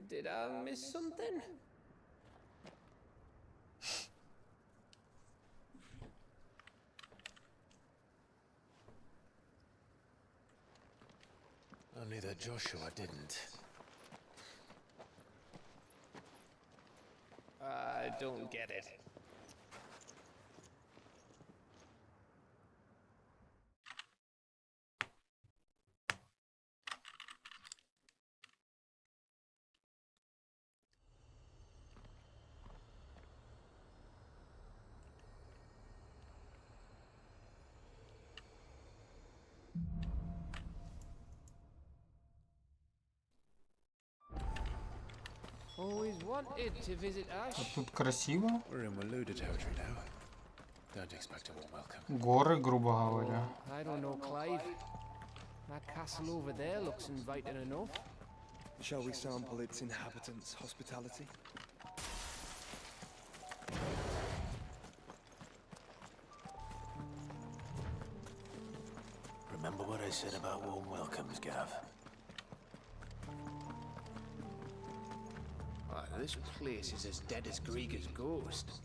Did I miss something? Only that Joshua didn't. I don't get it. Always wanted to visit Ash. А тут красиво. We're in Waluda territory now. Don't expect a warm welcome. Горы, грубо говоря. I don't know, Clive. That castle over there looks inviting enough. Shall we sample its inhabitants' hospitality? Remember what I said about warm welcomes, Gav? This place is as dead as Greagor's ghost.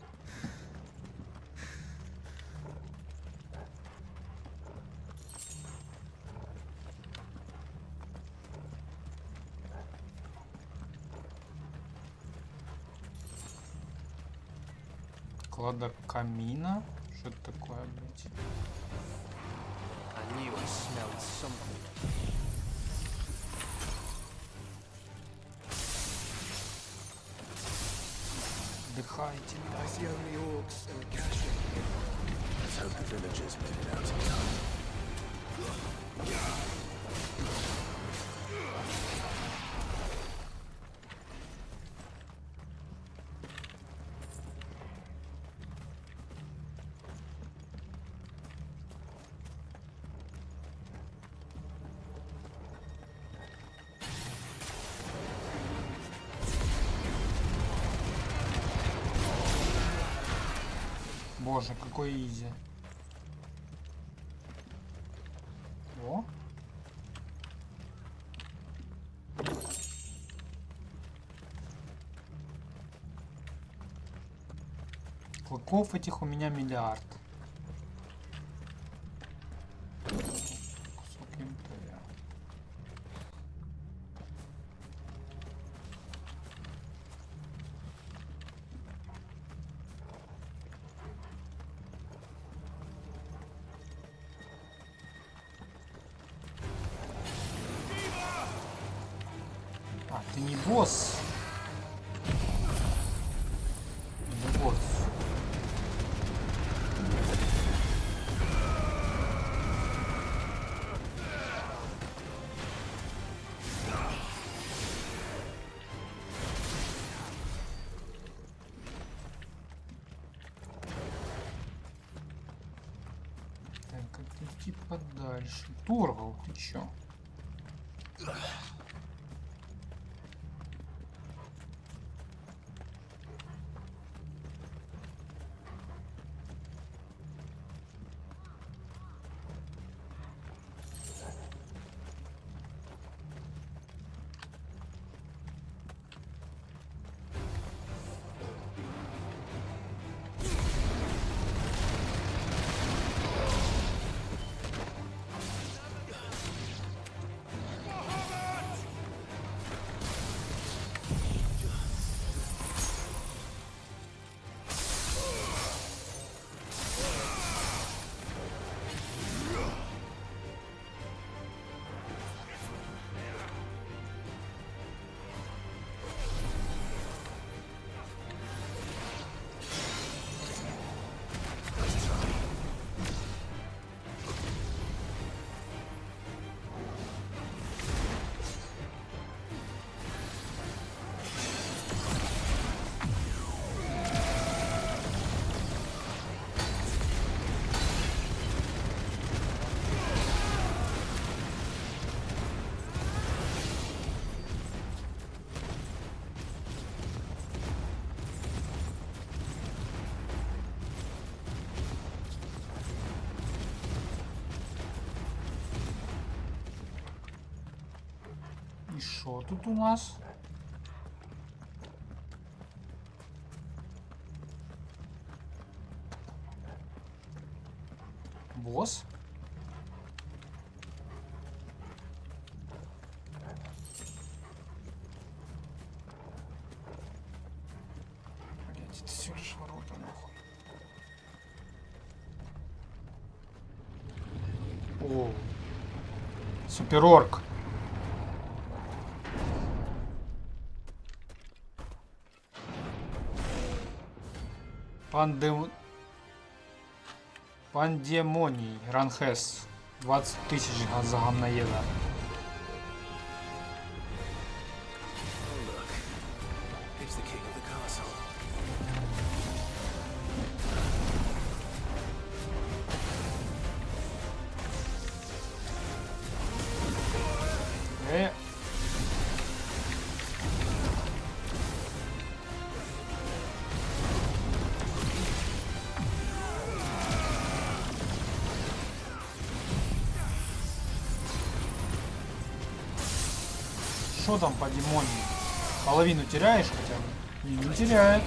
Кладок камина. Что это такое, блядь? I knew I smelled something. Отдыхайте. I see only orcs and a cache. Let's hope the villagers made it out in time. Боже, какой изи. О. Клыков этих у меня миллиард. Кусок империя. А, ты не босс. Не босс. Так, как идти подальше? Торгал, ты чё? И шо тут у нас? Босс? Блять, это Суперорк. Пандемоний. Ранхес. 20 тысяч за гамнаеда. He's the king of the castle. Что там по демонии? Половину теряешь хотя бы? Не теряет.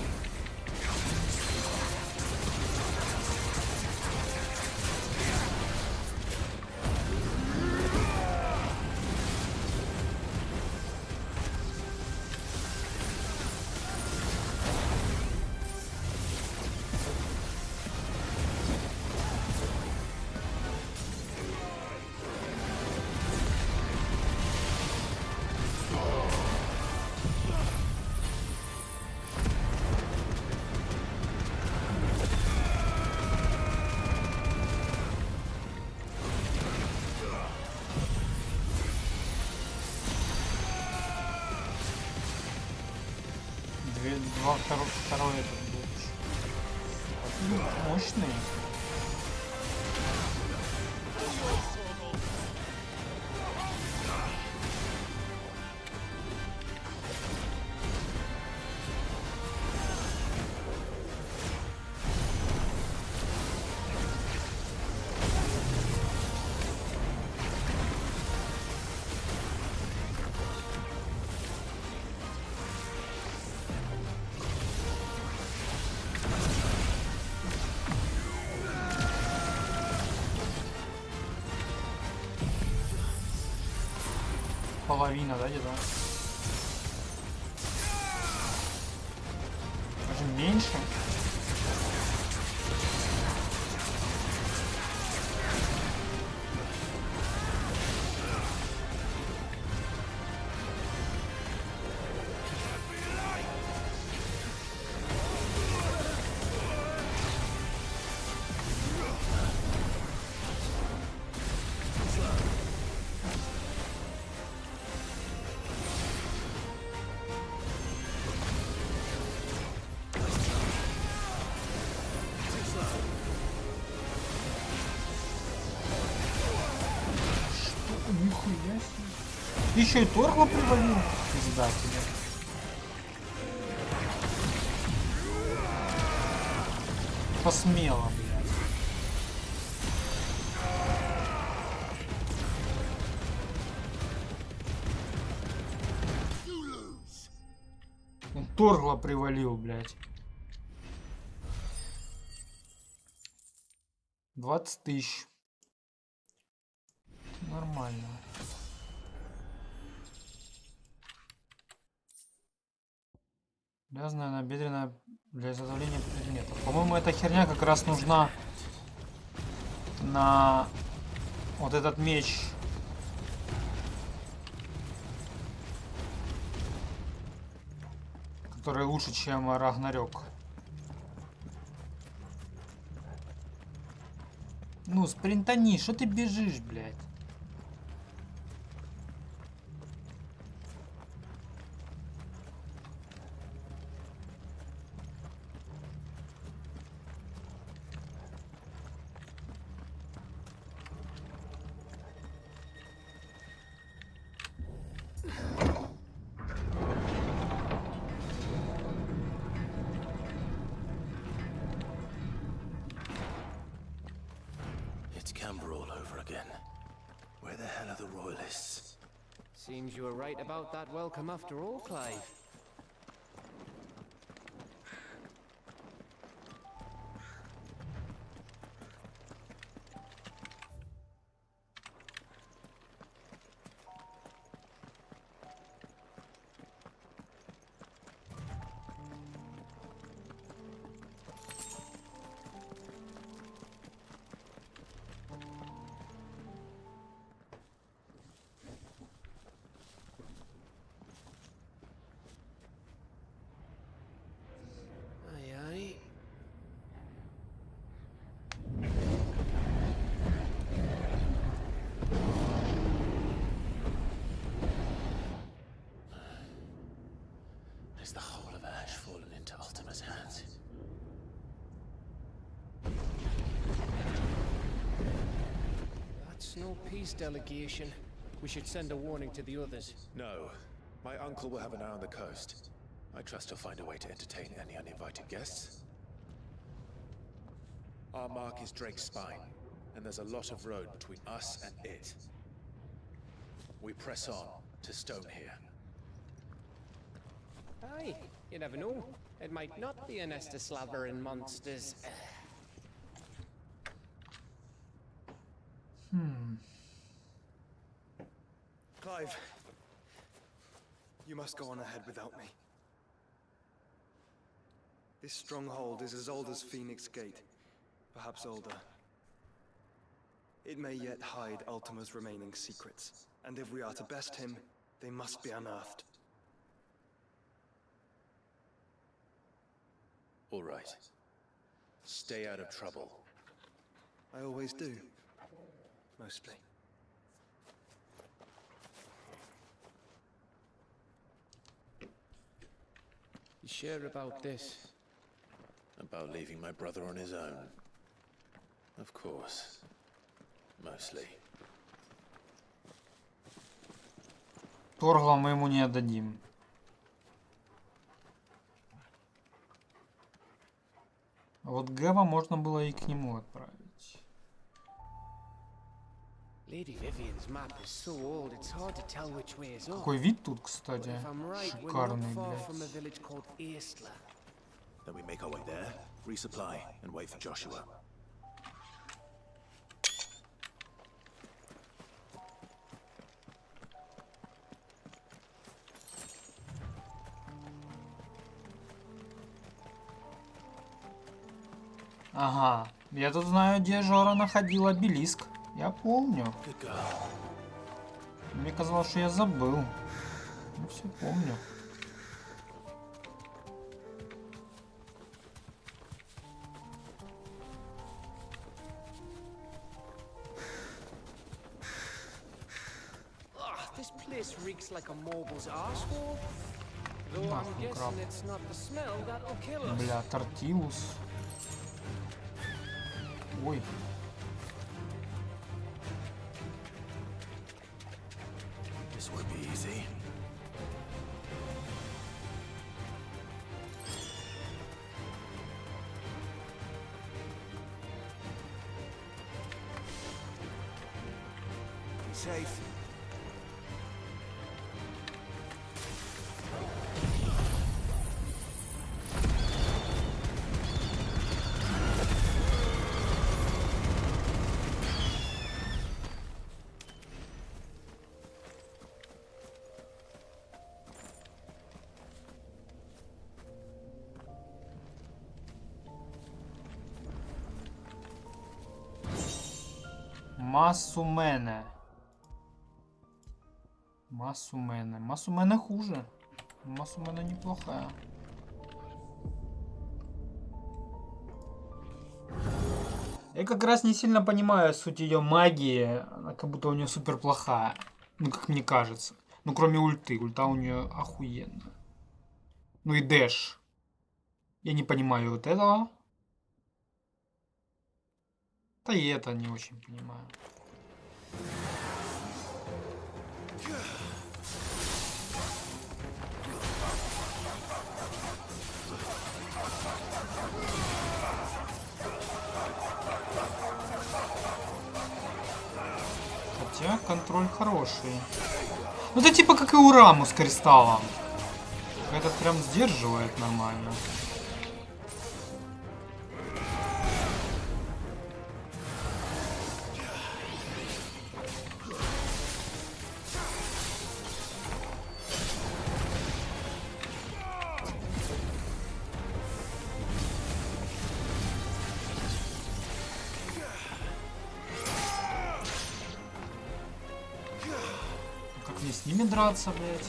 Второй этот был. Мощный. Половина, да, где-то? Даже меньше. Нихуя себе. Ты еще и торгла привалил? Пизда тебе. Посмело, блядь. Он торгла привалил, блядь. 20 тысяч. Нормально. Грязная набедренная для изготовления предметов. По-моему, эта херня как раз нужна на вот этот меч. Который лучше, чем Рагнарёк. Ну, спринтани, что ты бежишь, блядь? It's Camber all over again. Where the hell are the royalists? Seems you were right about that welcome after all, Clive. no peace delegation. We should send a warning to the others. No. My uncle will have an eye on the coast. I trust he'll find a way to entertain any uninvited guests. Our mark is Drake's Spine, and there's a lot of road between us and it. We press on to Stone here. Aye, you never know. It might not be a nest of slavering monsters. Clive, you must go on ahead without me. This stronghold is as old as Phoenix Gate, perhaps older. It may yet hide Ultima's remaining secrets, and if we are to best him, they must be unearthed. All right. Stay out of trouble. I always do. Mostly. You sure about this? About leaving my brother on his own? Of course. Mostly. Торгла мы ему не отдадим. А вот Гэва можно было и к нему отправить. Lady Vivian's map is so old, it's hard to tell which way is up. Какой вид тут, кстати. If I'm right, we're Шикарный, not far блядь. from a village called Eastla. Then we make our way there, resupply, and wait for Joshua. Ага. Я тут знаю, где Жора находил обелиск. Я помню. Мне казалось, что я забыл. Ну все помню. This place reeks like a mobile's arsehole. Though I'm Нахуй краб. guessing it's not the smell that'll kill us. Бля, тортилус. Ой. This won't be easy. Be safe. Масумене. Масумене. Масумене хуже. Масумене неплохая. Я как раз не сильно понимаю суть ее магии. Она как будто у нее супер плохая. Ну, как мне кажется. Ну, кроме ульты. Ульта у нее охуенная. Ну и дэш. Я не понимаю вот этого. Да и это не очень понимаю. Хотя контроль хороший. Ну это типа как и у Раму с кристаллом. Этот прям сдерживает нормально. Как мне с ними драться, блядь?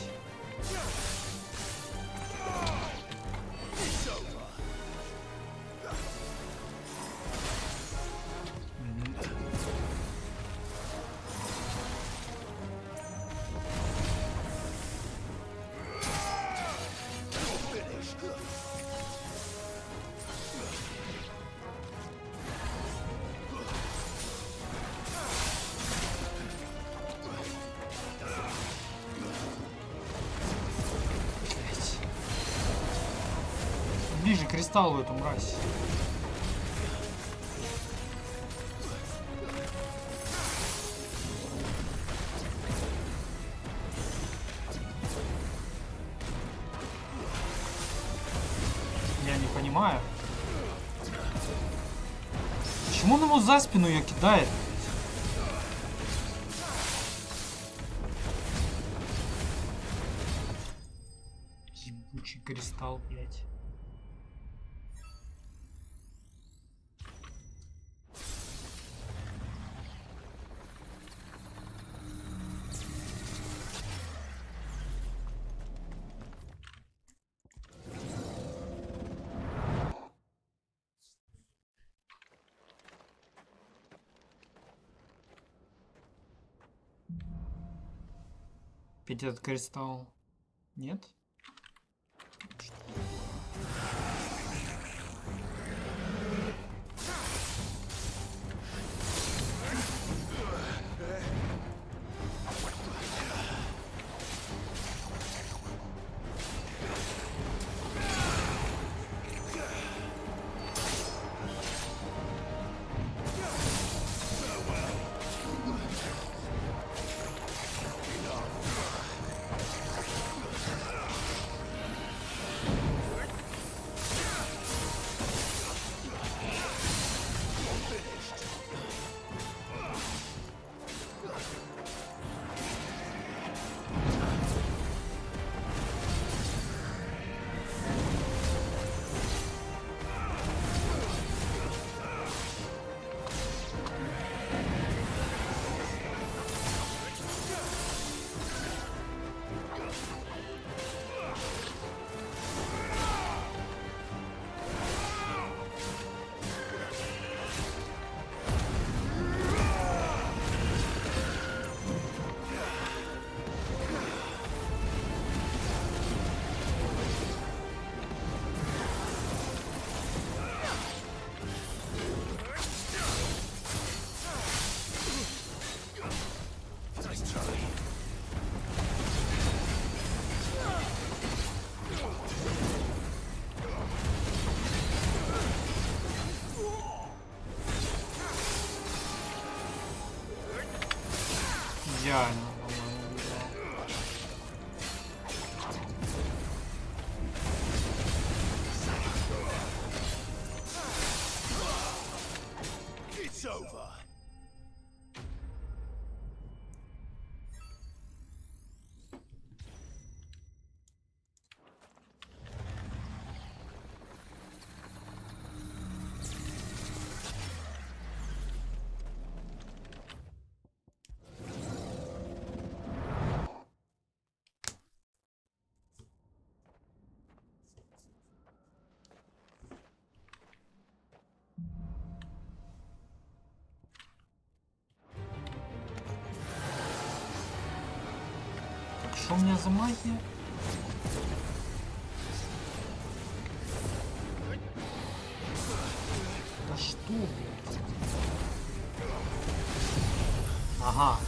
кристалл в эту мразь. Я не понимаю. Почему он ему за спину ее кидает? Ебучий кристалл, блядь. Опять этот кристалл. Нет? Идеально, по-моему, убивал. It's over. Так что у меня за магия? Да что, блядь? Ага.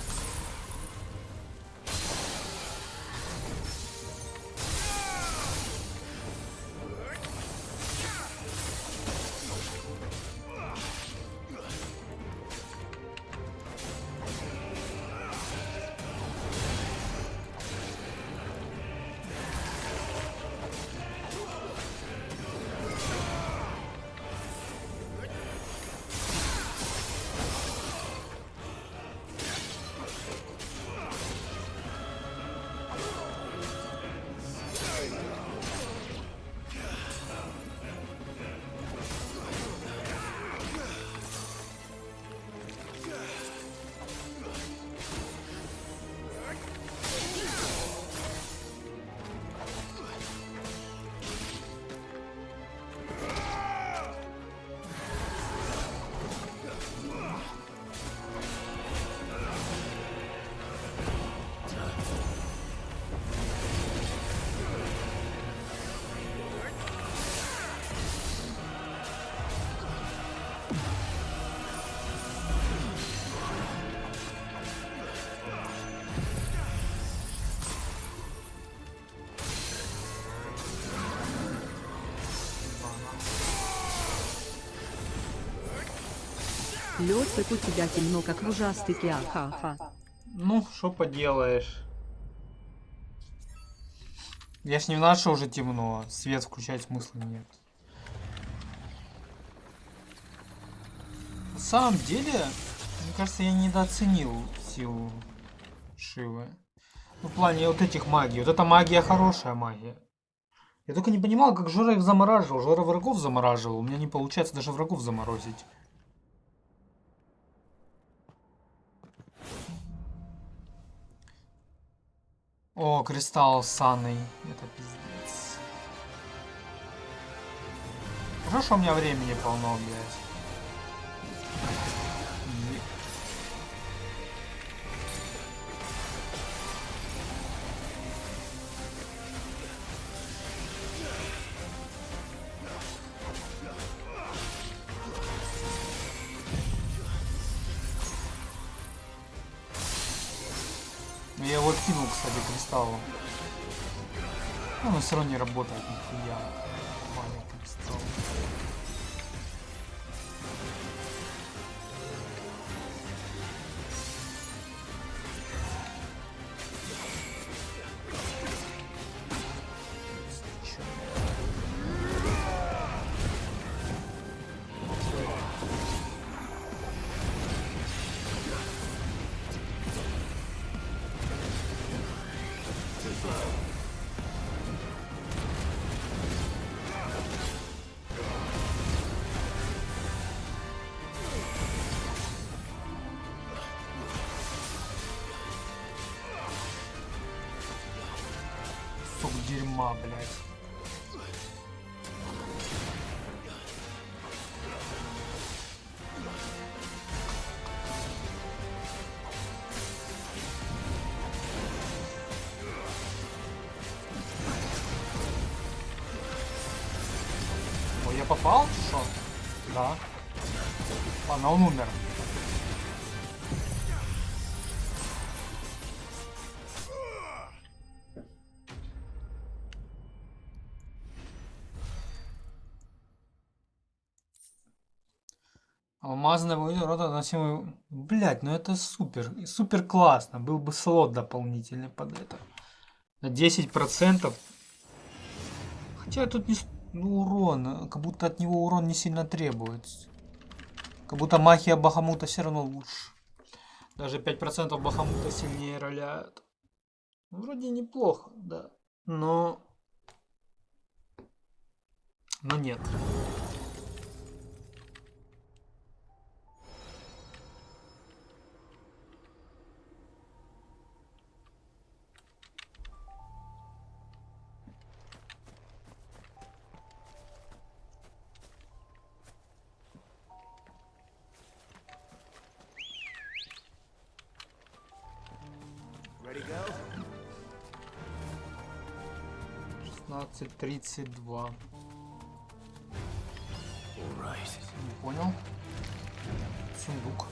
Лед, как у тебя темно, как в ужастике, ха-ха. Ну, что поделаешь. Я ж не знаю, что уже темно. Свет включать смысла нет. На самом деле, мне кажется, я недооценил силу Шивы. Ну, в плане вот этих магий. Вот эта магия хорошая магия. Я только не понимал, как Жора их замораживал. Жора врагов замораживал. У меня не получается даже врагов заморозить. О, кристалл с Анной. Это пиздец. Хорошо, что у меня времени полно, блядь. Я его кинул, кстати, кристаллом. Но все равно не работает нихуя. Маленький кристалл. Сука, дерьма, блядь. Ой, я попал? Что? Да. Ладно, он умер. Алмазная рода носимый. Блять, ну это супер. Супер классно. Был бы слот дополнительный под это. На 10%. Хотя тут не урон. Как будто от него урон не сильно требуется. Как будто магия Бахамута все равно лучше. Даже 5% Бахамута сильнее роляют. Вроде неплохо, да. Но нет. Ready, go? 16:32. Alright. Не понял. Сундук.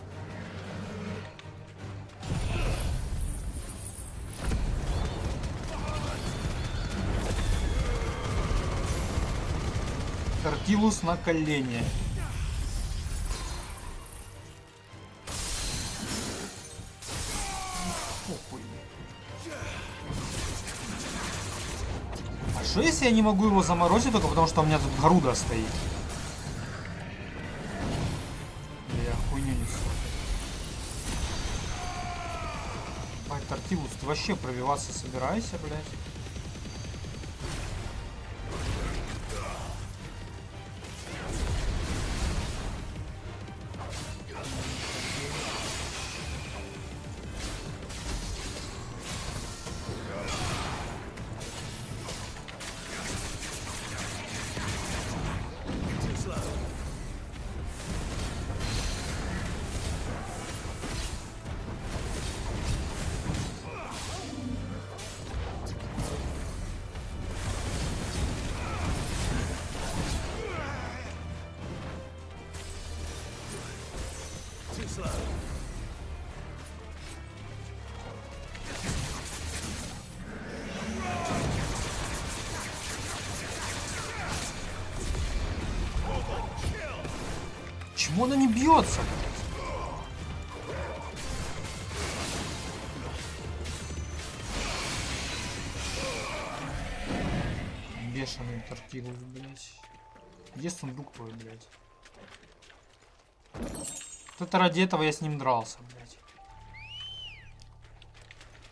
Тортилус на колени. Похуй. А что если я не могу его заморозить только потому, что у меня тут груда стоит? Я хуйню несу. Ай, Тортилус, ты вообще пробиваться собираешься, блядь? Почему она не бьется? Тортилу, блядь. Где сундук твой, блядь? Вот это ради этого я с ним дрался, блядь.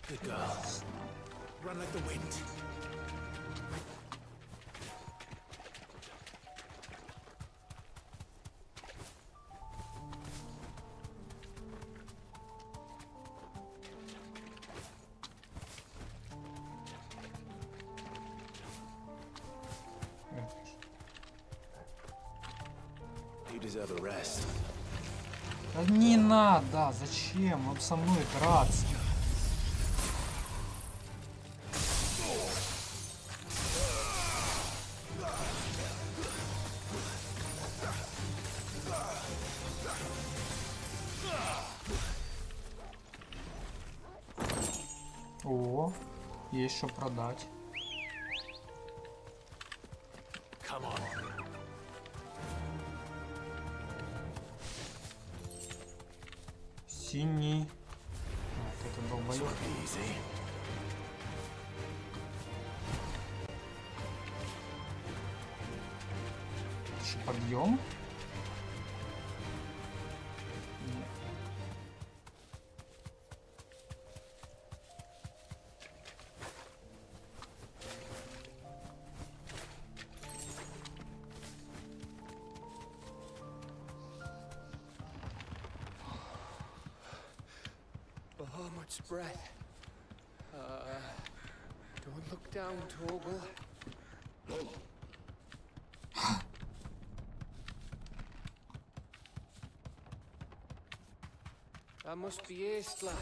Good girl. Run like the wind. You deserve a rest. Да не надо, зачем? Он со мной драться. О, есть что продать. Come on. Синий. Вот это долбоёб. Еще подъем. Bahamut's breath. Don't look down, Torgal. That must be Aistla.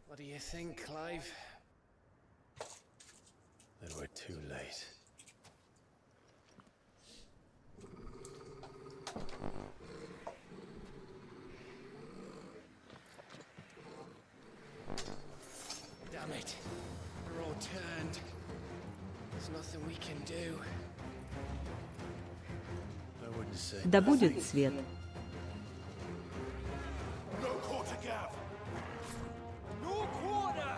What do you think, Clive? Then we're too late. Damn it. We're all turned. There's nothing we can do. I wouldn't say. Да будет свет. No quarter gap! No quarter!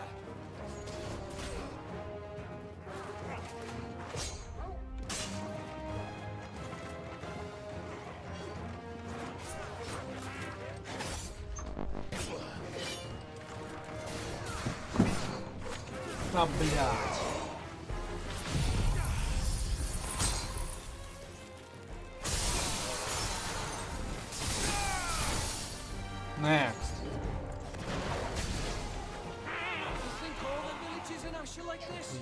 Да, блядь. Next.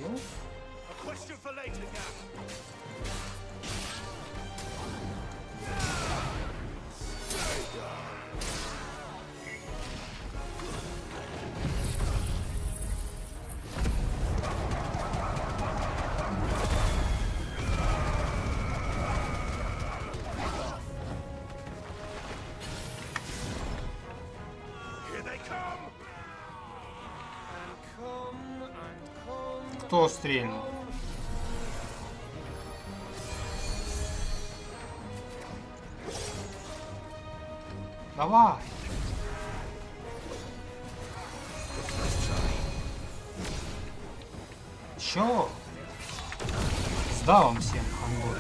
You? A question for later, Gap. Here they come! Кто стрельнул? Давай. Чё? Сдал вам всем, хангор.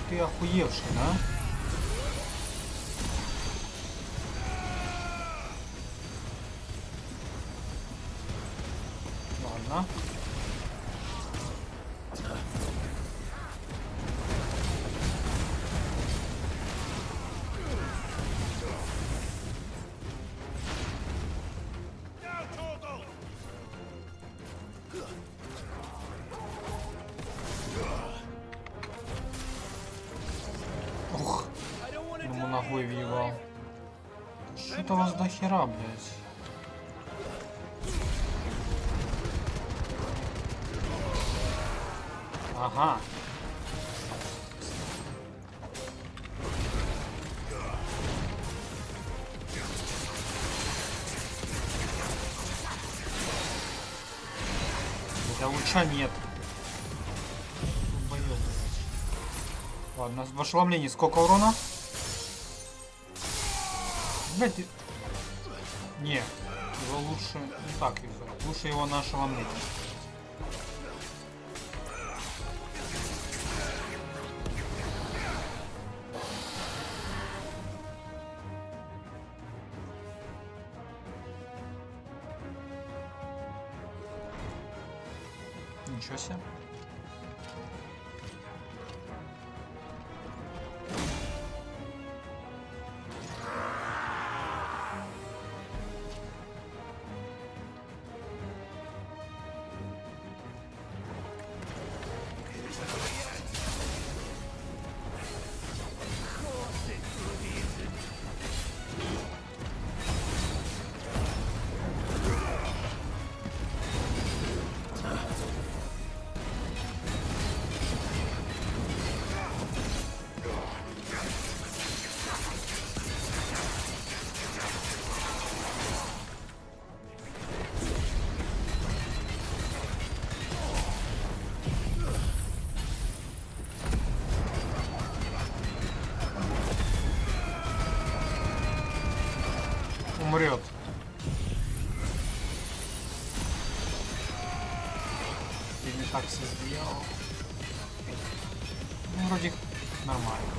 Ты охуевший, да? Ладно. Ух. Это вас до хера, блядь. Ага. Да луча нет. Боёб, блядь. Ладно, в ошеломлении сколько урона? Блядь, не, его лучше не так юзать. Лучше его на ошеломление. Ничего себе. Умрет. Ты не так все сделал. Ну, вроде нормально.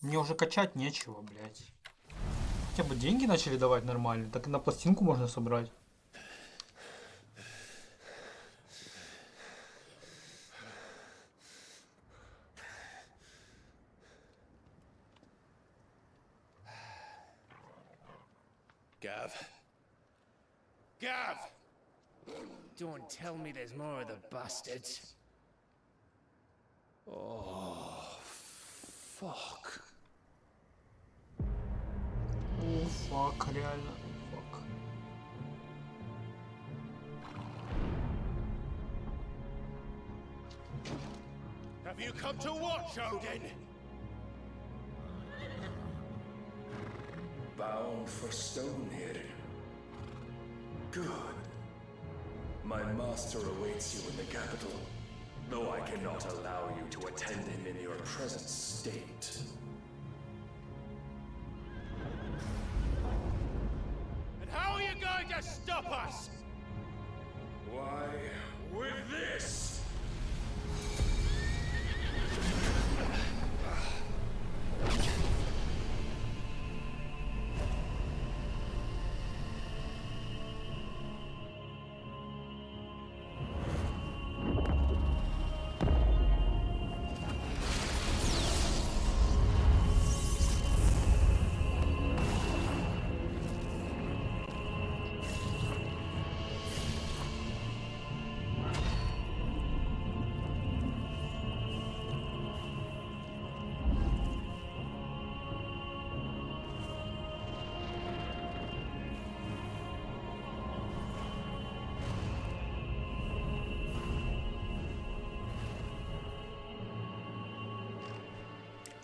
Мне уже качать нечего, блядь. Хотя бы деньги начали давать нормально, так и на пластинку можно собрать. Gav. Gav! Don't tell me there's more of the bastards. Oh, fuck. О, фак, реально. Фак. Have you come to watch, Odin? Bound for stone here. Good. My master awaits you in the capital, though I cannot allow you to attend him in your present state. And how are you going to stop us? Why, with this!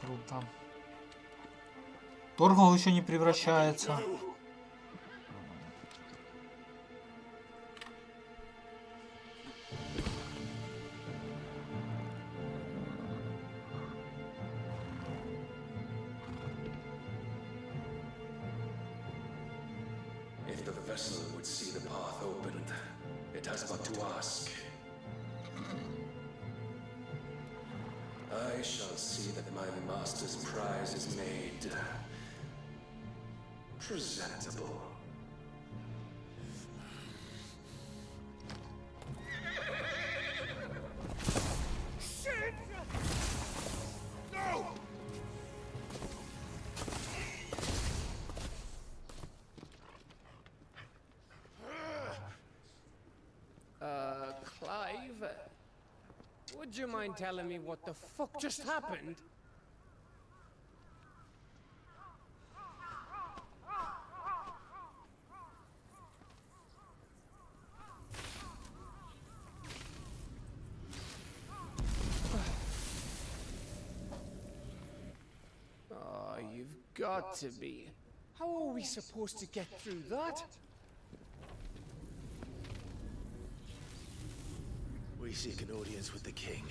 Круто. Торгал еще не превращается. If the vessel would see the path opened, it has but to ask. I shall see that my master's prize is made presentable. Shit! No! Would you mind telling me what the fuck just happened? Oh, you've got to be. How are we supposed to get through that? We seek an audience with the king.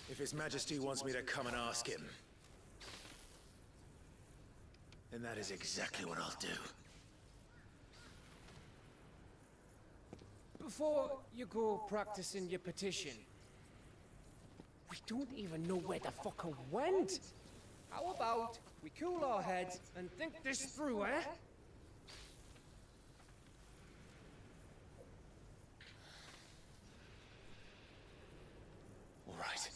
If His Majesty wants me to come and ask him, then that is exactly what I'll do. Before you go practicing your petition, we don't even know where the fucker went. How about we cool our heads and think this through, eh? All right.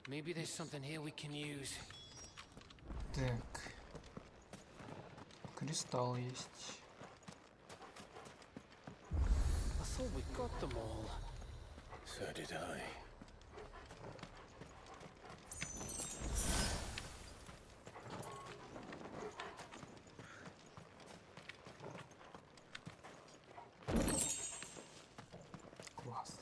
Maybe there's something here we can use. Так. Кристалл есть. I thought we got them all. So did I. Класс.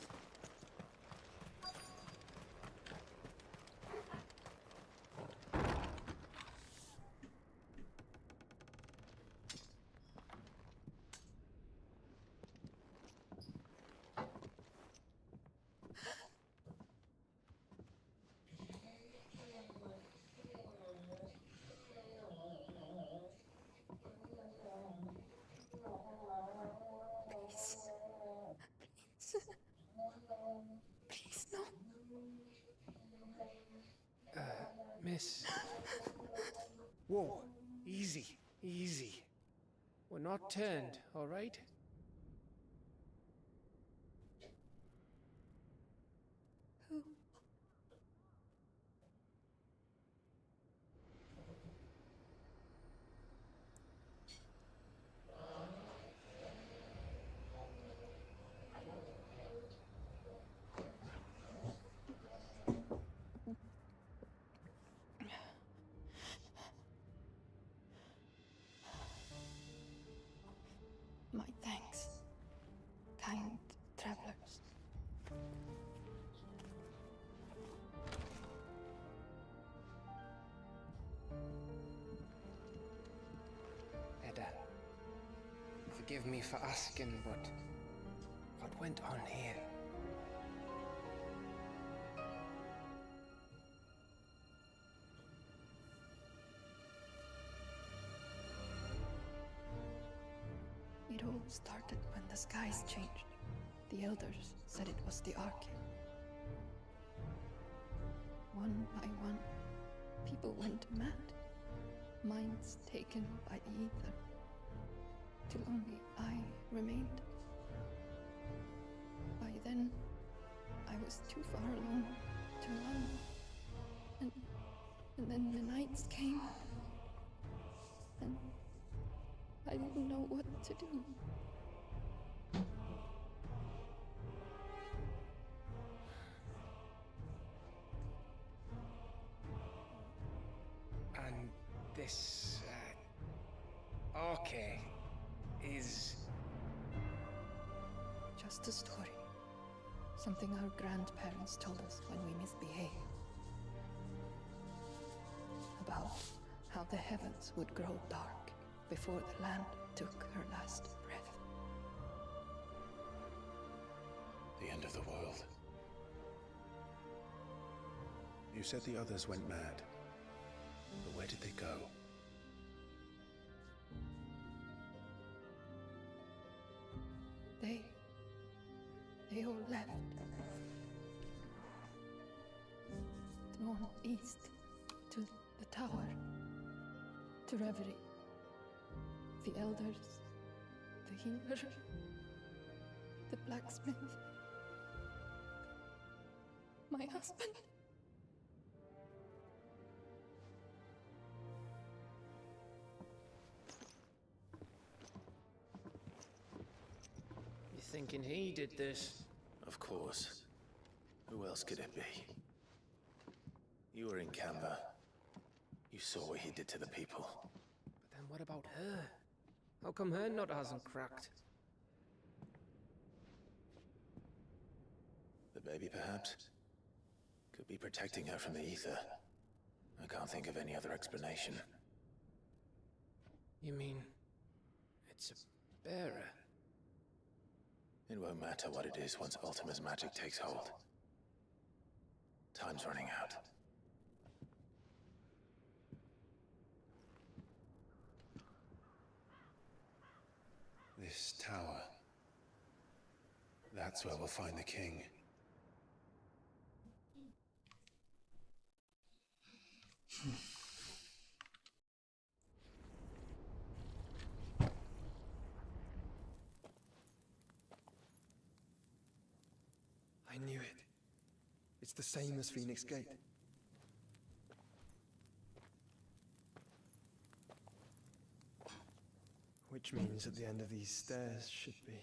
Please, no. Miss. Whoa, easy, easy. We're not turned, all right? Who? My thanks, kind travelers. Edda, forgive me for asking, but what went on here? It all started when the skies changed. The elders said it was the Arcade. One by one, people went mad. Minds taken by the ether. Till only I remained. By then, I was too far along to run. And then the nights came. And I didn't know what to do. And this, Arcade is... Just a story. Something our grandparents told us when we misbehaved. About how the heavens would grow dark before the land took her last breath. The end of the world. You said the others went mad. But where did they go? They all left. Gone east to the tower, to Reverie. The elders, the healer, the blacksmith, my husband. thinking he did this. Of course. Who else could it be? You were in Canva. You saw what he did to the people. But then what about her? How come her nut hasn't cracked? The baby, perhaps? Could be protecting her from the ether. I can't think of any other explanation. You mean... it's a bearer? It won't matter what it is once Ultima's magic takes hold. Time's running out. This tower. That's where we'll find the king. I knew it. It's the same as Phoenix Gate. Which means at the end of these stairs should be...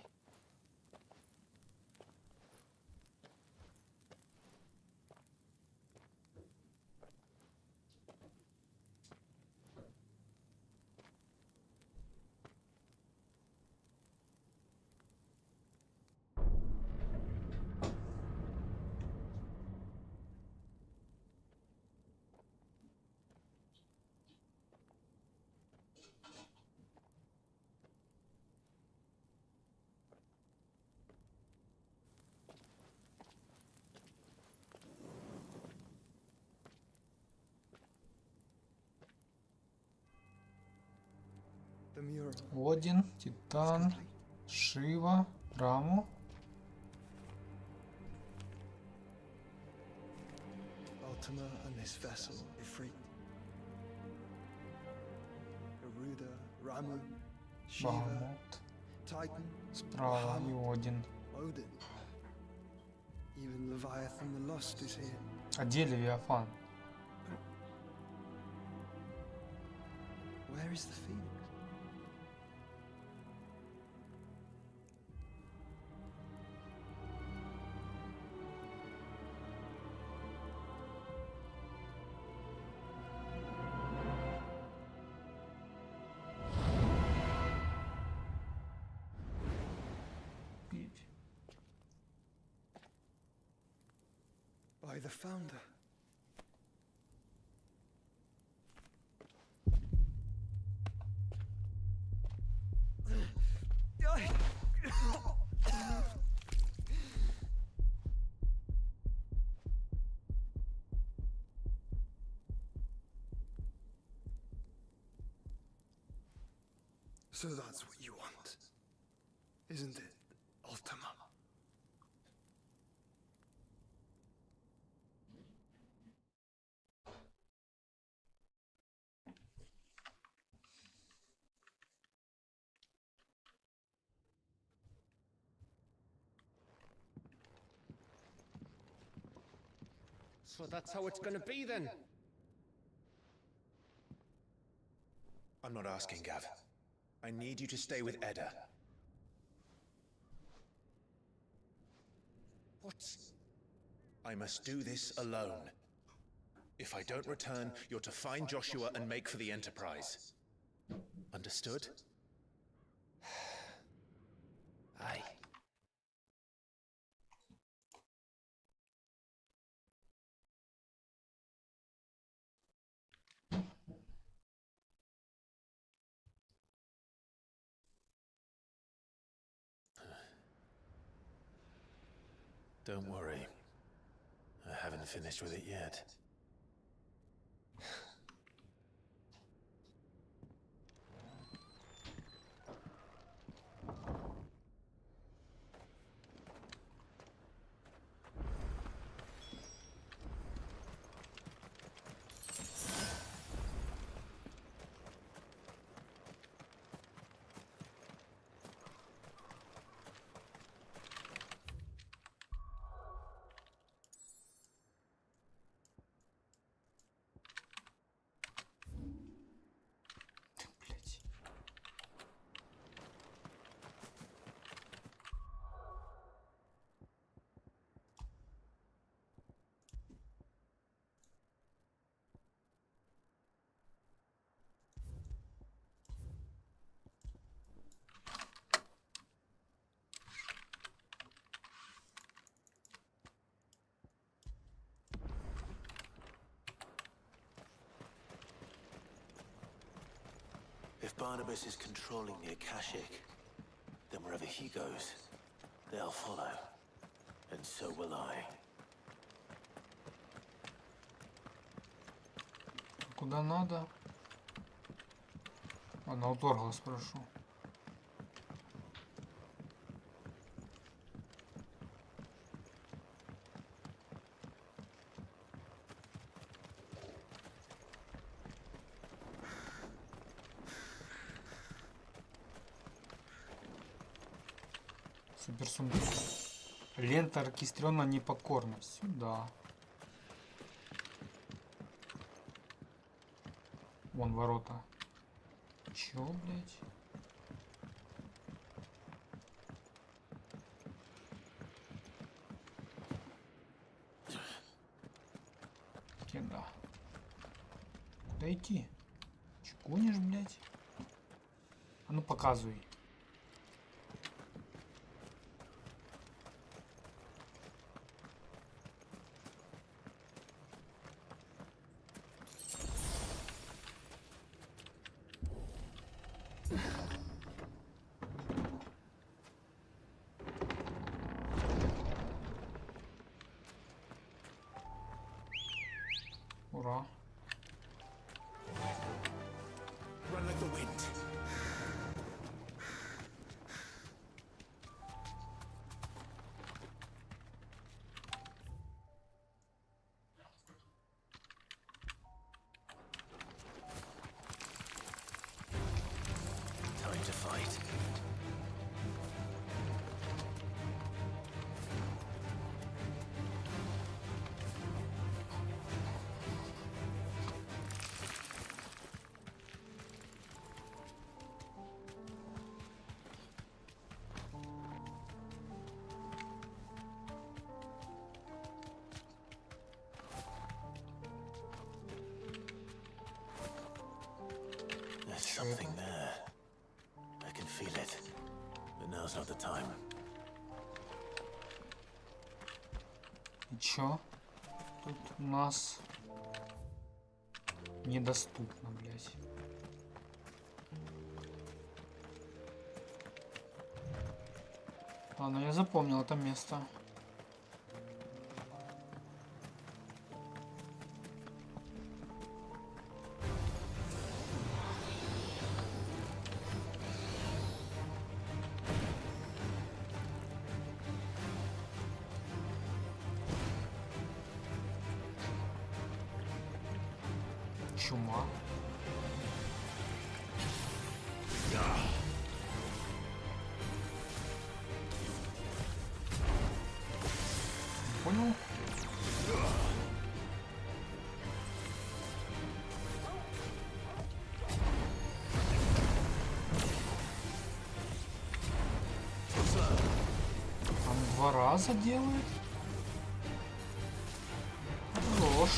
The mural. Один, Титан, Шива, Раму. Ultima and this vessel, Ifrit. Garuda, Ramu, Shiva, Бахмут. Titan, Справа и Один. Odin. Even Leviathan the Lost is here. А где Левиафан? Where is the Phoenix? By the Founder. So that's what you want, isn't it, Ultima? So that's how it's gonna be then? I'm not asking, Gav. I need you to stay with Edda. What? I must do this alone. If I don't return, you're to find Joshua and make for the Enterprise. Understood? Aye. Don't worry. I haven't finished with it yet. If Barnabas is controlling the Akashic, then wherever he goes, they'll follow. And so will I. Куда надо? Ладно, у Торгла спрошу. Суперсундук. Лента оркестрена непокорность. Сюда. Вон ворота. Чё, блядь? Кеда. Куда идти? Чё, гонишь, блядь? А ну показывай. Ура. Run like the wind. Time to fight. There's something there. I can feel it. But now's not the time. И чё? Тут у нас недоступно, блядь. Ладно, я запомнил это место. Чума. Понял? Он 2 раза делает? Хорош.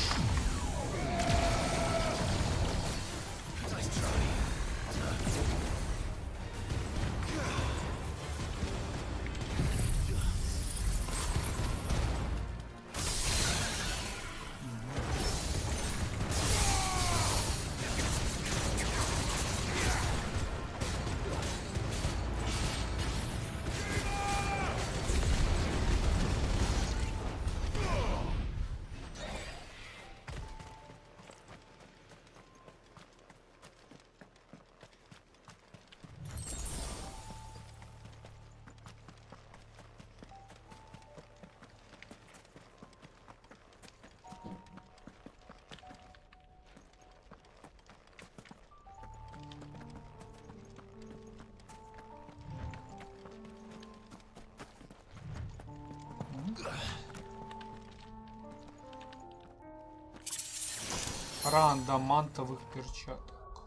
Пара адамантовых перчаток.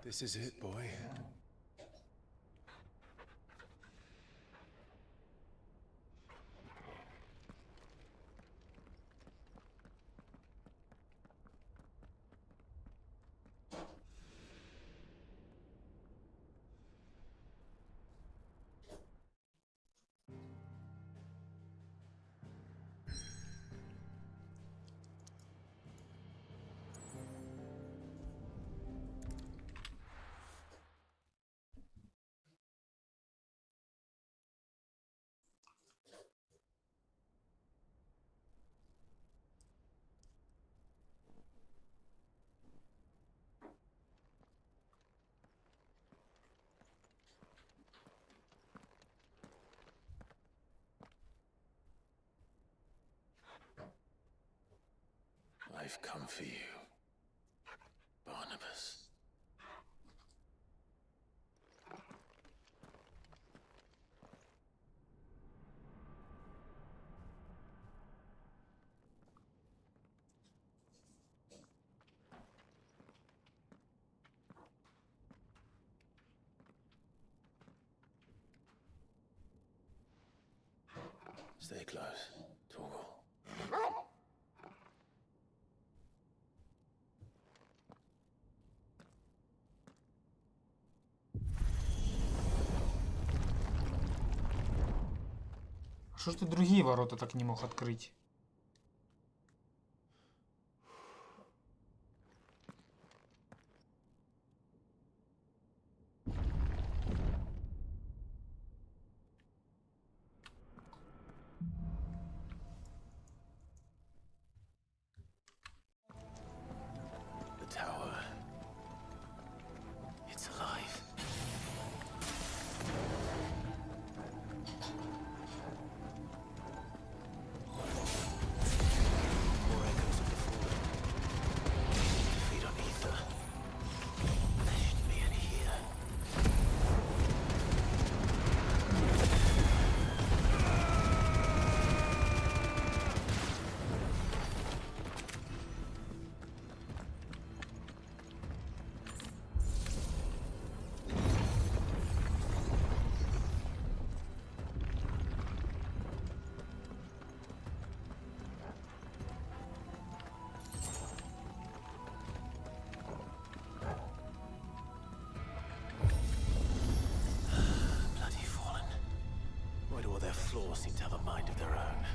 This is it, boy. I've come for you, Barnabas. Stay close, Torgal. Что ж ты другие ворота так не мог открыть? The tower. It's alive. More echoes of the fallen. To feed on ether. There shouldn't be any here. Bloody fallen. Why do all their flaws seem to have a mind of their own?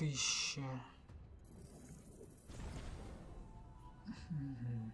1000. Мгм.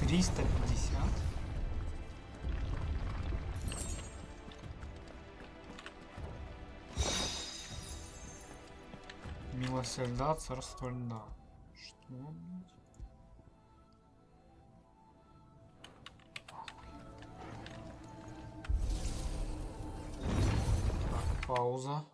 Триста пятьдесят. Милосердя льда, царство льда. Что, блядь? Так, пауза.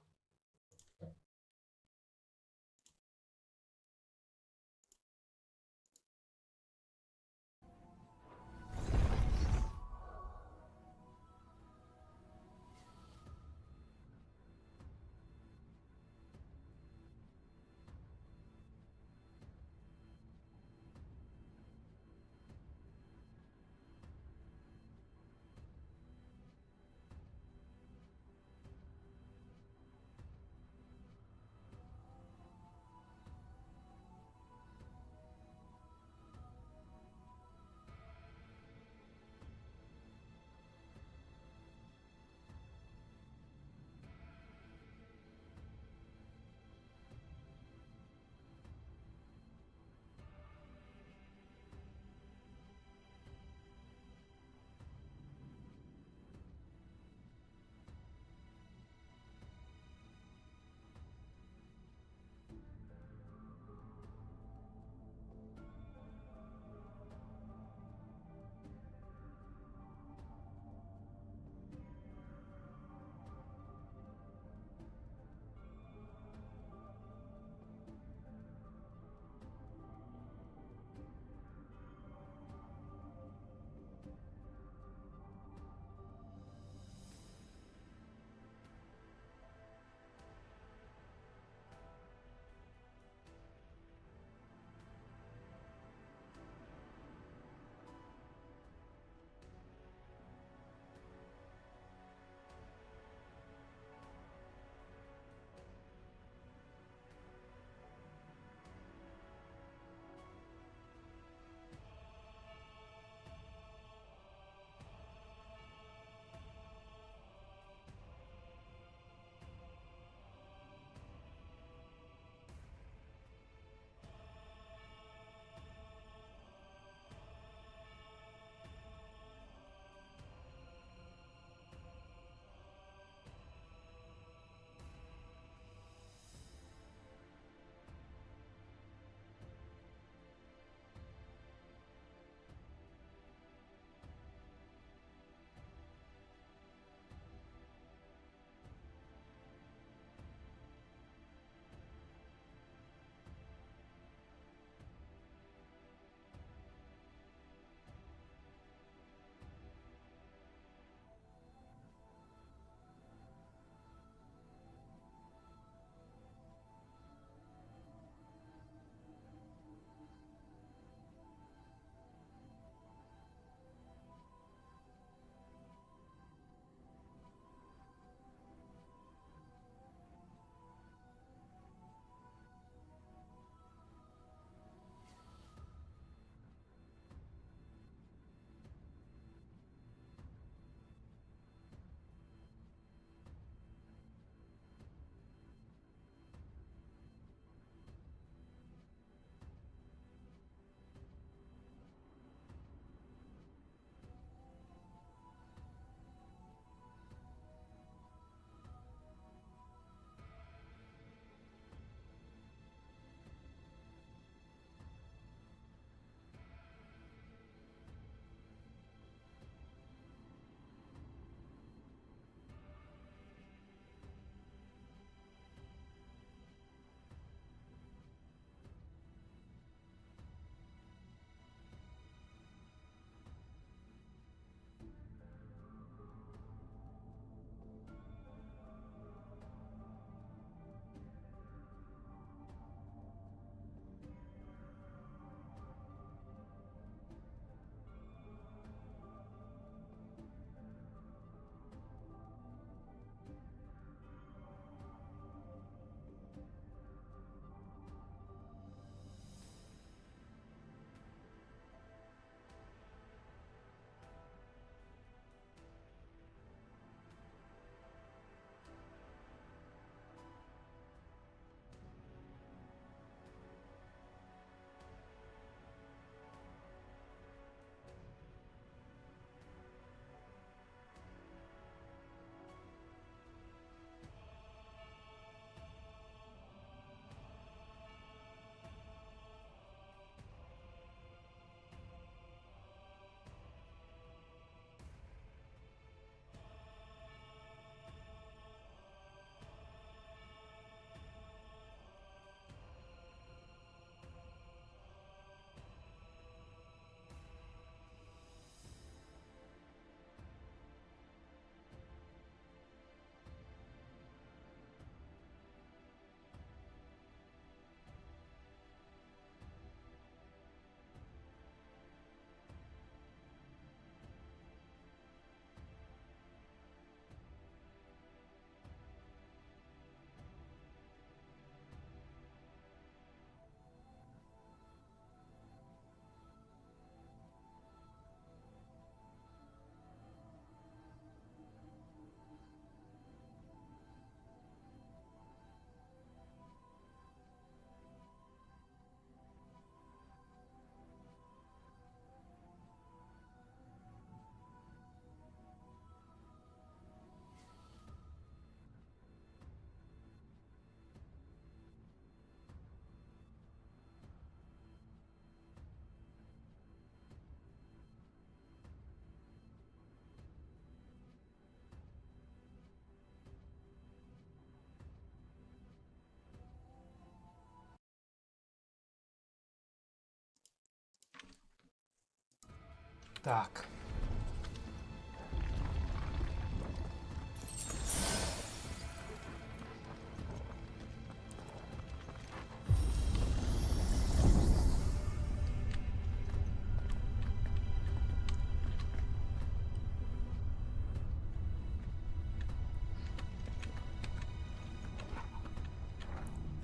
Так.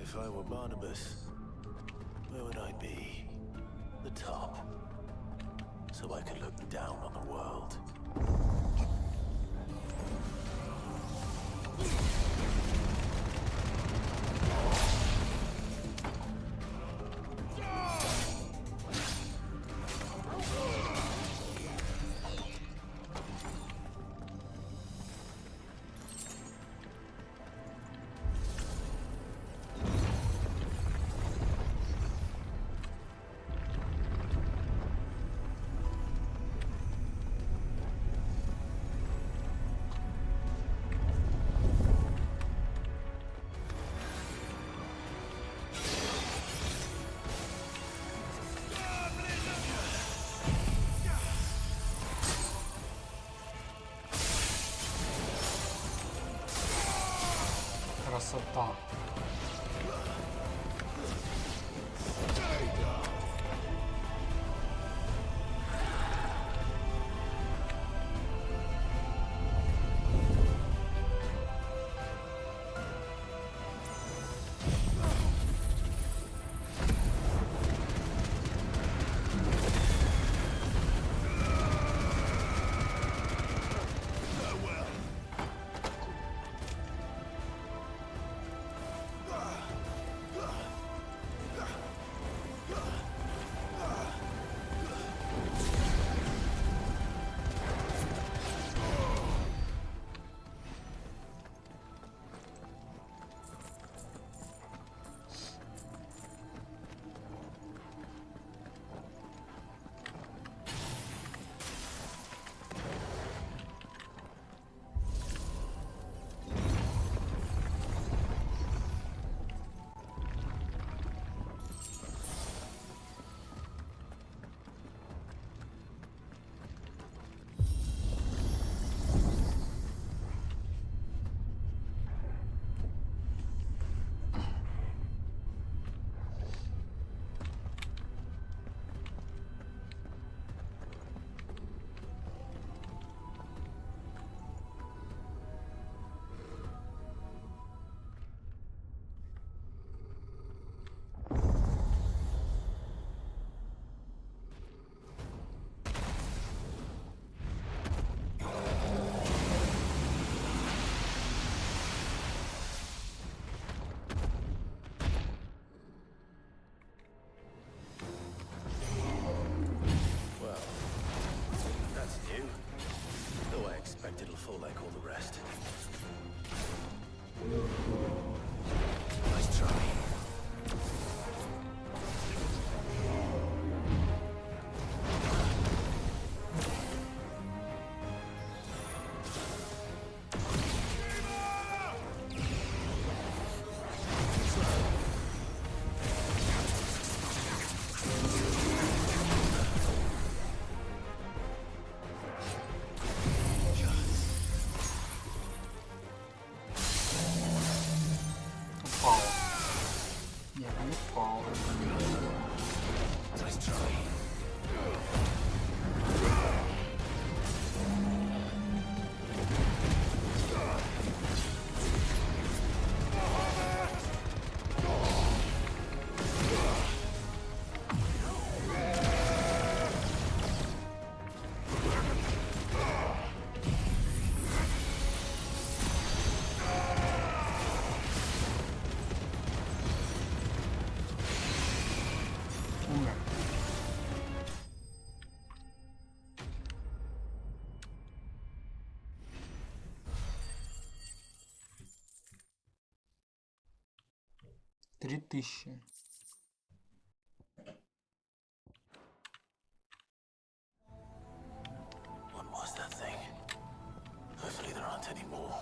If I were Barnabas, where would I be? The top. So I could look down on the world. Красота. Fall like all the rest. Nice try. Три тысячи. What was that thing? Hopefully there aren't any more.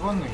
зеленый.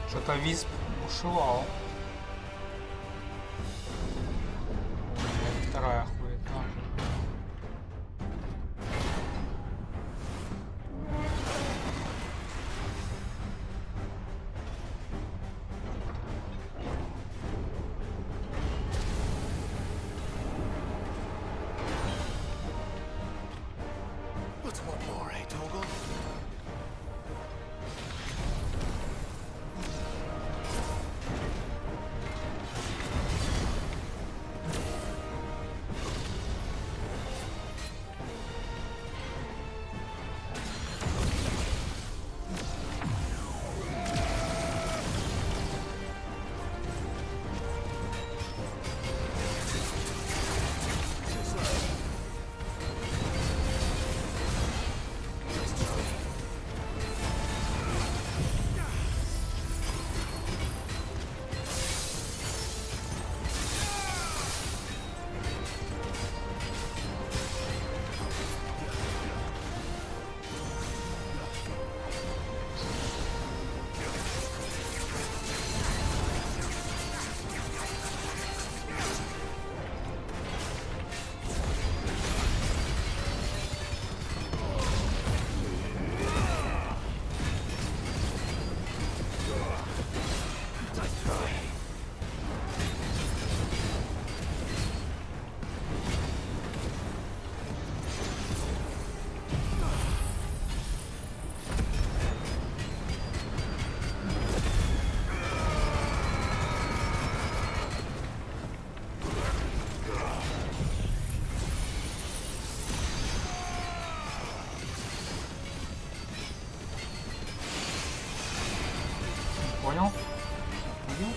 Что-то Висп бушевал. Вторая хуета. What's one more, eh, Toggle? Понял? Убил?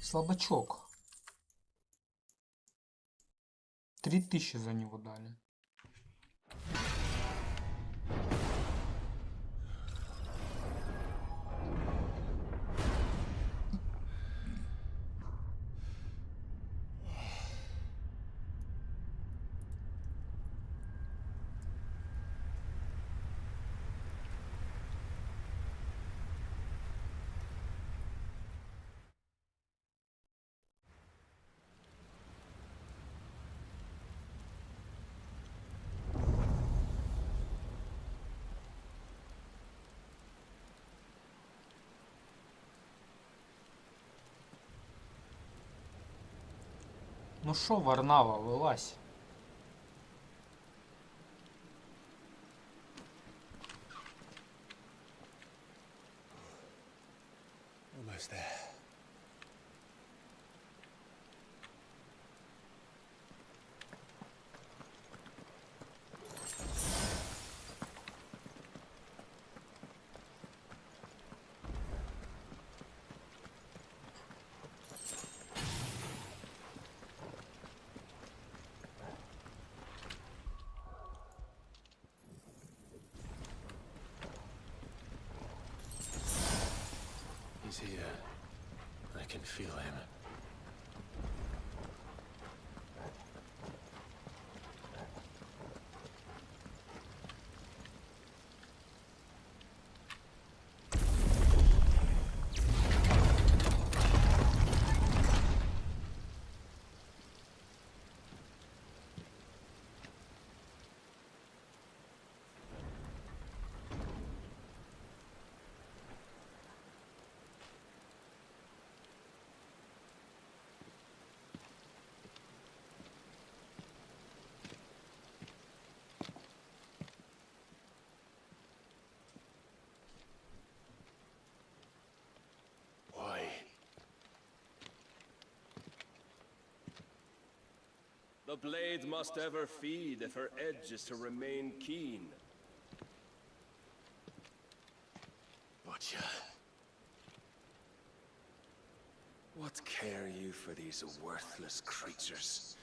Слабачок. 3000 за него дали. Ну шо, Варнава, вылазь. Almost there. can feel him. The blade must ever feed if her edge is to remain keen. Butcher. What care you for these worthless creatures?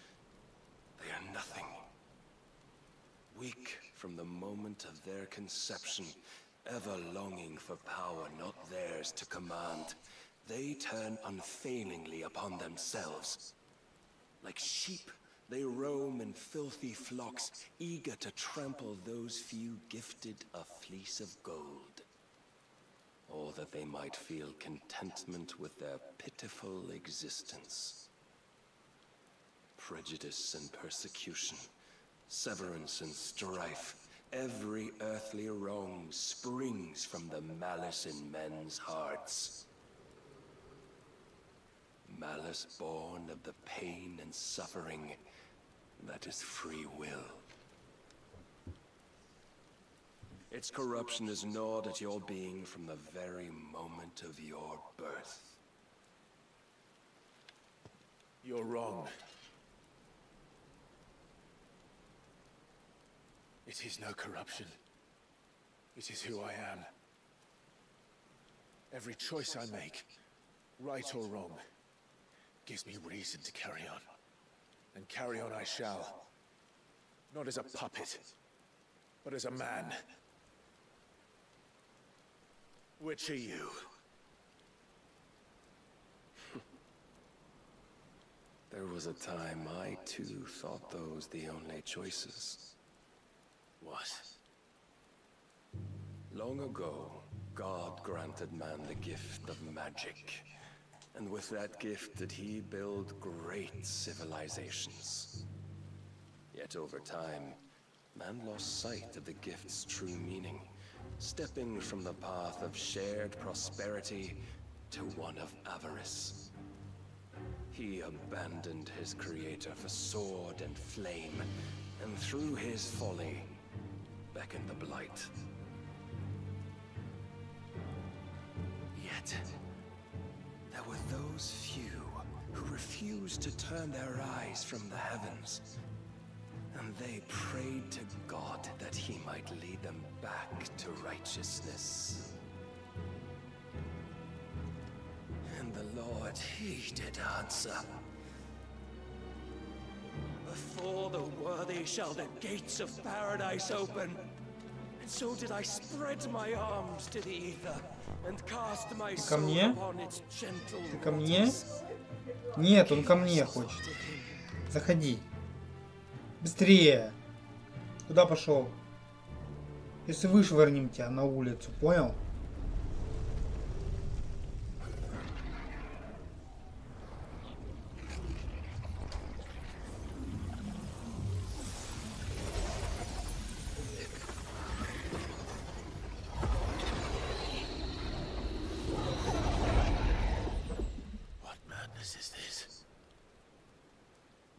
They are nothing. Weak from the moment of their conception, ever longing for power not theirs to command, they turn unfailingly upon themselves. Like sheep, they roam in filthy flocks, eager to trample those few gifted a fleece of gold. Or that they might feel contentment with their pitiful existence. Prejudice and persecution, severance and strife, every earthly wrong springs from the malice in men's hearts. Malice born of the pain and suffering that is free will. Its corruption is gnawed at your being from the very moment of your birth. You're wrong. It is no corruption. It is who I am. Every choice I make, right or wrong, gives me reason to carry on. And carry on I shall. Not as a puppet, but as a man. Which are you? There was a time I too thought those the only choices. What? Long ago, God granted man the gift of magic. And with that gift did he build great civilizations. Yet over time, man lost sight of the gift's true meaning, stepping from the path of shared prosperity to one of avarice. He abandoned his creator for sword and flame, and through his folly, beckoned the blight. Yet, there were those few who refused to turn their eyes from the heavens, and they prayed to God that he might lead them back to righteousness. And the Lord, he did answer. Before the worthy shall the gates of paradise open. And so did I spread my arms to the ether and cast my soul upon its gentle Ты ко мне? waters. Нет, он ко мне хочет. Заходи. Быстрее. Куда пошел? Если вышвырнем тебя на улицу, понял?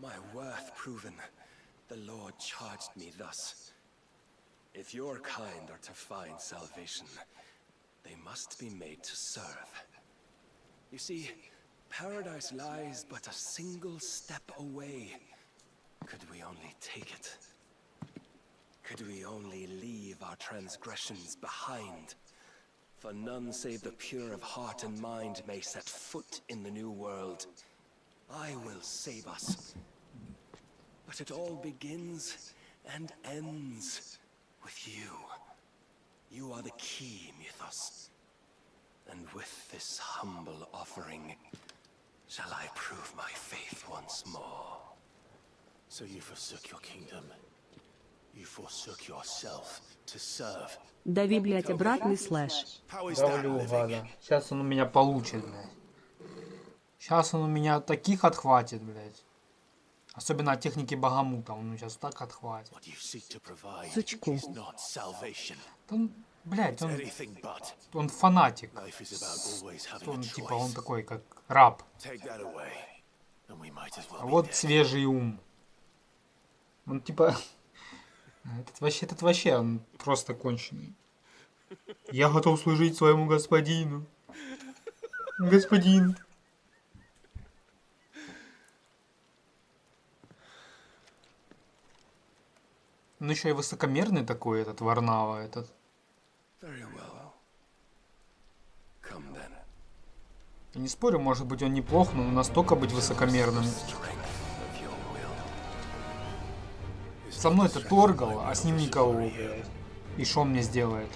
My worth proven, the Lord charged me thus. If your kind are to find salvation, they must be made to serve. You see, paradise lies but a single step away. Could we only take it? Could we only leave our transgressions behind? For none save the pure of heart and mind may set foot in the new world. I will save us. But it all begins and ends with you. You are the key, Mythos. And with this humble offering, Shall I prove my faith once more? So you forsook your kingdom. You forsook yourself to serve. Дави, блядь, обратный слэш. Давлю, гада. Сейчас он у меня получит, блядь. Сейчас он у меня таких отхватит, блядь. Особенно от техники Багамута. Он сейчас так отхватит. Сучку. Он, блядь, он фанатик. Он типа, он такой, как раб. А вот свежий ум. Он типа... Этот вообще, он просто конченый. Я готов служить своему господину. Господин. Он еще и высокомерный такой, этот Варнава, этот. Я не спорю, может быть он неплох, но настолько быть высокомерным. Со мной это торгал, а с ним никого, блядь. И что он мне сделает?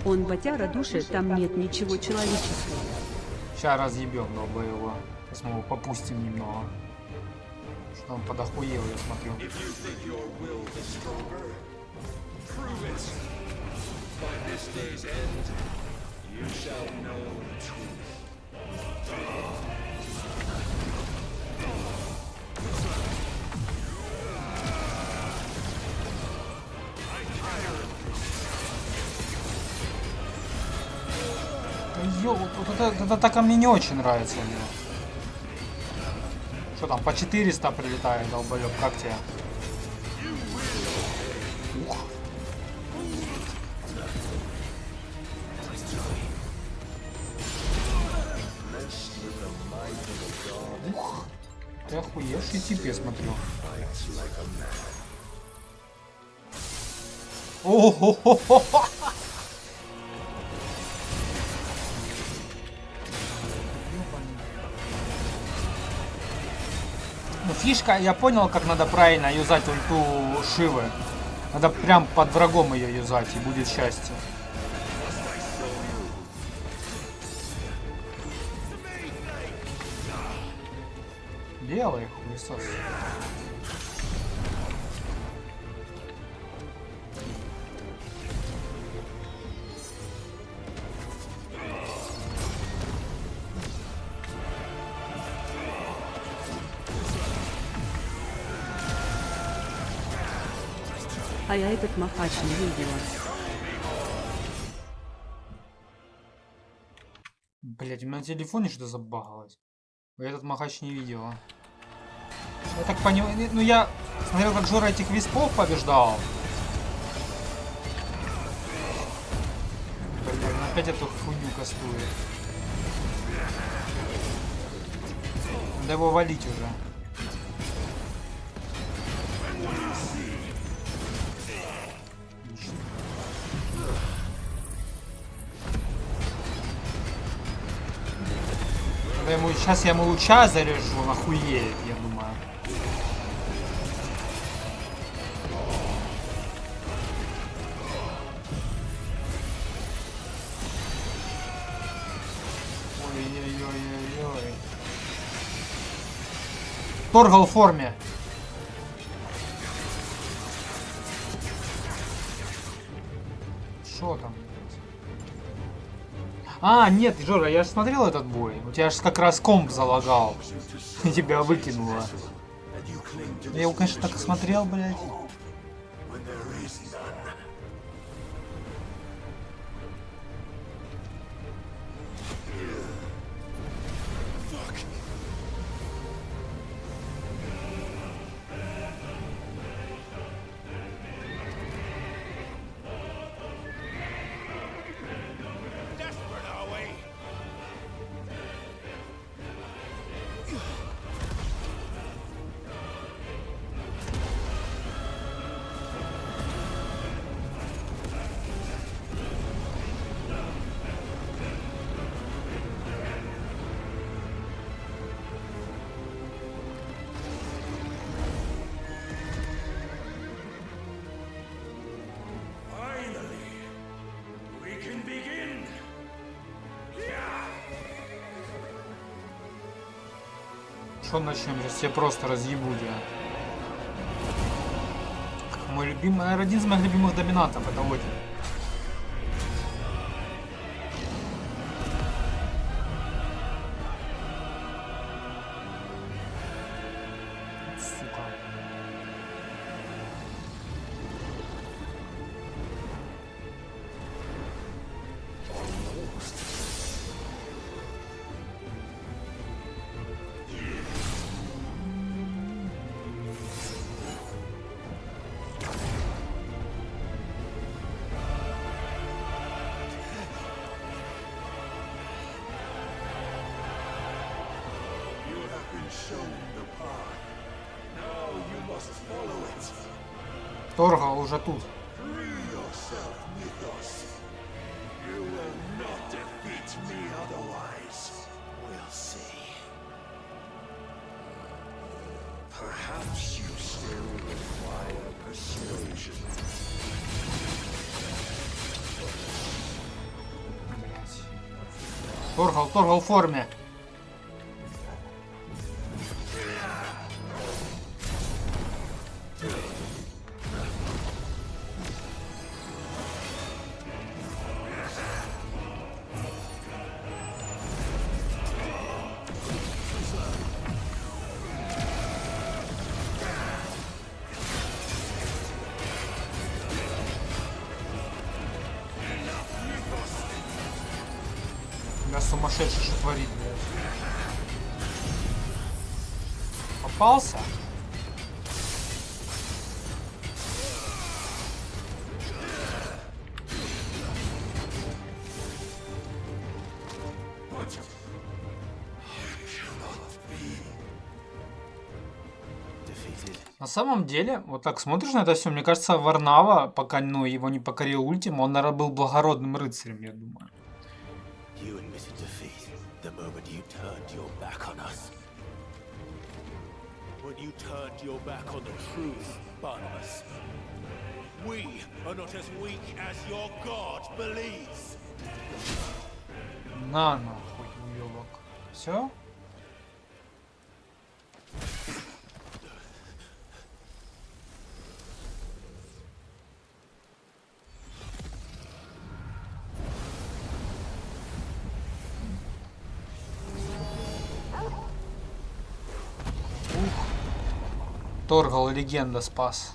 Он ботяра души, там нет ничего человеческого. Сейчас разъебем долбоева. Сейчас мы его попустим немного. Что он подохуел, я смотрю. Вот это атака мне не очень нравится у него. Что там, по 400 прилетает, долбоёб, как тебе? Ух. Ух. Ты охуевший тип, я смотрю. О-хо-хо-хо-хо! Ну, фишка, я понял, как надо правильно юзать ульту Шивы. Надо прям под врагом ее юзать, и будет счастье. Белый хуесос. А я этот махач не видела. Блять, у меня на телефоне что-то забагалось. Я этот махач не видела. Я так понимаю, ну я смотрел, как Жора этих виспов побеждал. Блин, опять эту хуйню кастует. Надо его валить уже. Сейчас я ему луча заряжу, он охуеет, я думаю. Ой-ой-ой-ой-ой. Торгал в форме. Шо там? А, нет, Жора, я же смотрел этот бой. У тебя же как раз комп залагал. Тебя выкинуло. Я его, конечно, так и смотрел, блядь. что начнем? Сейчас я просто разъебу тебя. Мой любимый, один из моих любимых доминантов, это Один. Сука. Торгал уже тут. Торгал в форме. Сумасшедший, что творит, блядь. Попался? На самом деле, вот так смотришь на это все, мне кажется, Варнава, пока его не покорил Ультима, он, наверное, был благородным рыцарем, я думаю. You admitted defeat the moment you turned your back on us. When you turned your back on the truth, Barnabas. We are not as weak as your God believes. На нахуй, уёбок. Все? Торгал легенда спас.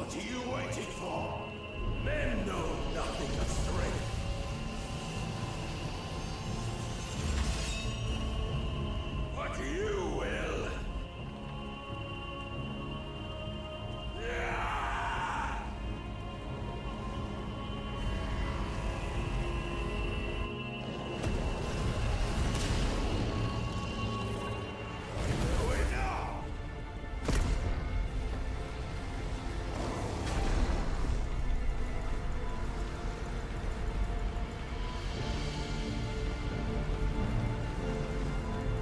What are you waiting for? Men know nothing of strength. What you will.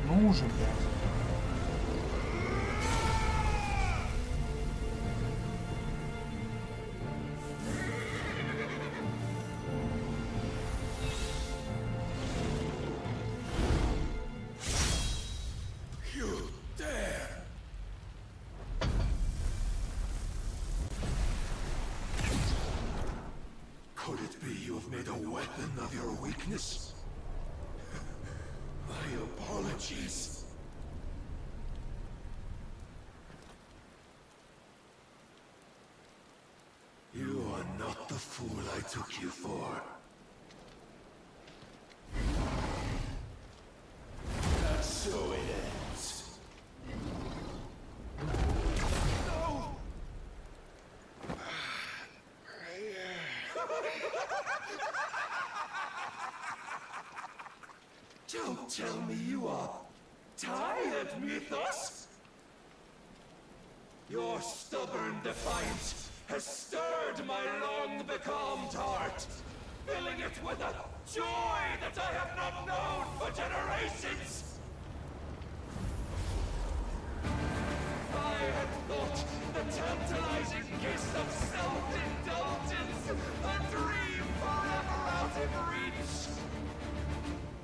Ну уже, блядь. You dare! Could it be you have You've made a weapon of your weakness. My apologies. You are not the fool I took you for. And so it ends. No! Don't tell me you are tired, Mythos! Your stubborn defiance has stirred my long becalmed heart, filling it with a joy that I have not known for generations! I had thought the tantalizing kiss of self-indulgence a dream forever out of reach.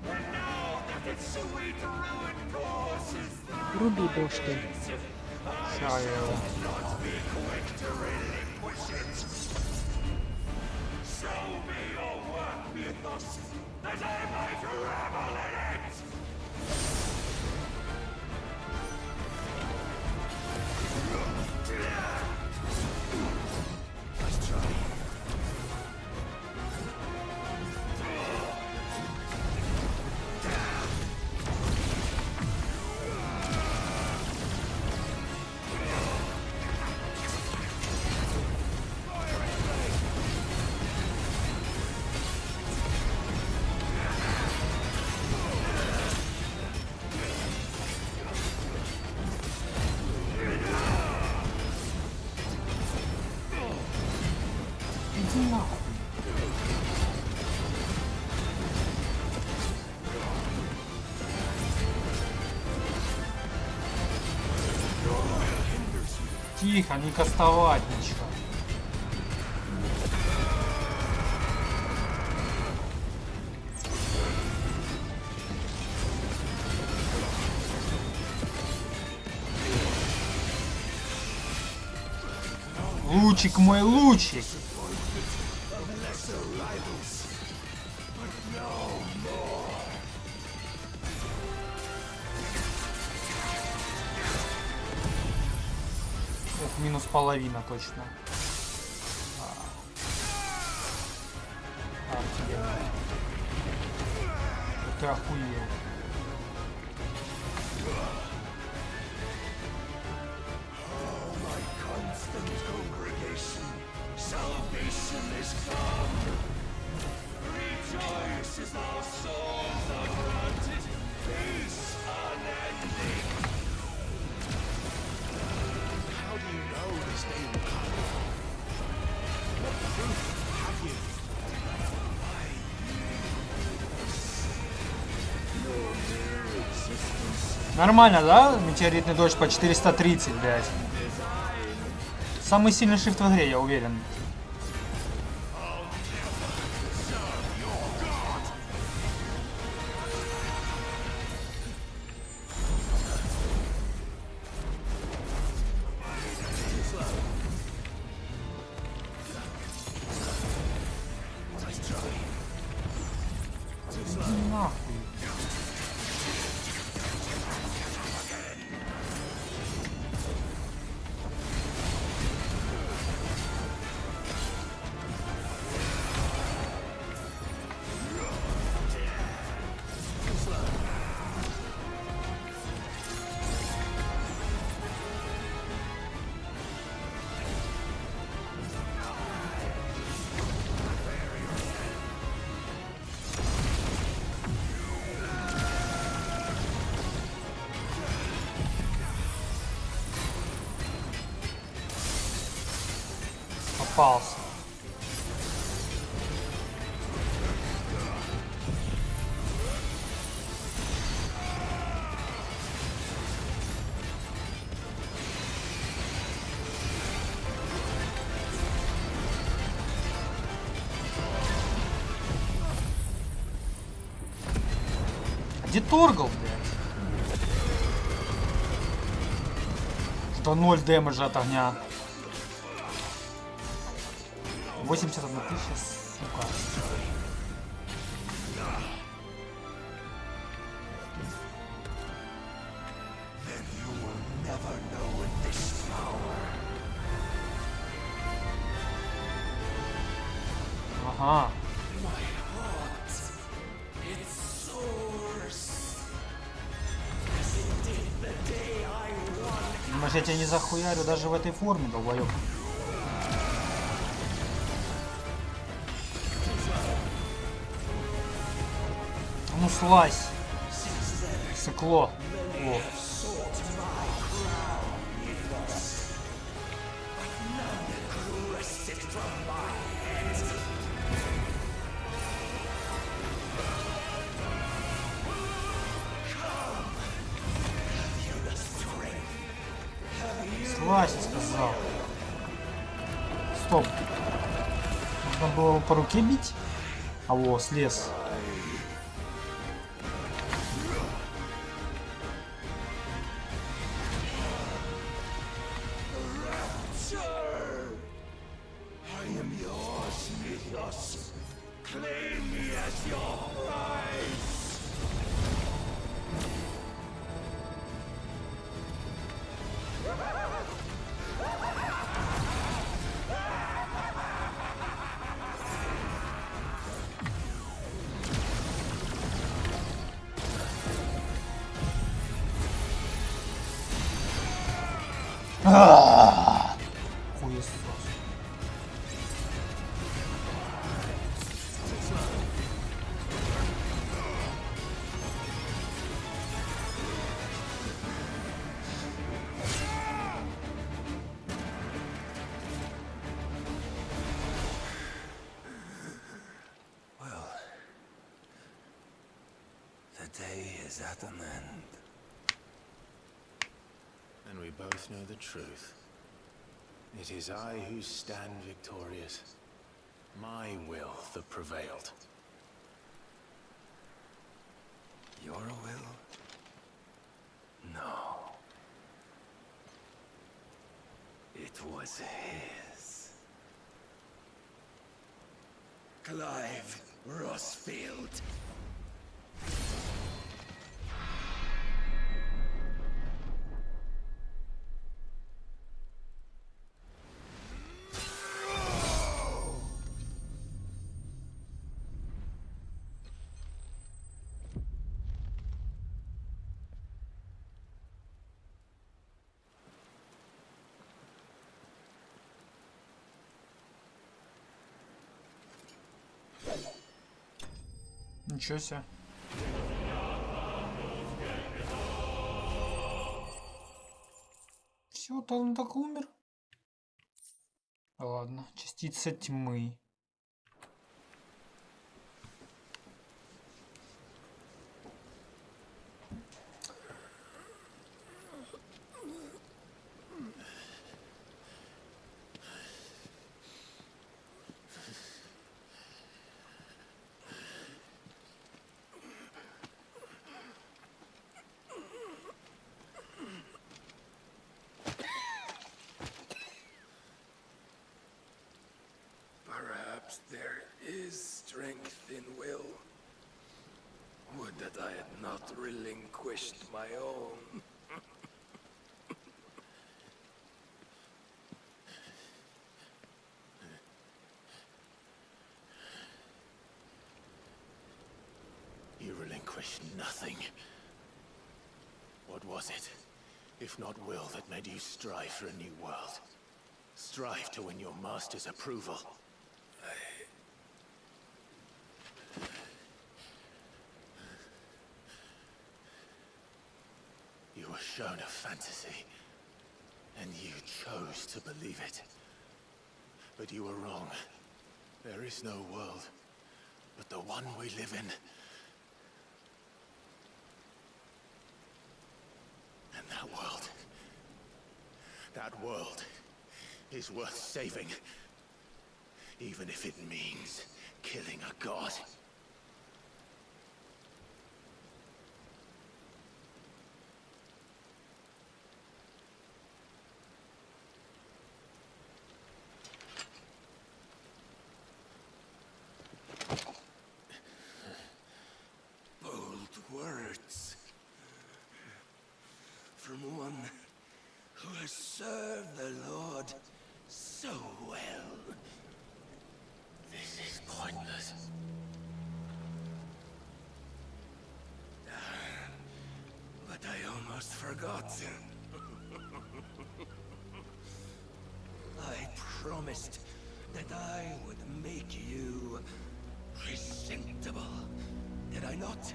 And now that its sweet ruin courses through Руби бошки. Ща я его. not be quick to relinquish it. Show me your work, Mythos, that I might revel in it! Nice try. Иди нахуй. Тихо, не кастовать ничего. Лучик мой, лучик. Ох, минус половина точно. Офигенно. Ты охуел. Constant congregation, salvation is come. Rejoice as our souls are granted peace unending. How do you know this day will come? What proof have you? Нормально, да? Метеоритный дождь по 430, блядь. Самый сильный шифт в игре, я уверен. Иди нахуй. Попался. Где торгал, блядь? Что 0 дэмэджа от огня. 81 тысяча, сука. А. Думаешь, я тебя не захуярю даже в этой форме, долбоёб? Ну слазь. Сыкло. О. Слазь, сказал. Стоп. Нужно было по руке бить? А во, слез. Хуесос. Well, the day is at an end. And we both know the truth. It is I who stand victorious. My will that prevailed. Your will? No. It was his. Clive Rossfield. Ничего себе. Все, он так умер. Ладно, частица тьмы. Perhaps there is strength in will. Would that I had not relinquished my own. You relinquished nothing. What was it, if not will, that made you strive for a new world? Strive to win your master's approval. You were shown a fantasy, and you chose to believe it. But you were wrong. There is no world, but the one we live in. And that world is worth saving, even if it means killing a god. Bold words from one who has served the Lord so well. This is pointless. But I almost forgot. I promised that I would make you presentable. Did I not?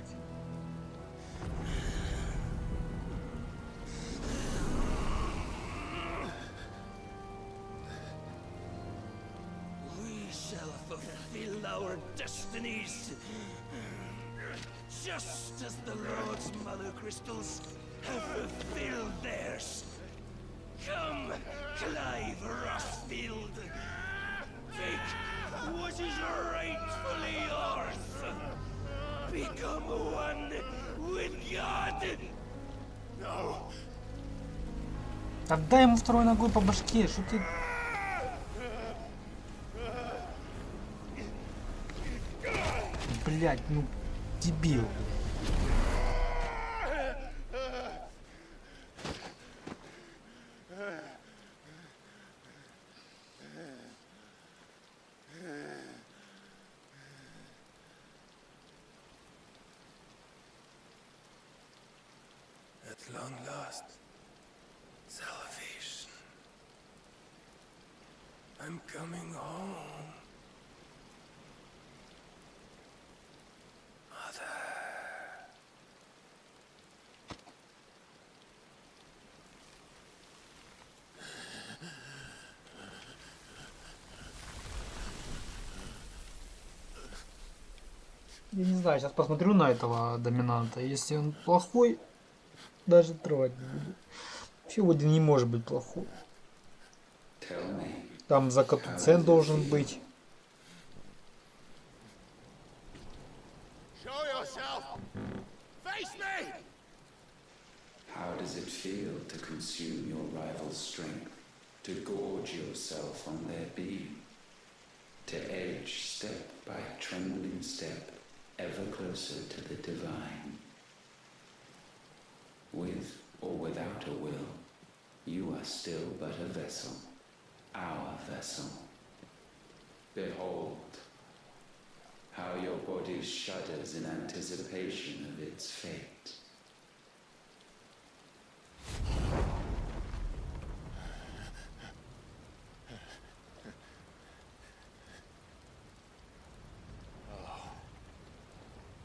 We shall fulfill our destinies. Just as the Lord's Mother Crystals have fulfilled theirs. Come, Clive Rossfield. Take what is rightfully yours. Become one with God. No. Отдай ему второй ногой по башке, что ты... Блять, ну, дебил. At long last, salvation. I'm coming home. Mother. Я не знаю, сейчас посмотрю на этого доминанта. Если он плохой, даже трогать не буду. Вообще Один не может быть плохой. Там за Катуцен должен быть. Show yourself! Face me! How does it feel to consume your rival's strength, to gorge yourself on their beam, to edge step by trembling step ever closer to the divine? With or without a will, you are still but a vessel, our vessel. Behold, how your body shudders in anticipation of its fate.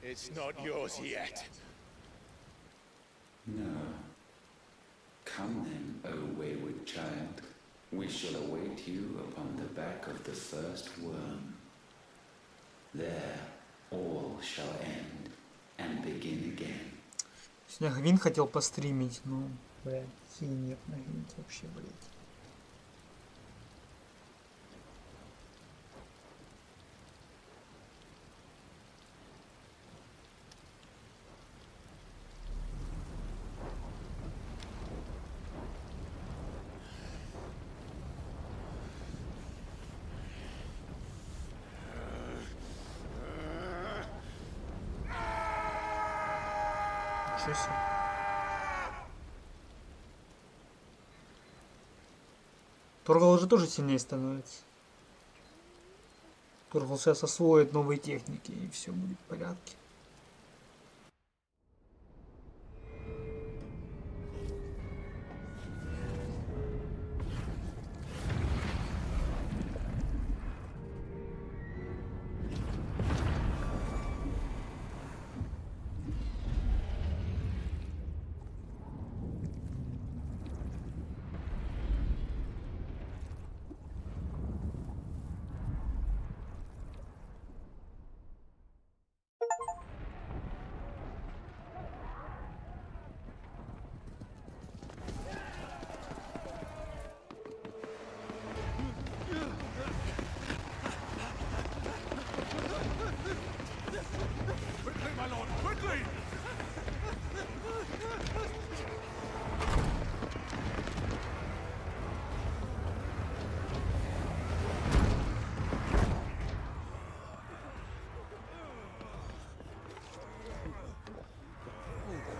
It's not yours yet. No. Come then, O wayward child. We shall await you upon the back of the first worm. There all shall end and begin again. Сегодня Гвин хотел постримить, но, блядь, сил нет на Гвин вообще, блядь. Ничего себе. Торгал уже тоже сильнее становится. Торгал сейчас освоит новые техники, и все будет в порядке. Quickly, my lord, quickly!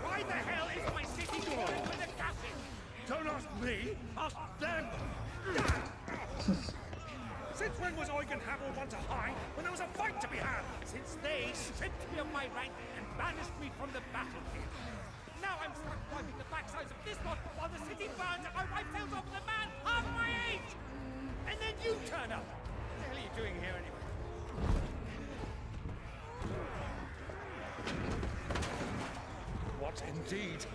Why the hell is my city falling with the casting? Don't ask me, ask them! Since when was I and Havel want to hide when there was a fight to be had? Since they stripped me of my rank and banished me from the battlefield. Now I'm stuck wiping the backsides of this lot while the city burns and my wife tells over the man half my age! And then you turn up! What the hell are you doing here anyway? What indeed?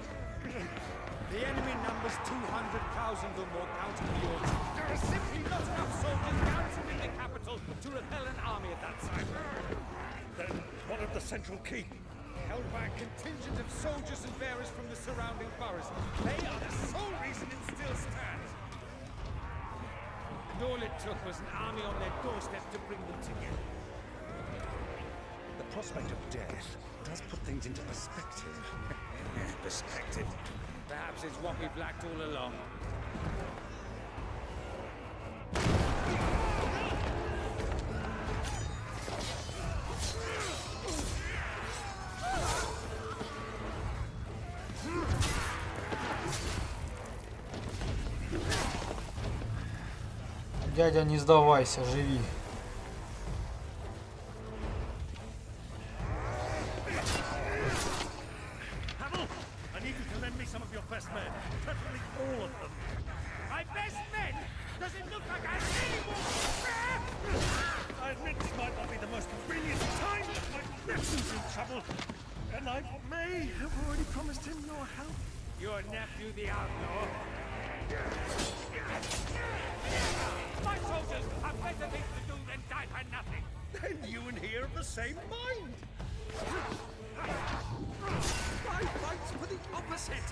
The enemy numbers 200,000 or more counting yours. There are simply not enough soldiers garrisoned in the capital to repel an army of that size. Then what of the central keep? Held by a contingent of soldiers and bearers from the surrounding boroughs. They are the sole reason it still stands. And all it took was an army on their doorstep to bring them together. The prospect of death does put things into perspective. Perspective. Perhaps it's what we've lacked all along. Дядя, не сдавайся, живи. Havel, I need you to lend me some of your best men. Preferably all of them. My best men? Does it look like I have any more? I admit this might not be the most convenient time, but my nephew's in trouble. And I may have already promised him your help. Your nephew, the outlaw? My soldiers have better things to do than die for nothing. Then you and he are of the same mind. I fight for the opposite.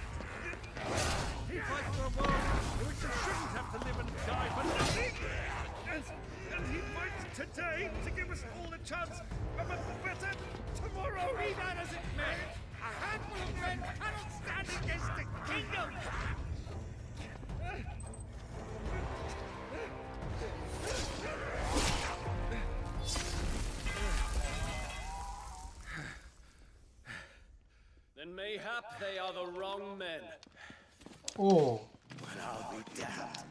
He fights for a world in which you shouldn't have to live and die for nothing. And he fights today to give us all a chance of a better tomorrow. Be that as it may, a handful of men cannot stand against the kingdom. Then mayhap they are the wrong men. Oh. Well, I'll be damned.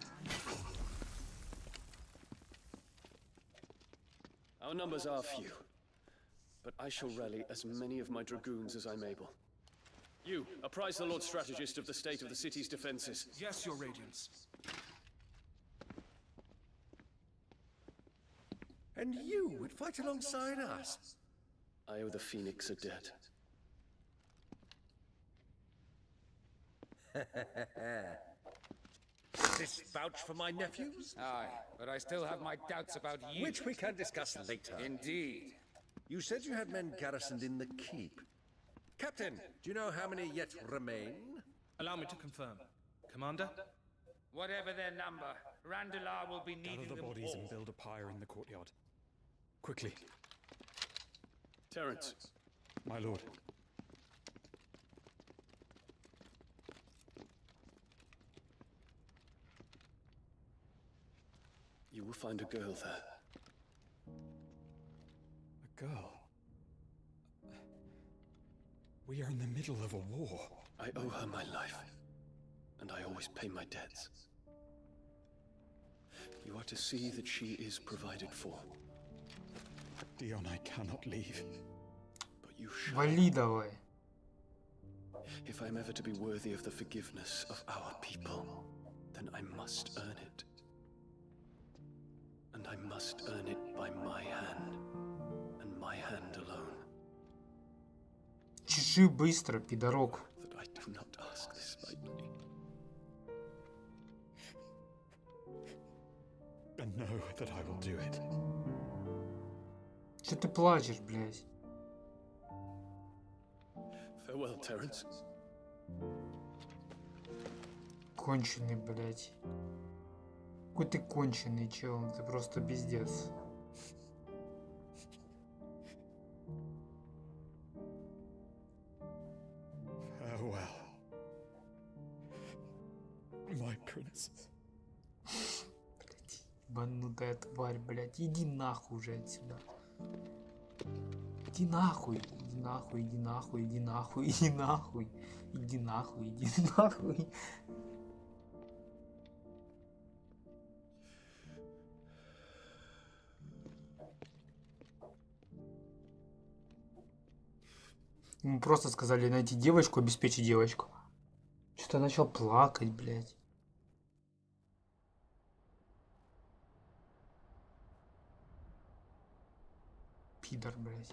Our numbers are few, but I shall rally as many of my dragoons as I'm able. You, apprise the Lord Strategist of the state of the city's defenses. Yes, Your Radiance. And you would fight alongside us? I owe the Phoenix a debt. This vouch for my nephews? Aye, but I still have my doubts about you. Which we can discuss later. Indeed. You said you had men garrisoned in the keep. Captain, do you know how many yet remain? Allow me to confirm. Commander? Whatever their number, Randalar will be needing Gather the them bodies all. and build a pyre in the courtyard. Quickly. Terence. My lord. You will find a girl there. A girl? We are in the middle of a war. I owe her my life, and I always pay my debts. You are to see that she is provided for. Dion, I cannot leave. But you shall. Вали давай. If I am ever to be worthy of the forgiveness of our people, then I must earn it. And I must earn it by my hand, and my hand alone. Чеши быстро, пидорок. That I do not ask this lightly. And know that I will do it. Че ты плачешь, блядь? Farewell, Terence. Конченый, блядь. Какой ты конченый, чел. Ты просто пиздец. Farewell. My prince. Ебанутая тварь, блядь. Иди нахуй уже отсюда. Иди нахуй. Иди нахуй, иди нахуй, иди нахуй, иди нахуй. Иди нахуй, иди нахуй. Ему просто сказали найти девочку, обеспечить девочку. Что-то начал плакать, блядь. Пидор, блядь.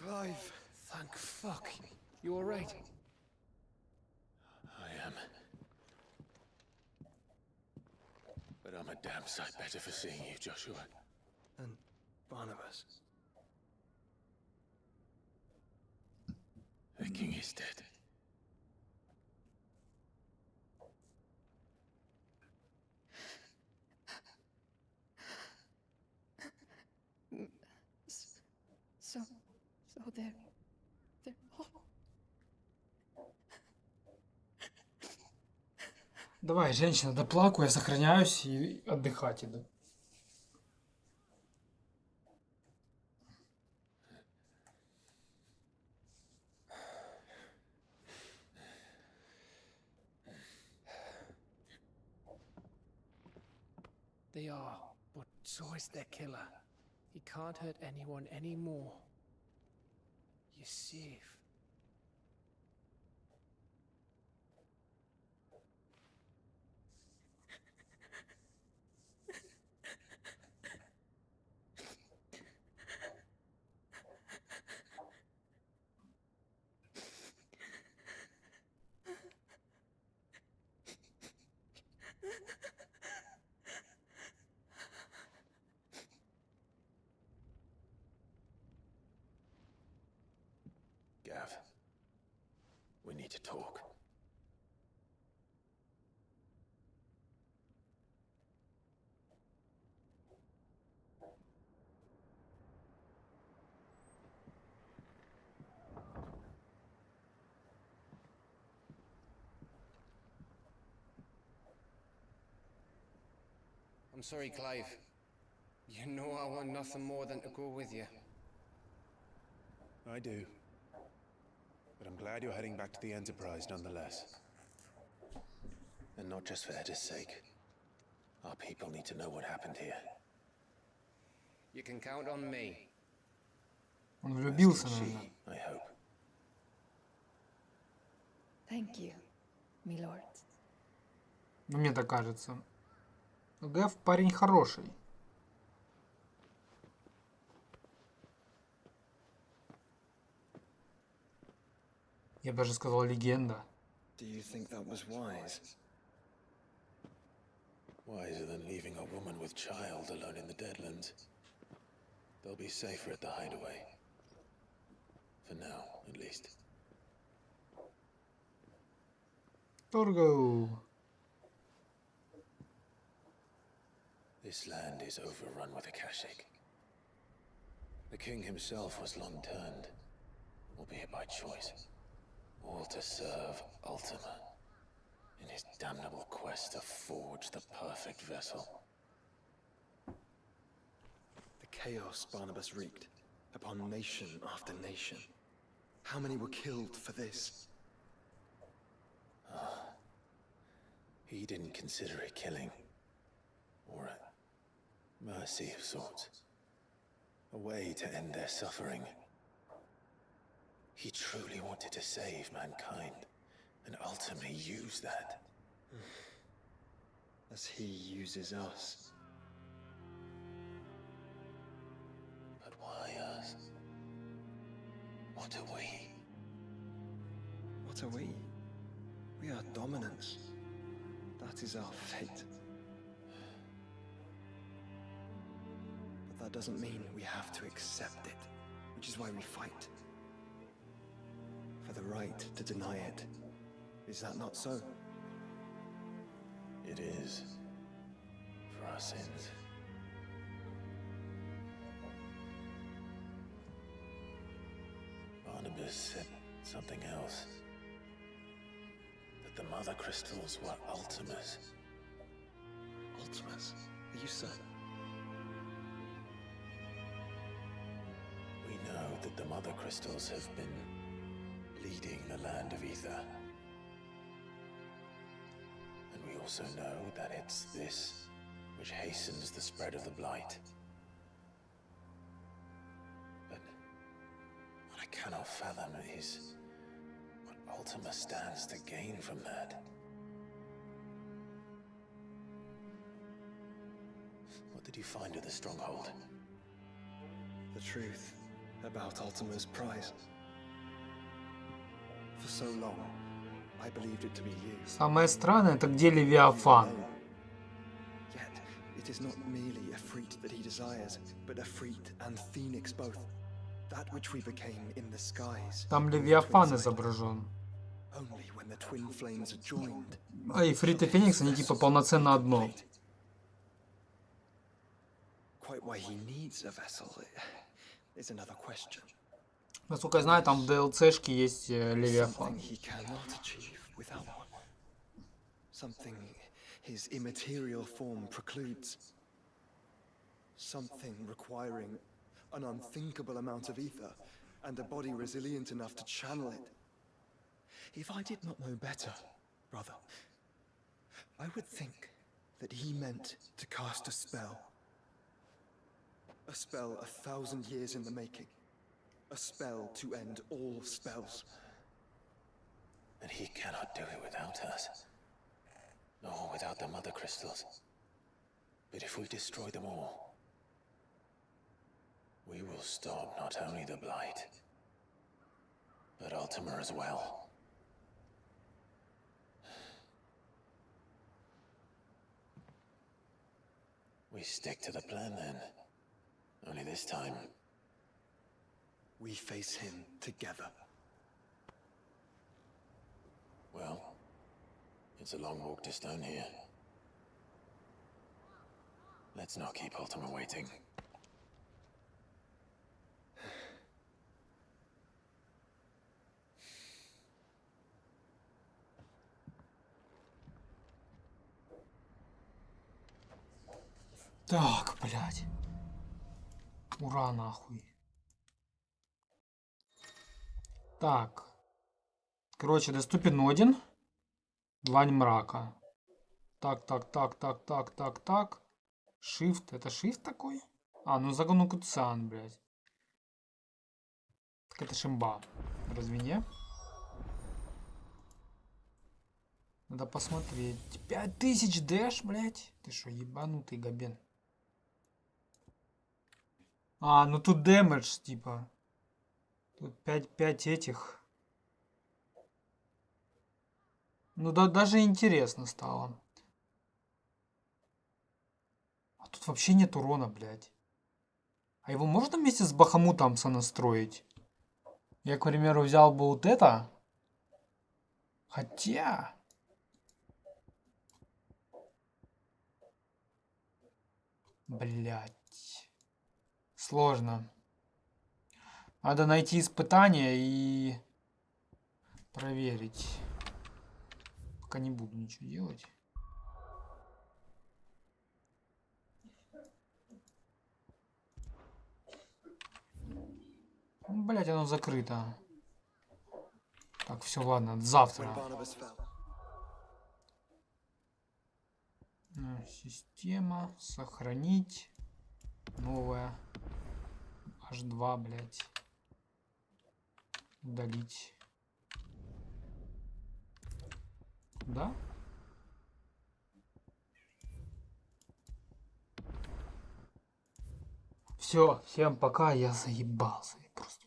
Clive, thank fuck. You alright? I am. But I'm a damn sight better for seeing you, Joshua. And Barnabas. The king is dead. So they're all... Давай, женщина, доплаку, я сохраняюсь и отдыхать иду. They are, but so is their killer. He can't hurt anyone anymore. You're safe. Gav, we need to talk. I'm sorry, Clive. You know I want nothing more than to go with you. I do. But I'm glad you're heading back to the Enterprise nonetheless. And not just for Edda's sake. Our people need to know what happened here. You can count on me. Он влюбился, наверное. I hope. Thank you, my lord. Ну, мне так кажется. Гэв парень хороший. Я бы даже сказал легенда. Do you think that was wise? Wiser than leaving a woman with child alone in the Deadlands. They'll be safer at the hideaway. For now, at least. Торго. This land is overrun with Akashic. The king himself was long turned, albeit by choice, all to serve Ultima in his damnable quest to forge the perfect vessel. The chaos Barnabas wreaked upon nation after nation. How many were killed for this? He didn't consider it killing, or a mercy of sorts. A way to end their suffering. He truly wanted to save mankind, and ultimately use that. As he uses us. But why us? What are we? What are we? We are dominance. That is our fate. But that doesn't mean we have to accept it, which is why we fight. For the right to deny it. Is that not so? It is. For our sins. Barnabas said something else. That that the mother crystals were Ultima's. Ultimas? Are you certain? We know that the mother crystals have been leading the land of ether. And we also know that it's this which hastens the spread of the blight. But what I cannot fathom is what Ultima stands to gain from that. What did you find at the stronghold? The truth about Ultima's prize. For so long, I believed it to be you. Самое странное, это где Левиафан? Yet, it is not merely a freat that he desires, but a freat and phoenix both. That which we became in the skies. Там Левиафан изображен. Only when the twin flames are joined. А Ифрит и Феникс, они типа полноценно одно. Quite why he needs a vessel is another question. Насколько я знаю, там в DLC-шке есть Левиафан. He cannot achieve without one. Something his immaterial form precludes. Something requiring an unthinkable amount of ether and a body resilient enough to channel it. If I did not know better, brother, I would think that he meant to cast a spell. A spell 1,000 years in the making. A spell to end all spells. And he cannot do it without us. Nor without the mother crystals. But if we destroy them all, we will stop not only the blight, but Ultima as well. We stick to the plan then. Only this time, we face him together. Well, it's a long walk to stone here. Let's not keep Ultima waiting. Так, блядь. Ура, нахуй. Так. Короче, доступен один. Длань мрака. Так. Shift. Это shift такой? А, ну загону Куцан, блядь. Так это шимба. Разве не? Надо посмотреть. 5000 дэш, блядь. Ты шо, ебанутый габен? А, ну тут дэмэдж, типа. Тут 5 этих. Ну да, даже интересно стало. А тут вообще нет урона, блядь. А его можно вместе с Бахамутом сонастроить? Я, к примеру, взял бы вот это. Хотя... Блядь. Сложно. Надо найти испытание и проверить. Пока не буду ничего делать. Блять, оно закрыто. Так, все, ладно, завтра. Система, сохранить. Новая. H2, блять. Удалить. Да? Все, всем пока, я заебался. Я просто